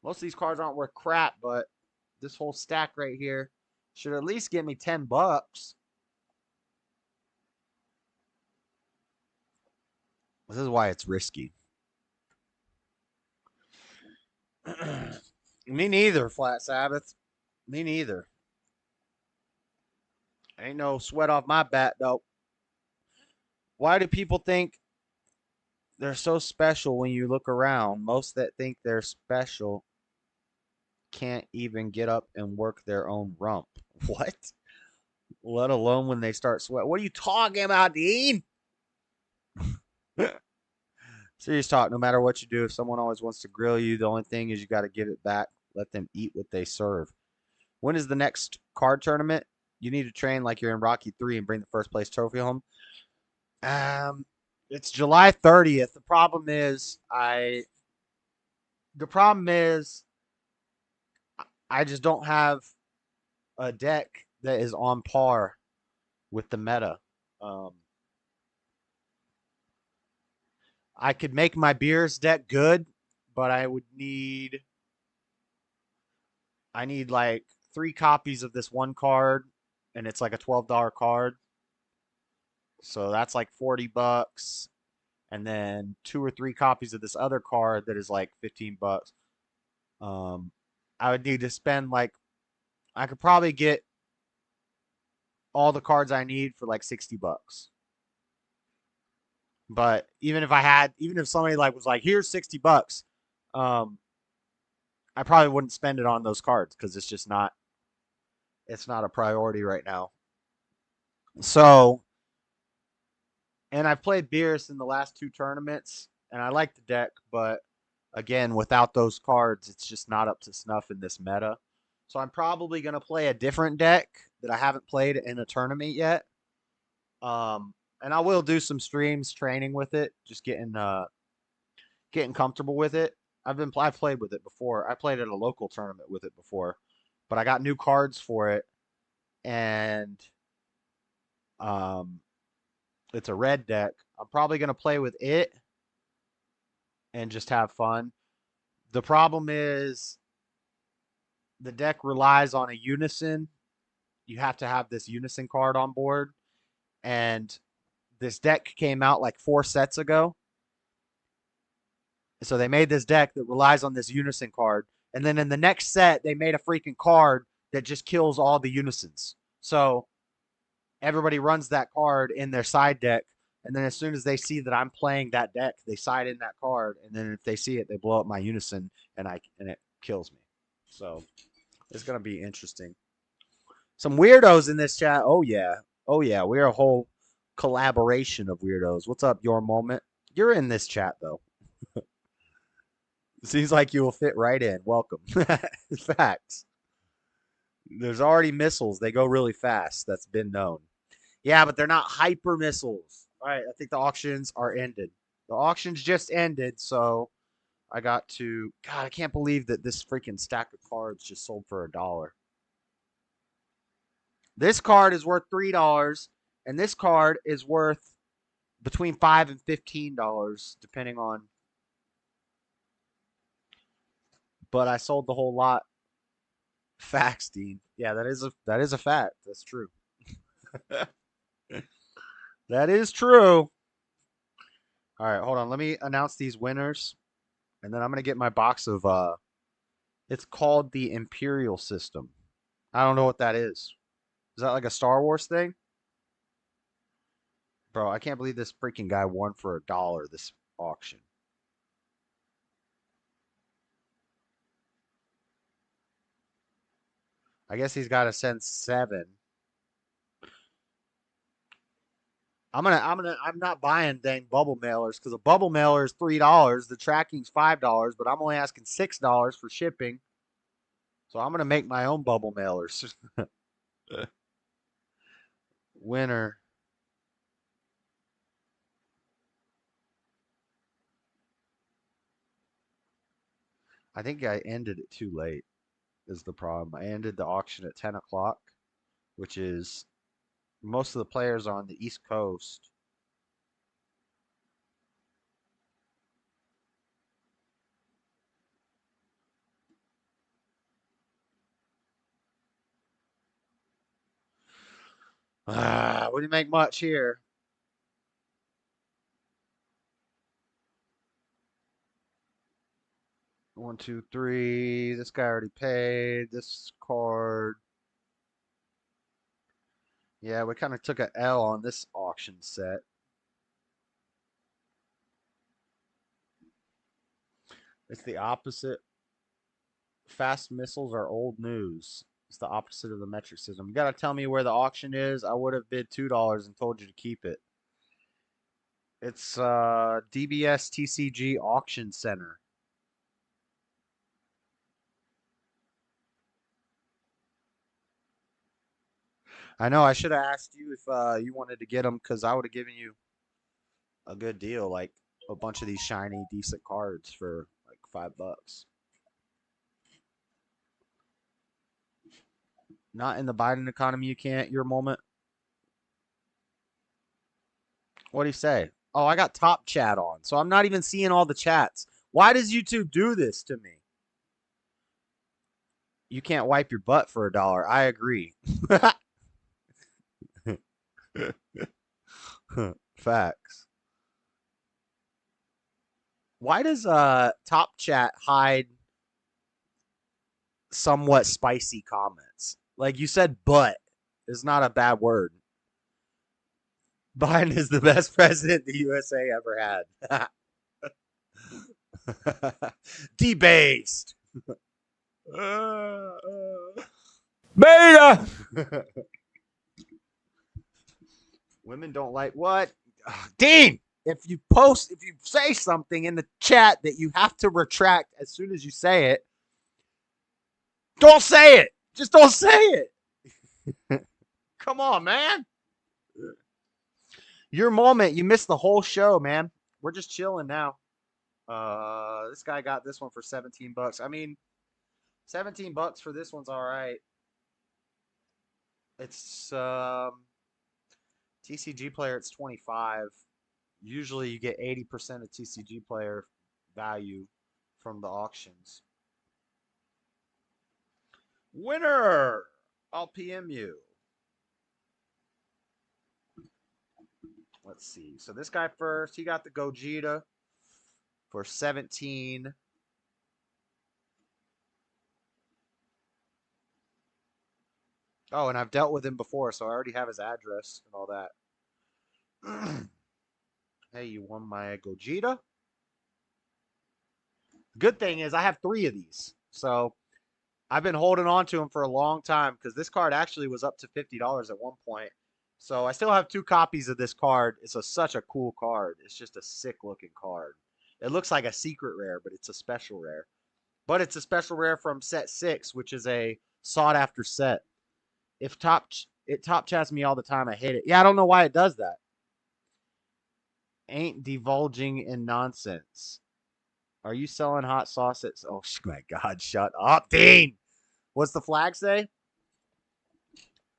Most of these cards aren't worth crap, but this whole stack right here should at least get me $10. This is why it's risky. Me neither, Flat Sabbath. Me neither. Ain't no sweat off my bat, though. Why do people think they're so special when you look around? Most that think they're special can't even get up and work their own rump. What? Let alone when they start sweating. What are you talking about, Dean? Serious talk. No matter what you do, if someone always wants to grill you, the only thing is you got to give it back. Let them eat what they serve. When is the next card tournament? You need to train like you're in Rocky 3 and bring the first place trophy home. It's July 30th. The problem is I just don't have a deck that is on par with the meta. I could make my beers deck good, but I need like 3 copies of this one card, and it's like a $12 card. So that's like $40. And then 2 or 3 copies of this other card that is like $15. I would need to spend like, I could probably get all the cards I need for like $60. But even if somebody like was like, here's $60, I probably wouldn't spend it on those cards because it's not a priority right now. So, and I've played Beerus in the last 2 tournaments, and I like the deck, but again, without those cards, it's just not up to snuff in this meta. So I'm probably going to play a different deck that I haven't played in a tournament yet. And I will do some streams training with it, just getting comfortable with it. I've played with it before. I played at a local tournament with it before, but I got new cards for it, and it's a red deck. I'm probably going to play with it and just have fun. The problem is the deck relies on a unison. You have to have this unison card on board, and this deck came out like 4 sets ago. So they made this deck that relies on this unison card. And then in the next set, they made a freaking card that just kills all the unisons. So everybody runs that card in their side deck. And then as soon as they see that I'm playing that deck, they side in that card. And then if they see it, they blow up my unison and it kills me. So it's going to be interesting. Some weirdos in this chat. Oh, yeah. Oh, yeah. We're a whole collaboration of weirdos. What's up, Your Moment? You're in this chat, though. Seems like you will fit right in. Welcome. Facts. There's already missiles. They go really fast. That's been known. Yeah, but they're not hyper missiles. All right, I think the auctions are ended. The auctions just ended, so I got to... God, I can't believe that this freaking stack of cards just sold for $1. This card is worth $3, and this card is worth between $5 and $15, depending on... But I sold the whole lot. Facts, Dean. Yeah, that is a fact. That's true. That is true. All right, hold on. Let me announce these winners, and then I'm gonna get my box of. It's called the Imperial System. I don't know what that is. Is that like a Star Wars thing? Bro, I can't believe this freaking guy won for $1 this auction. I guess he's got to send 7. I'm not buying dang bubble mailers because a bubble mailer is $3. The tracking's $5, but I'm only asking $6 for shipping. So I'm gonna make my own bubble mailers. Winner. I think I ended it too late is the problem. I ended the auction at 10 o'clock, which is most of the players are on the East Coast. We didn't make much here. One, two, three. This guy already paid. This card. Yeah, we kind of took a L on this auction set. It's the opposite. Fast missiles are old news. It's the opposite of the metric system. You got to tell me where the auction is. I would have bid $2 and told you to keep it. It's DBS TCG Auction Center. I know I should have asked you if you wanted to get them because I would have given you a good deal, like a bunch of these shiny, decent cards for like $5. Not in the Biden economy, you can't. Your moment. What do you say? Oh, I got top chat on, so I'm not even seeing all the chats. Why does YouTube do this to me? You can't wipe your butt for $1. I agree. Facts. Why does top chat hide somewhat spicy comments? Like you said, butt is not a bad word. Biden is the best president the USA ever had. Debased. Beta. Women don't like what? Dean, if you say something in the chat that you have to retract as soon as you say it, don't say it. Just don't say it. Come on, man. Your moment. You missed the whole show, man. We're just chilling now. This guy got this one for $17. I mean, $17 for this one's all right. It's TCG player. It's 25. Usually, you get 80% of TCG player value from the auctions. Winner. I'll PM you. Let's see. So this guy first, he got the Gogeta for 17. Oh, and I've dealt with him before, so I already have his address and all that. Hey, you won my Gogeta. Good thing is I have 3 of these. So I've been holding on to them for a long time because this card actually was up to $50 at one point. So I still have 2 copies of this card. It's such a cool card. It's just a sick looking card. It looks like a secret rare, but it's a special rare. But it's a special rare from set 6, which is a sought after set. If top chats me all the time, I hate it. Yeah, I don't know why it does that. Ain't divulging in nonsense. Are you selling hot sauce at... Oh, my God, shut up, Dean. What's the flag say?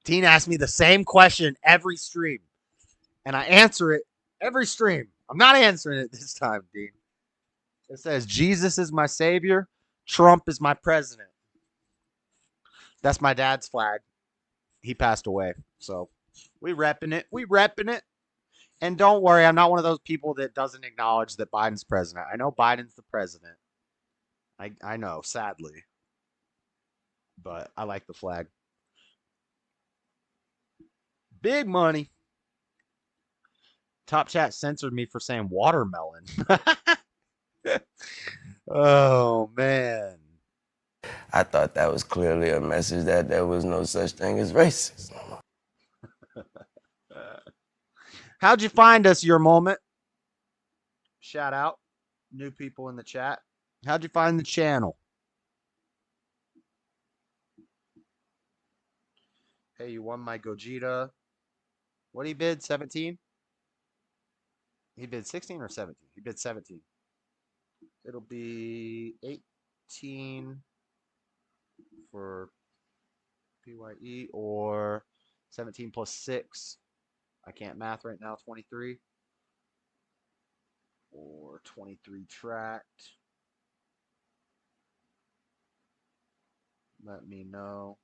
Dean asks me the same question every stream, and I answer it every stream. I'm not answering it this time, Dean. It says, Jesus is my savior. Trump is my president. That's my dad's flag. He passed away, so we repping it. We repping it. And don't worry, I'm not one of those people that doesn't acknowledge that Biden's president. I know Biden's the president. I know, sadly. But I like the flag. Big money. Top chat censored me for saying watermelon. Oh, man. I thought that was clearly a message that there was no such thing as racism. How'd you find us? Your moment. Shout out. New people in the chat. How'd you find the channel? Hey, you won my Gogeta. What did he bid? 17? He bid 16 or 17? He bid 17. It'll be 18 for PYE or 17 plus 6. I can't math right now. 23. Or 23 tracked. Let me know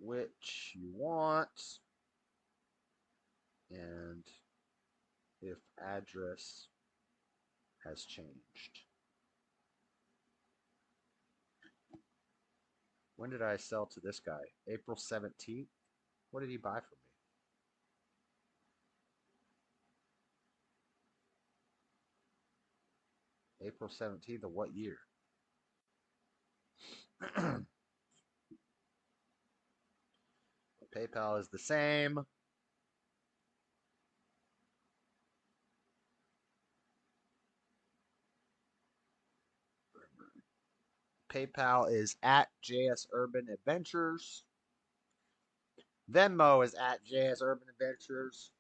which you want and if address has changed. When did I sell to this guy? April 17th? What did he buy from me? April 17th of what year? PayPal is the same. PayPal is at jsurbanadventures. Venmo is at jsurbanadventures.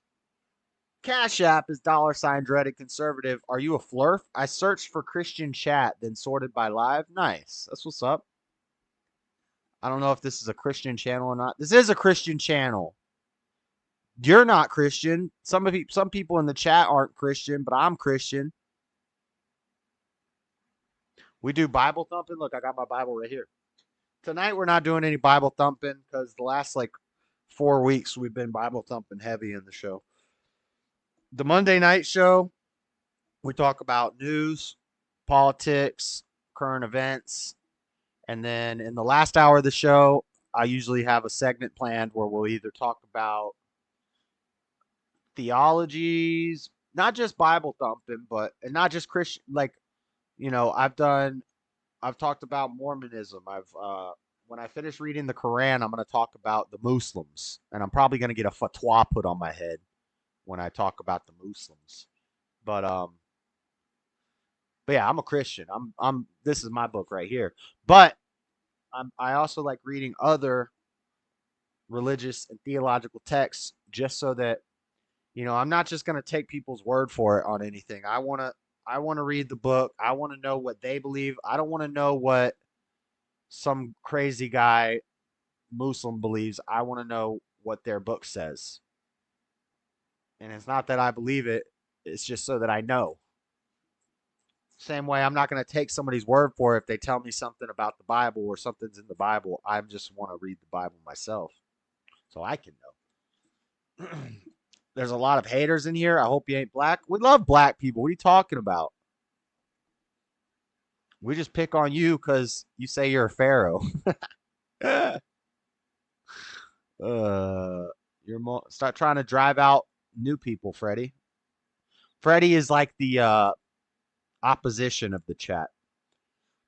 Cashapp is $Dreadedconservative. Are you a flurf? I searched for Christian chat, then sorted by live. Nice. That's what's up. I don't know if this is a Christian channel or not. This is a Christian channel. You're not Christian. Some people in the chat aren't Christian, but I'm Christian. We do Bible thumping. Look, I got my Bible right here. Tonight we're not doing any Bible thumping because the last 4 weeks we've been Bible thumping heavy in the show. The Monday night show, we talk about news, politics, current events. And then in the last hour of the show, I usually have a segment planned where we'll either talk about theologies, not just Bible thumping, and not just Christian. I've talked about Mormonism. When I finish reading the Quran, I'm going to talk about the Muslims, and I'm probably going to get a fatwa put on my head when I talk about the Muslims. But yeah, I'm a Christian. This is my book right here. But I also like reading other religious and theological texts just so that, I'm not just going to take people's word for it on anything. I want to read the book. I want to know what they believe. I don't want to know what some crazy guy Muslim believes. I want to know what their book says. And it's not that I believe it. It's just so that I know. Same way, I'm not going to take somebody's word for it if they tell me something about the Bible or something's in the Bible. I just want to read the Bible myself so I can know. There's a lot of haters in here. I hope you ain't black. We love black people. What are you talking about? We just pick on you because you say you're a pharaoh. Start trying to drive out new people, Freddie. Freddie is like the opposition of the chat.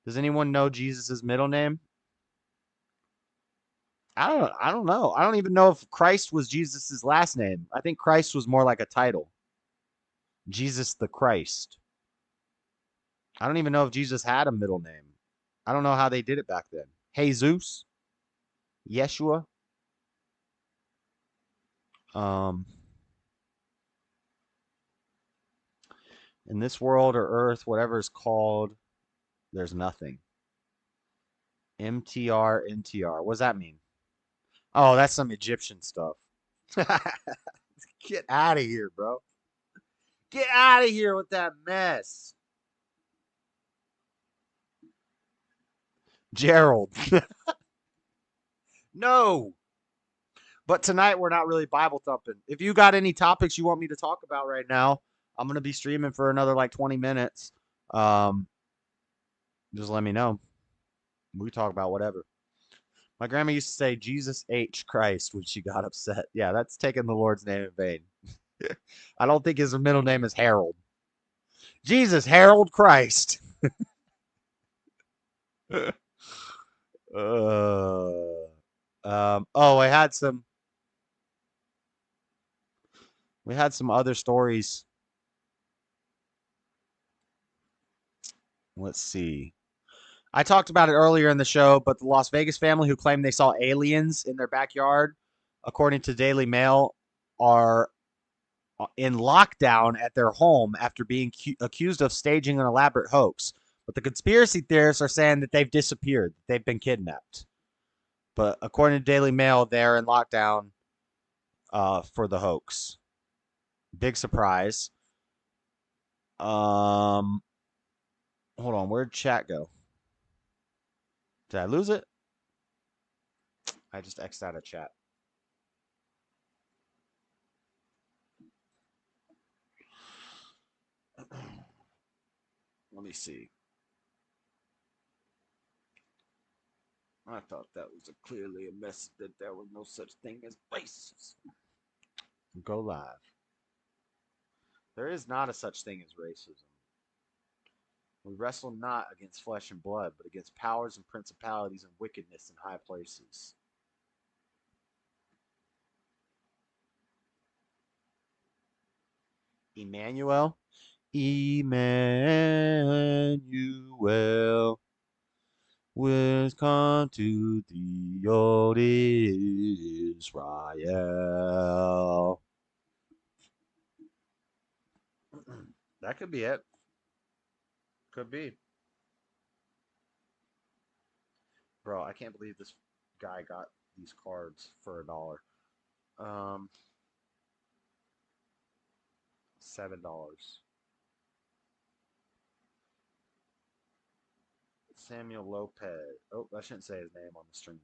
Does anyone know Jesus' middle name? I don't know. I don't even know if Christ was Jesus' last name. I think Christ was more like a title. Jesus the Christ. I don't even know if Jesus had a middle name. I don't know how they did it back then. Jesus. Yeshua. In this world or earth, whatever is called, there's nothing. MTR, NTR. What does that mean? Oh, that's some Egyptian stuff. Get out of here, bro. Get out of here with that mess. Gerald. No. But tonight we're not really Bible thumping. If you got any topics you want me to talk about right now, I'm going to be streaming for another 20 minutes. Just let me know. We can talk about whatever. My grandma used to say Jesus H. Christ when she got upset. Yeah, that's taking the Lord's name in vain. I don't think his middle name is Harold. Jesus Harold Christ. I had some. We had some other stories. Let's see. I talked about it earlier in the show, but the Las Vegas family who claimed they saw aliens in their backyard, according to Daily Mail, are in lockdown at their home after being accused of staging an elaborate hoax. But the conspiracy theorists are saying that they've disappeared, they've been kidnapped. But according to Daily Mail, they're in lockdown for the hoax. Big surprise. Hold on, where'd chat go? Did I lose it? I just X'd out of chat. Let me see. I thought that was clearly a message that there was no such thing as racism. Go live. There is not a such thing as racism. We wrestle not against flesh and blood, but against powers and principalities and wickedness in high places. Emmanuel? Emmanuel, with come to the old Israel. That could be it. Could be. Bro, I can't believe this guy got these cards for $1. $7. Samuel Lopez. Oh, I shouldn't say his name on the stream.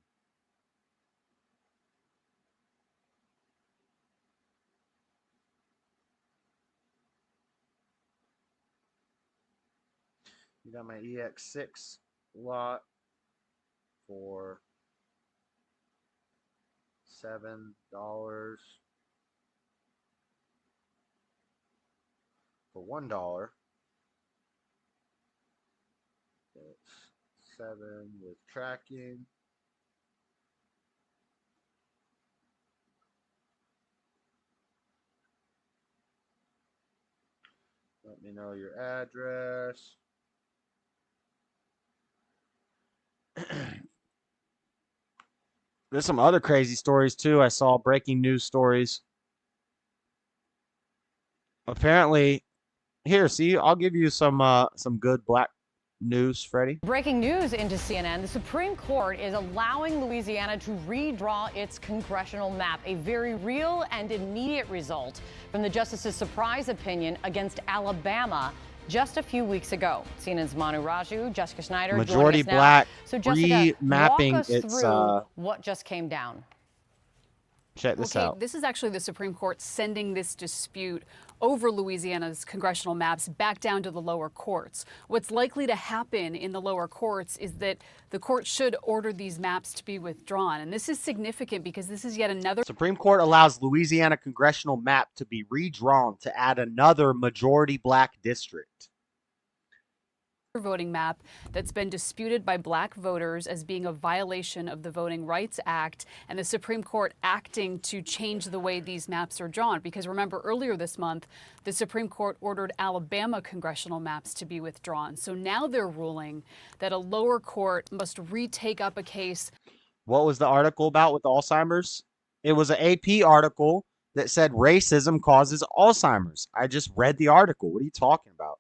You got my EX6 lot for $7. For $1. It's 7 with tracking. Let me know your address. There's some other crazy stories too. I saw breaking news stories. Apparently, here, see, I'll give you some good black news, Freddie. Breaking news into CNN. The Supreme Court is allowing Louisiana to redraw its congressional map, a very real and immediate result from the justice's surprise opinion against Alabama just a few weeks ago. CNN's Manu Raju, Jessica Schneider, Majority join us now. black So Jessica, remapping walk us its through what just came down. Check this out. This is actually the Supreme Court sending this dispute over Louisiana's congressional maps back down to the lower courts. What's likely to happen in the lower courts is that the court should order these maps to be withdrawn. And this is significant because this is yet another. Supreme Court allows Louisiana congressional map to be redrawn to add another majority black district. Voting map that's been disputed by black voters as being a violation of the Voting Rights Act, and the Supreme Court acting to change the way these maps are drawn. Because remember, earlier this month, the Supreme Court ordered Alabama congressional maps to be withdrawn. So now they're ruling that a lower court must retake up a case. What was the article about with Alzheimer's? It was an AP article that said racism causes Alzheimer's. I just read the article. What are you talking about?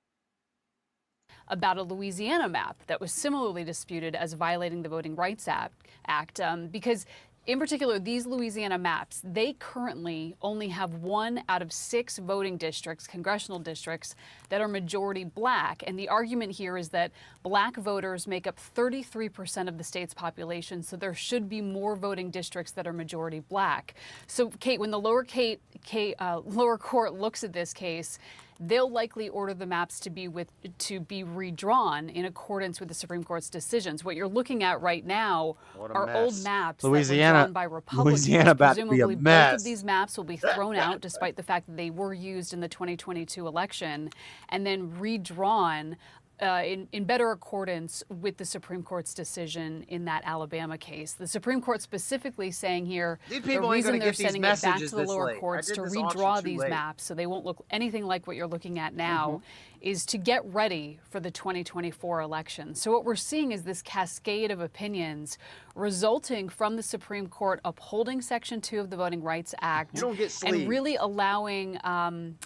About a Louisiana map that was similarly disputed as violating the Voting Rights Act, because in particular, these Louisiana maps, they currently only have 1 out of 6 voting districts, congressional districts, that are majority black. And the argument here is that black voters make up 33% of the state's population, so there should be more voting districts that are majority black. So, Kate, when the lower court looks at this case, they'll likely order the maps to be redrawn in accordance with the Supreme Court's decisions. What you're looking at right now are old maps that were drawn by Republicans. Louisiana about to be a mess. Both of these maps will be thrown out, despite the fact that they were used in the 2022 election, and then redrawn in better accordance with the Supreme Court's decision in that Alabama case. The Supreme Court specifically saying here These the people ain't reason gonna they're get these sending it back messages to the this lower late. courts I to did this auction redraw too these late. maps so they won't look anything like what you're looking at now is to get ready for the 2024 election. So what we're seeing is this cascade of opinions resulting from the Supreme Court upholding Section 2 of the Voting Rights Act You don't get and sleeves. really allowing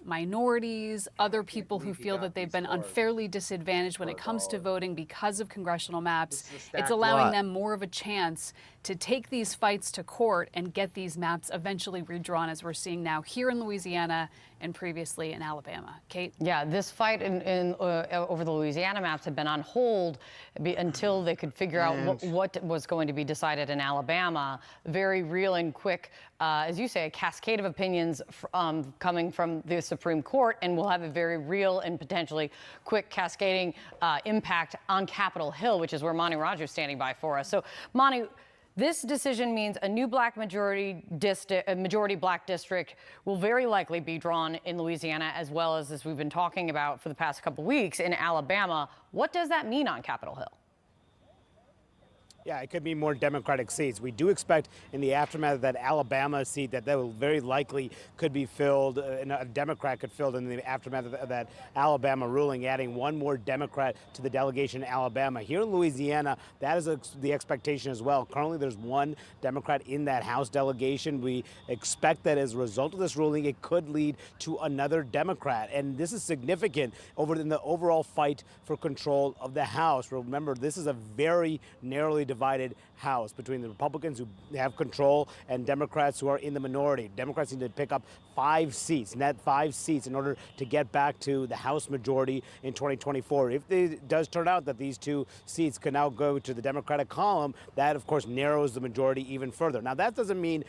minorities, other people who feel that they've been unfairly disadvantaged when it comes to voting because of congressional maps. It's allowing lot. them more of a chance to take these fights to court and get these maps eventually redrawn, as we're seeing now here in Louisiana and previously in Alabama. Kate? Yeah, this fight over the Louisiana maps had been on hold until they could figure out what was going to be decided in Alabama. Very real and quick, as you say, a cascade of opinions coming from the Supreme Court, and will have a very real and potentially quick cascading impact on Capitol Hill, which is where Monty Rogers is standing by for us. So, Monty, this decision means a new majority black district will very likely be drawn in Louisiana, as well as we've been talking about for the past couple weeks in Alabama. What does that mean on Capitol Hill? Yeah, it could be more Democratic seats. We do expect in the aftermath of that Alabama seat that will very likely could be filled, and a Democrat could fill in the aftermath of that Alabama ruling, adding one more Democrat to the delegation in Alabama. Here in Louisiana, that is the expectation as well. Currently, there's one Democrat in that House delegation. We expect that as a result of this ruling, it could lead to another Democrat. And this is significant in the overall fight for control of the House. Remember, this is a very narrowly divided House between the Republicans who have control and Democrats who are in the minority. Democrats need to pick up 5 seats, net 5 seats, in order to get back to the House majority in 2024. If it does turn out that these 2 seats can now go to the Democratic column, that of course narrows the majority even further. Now that doesn't mean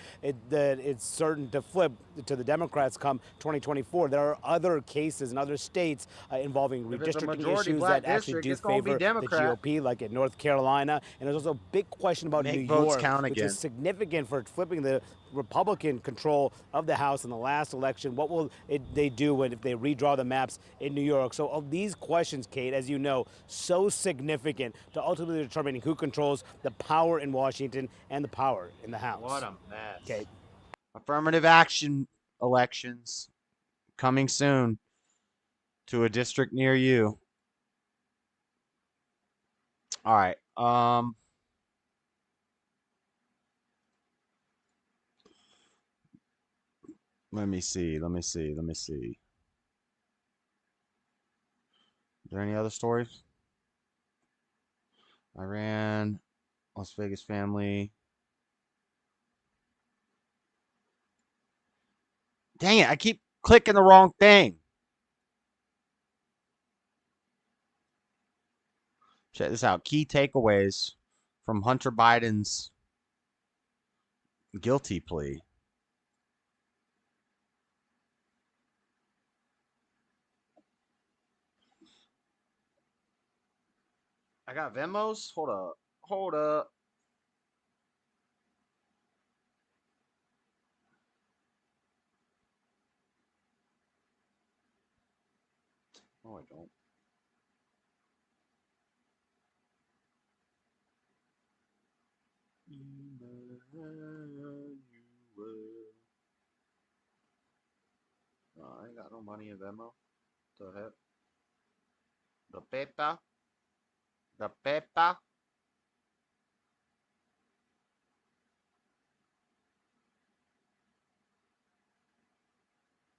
that it's certain to flip to the Democrats come 2024. There are other cases in other states involving redistricting issues that actually do favor the GOP, like in North Carolina. And there's also a big question about New York, which is significant for flipping the Republican control of the House in the last election. What will they do if they redraw the maps in New York? So of these questions, Kate, as you know, so significant to ultimately determining who controls the power in Washington and the power in the House. What a mess. Kate. Affirmative action elections coming soon to a district near you. All right. Let me see. Is there any other stories? Iran, Las Vegas family. Dang it, I keep clicking the wrong thing. Check this out. Key takeaways from Hunter Biden's guilty plea. I got Venmos. Hold up. No, I don't. I ain't got no money in Venmo. The heck? The paper. The paper.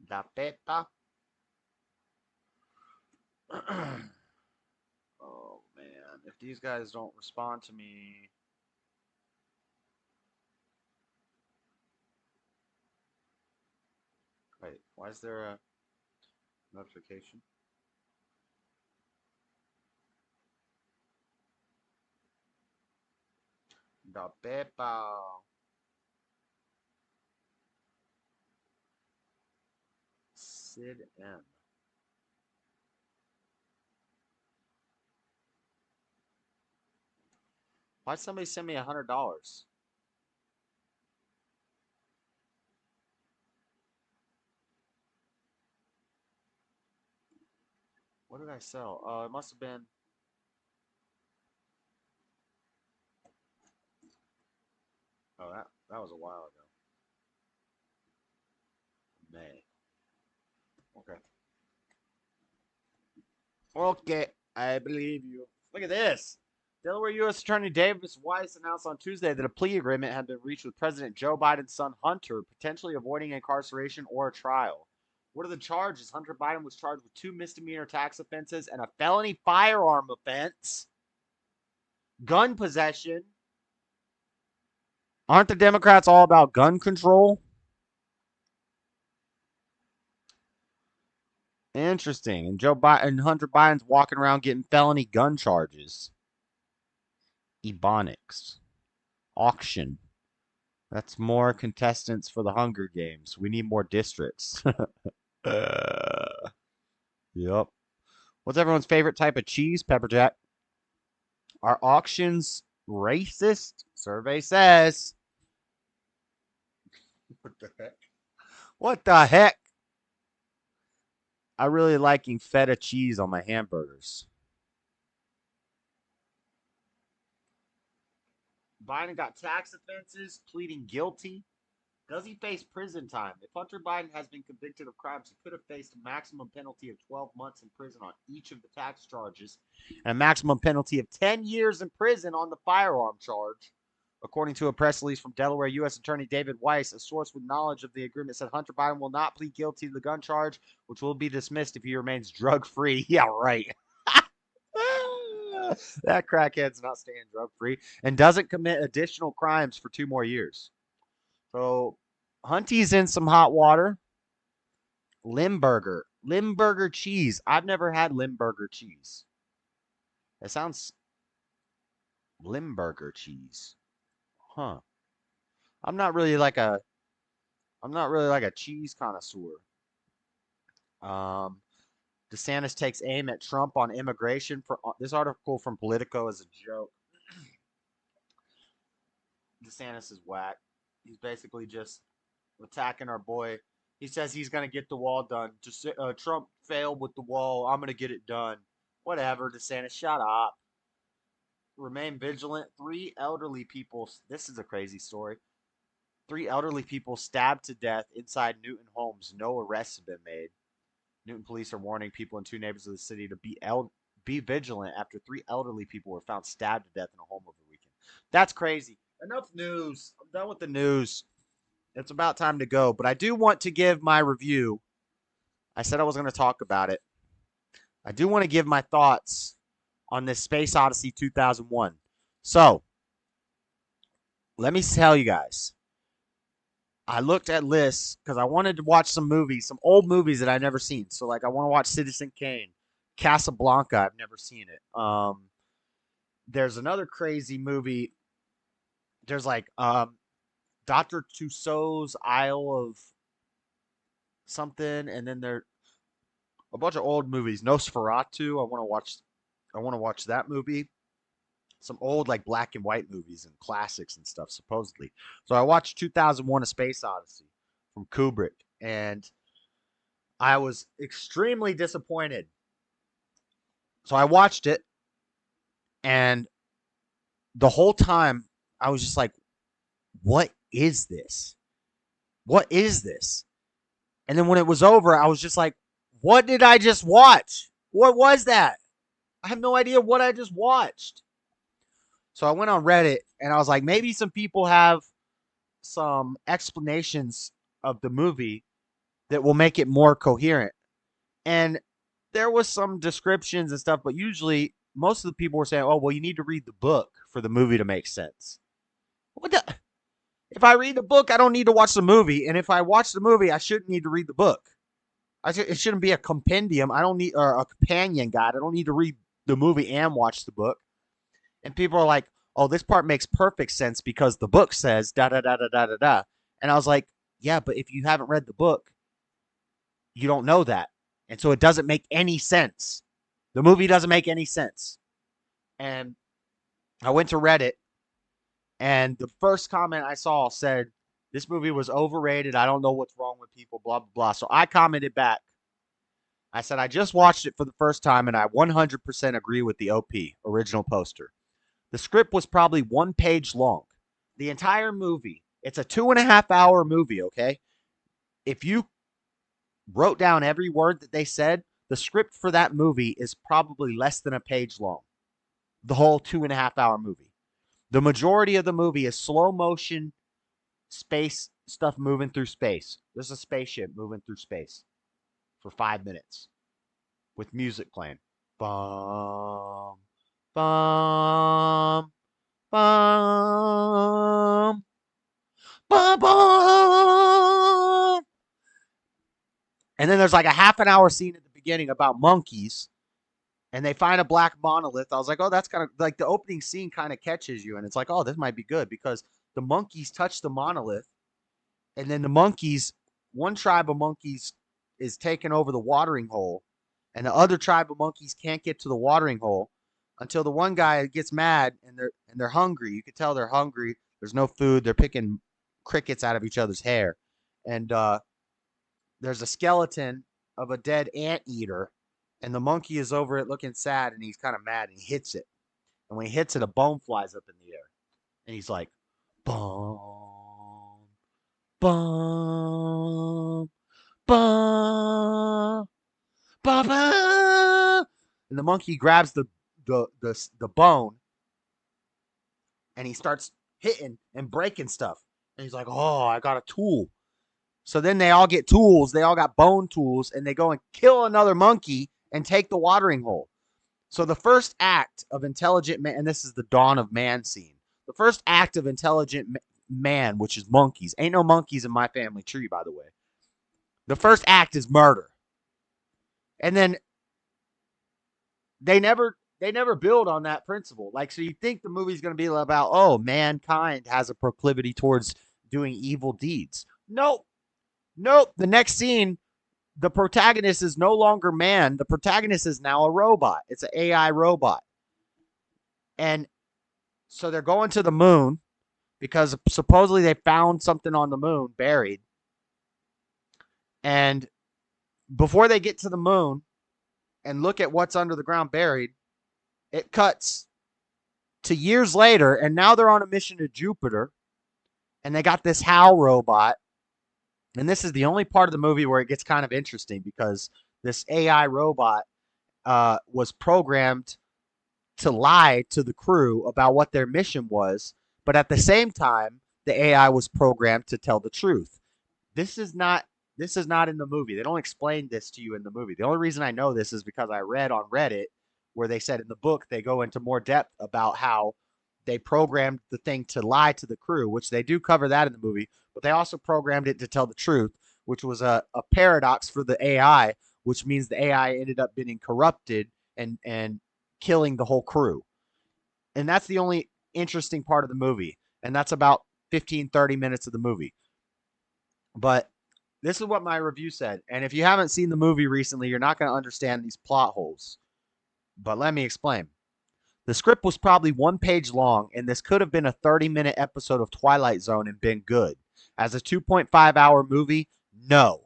The paper. Oh man, if these guys don't respond to me. Wait, why is there a notification? The paper. Sid M. Why'd somebody send me $100? What did I sell? It must have been. Oh, that was a while ago. May. Okay. Okay, I believe you. Look at this. Delaware U.S. Attorney Davis Weiss announced on Tuesday that a plea agreement had been reached with President Joe Biden's son Hunter, potentially avoiding incarceration or a trial. What are the charges? Hunter Biden was charged with 2 misdemeanor tax offenses and a felony firearm offense. Gun possession. Aren't the Democrats all about gun control? Interesting. And Hunter Biden's walking around getting felony gun charges. Ebonics. Auction. That's more contestants for the Hunger Games. We need more districts. Yep. What's everyone's favorite type of cheese? Pepper Jack. Are auctions racist? Survey says. What the heck? What the heck? I really liking feta cheese on my hamburgers. Biden got tax offenses, pleading guilty. Does he face prison time? If Hunter Biden has been convicted of crimes, he could have faced a maximum penalty of 12 months in prison on each of the tax charges and a maximum penalty of 10 years in prison on the firearm charge. According to a press release from Delaware U.S. Attorney David Weiss, a source with knowledge of the agreement said Hunter Biden will not plead guilty to the gun charge, which will be dismissed if he remains drug-free. Yeah, right. That crackhead's not staying drug-free and doesn't commit additional crimes for 2 more years. So, Hunty's in some hot water. Limburger cheese. I've never had Limburger cheese. That sounds Limburger cheese. Huh. I'm not really like a cheese connoisseur. DeSantis takes aim at Trump on immigration. This article from Politico is a joke. DeSantis is whack. He's basically just attacking our boy. He says he's going to get the wall done. Trump failed with the wall. I'm going to get it done. Whatever, DeSantis, shut up. Remain vigilant. 3 elderly people. This is a crazy story. 3 elderly people stabbed to death inside Newton homes. No arrests have been made. Newton police are warning people in 2 neighborhoods of the city to be vigilant after 3 elderly people were found stabbed to death in a home over the weekend. That's crazy. Enough news. I'm done with the news. It's about time to go. But I do want to give my review. I said I was going to talk about it. I do want to give my thoughts on this Space Odyssey 2001. So, let me tell you guys. I looked at lists because I wanted to watch some movies, some old movies that I've never seen. So, like, I want to watch Citizen Kane. Casablanca, I've never seen it. There's another crazy movie. There's, like, Dr. Tussauds Isle of something, and then there a bunch of old movies. Nosferatu, I want to watch that movie. Some old like black and white movies and classics and stuff supposedly. So I watched 2001: A Space Odyssey from Kubrick, and I was extremely disappointed. So I watched it, and the whole time I was just like, what is this? What is this? And then when it was over, I was just like, what did I just watch? What was that? I have no idea what I just watched. So I went on Reddit and I was like, maybe some people have some explanations of the movie that will make it more coherent. And there was some descriptions and stuff, but usually most of the people were saying, oh, well, you need to read the book for the movie to make sense. What the? If I read the book, I don't need to watch the movie. And if I watch the movie, I shouldn't need to read the book. It shouldn't be a compendium. I don't need or a companion guide. I don't need to read the movie and watch the book. And people are like, oh, this part makes perfect sense because the book says da da da da da da da. And I was like, yeah, but if you haven't read the book, you don't know that. And so it doesn't make any sense. The movie doesn't make any sense. And I went to Reddit, and the first comment I saw said, this movie was overrated. I don't know what's wrong with people, blah, blah, blah. So I commented back. I said, I just watched it for the first time, and I 100% agree with the OP, original poster. The script was probably 1 page long. The entire movie, it's a 2.5-hour movie, okay? If you wrote down every word that they said, the script for that movie is probably less than a page long. The whole 2.5-hour movie. The majority of the movie is slow motion space stuff moving through space. There's a spaceship moving through space for 5 minutes with music playing. Bum, bum, bum, bum, bum. And then there's like a half an hour scene at the beginning about monkeys, and they find a black monolith. I was like, oh, that's kind of like the opening scene kind of catches you, and it's like, oh, this might be good because the monkeys touch the monolith, and then the monkeys, one tribe of monkeys is taking over the watering hole, and the other tribe of monkeys can't get to the watering hole until the one guy gets mad, and they're hungry. You can tell they're hungry. There's no food. They're picking crickets out of each other's hair, and there's a skeleton of a dead anteater, and the monkey is over it looking sad, and he's kind of mad, and he hits it. And when he hits it, a bone flies up in the air. And he's like, boom, boom, boom, boom, boom. And the monkey grabs the bone, and he starts hitting and breaking stuff. And he's like, oh, I got a tool. So then they all get tools. They all got bone tools, and they go and kill another monkey and take the watering hole. So the first act of Intelligent Man, and this is the Dawn of Man scene. The first act of Intelligent Man, which is monkeys. Ain't no monkeys in my family tree, by the way. The first act is murder. And then they never build on that principle. Like, so you think the movie's going to be about, oh, mankind has a proclivity towards doing evil deeds. Nope. The next scene, the protagonist is no longer man. The protagonist is now a robot. It's an AI robot. And so they're going to the moon because supposedly they found something on the moon buried. And before they get to the moon and look at what's under the ground buried, it cuts to years later, and now they're on a mission to Jupiter, and they got this HAL robot. And this is the only part of the movie where it gets kind of interesting because this AI robot was programmed to lie to the crew about what their mission was. But at the same time, the AI was programmed to tell the truth. This is not in the movie. They don't explain this to you in the movie. The only reason I know this is because I read on Reddit where they said in the book they go into more depth about how they programmed the thing to lie to the crew, which they do cover that in the movie. But they also programmed it to tell the truth, which was a paradox for the AI, which means the AI ended up being corrupted and killing the whole crew. And that's the only interesting part of the movie. And that's about 15, 30 minutes of the movie. But this is what my review said. And if you haven't seen the movie recently, you're not going to understand these plot holes. But let me explain. The script was probably 1 page long, and this could have been a 30-minute episode of Twilight Zone and been good. As a 2.5-hour movie, no.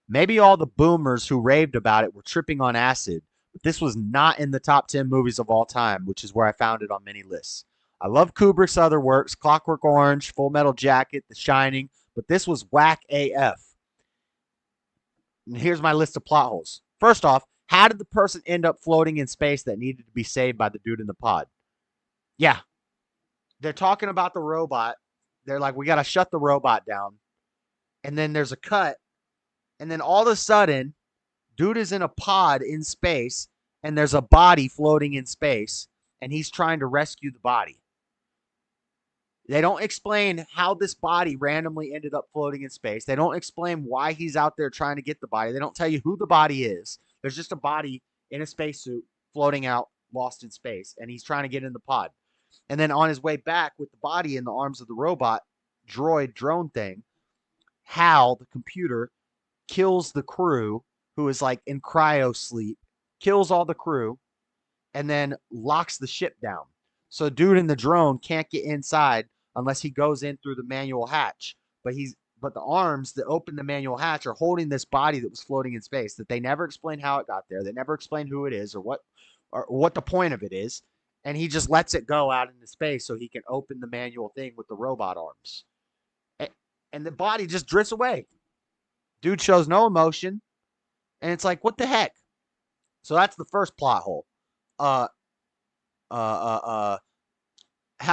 Maybe all the boomers who raved about it were tripping on acid, but this was not in the top 10 movies of all time, which is where I found it on many lists. I love Kubrick's other works, Clockwork Orange, Full Metal Jacket, The Shining, but this was whack AF. And here's my list of plot holes. First off, how did the person end up floating in space that needed to be saved by the dude in the pod? Yeah. They're talking about the robot. They're like, we got to shut the robot down. And then there's a cut. And then all of a sudden, dude is in a pod in space, and there's a body floating in space, and he's trying to rescue the body. They don't explain how this body randomly ended up floating in space. They don't explain why he's out there trying to get the body. They don't tell you who the body is. There's just a body in a spacesuit floating out, lost in space, and he's trying to get in the pod. And then on his way back with the body in the arms of the robot drone thing, Hal, the computer, kills the crew who is like in cryo sleep, kills all the crew, and then locks the ship down. So dude in the drone can't get inside unless he goes in through the manual hatch. But but the arms that open the manual hatch are holding this body that was floating in space that they never explain how it got there. They never explain who it is or what the point of it is. And he just lets it go out into space so he can open the manual thing with the robot arms. And the body just drifts away. Dude shows no emotion. And it's like, what the heck? So that's the first plot hole. How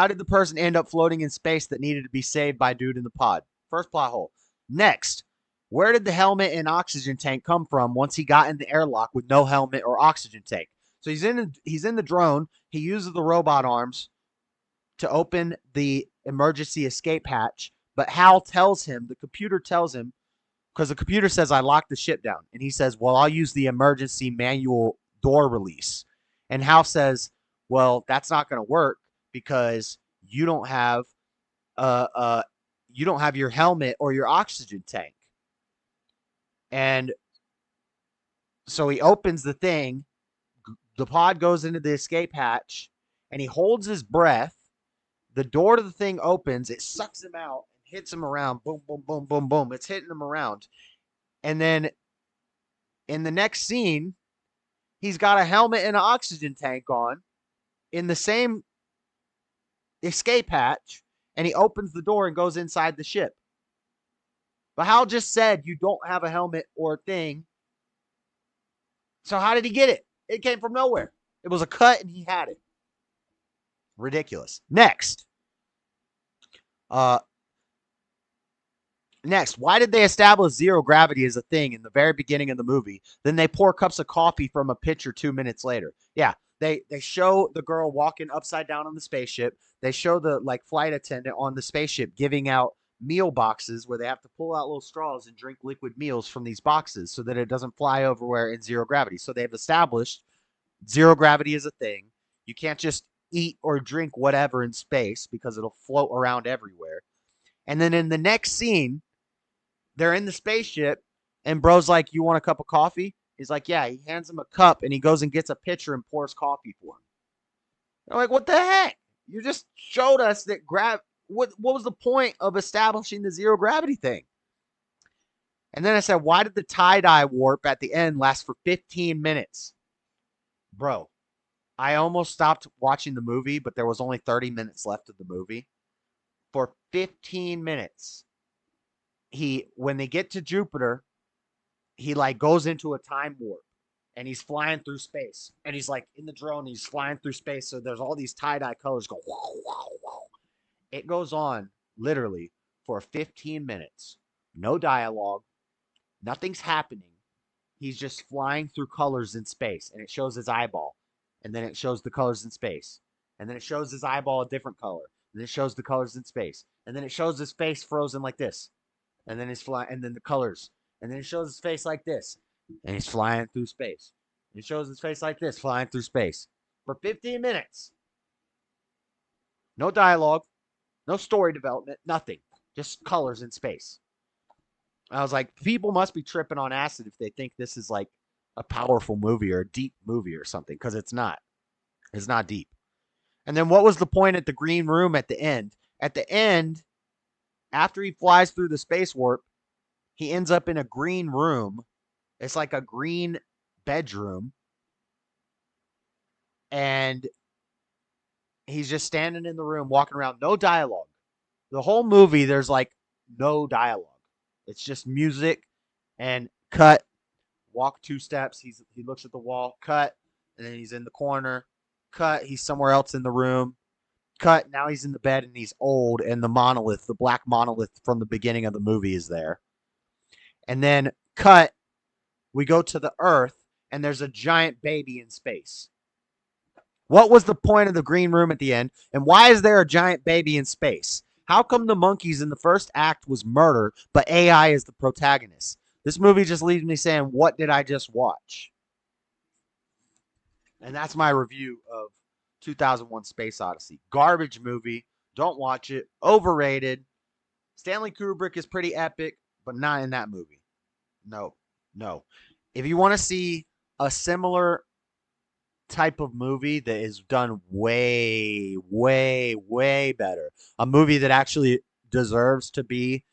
did the person end up floating in space that needed to be saved by dude in the pod? First plot hole. Next, where did the helmet and oxygen tank come from once he got in the airlock with no helmet or oxygen tank? So he's in the drone. He uses the robot arms to open the emergency escape hatch. But Hal tells him, the computer tells him, because the computer says, I locked the ship down. And he says, well, I'll use the emergency manual door release. And Hal says, well, that's not going to work because you don't have your helmet or your oxygen tank. And so he opens the thing. The pod goes into the escape hatch, and he holds his breath. The door to the thing opens. It sucks him out and hits him around. Boom, boom, boom, boom, boom. It's hitting him around. And then in the next scene, he's got a helmet and an oxygen tank on in the same escape hatch, and he opens the door and goes inside the ship. But Hal just said you don't have a helmet or a thing. So how did he get it? It came from nowhere. It was a cut and he had it. Ridiculous. Next, why did they establish zero gravity as a thing in the very beginning of the movie? Then they pour cups of coffee from a pitcher 2 minutes later. Yeah, they show the girl walking upside down on the spaceship. They show the flight attendant on the spaceship giving out meal boxes where they have to pull out little straws and drink liquid meals from these boxes so that it doesn't fly everywhere in zero gravity. So they've established zero gravity is a thing. You can't just eat or drink whatever in space because it'll float around everywhere. And then in the next scene, they're in the spaceship and bro's like, you want a cup of coffee? He's like, yeah. He hands him a cup and he goes and gets a pitcher and pours coffee for him. They're like, what the heck? You just showed us that what was the point of establishing the zero gravity thing? And then I said, why did the tie-dye warp at the end last for 15 minutes? Bro, I almost stopped watching the movie, but there was only 30 minutes left of the movie. For 15 minutes, when they get to Jupiter, he goes into a time warp and he's flying through space. And he's in the drone, he's flying through space. So there's all these tie-dye colors go, wow, wow, wow. It goes on literally for 15 minutes. No dialogue. Nothing's happening. He's just flying through colors in space. And it shows his eyeball. And then it shows the colors in space. And then it shows his eyeball a different color. And then it shows the colors in space. And then it shows his face frozen like this. And then and then the colors. And then it shows his face like this. And he's flying through space. And it shows his face like this, flying through space. For 15 minutes. No dialogue. No story development. Nothing. Just colors in space. I was like, people must be tripping on acid if they think this is a powerful movie or a deep movie or something, because it's not. It's not deep. And then what was the point at the green room at the end? At the end, after he flies through the space warp, he ends up in a green room. It's like a green bedroom. And he's just standing in the room, walking around. No dialogue. The whole movie, there's no dialogue. It's just music and cut. Walk 2 steps. He looks at the wall. Cut. And then he's in the corner. Cut. He's somewhere else in the room. Cut. Now he's in the bed and he's old. And the monolith, the black monolith from the beginning of the movie is there. And then cut. We go to the Earth and there's a giant baby in space. What was the point of the green room at the end? And why is there a giant baby in space? How come the monkeys in the first act was murder, but AI is the protagonist? This movie just leaves me saying, what did I just watch? And that's my review of 2001 Space Odyssey. Garbage movie. Don't watch it. Overrated. Stanley Kubrick is pretty epic, but not in that movie. No. If you want to see a similar type of movie that is done way, way, way better, a movie that actually deserves to be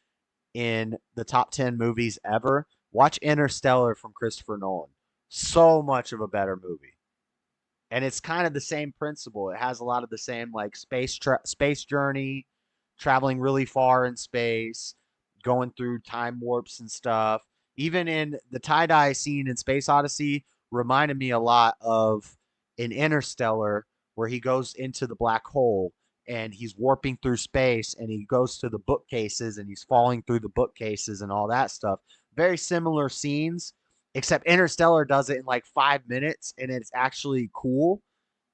in the top 10 movies ever, watch Interstellar from Christopher Nolan. So much of a better movie. And it's kind of the same principle. It has a lot of the same like space journey, traveling really far in space, going through time warps and stuff. Even in the tie-dye scene in Space Odyssey reminded me a lot of in Interstellar, where he goes into the black hole and he's warping through space and he goes to the bookcases and he's falling through the bookcases and all that stuff. Very similar scenes, except Interstellar does it in like 5 minutes and it's actually cool,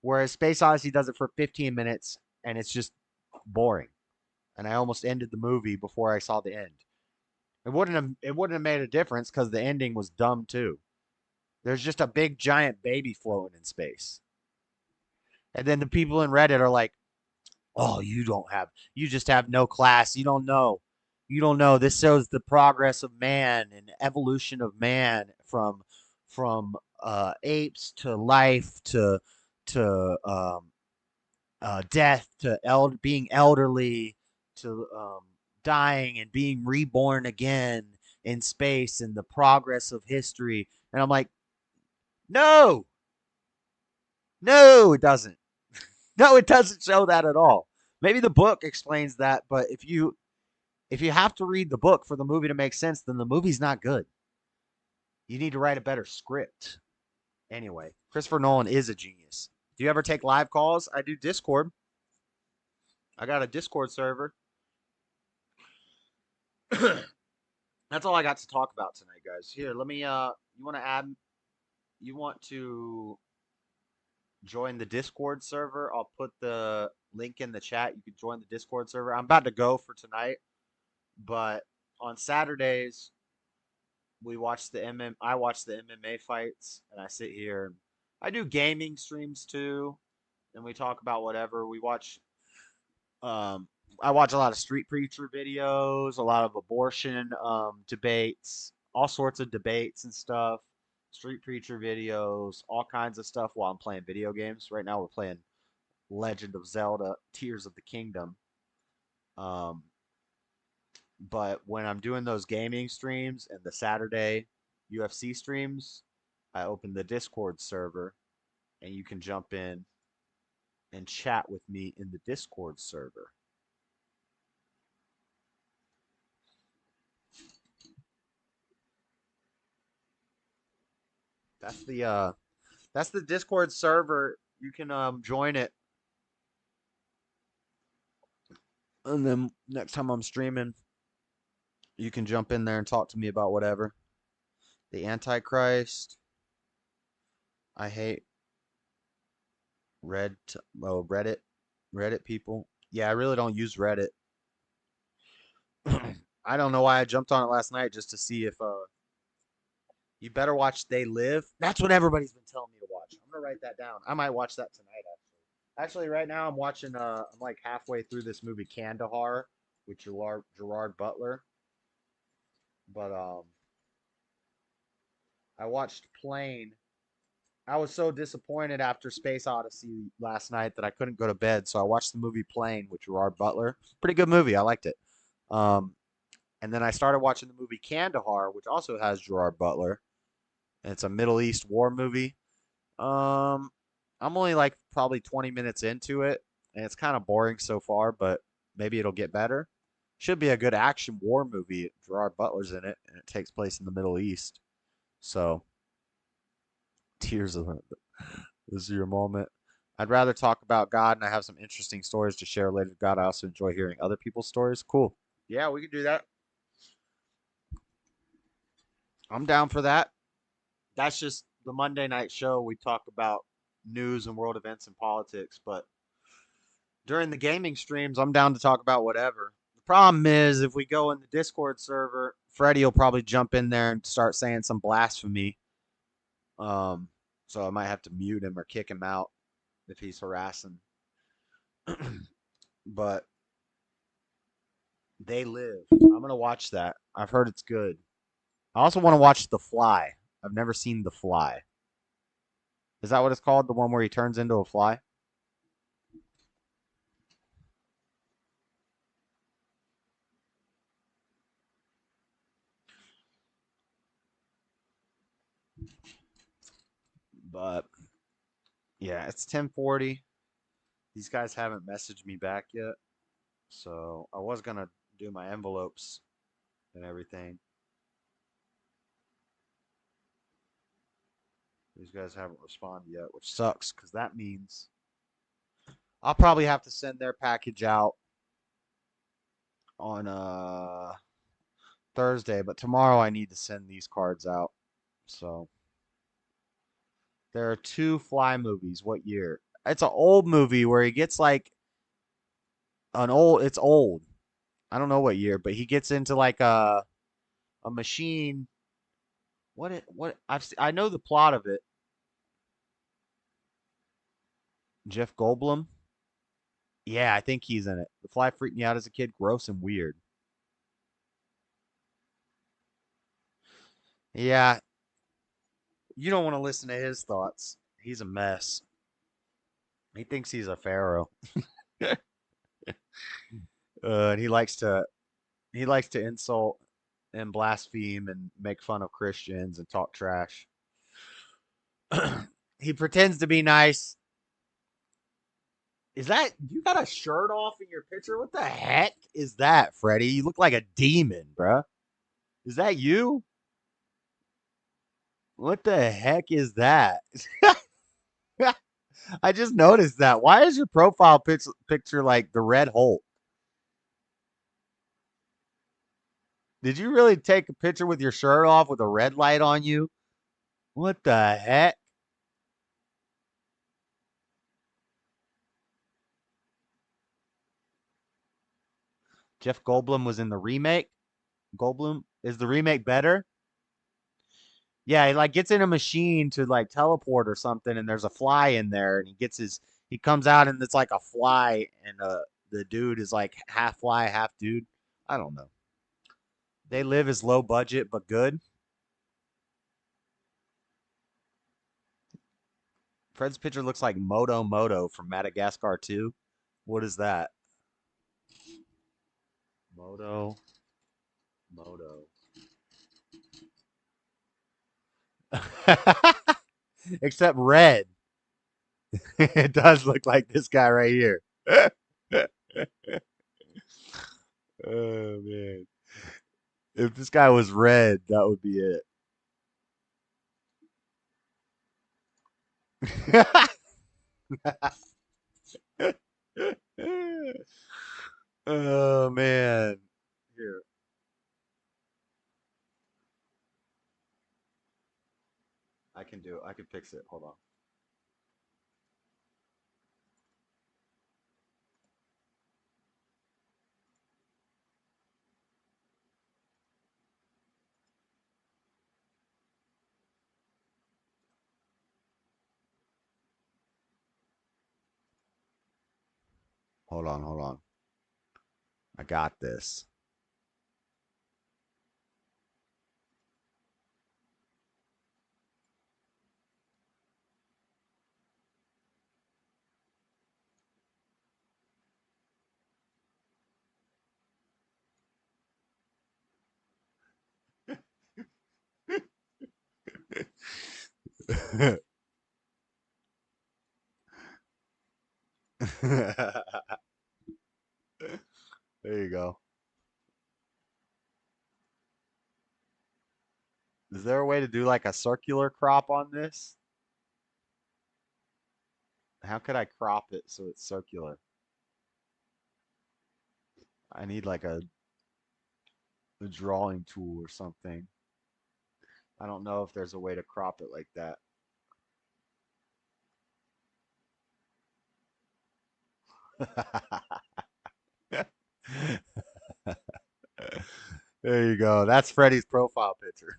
whereas Space Odyssey does it for 15 minutes and it's just boring. And I almost ended the movie before I saw the end. It wouldn't have made a difference because the ending was dumb too. There's just a big giant baby floating in space. And then the people in Reddit are like, "Oh, you just have no class. You don't know. This shows the progress of man and evolution of man from apes to life to death to being elderly to dying and being reborn again in space and the progress of history." And I'm like, no, it doesn't. No, it doesn't show that at all. Maybe the book explains that, but if you have to read the book for the movie to make sense, then the movie's not good. You need to write a better script. Anyway, Christopher Nolan is a genius. Do you ever take live calls? I do Discord. I got a Discord server. That's all I got to talk about tonight, guys. Here, let me you want to join the Discord server? I'll put the link in the chat. You can join the Discord server. I'm about to go for tonight, but on Saturdays I watch the MMA fights, and I sit here and I do gaming streams too, and we talk about whatever. I watch a lot of street preacher videos, a lot of abortion debates, all sorts of debates and stuff. Street preacher videos, all kinds of stuff while I'm playing video games. Right now we're playing Legend of Zelda: Tears of the Kingdom. But when I'm doing those gaming streams and the Saturday UFC streams, I open the Discord server and you can jump in and chat with me in the Discord server. That's the Discord server. You can join it. And then next time I'm streaming, you can jump in there and talk to me about whatever. The Antichrist. I hate Reddit people. Yeah, I really don't use Reddit. I don't know why I jumped on it last night just to see if you better watch They Live. That's what everybody's been telling me to watch. I'm gonna write that down. I might watch that tonight, actually. Right now I'm watching I'm like halfway through this movie Kandahar with Gerard Butler. But I watched Plane. I was so disappointed after Space Odyssey last night that I couldn't go to bed, so I watched the movie Plane with Gerard Butler. Pretty good movie. I liked it. And then I started watching the movie Kandahar, which also has Gerard Butler. And it's a Middle East war movie. I'm only like probably 20 minutes into it, and it's kind of boring so far, but maybe it'll get better. Should be a good action war movie. Gerard Butler's in it, and it takes place in the Middle East. So, tears of it. This is your moment. I'd rather talk about God, and I have some interesting stories to share related to God. I also enjoy hearing other people's stories. Cool. Yeah, we can do that. I'm down for that. That's just the Monday night show. We talk about news and world events and politics, but during the gaming streams, I'm down to talk about whatever. The problem is if we go in the Discord server, Freddie will probably jump in there and start saying some blasphemy. So I might have to mute him or kick him out if he's harassing. But They Live. I'm going to watch that. I've heard it's good. I also want to watch The Fly. I've never seen The Fly. Is that what it's called? The one where he turns into a fly? But yeah, it's 10:40. These guys haven't messaged me back yet. So I was gonna do my envelopes and everything. These guys haven't responded yet, which sucks because that means I'll probably have to send their package out on Thursday, but tomorrow I need to send these cards out. So there are 2 Fly movies. What year? It's an old movie where he gets like it's old. I don't know what year, but he gets into like a machine. I know the plot of it. Jeff Goldblum. Yeah, I think he's in it. The Fly freaked me out as a kid. Gross and weird. Yeah. You don't want to listen to his thoughts. He's a mess. He thinks he's a pharaoh. And he likes to insult and blaspheme and make fun of Christians and talk trash. He pretends to be nice. Is that you got a shirt off in your picture? What the heck is that, Freddie? You look like a demon, bruh. Is that you? What the heck is that? I just noticed that. Why is your profile picture like the Red Hulk? Did you really take a picture with your shirt off with a red light on you? What the heck? Jeff Goldblum was in the remake. Goldblum, is the remake better? Yeah, he like gets in a machine to like teleport or something, and there's a fly in there, and he comes out and it's like a fly, and the dude is like half fly, half dude. I don't know. They Live is low budget but good. Fred's picture looks like Moto Moto from Madagascar 2. What is that? Moto. Except red. It does look like this guy right here. Oh, man. If this guy was red, that would be it. Oh, man. Here. I can do it. I can fix it. Hold on. Hold on, hold on. I got this. There you go. Is there a way to do like a circular crop on this? How could I crop it so it's circular? I need like a drawing tool or something. I don't know if there's a way to crop it like that. There you go. That's Freddy's profile picture.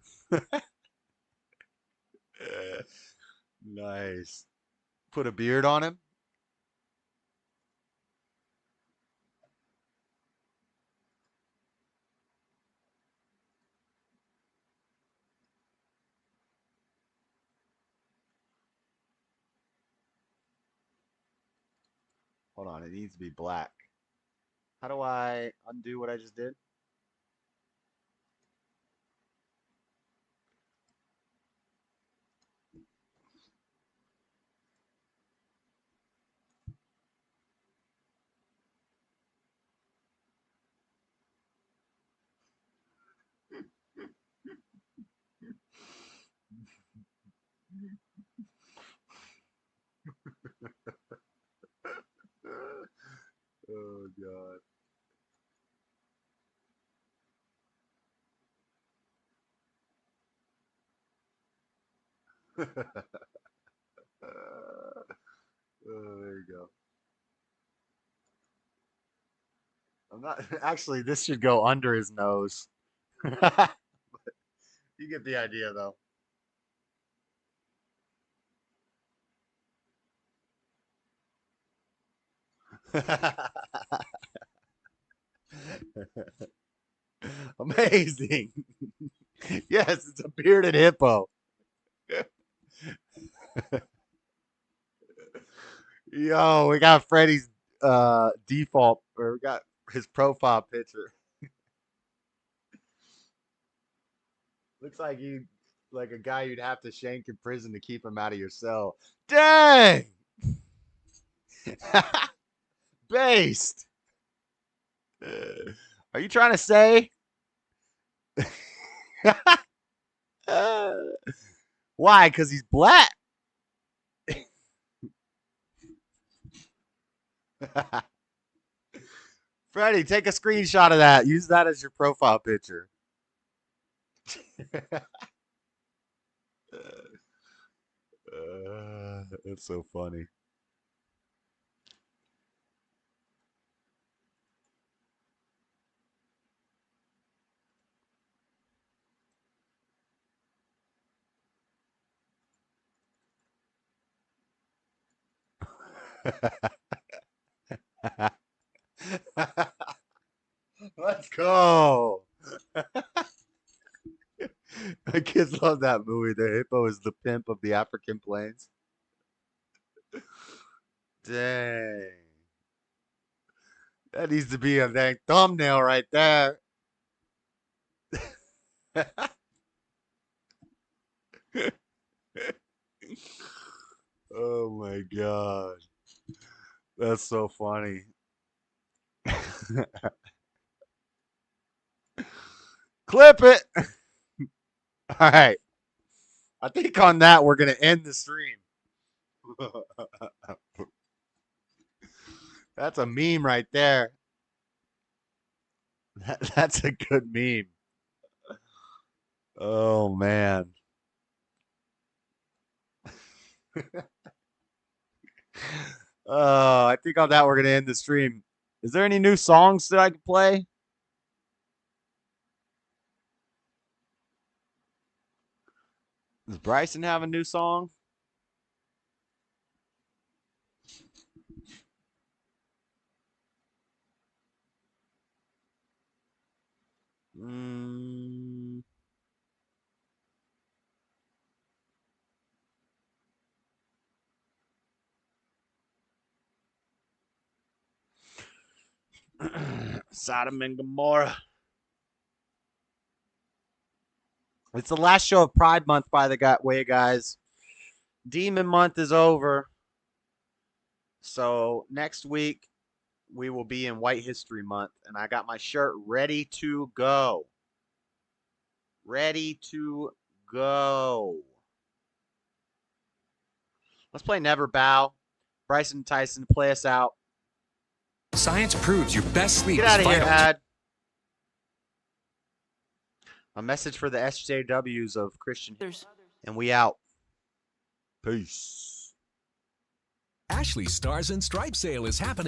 Nice. Put a beard on him. Hold on, it needs to be black. How do I undo what I just did? There you go. I'm not actually. This should go under his nose. But you get the idea, though. Amazing. Yes, it's a bearded hippo. Yo, we got Freddy's default, or we got his profile picture. Looks like a guy you'd have to shank in prison to keep him out of your cell. Dang! Based. Are you trying to say? Why? Because he's black. Freddie, take a screenshot of that. Use that as your profile picture. It's so funny. Let's go. My kids love that movie. The hippo is the pimp of the African plains. Dang. That needs to be a dang thumbnail right there. Oh my God. That's so funny. Clip it. All right. I think on that, we're going to end the stream. That's a meme right there. That's a good meme. Oh, man. I think on that, we're going to end the stream. Is there any new songs that I can play? Does Bryson have a new song? Sodom and Gomorrah. It's the last show of Pride Month, by the way, guys. Demon Month is over. So next week, we will be in White History Month. And I got my shirt ready to go. Ready to go. Let's play Never Bow. Bryson and Tyson, play us out. Science proves your best sleep Get out is of here, vital. Ad. A message for the SJWs of Christian. And we out. Peace. Ashley's Stars and Stripes sale is happening.